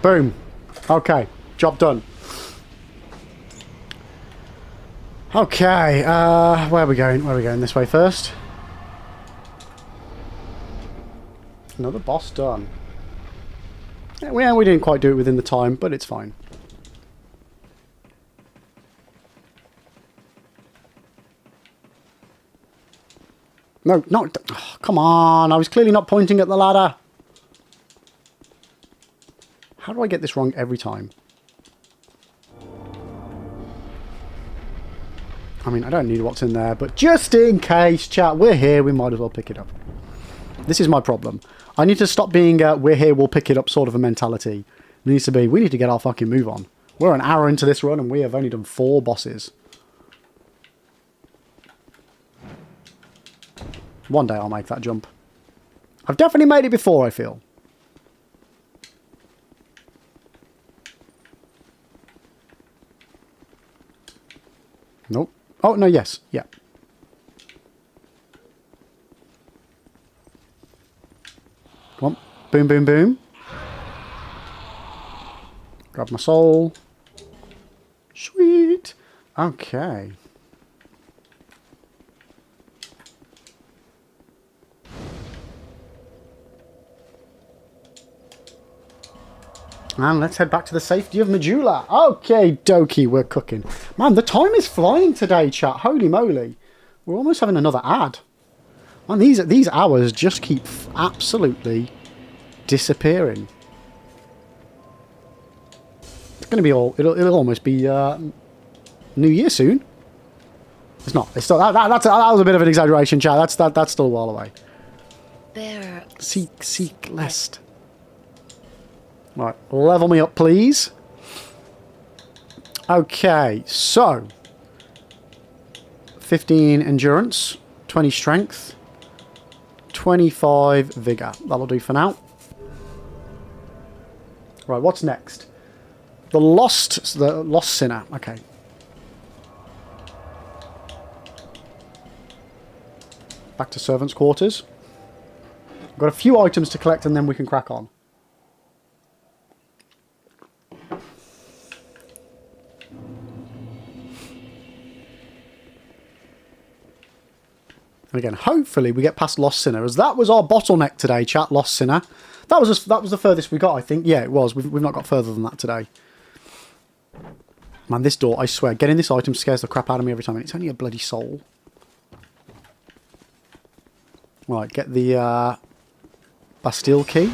Boom. Okay, job done. Okay, where are we going? Where are we going? This way first. Another boss done. Yeah, we didn't quite do it within the time, but it's fine. No, not... Oh, come on, I was clearly not pointing at the ladder. How do I get this wrong every time? I mean, I don't need what's in there, but just in case, chat, we're here, we might as well pick it up. This is my problem. I need to stop being we're here, we'll pick it up sort of a mentality. It needs to be, we need to get our fucking move on. We're an hour into this run and we have only done 4 bosses. One day I'll make that jump. I've definitely made it before, I feel. Nope. Oh, no, yes. Yeah. Come on. Boom, boom, boom. Grab my soul. Sweet. Okay. And let's head back to the safety of Majula. Okay, dokie, we're cooking. Man, the time is flying today, chat. Holy moly. We're almost having another ad. Man, these hours just keep absolutely disappearing. It's going to be all... It'll almost be New Year soon. It's not. It's still... That was a bit of an exaggeration, chat. That's still a while away. There. Seek lest... Right, level me up, please. Okay, so 15 endurance, 20 strength, 25 vigor. That'll do for now. Right, what's next? The lost sinner. Okay. Back to servants' quarters. Got a few items to collect, and then we can crack on. And again, hopefully we get past Lost Sinner, as that was our bottleneck today, chat. Lost Sinner. That was the furthest we got, I think. Yeah, it was. We've not got further than that today. Man, this door, I swear, getting this item scares the crap out of me every time. And it's only a bloody soul. Right, get the Bastille key.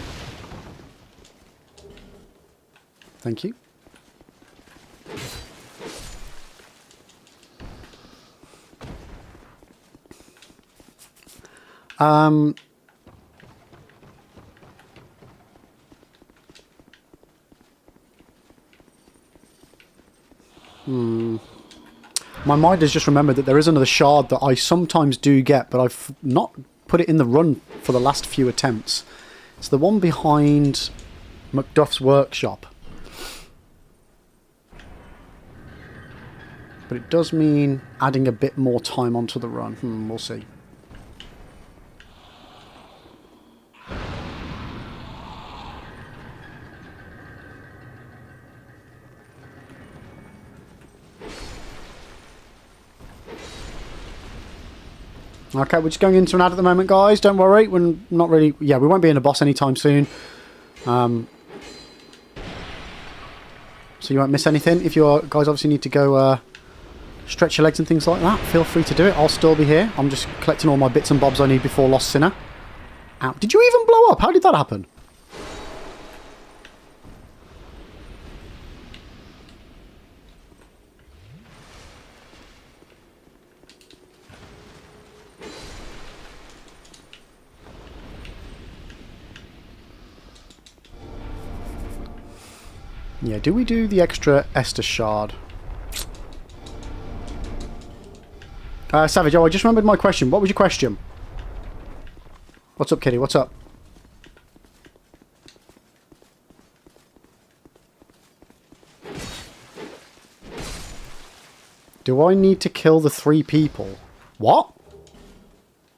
Thank you. My mind has just remembered that there is another shard that I sometimes do get, but I've not put it in the run for the last few attempts. It's the one behind Macduff's workshop. But it does mean adding a bit more time onto the run. We'll see. Okay, we're just going into an ad at the moment, guys. Don't worry. We're not really... Yeah, we won't be in a boss anytime soon. So you won't miss anything. If you guys obviously need to go stretch your legs and things like that, feel free to do it. I'll still be here. I'm just collecting all my bits and bobs I need before Lost Sinner. Ow. Did you even blow up? How did that happen? Yeah, do we do the extra Esther shard? Savage, oh, I just remembered my question. What was your question? What's up, Kitty? What's up? Do I need to kill the 3 people? What?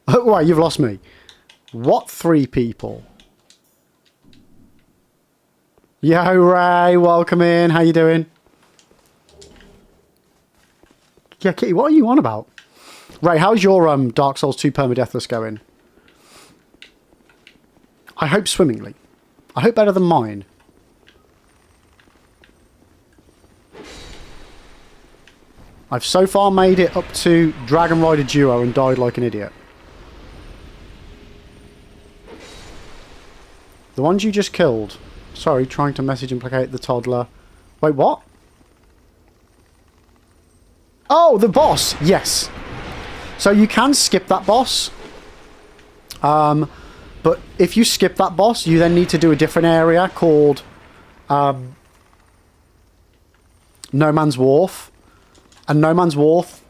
Oh, right, you've lost me. What 3 people? Yo, Ray, welcome in. How you doing? Yeah, Kitty, what are you on about? Ray, how's your Dark Souls 2 Permadeathless going? I hope swimmingly. I hope better than mine. I've so far made it up to Dragon Rider Duo and died like an idiot. The ones you just killed... Sorry, trying to message implicate the toddler. Wait, what? Oh, the boss! Yes. So you can skip that boss. But if you skip that boss, you then need to do a different area called No Man's Wharf. And No Man's Wharf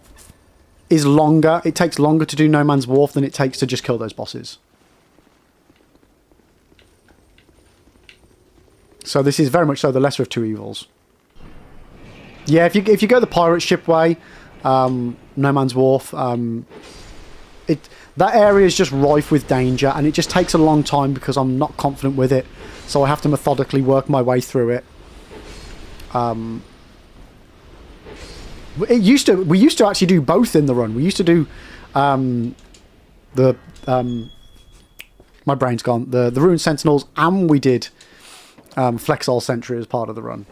is longer. It takes longer to do No Man's Wharf than it takes to just kill those bosses. So this is very much so the lesser of 2 evils. Yeah, if you go the pirate ship way, No Man's Wharf, that area is just rife with danger, and it just takes a long time because I'm not confident with it. So I have to methodically work my way through it. We used to actually do both in the run. We used to do my brain's gone. The Ruined Sentinels, and we did Flexile Sentry as part of the run.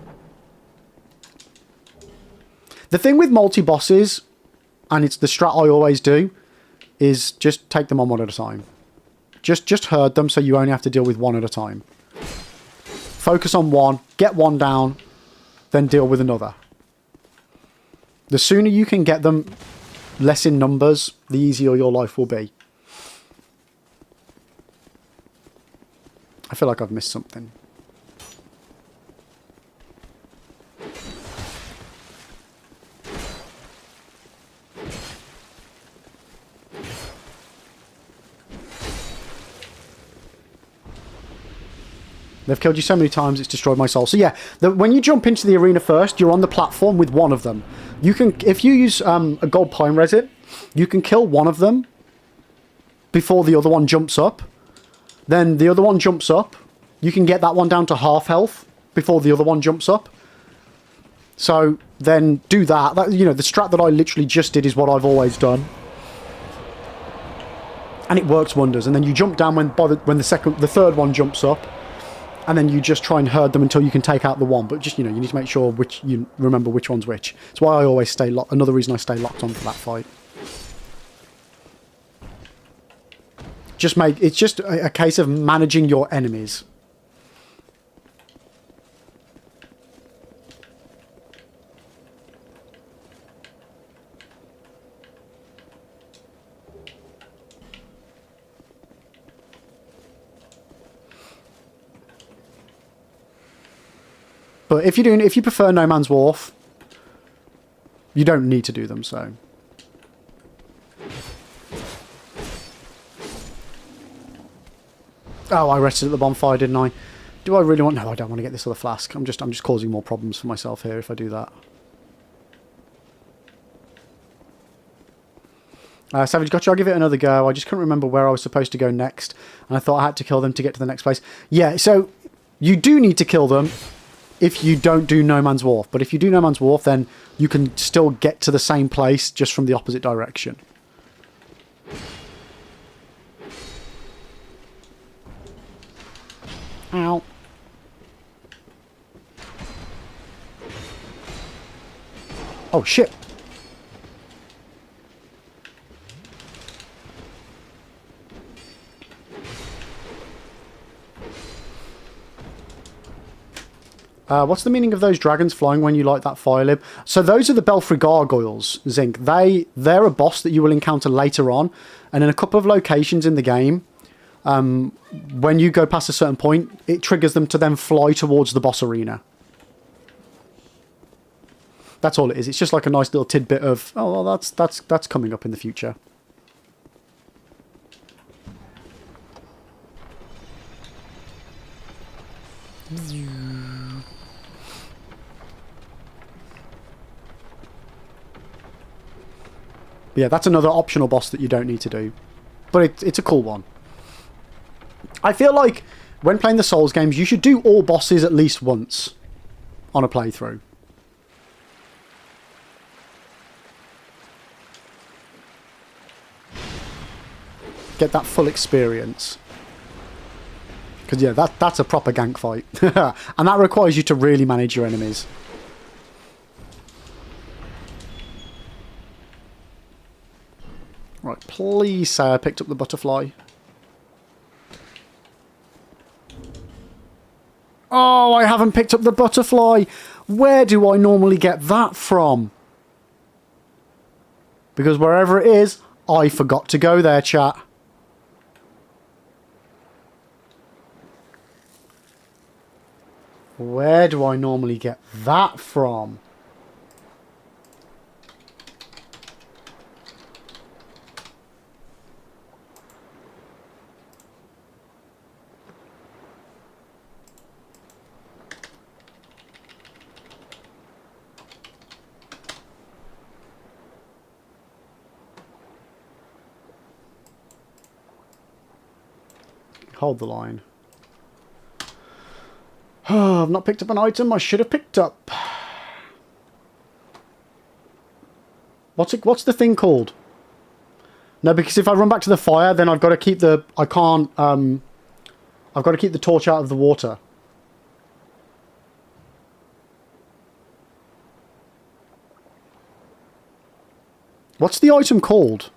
The thing with multi-bosses, and it's the strat I always do, is just take them on one at a time. Just herd them so you only have to deal with one at a time. Focus on one, get one down, then deal with another. The sooner you can get them less in numbers, the easier your life will be. I feel like I've missed something. They've killed you so many times, it's destroyed my soul. So yeah, when you jump into the arena first, you're on the platform with one of them. You can, if you use a gold pine resin, you can kill one of them before the other one jumps up. Then the other one jumps up. You can get that one down to half health before the other one jumps up. So then do that. You know, the strat that I literally just did is what I've always done. And it works wonders. And then you jump down when the third one jumps up. And then you just try and herd them until you can take out the one. But just, you know, you need to make sure you remember which one's which. That's why I always stay locked. Another reason I stay locked on for that fight. It's just a case of managing your enemies. But if you prefer No Man's Wharf, you don't need to do them, so. Oh, I rested at the bonfire, didn't I? Do I really want... No, I don't want to get this other flask. I'm just causing more problems for myself here if I do that. Savage Gotcha, I'll give it another go. I just couldn't remember where I was supposed to go next. And I thought I had to kill them to get to the next place. Yeah, so you do need to kill them if you don't do No Man's Wharf. But if you do No Man's Wharf, then you can still get to the same place just from the opposite direction. Ow. Oh, shit. What's the meaning of those dragons flying when you light that fire lib? So those are the Belfry Gargoyles, Zinc. They're a boss that you will encounter later on. And in a couple of locations in the game, when you go past a certain point, it triggers them to then fly towards the boss arena. That's all it is. It's just like a nice little tidbit of, oh, well, that's coming up in the future. Yeah, that's another optional boss that you don't need to do. But it's a cool one. I feel like when playing the Souls games, you should do all bosses at least once on a playthrough. Get that full experience. Because, yeah, that's a proper gank fight. And that requires you to really manage your enemies. Right, please say I picked up the butterfly. Oh, I haven't picked up the butterfly. Where do I normally get that from? Because wherever it is, I forgot to go there, chat. Where do I normally get that from? Hold the line. Oh, I've not picked up an item I should have picked up. What's the thing called? No, because if I run back to the fire, then I've got to keep the... I can't... I've got to keep the torch out of the water. What's the item called?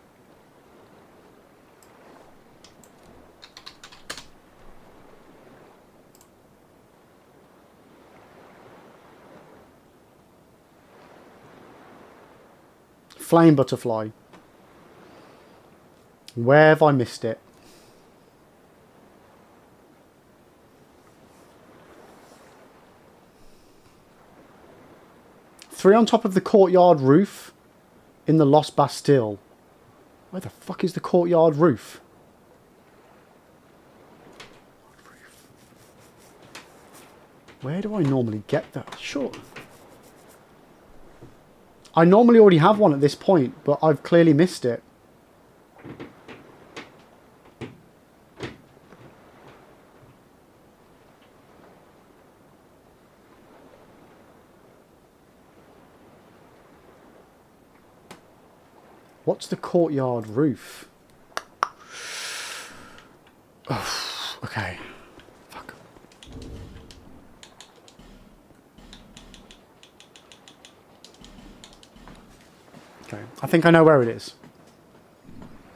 Flame butterfly. Where have I missed it? Three on top of the courtyard roof in the Lost Bastille. Where the fuck is the courtyard roof? Where do I normally get that? Sure. I normally already have one at this point, but I've clearly missed it. What's the courtyard roof? Oh, okay. Fuck. Okay, I think I know where it is.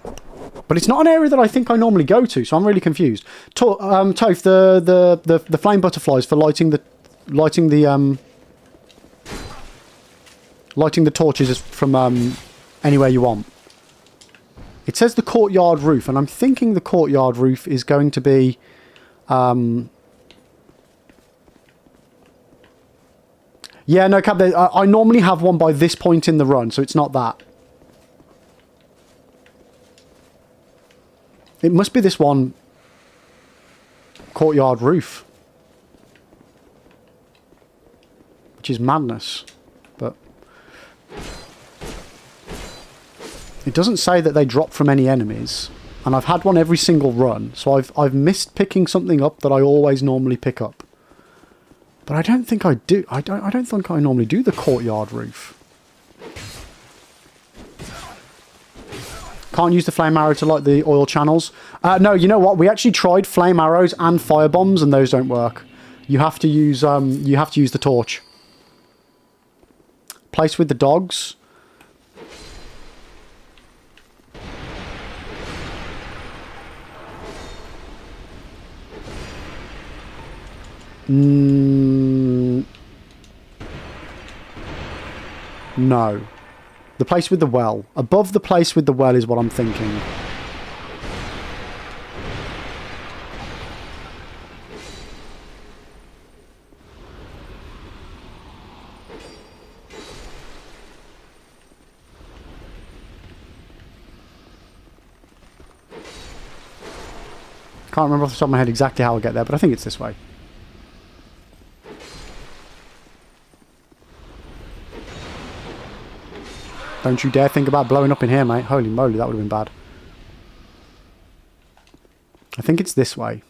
But it's not an area that I think I normally go to, so I'm really confused. Toph, the flame butterflies for lighting the torches from anywhere you want. It says the courtyard roof, and I'm thinking the courtyard roof is going to be yeah, no, Cap, I normally have one by this point in the run, so it's not that. It must be this one. Courtyard roof. Which is madness. But It doesn't say that they drop from any enemies. And I've had one every single run. So I've missed picking something up that I always normally pick up. But I don't think I do. I don't think I normally do the courtyard roof. Can't use the flame arrow to light the oil channels. No, you know what? We actually tried flame arrows and fire bombs, and those don't work. You have to use the torch. Place with the dogs. No. The place with the well. Above the place with the well is what I'm thinking. Can't remember off the top of my head exactly how I get there, but I think it's this way. Don't you dare think about blowing up in here, mate. Holy moly, that would have been bad. I think it's this way.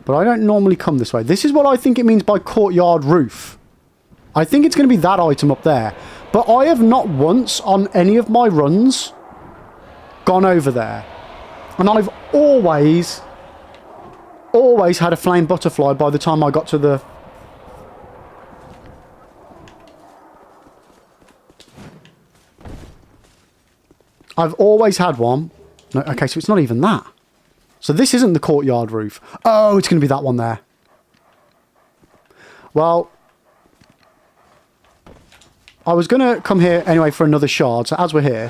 But I don't normally come this way. This is what I think it means by courtyard roof. I think it's going to be that item up there. But I have not once on any of my runs gone over there. And I've always had a flame butterfly by the time I got to the... I've always had one. No, okay, so it's not even that. So this isn't the courtyard roof. Oh, it's going to be that one there. Well, I was going to come here anyway for another shard, so as we're here...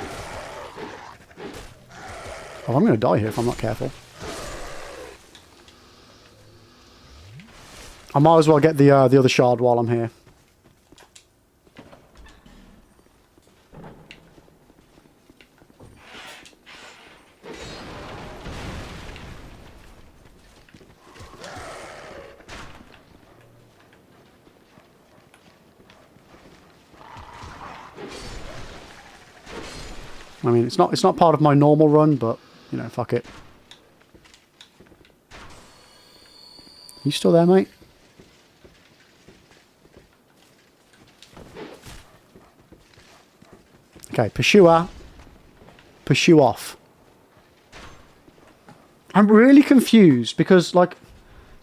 Oh, I'm going to die here if I'm not careful. I might as well get the other shard while I'm here. I mean, it's not part of my normal run, but you know, fuck it. You still there, mate? Okay, pursuer. Pursue off. I'm really confused because, like,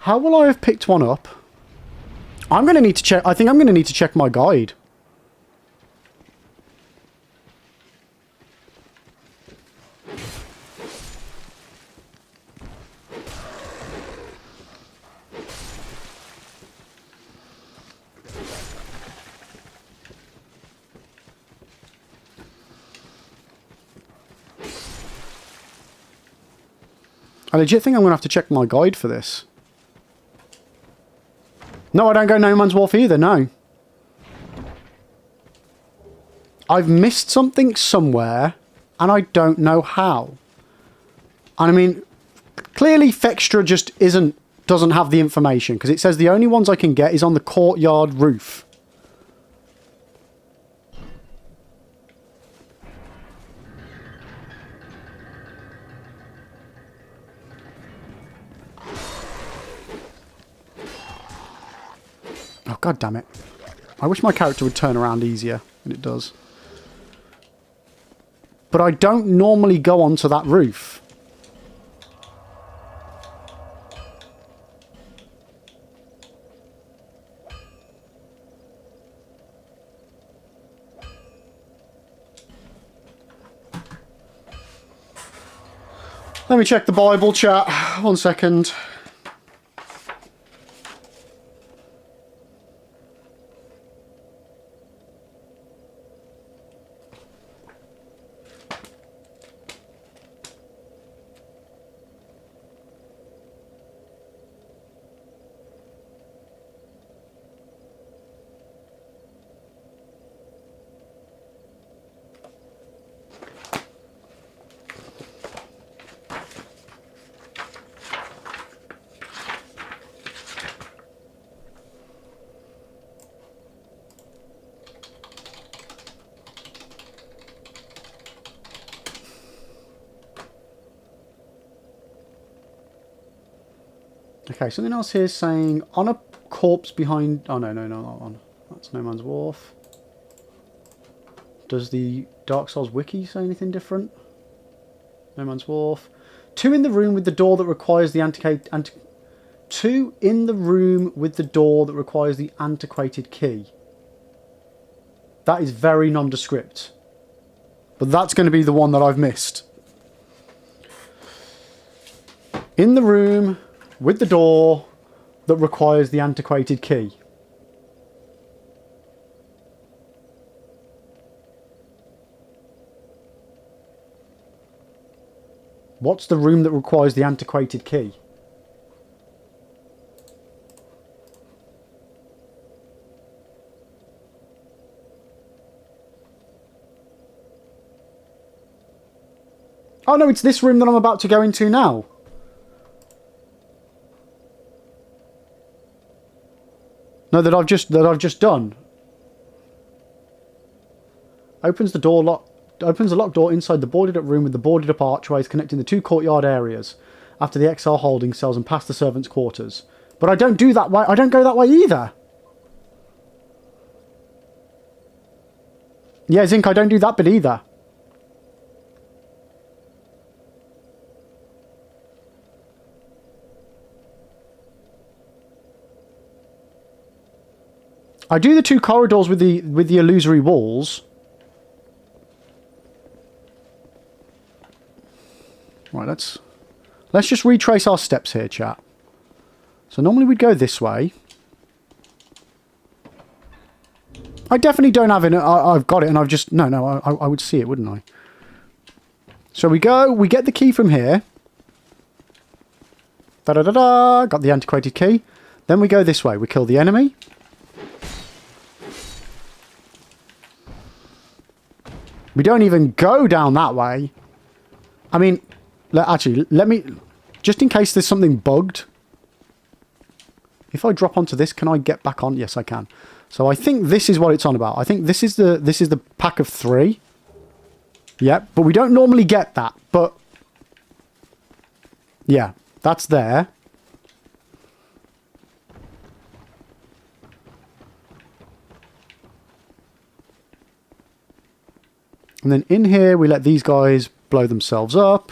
how will I have picked one up? I'm going to need to check. I think I'm going to need to check my guide. I legit think I'm going to have to check my guide for this. No, I don't go No Man's Wharf either, no. I've missed something somewhere, and I don't know how. And I mean, clearly Fextra just doesn't have the information, because it says the only ones I can get is on the courtyard roof. Oh, God damn it. I wish my character would turn around easier than it does. But I don't normally go onto that roof. Let me check the Bible, chat. 1 second. Okay, something else here is saying on a corpse behind... Oh, no, not that one. That's No Man's Wharf. Does the Dark Souls wiki say anything different? No Man's Wharf. 2 in the room with the door that requires the Two in the room with the door that requires the antiquated key. That is very nondescript. But that's going to be the one that I've missed. In the room with the door that requires the antiquated key. What's the room that requires the antiquated key? Oh no, it's this room that I'm about to go into now. No, that I've just done. Opens the locked door inside the boarded up room with the boarded up archways connecting the 2 courtyard areas after the XR holding cells and past the servants' quarters. But I don't do that way. I don't go that way either. Yeah, Zinc, I don't do that bit either. I do the 2 corridors with the illusory walls. Right, let's just retrace our steps here, chat. So normally we'd go this way. I definitely don't have it. I've got it, and I've just I would see it, wouldn't I? So we get the key from here. Da da da da. Got the antiquated key. Then we go this way. We kill the enemy. We don't even go down that way. I mean, actually, let me... Just in case there's something bugged. If I drop onto this, can I get back on? Yes, I can. So I think this is what it's on about. I think this is the pack of 3. Yep, but we don't normally get that. But, yeah, that's there. And then in here, we let these guys blow themselves up.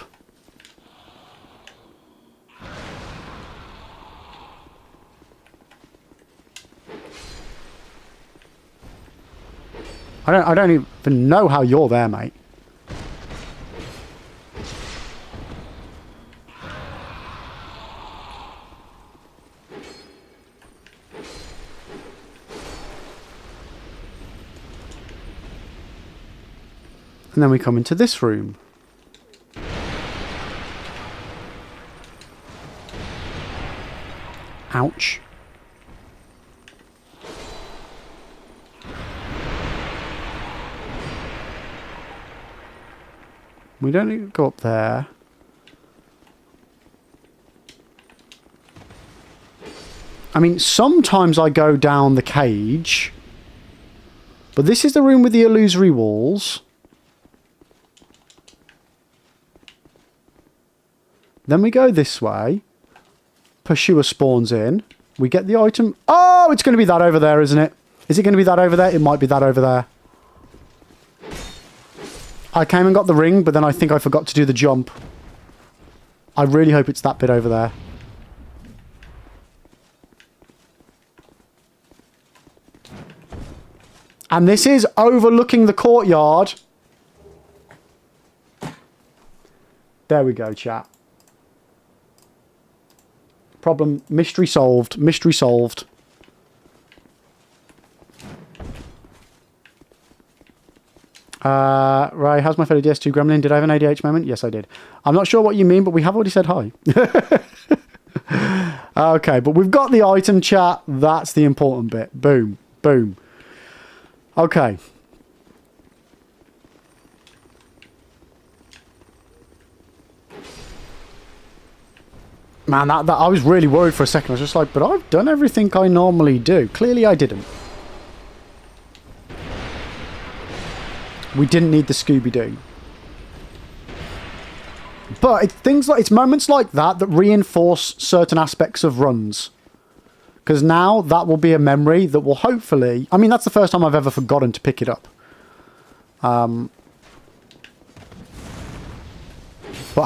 I don't even know how you're there, mate. And then we come into this room. Ouch. We don't need to go up there. I mean, sometimes I go down the cage. But this is the room with the illusory walls. Then we go this way. Pursuer spawns in. We get the item. Oh, it's going to be that over there, isn't it? Is it going to be that over there? It might be that over there. I came and got the ring, but then I think I forgot to do the jump. I really hope it's that bit over there. And this is overlooking the courtyard. There we go, chat. Problem, mystery solved. Mystery solved. Right, how's my fellow DS2 gremlin? Did I have an ADH moment? Yes, I did. I'm not sure what you mean, but we have already said hi. Okay, but we've got the item, chat. That's the important bit. Boom. Boom. Okay. Man, that I was really worried for a second. I was just like, but I've done everything I normally do. Clearly I didn't. We didn't need the Scooby-Doo. But it's moments like that that reinforce certain aspects of runs. Because now that will be a memory that will hopefully... I mean, that's the first time I've ever forgotten to pick it up. But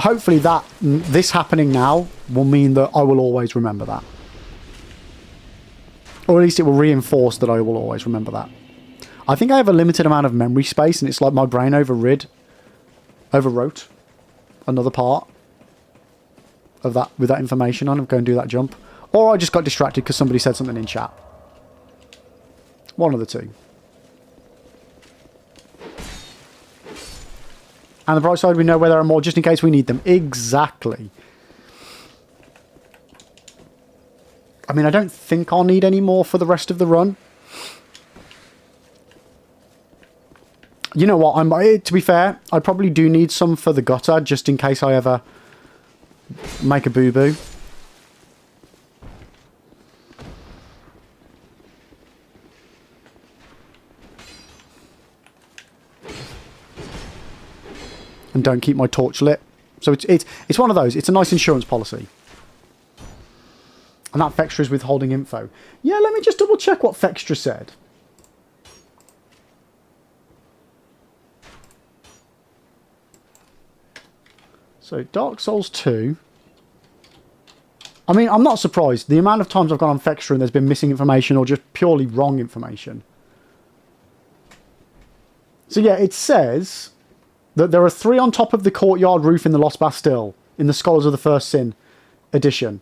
hopefully this happening now will mean that I will always remember that. Or at least it will reinforce that I will always remember that. I think I have a limited amount of memory space, and it's like my brain overwrote another part of that with that information on. I'm going to do that jump. Or I just got distracted because somebody said something in chat. One of the two. And the bright side, we know where there are more just in case we need them. Exactly. I mean, I don't think I'll need any more for the rest of the run. You know what? To be fair, I probably do need some for the gutter just in case I ever make a boo-boo. And don't keep my torch lit. So it's one of those. It's a nice insurance policy. And that Fextra is withholding info. Yeah, let me just double check what Fextra said. So Dark Souls 2. I mean, I'm not surprised. The amount of times I've gone on Fextra and there's been missing information or just purely wrong information. So yeah, it says that there are 3 on top of the courtyard roof in the Lost Bastille in the Scholars of the First Sin edition.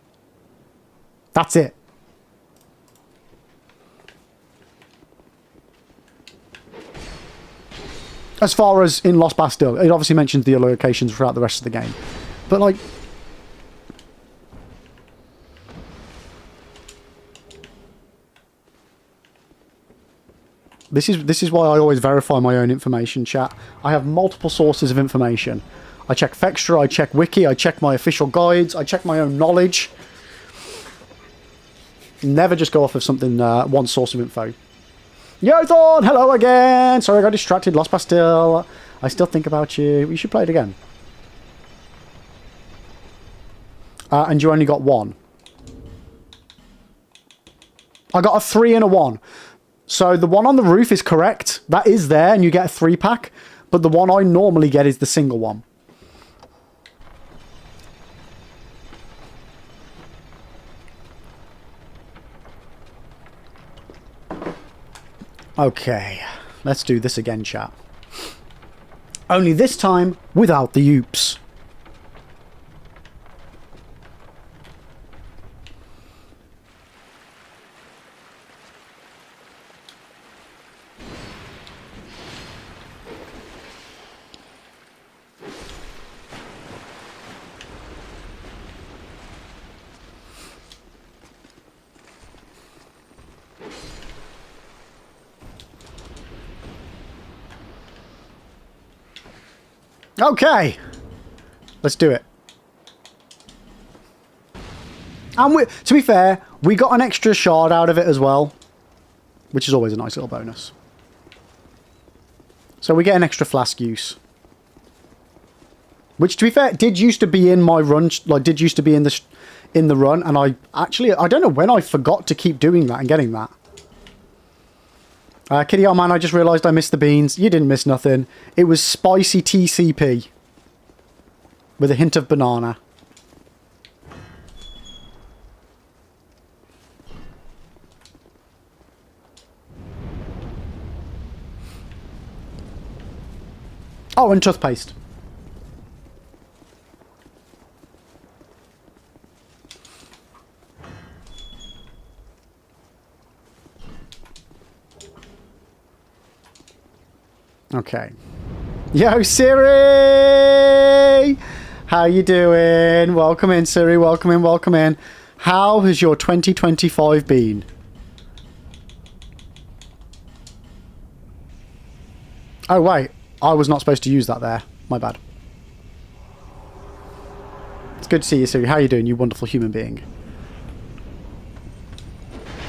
That's it. As far as in Lost Bastille, it obviously mentions the other locations throughout the rest of the game. But like... This is why I always verify my own information, chat. I have multiple sources of information. I check Fextra, I check Wiki, I check my official guides, I check my own knowledge. Never just go off of something, one source of info. Yo, Thorn! Hello again! Sorry I got distracted, Lost Bastille. I still think about you. We should play it again. And you only got 1. I got a 3 and a 1. So the one on the roof is correct. That is there, and you get a 3-pack. But the one I normally get is the single one. Okay, let's do this again, chat. Only this time without the oops. Okay, let's do it. And to be fair, we got an extra shard out of it as well, which is always a nice little bonus. So we get an extra flask use, which, to be fair, did used to be in my run, like did used to be in the run, and I don't know when I forgot to keep doing that and getting that. Kitty, oh man, I just realised I missed the beans. You didn't miss nothing. It was spicy TCP. With a hint of banana. Oh, and toothpaste. Okay. Yo, Siri! How you doing? Welcome in, Siri. Welcome in, welcome in. How has your 2025 been? Oh, wait. I was not supposed to use that there. My bad. It's good to see you, Siri. How you doing, you wonderful human being?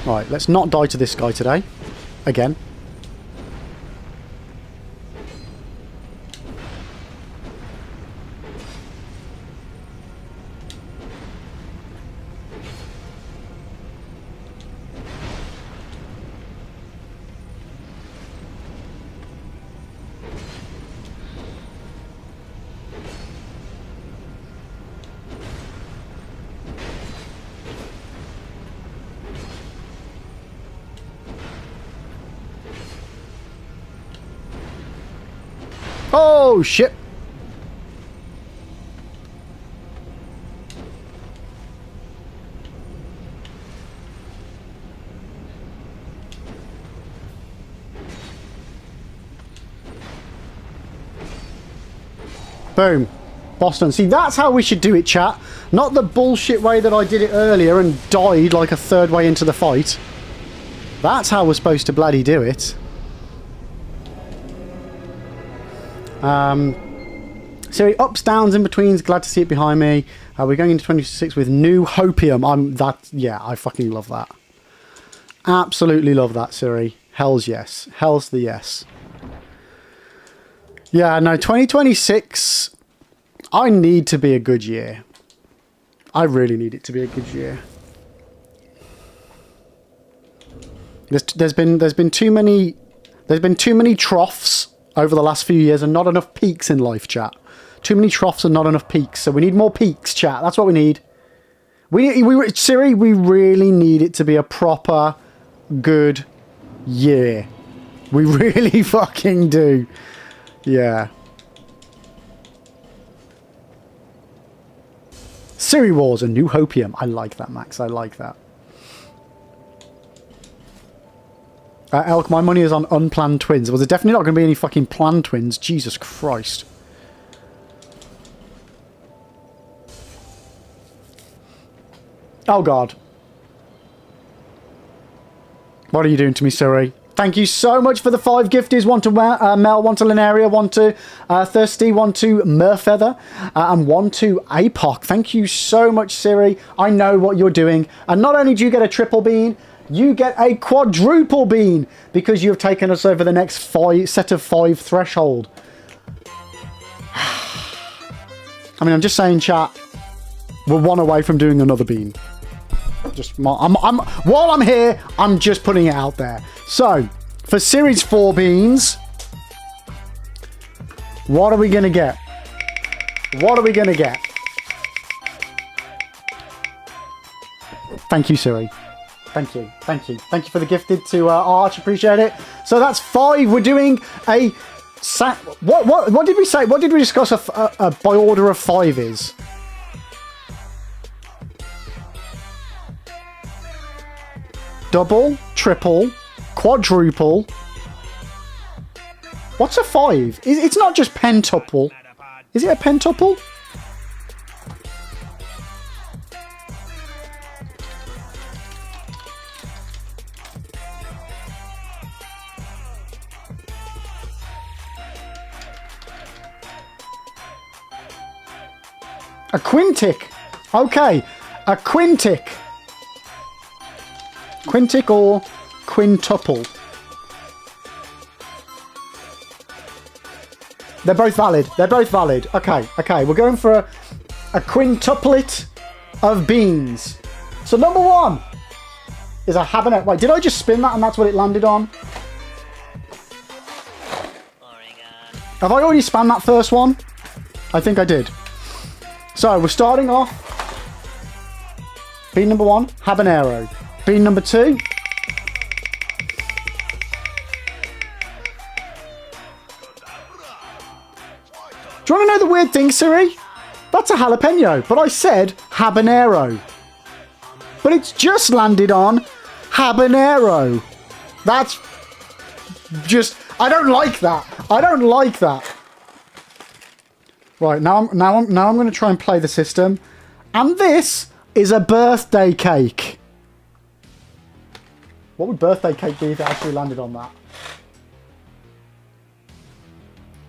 Right, let's not die to this guy today. Again. Oh, shit. Boom. Boston. See, that's how we should do it, chat. Not the bullshit way that I did it earlier and died like a third way into the fight. That's how we're supposed to bloody do it. So ups, downs, in betweens. Glad to see it behind me. We're going into 26 with new hopium. Yeah, I fucking love that. Absolutely love that, Siri. Hell's yes. Hell's the yes. Yeah, no, 2026, I need to be a good year. I really need it to be a good year. There's been too many troughs over the last few years and not enough peaks in life, chat. Too many troughs and not enough peaks. So we need more peaks, chat. That's what we need. Siri, we really need it to be a proper good year. We really fucking do. Yeah. Siri Wars, a new hopium. I like that, Max. I like that. Elk, my money is on unplanned twins. Well, there's definitely not going to be any fucking planned twins. Jesus Christ. Oh, God. What are you doing to me, Siri? Thank you so much for the 5 gifties. One to Mel, one to Linearia, one to Thirsty, one to Merfeather, and one to APOC. Thank you so much, Siri. I know what you're doing. And not only do you get a triple bean, you get a quadruple bean because you have taken us over the next set of 5 threshold. I mean, I'm just saying, chat, we're 1 away from doing another bean. While I'm here, I'm just putting it out there. So, for Series 4 beans, what are we going to get? What are we going to get? Thank you, Siri. Thank you. Thank you. Thank you for the gifted to Arch. Appreciate it. So that's 5. We're doing a... What did we say? What did we discuss a by order of 5 is? Double, triple, quadruple. What's a 5? It's not just pentuple. Is it a pentuple? A quintic. Okay, a quintic. Quintic or quintuple? They're both valid. They're both valid. Okay, okay. We're going for a quintuplet of beans. So number 1 is a habanero. Wait, did I just spin that and that's what it landed on? Have I already spun that first one? I think I did. So we're starting off. Bean number 1, habanero. Bean number 2. Do you want to know the weird thing, Siri? That's a jalapeno, but I said habanero. But it's just landed on habanero. That's just... I don't like that. I don't like that. Right, now I'm going to try and play the system. And this is a birthday cake. What would birthday cake be if it actually landed on that?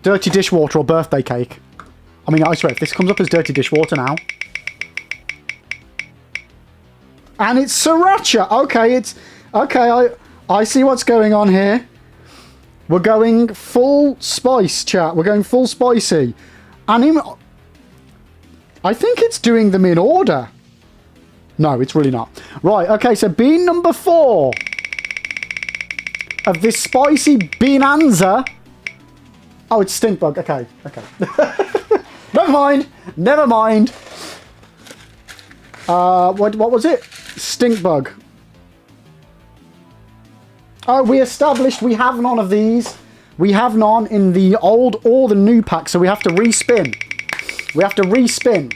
Dirty dishwater or birthday cake? I mean, I swear, if this comes up as dirty dishwater now. And it's sriracha. Okay, it's... Okay, I see what's going on here. We're going full spice, chat. We're going full spicy. And I think it's doing them in order. No, it's really not. Right, okay, so bean number 4 of this spicy beananza. Oh, it's stink bug. Okay, okay. Never mind. Never mind. What was it? Stink bug. Oh, we established we have none of these. We have none in the old or the new pack, so we have to respin. We have to respin.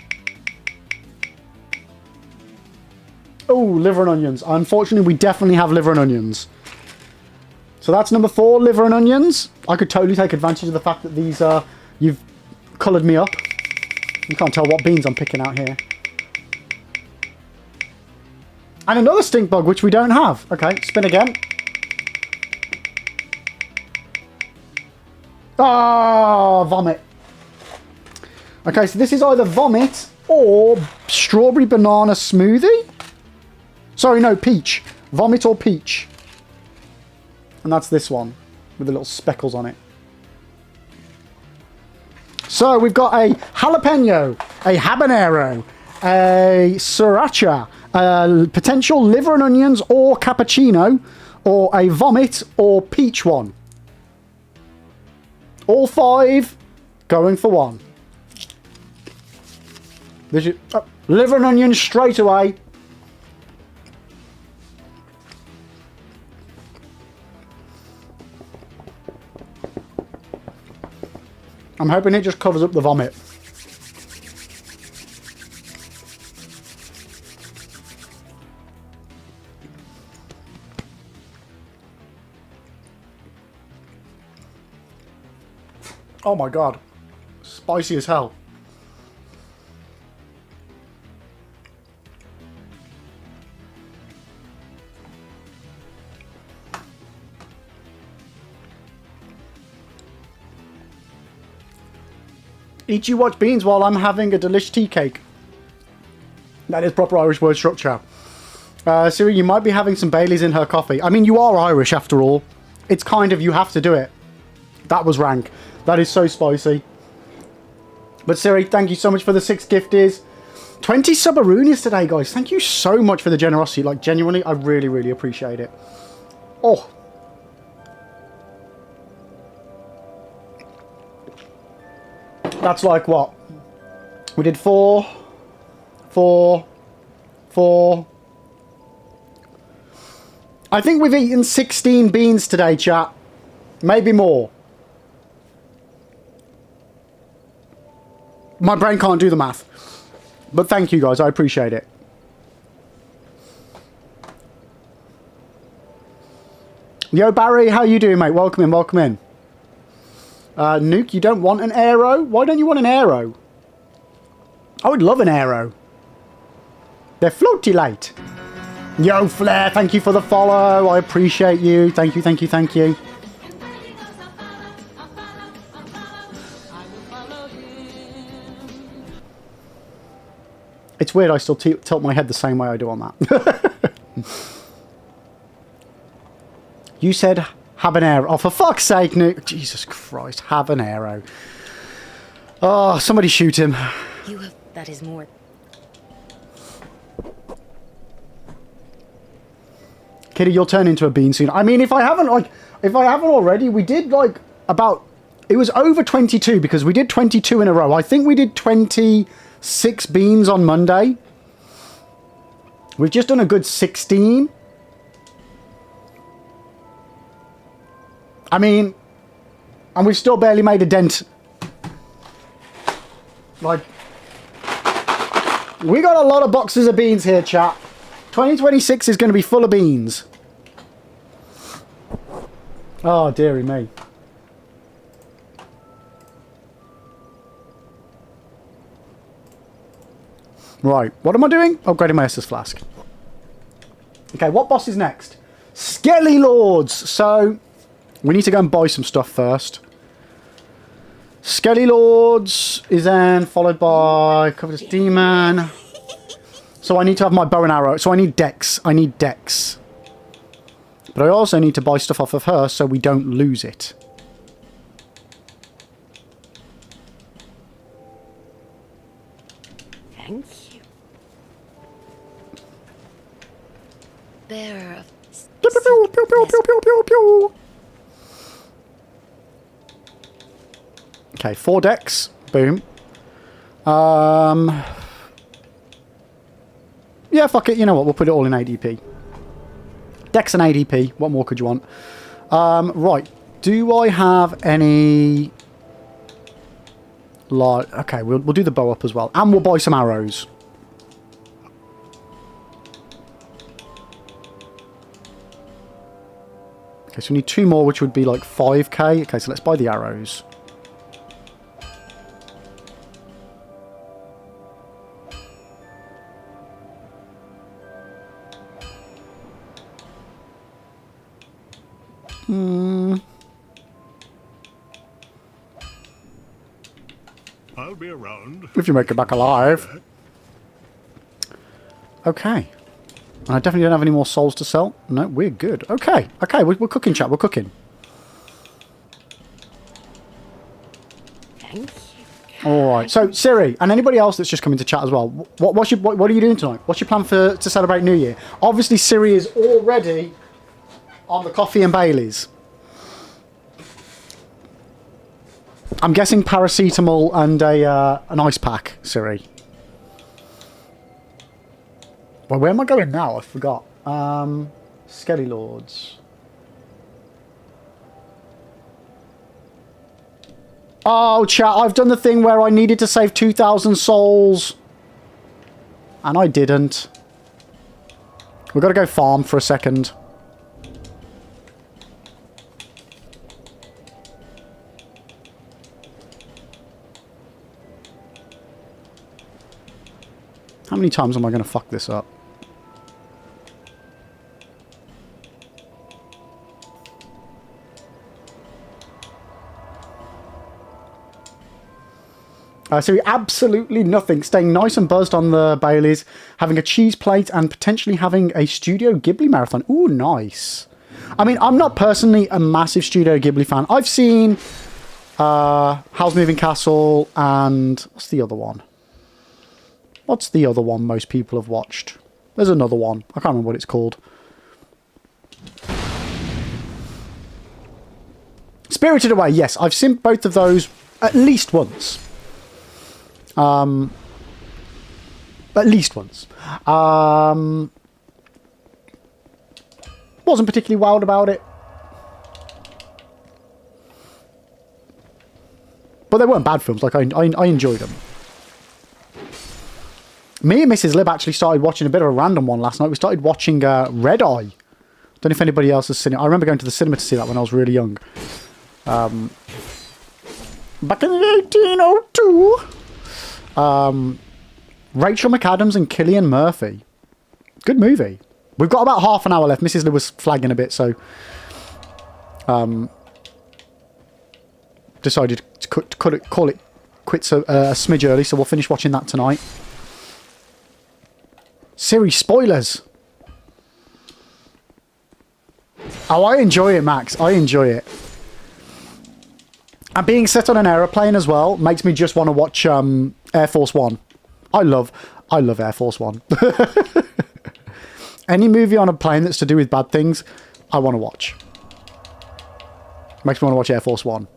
Oh, liver and onions. Unfortunately, we definitely have liver and onions. So that's number 4, liver and onions. I could totally take advantage of the fact that these are... You've coloured me up. You can't tell what beans I'm picking out here. And another stink bug, which we don't have. Okay, spin again. Ah, vomit. Okay, so this is either vomit or strawberry banana smoothie. Sorry, no, peach. Vomit or peach. And that's this one with the little speckles on it. So we've got a jalapeno, a habanero, a sriracha, a potential liver and onions or cappuccino, or a vomit or peach one. All 5 going for 1. This is, liver and onions straight away. I'm hoping it just covers up the vomit. Oh my god. Spicy as hell. Eat you watch beans while I'm having a delish tea cake. That is proper Irish word structure. Siri, you might be having some Baileys in her coffee. I mean, you are Irish after all. It's kind of, you have to do it. That was rank. That is so spicy. But Siri, thank you so much for the 6 gifties. 20 subaroonies today, guys. Thank you so much for the generosity. Like, genuinely, I really, really appreciate it. Oh. That's like what? We did 4. I think we've eaten 16 beans today, chat. Maybe more. My brain can't do the math. But thank you guys, I appreciate it. Yo Barry, how you doing, mate? Welcome in, welcome in. Nuke, you don't want an arrow? Why don't you want an arrow? I would love an arrow. They're floaty light. Yo Flair, thank you for the follow. I appreciate you. Thank you, thank you, thank you. It's weird I still tilt my head the same way I do on that. You said habanero. Oh, for fuck's sake, Nuke. Jesus Christ, habanero. Oh, somebody shoot him. You have... That is more... Kitty, you'll turn into a bean soon. I mean, if I haven't already, we did like about... It was over 22 because we did 22 in a row. I think we did 26 beans on Monday. We've just done a good 16. I mean, and we've still barely made a dent. Like, we got a lot of boxes of beans here, chat. 2026 is going to be full of beans. Oh, dearie me. Right, what am I doing? Upgrading my Estus Flask. Okay, what boss is next? Skelly Lords! So, we need to go and buy some stuff first. Skelly Lords is then followed by Covetous Demon. So I need to have my bow and arrow. So I need Dex. I need Dex. But I also need to buy stuff off of her so we don't lose it. Thank you. Bearer of... Pew, pew, pew, pew, pew, pew, pew, pew. Okay, 4 Dex. Boom. Yeah, fuck it. You know what? We'll put it all in ADP. Dex and ADP. What more could you want? Right. Do I have any... Like, okay, we'll do the bow up as well. And we'll buy some arrows. Okay, so we need 2 more, which would be like 5k. Okay, so let's buy the arrows. I'll be around. If you make it back alive. Okay. And I definitely don't have any more souls to sell. No, we're good. Okay. Okay, we're cooking, chat. We're cooking. Thank you. All right. So, Siri, and anybody else that's just coming to chat as well, what are you doing tonight? What's your plan to celebrate New Year? Obviously, Siri is already on the coffee and Baileys. I'm guessing paracetamol and an ice pack, Siri. Well, where am I going now? I forgot. Skelly Lords. Oh, chat, I've done the thing where I needed to save 2,000 souls. And I didn't. We've got to go farm for a second. How many times am I going to fuck this up? So absolutely nothing. Staying nice and buzzed on the Baileys, having a cheese plate, and potentially having a Studio Ghibli marathon. Ooh, nice. I mean, I'm not personally a massive Studio Ghibli fan. I've seen Howl's Moving Castle and... What's the other one? What's the other one most people have watched? There's another one. I can't remember what it's called. Spirited Away, yes. I've seen both of those at least once. At least once. Wasn't particularly wild about it. But they weren't bad films. Like, I enjoyed them. Me and Mrs. Lib actually started watching a bit of a random one last night. We started watching Red Eye. Don't know if anybody else has seen it. I remember going to the cinema to see that when I was really young. Back in 1802. Rachel McAdams and Cillian Murphy. Good movie. We've got about half an hour left. Mrs. Lib was flagging a bit, so... decided to call it quits a smidge early, so we'll finish watching that tonight. Siri, spoilers! Oh, I enjoy it, Max. I enjoy it. And being set on an aeroplane as well makes me just want to watch Air Force One. I love Air Force One. Any movie on a plane that's to do with bad things, I want to watch. Makes me want to watch Air Force One.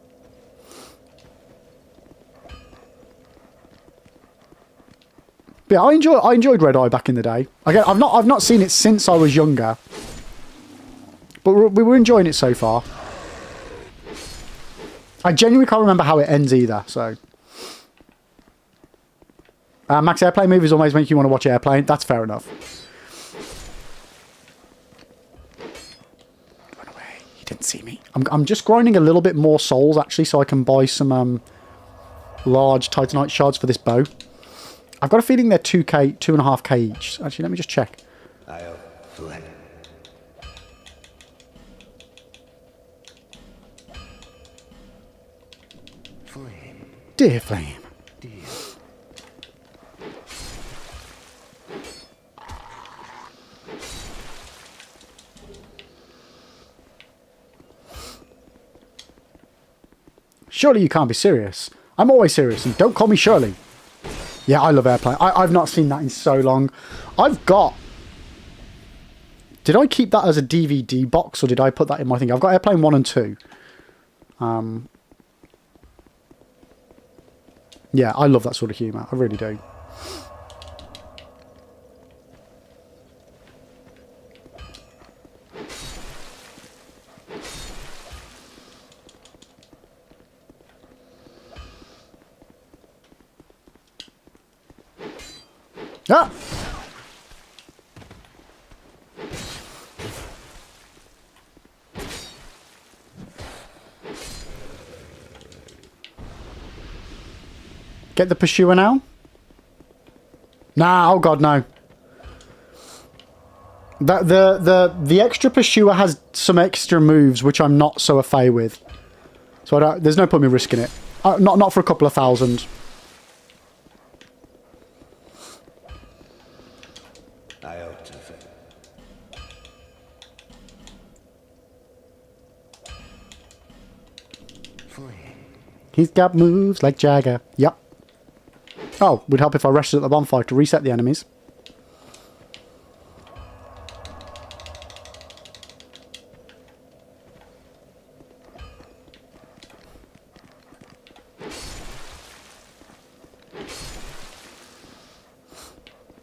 But yeah, I enjoyed Red Eye back in the day. Again, I've not seen it since I was younger, but we were enjoying it so far. I genuinely can't remember how it ends either. So, Max, airplane movies always make you want to watch Airplane. That's fair enough. Run away! You didn't see me. I'm just grinding a little bit more souls actually, so I can buy some large titanite shards for this bow. I've got a feeling they're 2k, 2.5k each. Actually, let me just check. I'll fled. Flame. Dear Flame. Dear. Surely you can't be serious. I'm always serious, and don't call me Shirley. Yeah, I love Airplane. I've not seen that in so long. I've got... Did I keep that as a DVD box, or did I put that in my thing? I've got Airplane 1 and 2. Yeah, I love that sort of humour. I really do. Ah! Get the pursuer now? Nah, oh god, no. The extra pursuer has some extra moves which I'm not so au fait with. So there's no point in me risking it. Not for a couple of thousand. I ought to think. He's got moves like Jagger. Yep. Oh, would help if I rested at the bonfire to reset the enemies.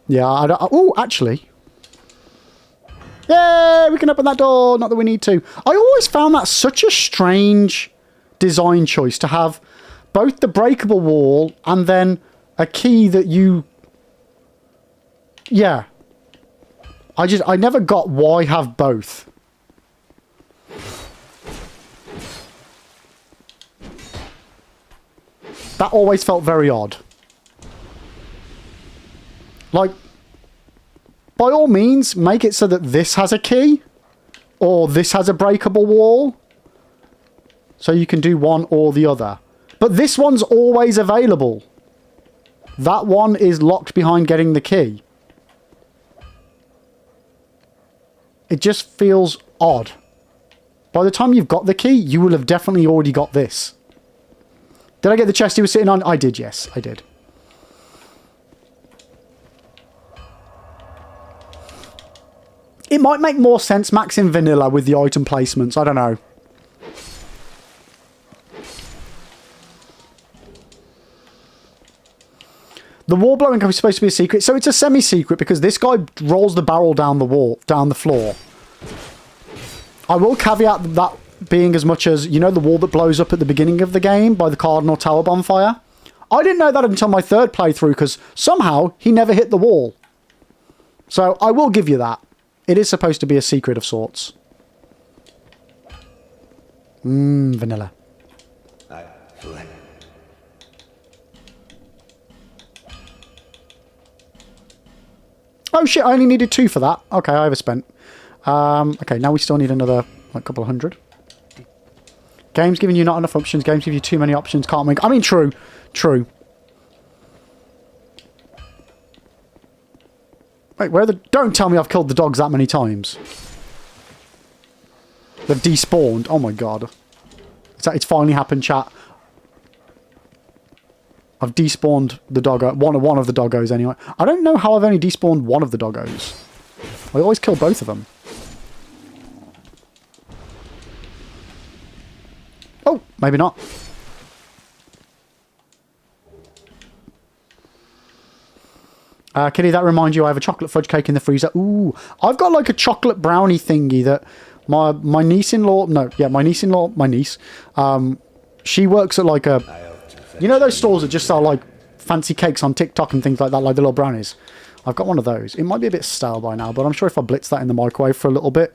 Yeah, oh, actually. Yay, we can open that door. Not that we need to. I always found that such a strange design choice to have both the breakable wall and then a key that you... Yeah. I never got why have both. That always felt very odd. Like, by all means, make it so that this has a key. Or this has a breakable wall. So you can do one or the other. But this one's always available. That one is locked behind getting the key. It just feels odd. By the time you've got the key, you will have definitely already got this. Did I get the chest he was sitting on? I did, yes, I did. It might make more sense, Max, in vanilla with the item placements. I don't know. The wall blowing up is supposed to be a secret, so it's a semi-secret because this guy rolls the barrel down the wall, down the floor. I will caveat that being as much as, you know, the wall that blows up at the beginning of the game by the Cardinal Tower bonfire? I didn't know that until my third playthrough because somehow he never hit the wall. So I will give you that. It is supposed to be a secret of sorts. Vanilla. Oh shit, I only needed 2 for that. Okay, I overspent. Okay, now we still need another like couple of hundred. Game's giving you not enough options. Games give you too many options. Can't make... I mean, true. True. Wait, where are the... Don't tell me I've killed the dogs that many times. They've despawned. Oh my god. It's finally happened, chat. I've despawned the doggo. One of the doggos, anyway. I don't know how I've only despawned one of the doggos. I always kill both of them. Oh, maybe not. Kitty, that reminds you I have a chocolate fudge cake in the freezer. Ooh, I've got like a chocolate brownie thingy that my niece-in-law... No, yeah, my niece-in-law... My niece. She works at like a... You know those stores that just sell like fancy cakes on TikTok and things like that, like the little brownies? I've got one of those. It might be a bit stale by now, but I'm sure if I blitz that in the microwave for a little bit,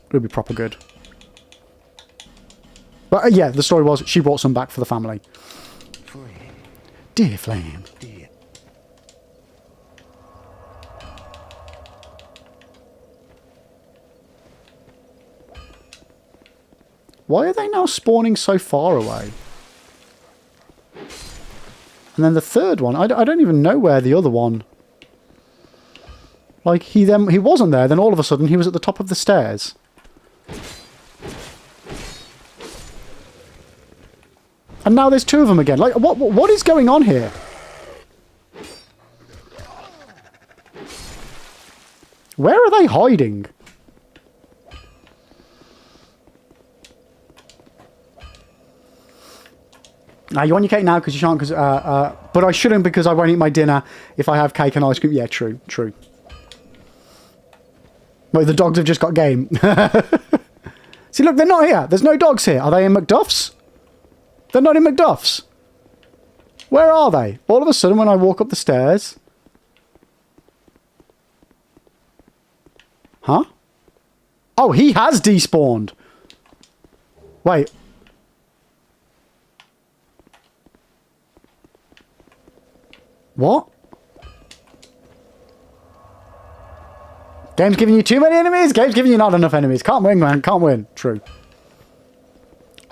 it'll be proper good. But yeah, the story was she brought some back for the family. Dear Flame. Why are they now spawning so far away? And then the third one, I don't even know where the other one... Like, he wasn't there, then all of a sudden he was at the top of the stairs. And now there's 2 of them again. Like, what is going on here? Where are they hiding? You want your cake now because you shan't, but I shouldn't because I won't eat my dinner if I have cake and ice cream. Yeah, true, true. Wait, the dogs have just got game. See, look, they're not here. There's no dogs here. Are they in Macduff's? They're not in Macduff's. Where are they? All of a sudden, when I walk up the stairs... Huh? Oh, he has despawned. Wait. What? Game's giving you too many enemies? Game's giving you not enough enemies. Can't win, man. Can't win. True.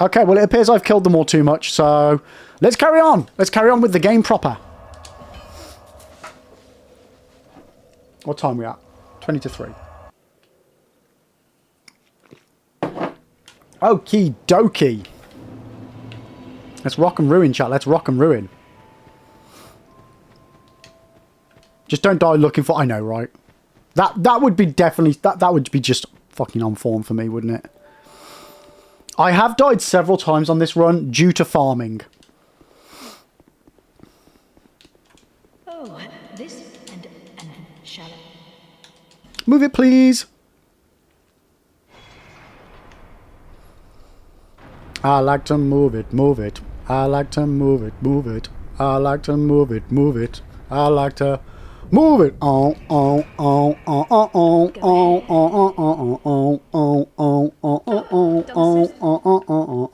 Okay, well, it appears I've killed them all too much, so let's carry on. Let's carry on with the game proper. What time are we at? 20 to 3. Okie dokie. Let's rock and ruin, chat. Let's rock and ruin. Just don't die looking for... I know, right? That would be definitely... That would be just fucking on form for me, wouldn't it? I have died several times on this run due to farming. Oh, this and shallow. Move it, please. I like to move it, move it. I like to move it, move it. I like to move it, move it. I like to move it. Oh, oh, oh, oh, oh, oh, oh, oh, oh, oh, oh, oh, oh,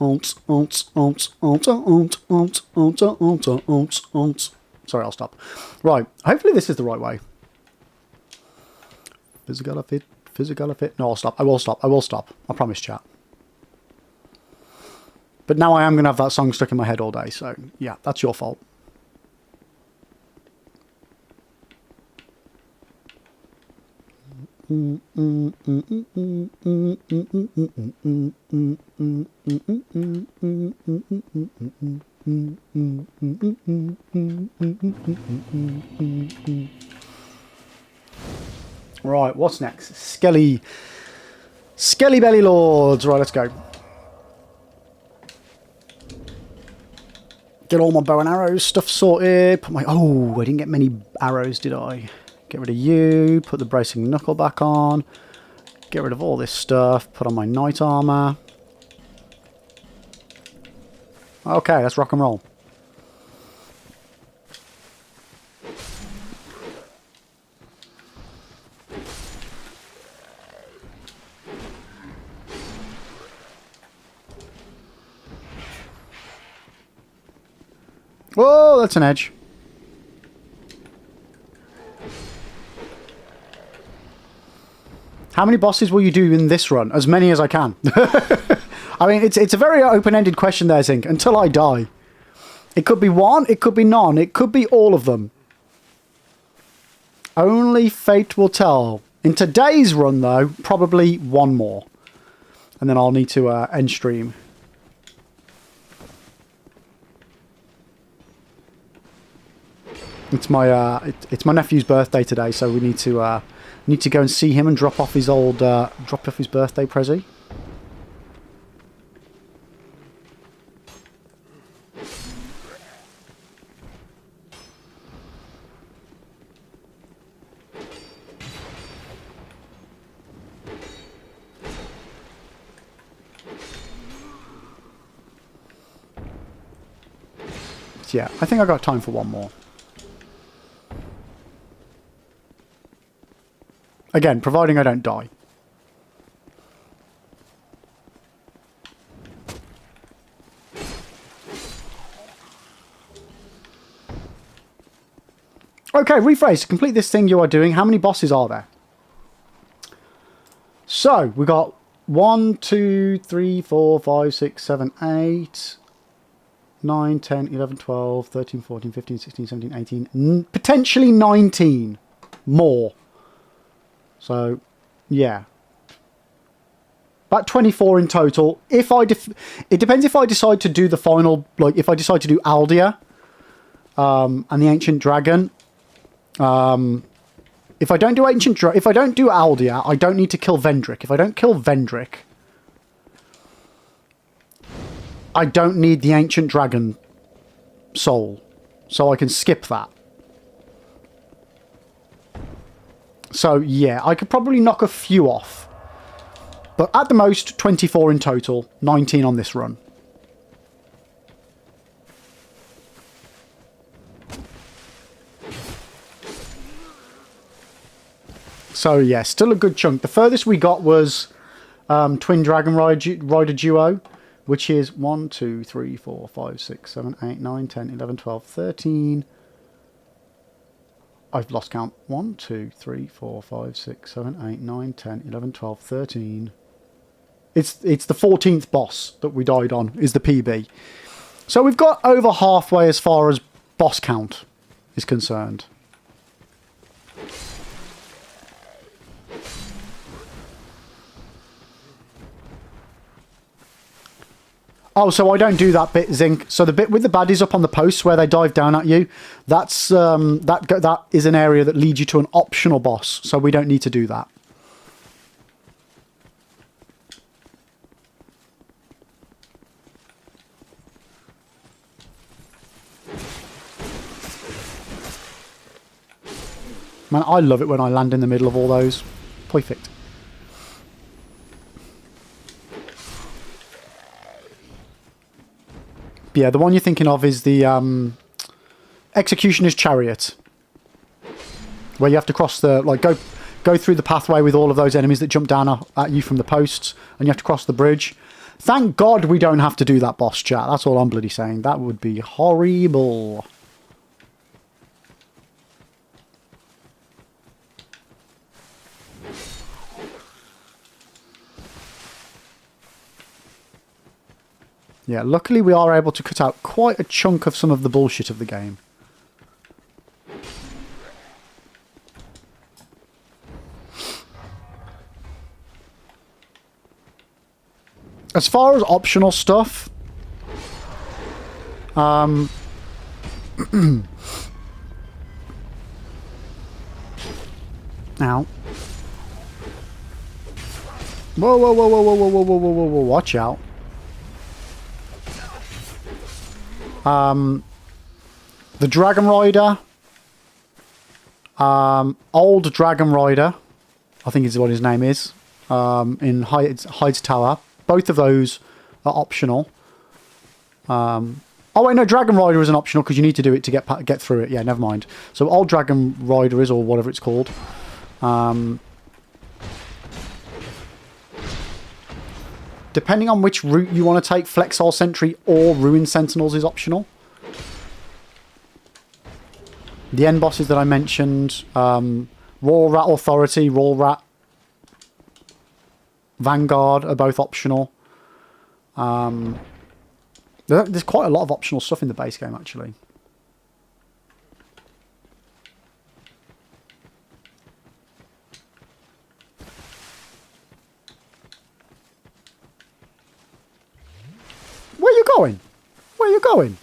oh, oh. Sorry, I'll stop. Right, hopefully this is the right way. Physical fit, physical fit. No, I'll stop. I will stop. I will stop. I promise, chat. But now I am going to have that song stuck in my head all day, so yeah, that's your fault. Right, what's next? Skelly Belly Lords. Right, let's go. Get all my bow and arrows stuff sorted. Put my... Oh, I didn't get many arrows, did I? Get rid of you. Put the bracing knuckle back on. Get rid of all this stuff. Put on my knight armor. Okay, let's rock and roll. Whoa, that's an edge. How many bosses will you do in this run? As many as I can. I mean, it's a very open-ended question there, Zink. Until I die. It could be one, it could be none, it could be all of them. Only fate will tell. In today's run, though, probably one more. And then I'll need to end stream. It's my nephew's birthday today, so we need to go and see him and drop off his old drop off his birthday prezi. So yeah, I think I got time for one more. Again, providing I don't die. Okay, rephrase. To complete this thing you are doing, how many bosses are there? So, we got 1, 2, 3, 4, 5, 6, 7, 8, 9, 10, 11, 12, 13, 14, 15, 16, 17, 18, potentially 19 more. So, yeah. About 24 in total. If I it depends if I decide to do the final, like if I decide to do Aldia and the Ancient Dragon. If I don't do if I don't do Aldia, I don't need to kill Vendrick. If I don't kill Vendrick, I don't need the Ancient Dragon soul. So I can skip that. So, yeah, I could probably knock a few off. But at the most, 24 in total. 19 on this run. So yeah, still a good chunk. The furthest we got was Twin Dragon Rider Duo, which is 1, 2, 3, 4, 5, 6, 7, 8, 9, 10, 11, 12, 13. I've lost count. 1, 2, 3, 4, 5, 6, 7, 8, 9, 10, 11, 12, 13. It's the 14th boss that we died on, is the PB. So we've got over halfway as far as boss count is concerned. Oh, so I don't do that bit, Zinc. So the bit with the baddies up on the posts where they dive down at you, that's that is an area that leads you to an optional boss. So we don't need to do that. Man, I love it when I land in the middle of all those. Perfect. Yeah, the one you're thinking of is the Executioner's Chariot, where you have to cross the go through the pathway with all of those enemies that jump down at you from the posts, and you have to cross the bridge. Thank God we don't have to do that, boss chat. That's all I'm bloody saying. That would be horrible. Yeah, luckily we are able to cut out quite a chunk of some of the bullshit of the game. As far as optional stuff, now, whoa, whoa, whoa, whoa, whoa, whoa, whoa, whoa, whoa, whoa, watch out. The Dragon Rider, old Dragon Rider, I think is what his name is, in Hyde's Tower. Both of those are optional. Oh wait, no, Dragon Rider is an optional because you need to do it to get through it. Yeah, never mind. So old Dragon Rider is, or whatever it's called. Depending on which route you want to take, Flexile Sentry or Ruin Sentinels is optional. The end bosses that I mentioned, Royal Rat Authority, Royal Rat Vanguard are both optional. There's quite a lot of optional stuff in the base game, actually. Where you going? Where you going?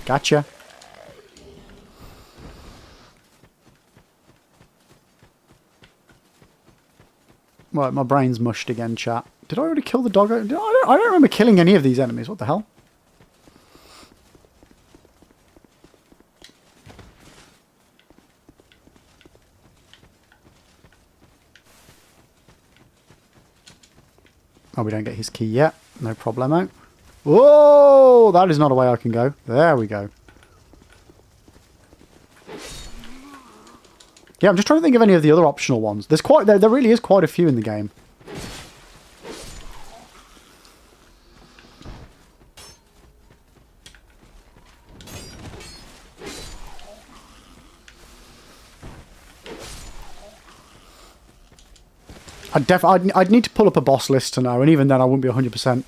Gotcha. Right, my brain's mushed again, chat. Did I already kill the dog? I don't remember killing any of these enemies. What the hell? Oh, we don't get his key yet. No problemo. Whoa! That is not a way I can go. There we go. Yeah, I'm just trying to think of any of the other optional ones. There really is quite a few in the game. I'd need to pull up a boss list to know, and even then I wouldn't be 100%.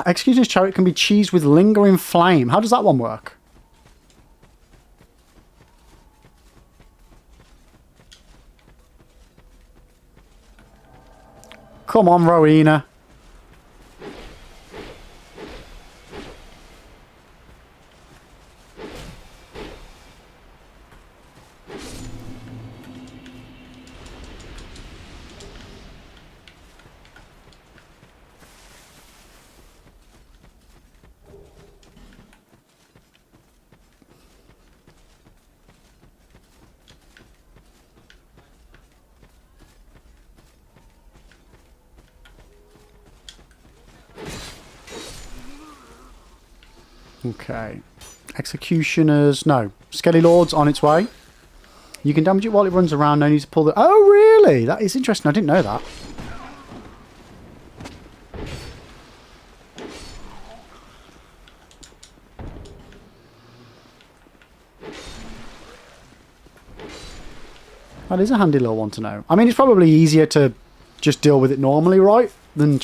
Executioner's Chariot can be cheesed with Lingering Flame. How does that one work? Come on, Rowena. Okay. Executioners. No. Skelly Lord's on its way. You can damage it while it runs around. No need to pull the... Oh, really? That is interesting. I didn't know that. That is a handy little one to know. I mean, it's probably easier to just deal with it normally, right? Than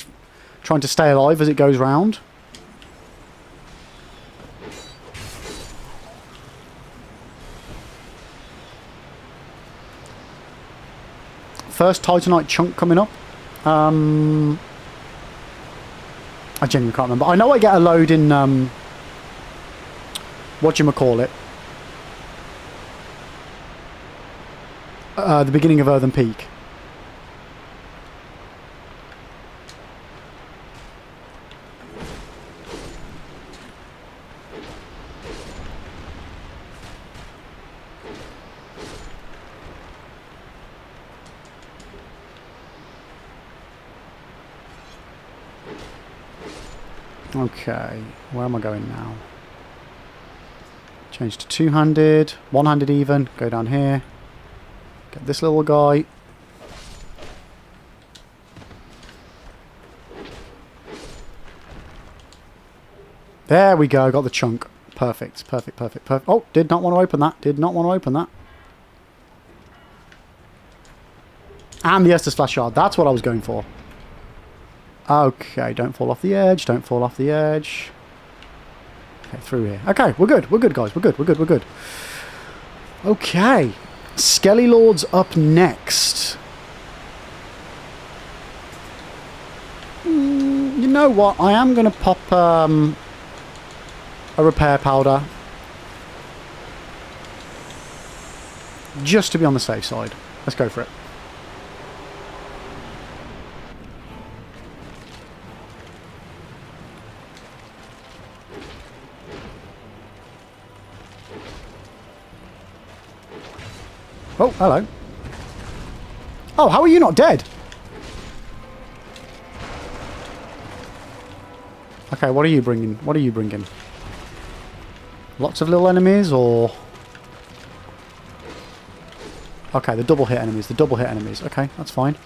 trying to stay alive as it goes round. First Titanite chunk coming up. I genuinely can't remember. I know I get a load in whatchamacallit. The beginning of Earthen Peak. Okay, where am I going now? Change to two-handed, one-handed even, go down here. Get this little guy. There we go, got the chunk. Perfect, perfect, perfect, perfect. Oh, did not want to open that, did not want to open that. And the Estus Flash Shard, that's what I was going for. Okay, don't fall off the edge, don't fall off the edge. Okay, through here. Okay, we're good guys, we're good. Okay, Skelly Lord's up next. You know what, I am going to pop a repair powder. Just to be on the safe side. Let's go for it. Oh, hello. Oh, how are you not dead? Okay, what are you bringing? What are you bringing? Lots of little enemies, or... Okay, the double hit enemies, Okay, that's fine.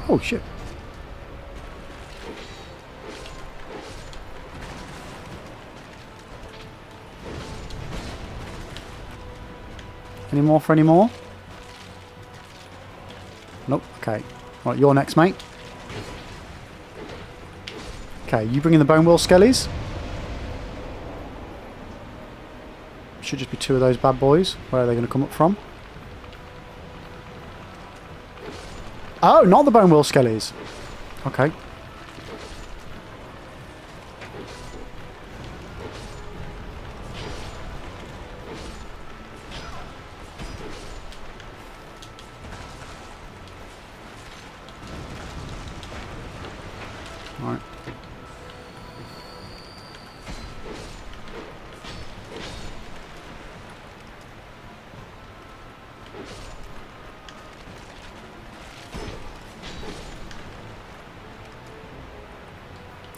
Oh, shit. Any more for any more? Nope. Okay. Right, you're next, mate. Okay, you bring in the Bone Wheel Skellies. Should just be two of those bad boys. Where are they going to come up from? Oh, not the Bone Wheel Skellies. Okay. Right.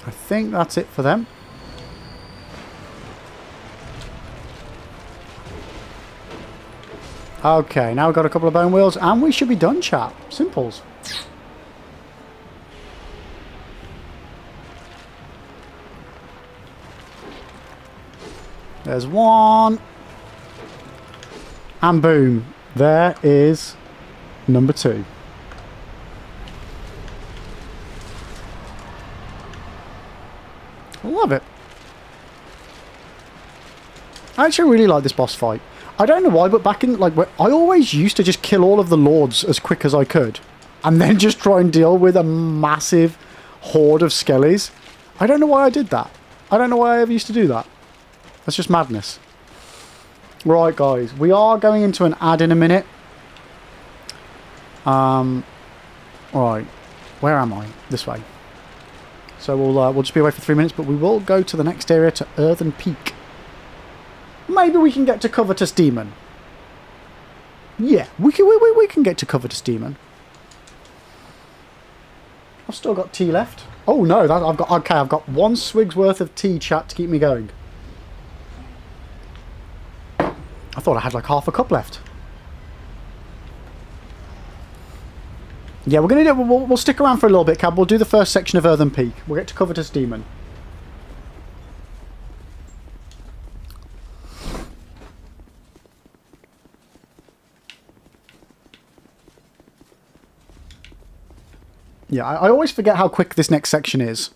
I think that's it for them. Okay, now we've got a couple of bone wheels and we should be done, chat. Simples. There's one. And boom. There is number 2. I love it. I actually really like this boss fight. I don't know why, but back in, like, I always used to just kill all of the lords as quick as I could. And then just try and deal with a massive horde of skellies. I don't know why I did that. I don't know why I ever used to do that. That's just madness. Right, guys. We are going into an ad in a minute. Right. Where am I? This way. So we'll just be away for 3 minutes, but we will go to the next area, to Earthen Peak. Maybe we can get to Covetous Demon. Yeah, we can get to Covetous Demon. I've still got tea left. Oh no, I've got 1 swig's worth of tea, chat, to keep me going. I thought I had like half a cup left. Yeah, we're gonna do. We'll stick around for a little bit, Cab. We'll do the first section of Earthen Peak. We'll get to Covetous Demon. Yeah, I always forget how quick this next section is.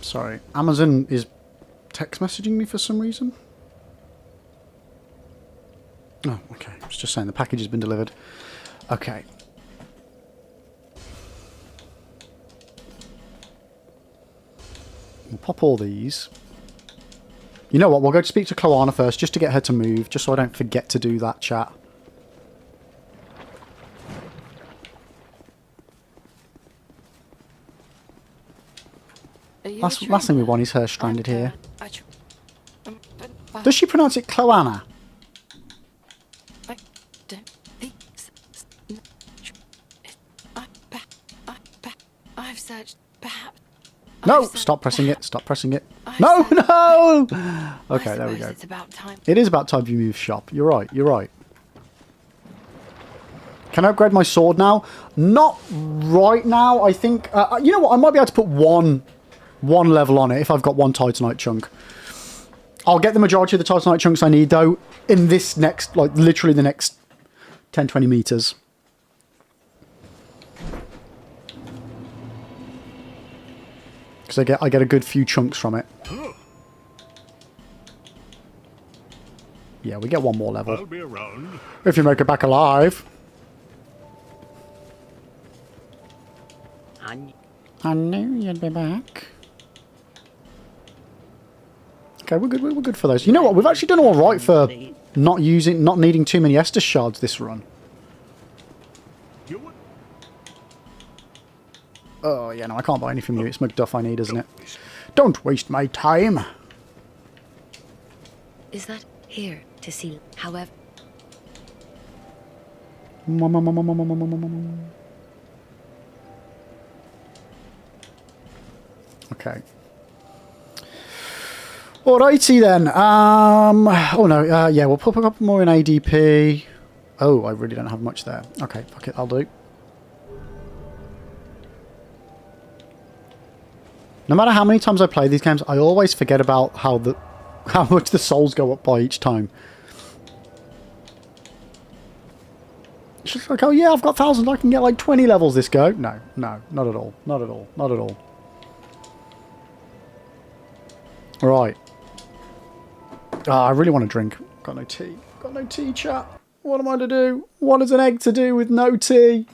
Sorry, Amazon is text messaging me for some reason. Oh, okay. I was just saying the package has been delivered. Okay. We'll pop all these. You know what? We'll go to speak to Kloana first, just to get her to move, just so I don't forget to do that, chat. Last thing we want is her stranded here. Does she pronounce it Kloana? I've searched, perhaps. No! Stop pressing it. Stop pressing it. No! No! Okay, there we go. It's about time. It is about time you move shop. You're right. You're right. Can I upgrade my sword now? Not right now. I think... you know what? I might be able to put one level on it if I've got 1 Titanite chunk. I'll get the majority of the Titanite chunks I need, though, in this next... Like, literally the next 10-20 meters. Because I get a good few chunks from it. Yeah, we get 1 more level. I'll be around. If you make it back alive. I knew you'd be back. Okay, we're good. We're good for those. You know what? We've actually done all right for not needing too many Estus shards this run. Oh, yeah, no, I can't buy anything new. It's McDuff I need, isn't it? Don't waste my time. Is that here to see? However... Okay. Alrighty then. Oh no, yeah, we'll put a couple more in ADP. Oh, I really don't have much there. Okay, fuck it, I'll do. No matter how many times I play these games, I always forget about how much the souls go up by each time. It's just like, oh yeah, I've got 1,000, I can get like 20 levels this go. No, no, not at all. Not at all. Not at all. Right. I really want to drink. Got no tea. Got no tea, chat. What am I to do? What is an egg to do with no tea?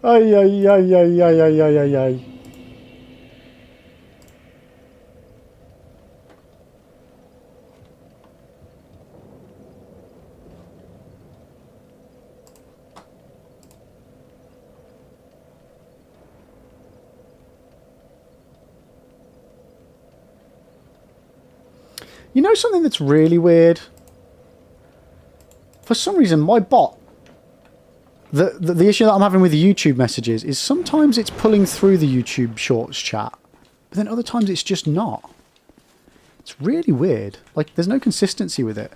Ay, ay, ay, ay, ay, ay, ay, ay, ay. You know something that's really weird? For some reason, my bot, the issue that I'm having with the YouTube messages is sometimes it's pulling through the YouTube Shorts chat, but then other times it's just not. It's really weird. Like, there's no consistency with it.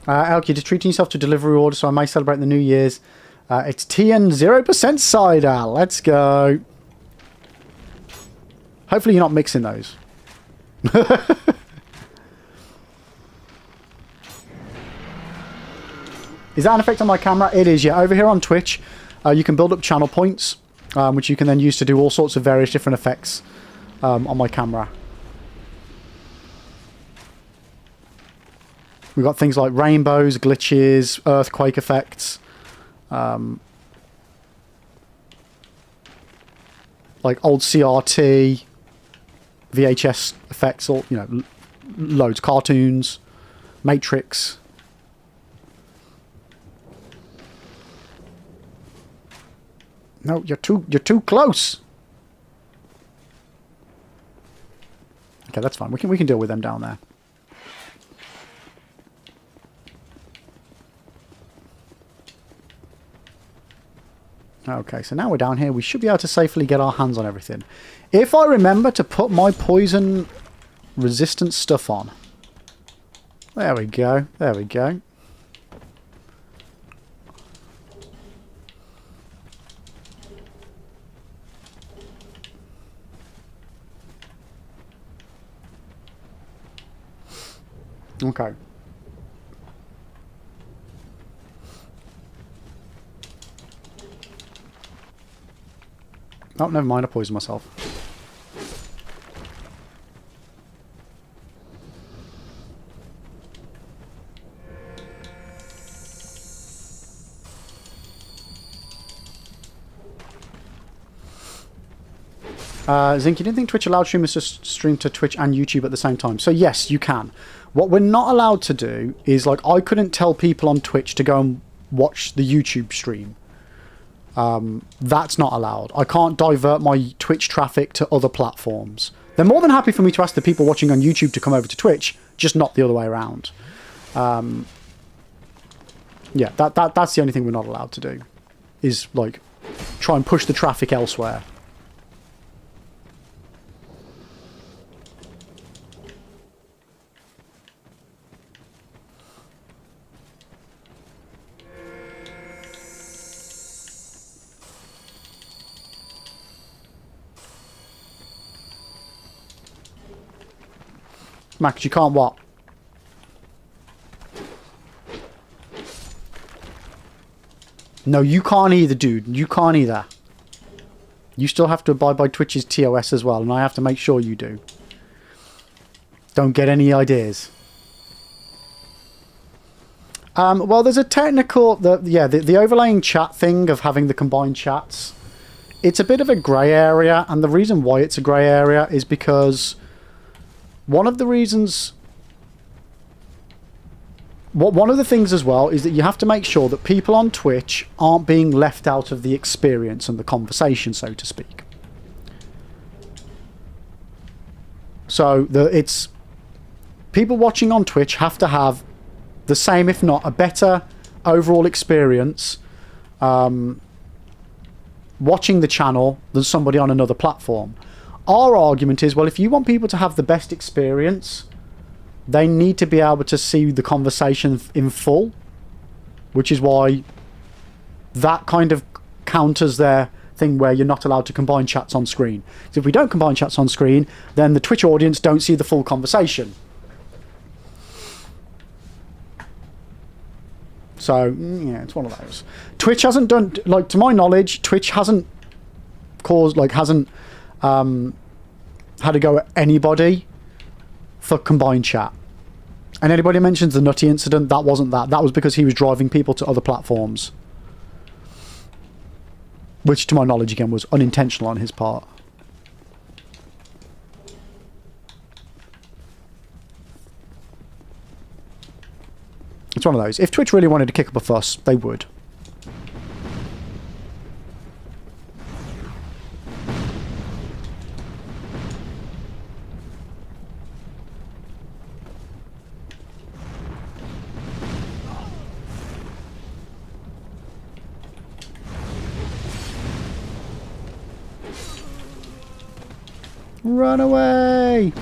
Elkie, just treating yourself to delivery order so I may celebrate the New Year's. It's tea and 0% cider. Let's go. Hopefully you're not mixing those. Is that an effect on my camera? It is, yeah. Over here on Twitch, you can build up channel points, which you can then use to do all sorts of various different effects on my camera. We've got things like rainbows, glitches, earthquake effects. Like old CRT, VHS effects, or, you know, loads. Cartoons, Matrix. No, you're too close. Okay, that's fine. We can deal with them down there. Okay, so now we're down here. We should be able to safely get our hands on everything. If I remember to put my poison resistant stuff on. There we go. There we go. Okay. Oh, never mind. I poisoned myself. Zinc, you didn't think Twitch allowed streamers to stream to Twitch and YouTube at the same time? So yes, you can. What we're not allowed to do is, like, I couldn't tell people on Twitch to go and watch the YouTube stream. That's not allowed. I can't divert my Twitch traffic to other platforms. They're more than happy for me to ask the people watching on YouTube to come over to Twitch, just not the other way around. Yeah, that's the only thing we're not allowed to do, is, like, try and push the traffic elsewhere. Max, you can't what? No, you can't either, dude. You can't either. You still have to abide by Twitch's TOS as well, and I have to make sure you do. Don't get any ideas. Well, there's a technical... The overlaying chat thing of having the combined chats, it's a bit of a grey area, and the reason why it's a grey area is because... One of the reasons... One of the things as well is that you have to make sure that people on Twitch aren't being left out of the experience and the conversation, so to speak. So it's... People watching on Twitch have to have the same, if not a better, overall experience watching the channel than somebody on another platform. Our argument is, well, if you want people to have the best experience, they need to be able to see the conversation in full, which is why that kind of counters their thing where you're not allowed to combine chats on screen. So if we don't combine chats on screen, then the Twitch audience don't see the full conversation. So, yeah, it's one of those. Twitch hasn't done, like, to my knowledge, Twitch hasn't caused, like, hasn't had to go at anybody for combined chat. And anybody mentions the Nutty incident, that wasn't that. That was because he was driving people to other platforms. Which, to my knowledge, again, was unintentional on his part. It's one of those. If Twitch really wanted to kick up a fuss, they would. Run away!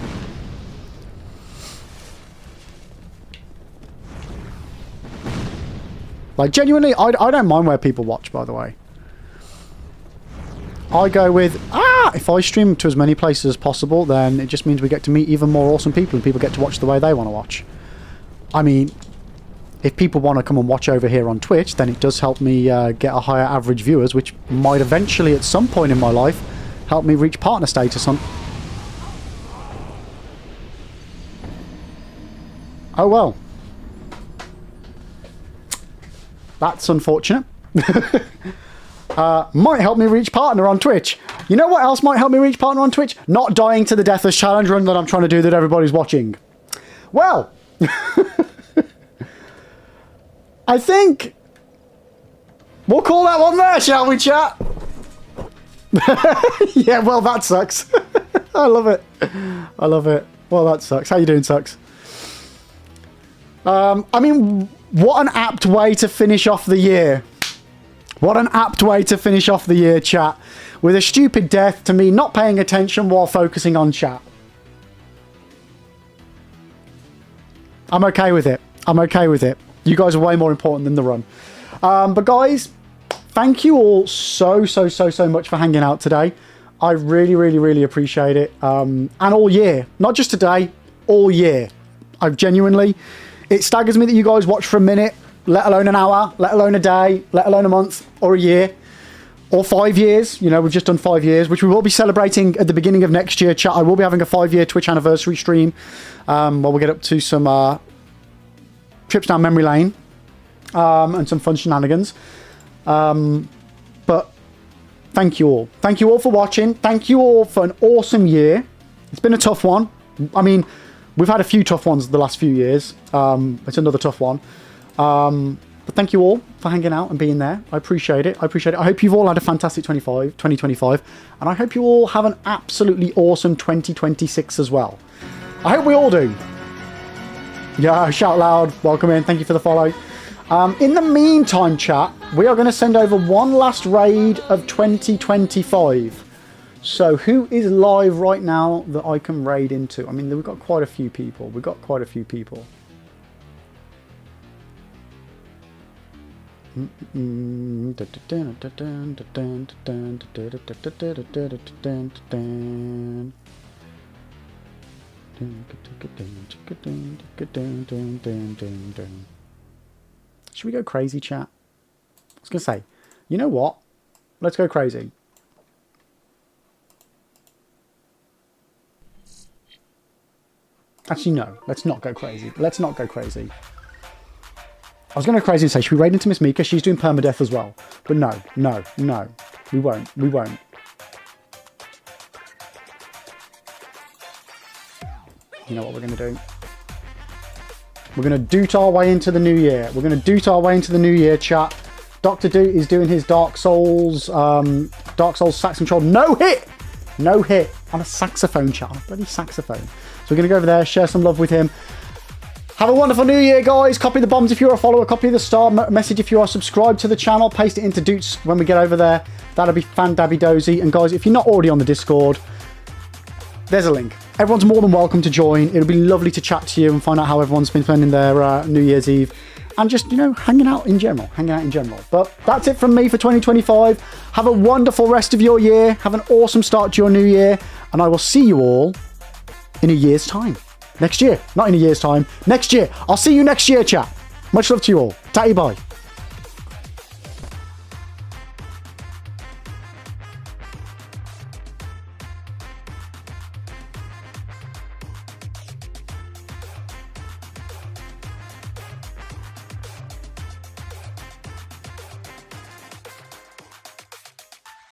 Like, genuinely, I don't mind where people watch, by the way. I go with, if I stream to as many places as possible, then it just means we get to meet even more awesome people and people get to watch the way they want to watch. I mean, if people want to come and watch over here on Twitch, then it does help me get a higher average viewers, which might eventually, at some point in my life, help me reach partner status on... Oh, well. That's unfortunate. Might help me reach partner on Twitch. You know what else might help me reach partner on Twitch? Not dying to the Deathless challenge run that I'm trying to do that everybody's watching. Well, I think we'll call that one there, shall we, chat? Yeah, well, that sucks. I love it. I love it. Well, that sucks. How you doing, Sucks? I mean, what an apt way to finish off the year. What an apt way to finish off the year, chat. With a stupid death to me not paying attention while focusing on chat. I'm okay with it. I'm okay with it. You guys are way more important than the run. But guys, thank you all so much for hanging out today. I really appreciate it. And all year. Not just today, all year. I've genuinely... It staggers me that you guys watch for a minute, let alone an hour, let alone a day, let alone a month, or a year, or 5 years. You know, we've just done 5 years, which we will be celebrating at the beginning of next year, chat. I will be having a 5-year Twitch anniversary stream, where we'll get up to some trips down memory lane, and some fun shenanigans. But thank you all. Thank you all for watching. Thank you all for an awesome year. It's been a tough one. I mean, we've had a few tough ones the last few years. It's another tough one. But thank you all for hanging out and being there. I appreciate it. I appreciate it. I hope you've all had a fantastic 2025. And I hope you all have an absolutely awesome 2026 as well. I hope we all do. Yeah, shout loud. Welcome in. Thank you for the follow. In the meantime, chat, we are going to send over one last raid of 2025. So who is live right now that I can raid into? I mean, we've got quite a few people. Should we go crazy, chat? I was going to say, you know what? Let's go crazy. Actually, no. Let's not go crazy. Let's not go crazy. I was going to go crazy and say, should we raid into Miss Mika? She's doing permadeath as well. But no. We won't. You know what we're going to do? We're going to doot our way into the new year. Chat. Dr. Doot is doing his Dark Souls sax control. No hit on a saxophone, chat. On a bloody saxophone. So we're going to go over there, share some love with him. Have a wonderful new year, guys. Copy the bombs if you're a follower. Copy the star message if you are subscribed to the channel. Paste it into Doots when we get over there. That'll be fan-dabby-dozy. And guys, if you're not already on the Discord, there's a link. Everyone's more than welcome to join. It'll be lovely to chat to you and find out how everyone's been spending their New Year's Eve. And just, you know, hanging out in general. But that's it from me for 2025. Have a wonderful rest of your year. Have an awesome start to your new year. And I will see you all in a year's time. Next year. Not in a year's time. Next year. I'll see you next year, chat. Much love to you all. Tatty bye.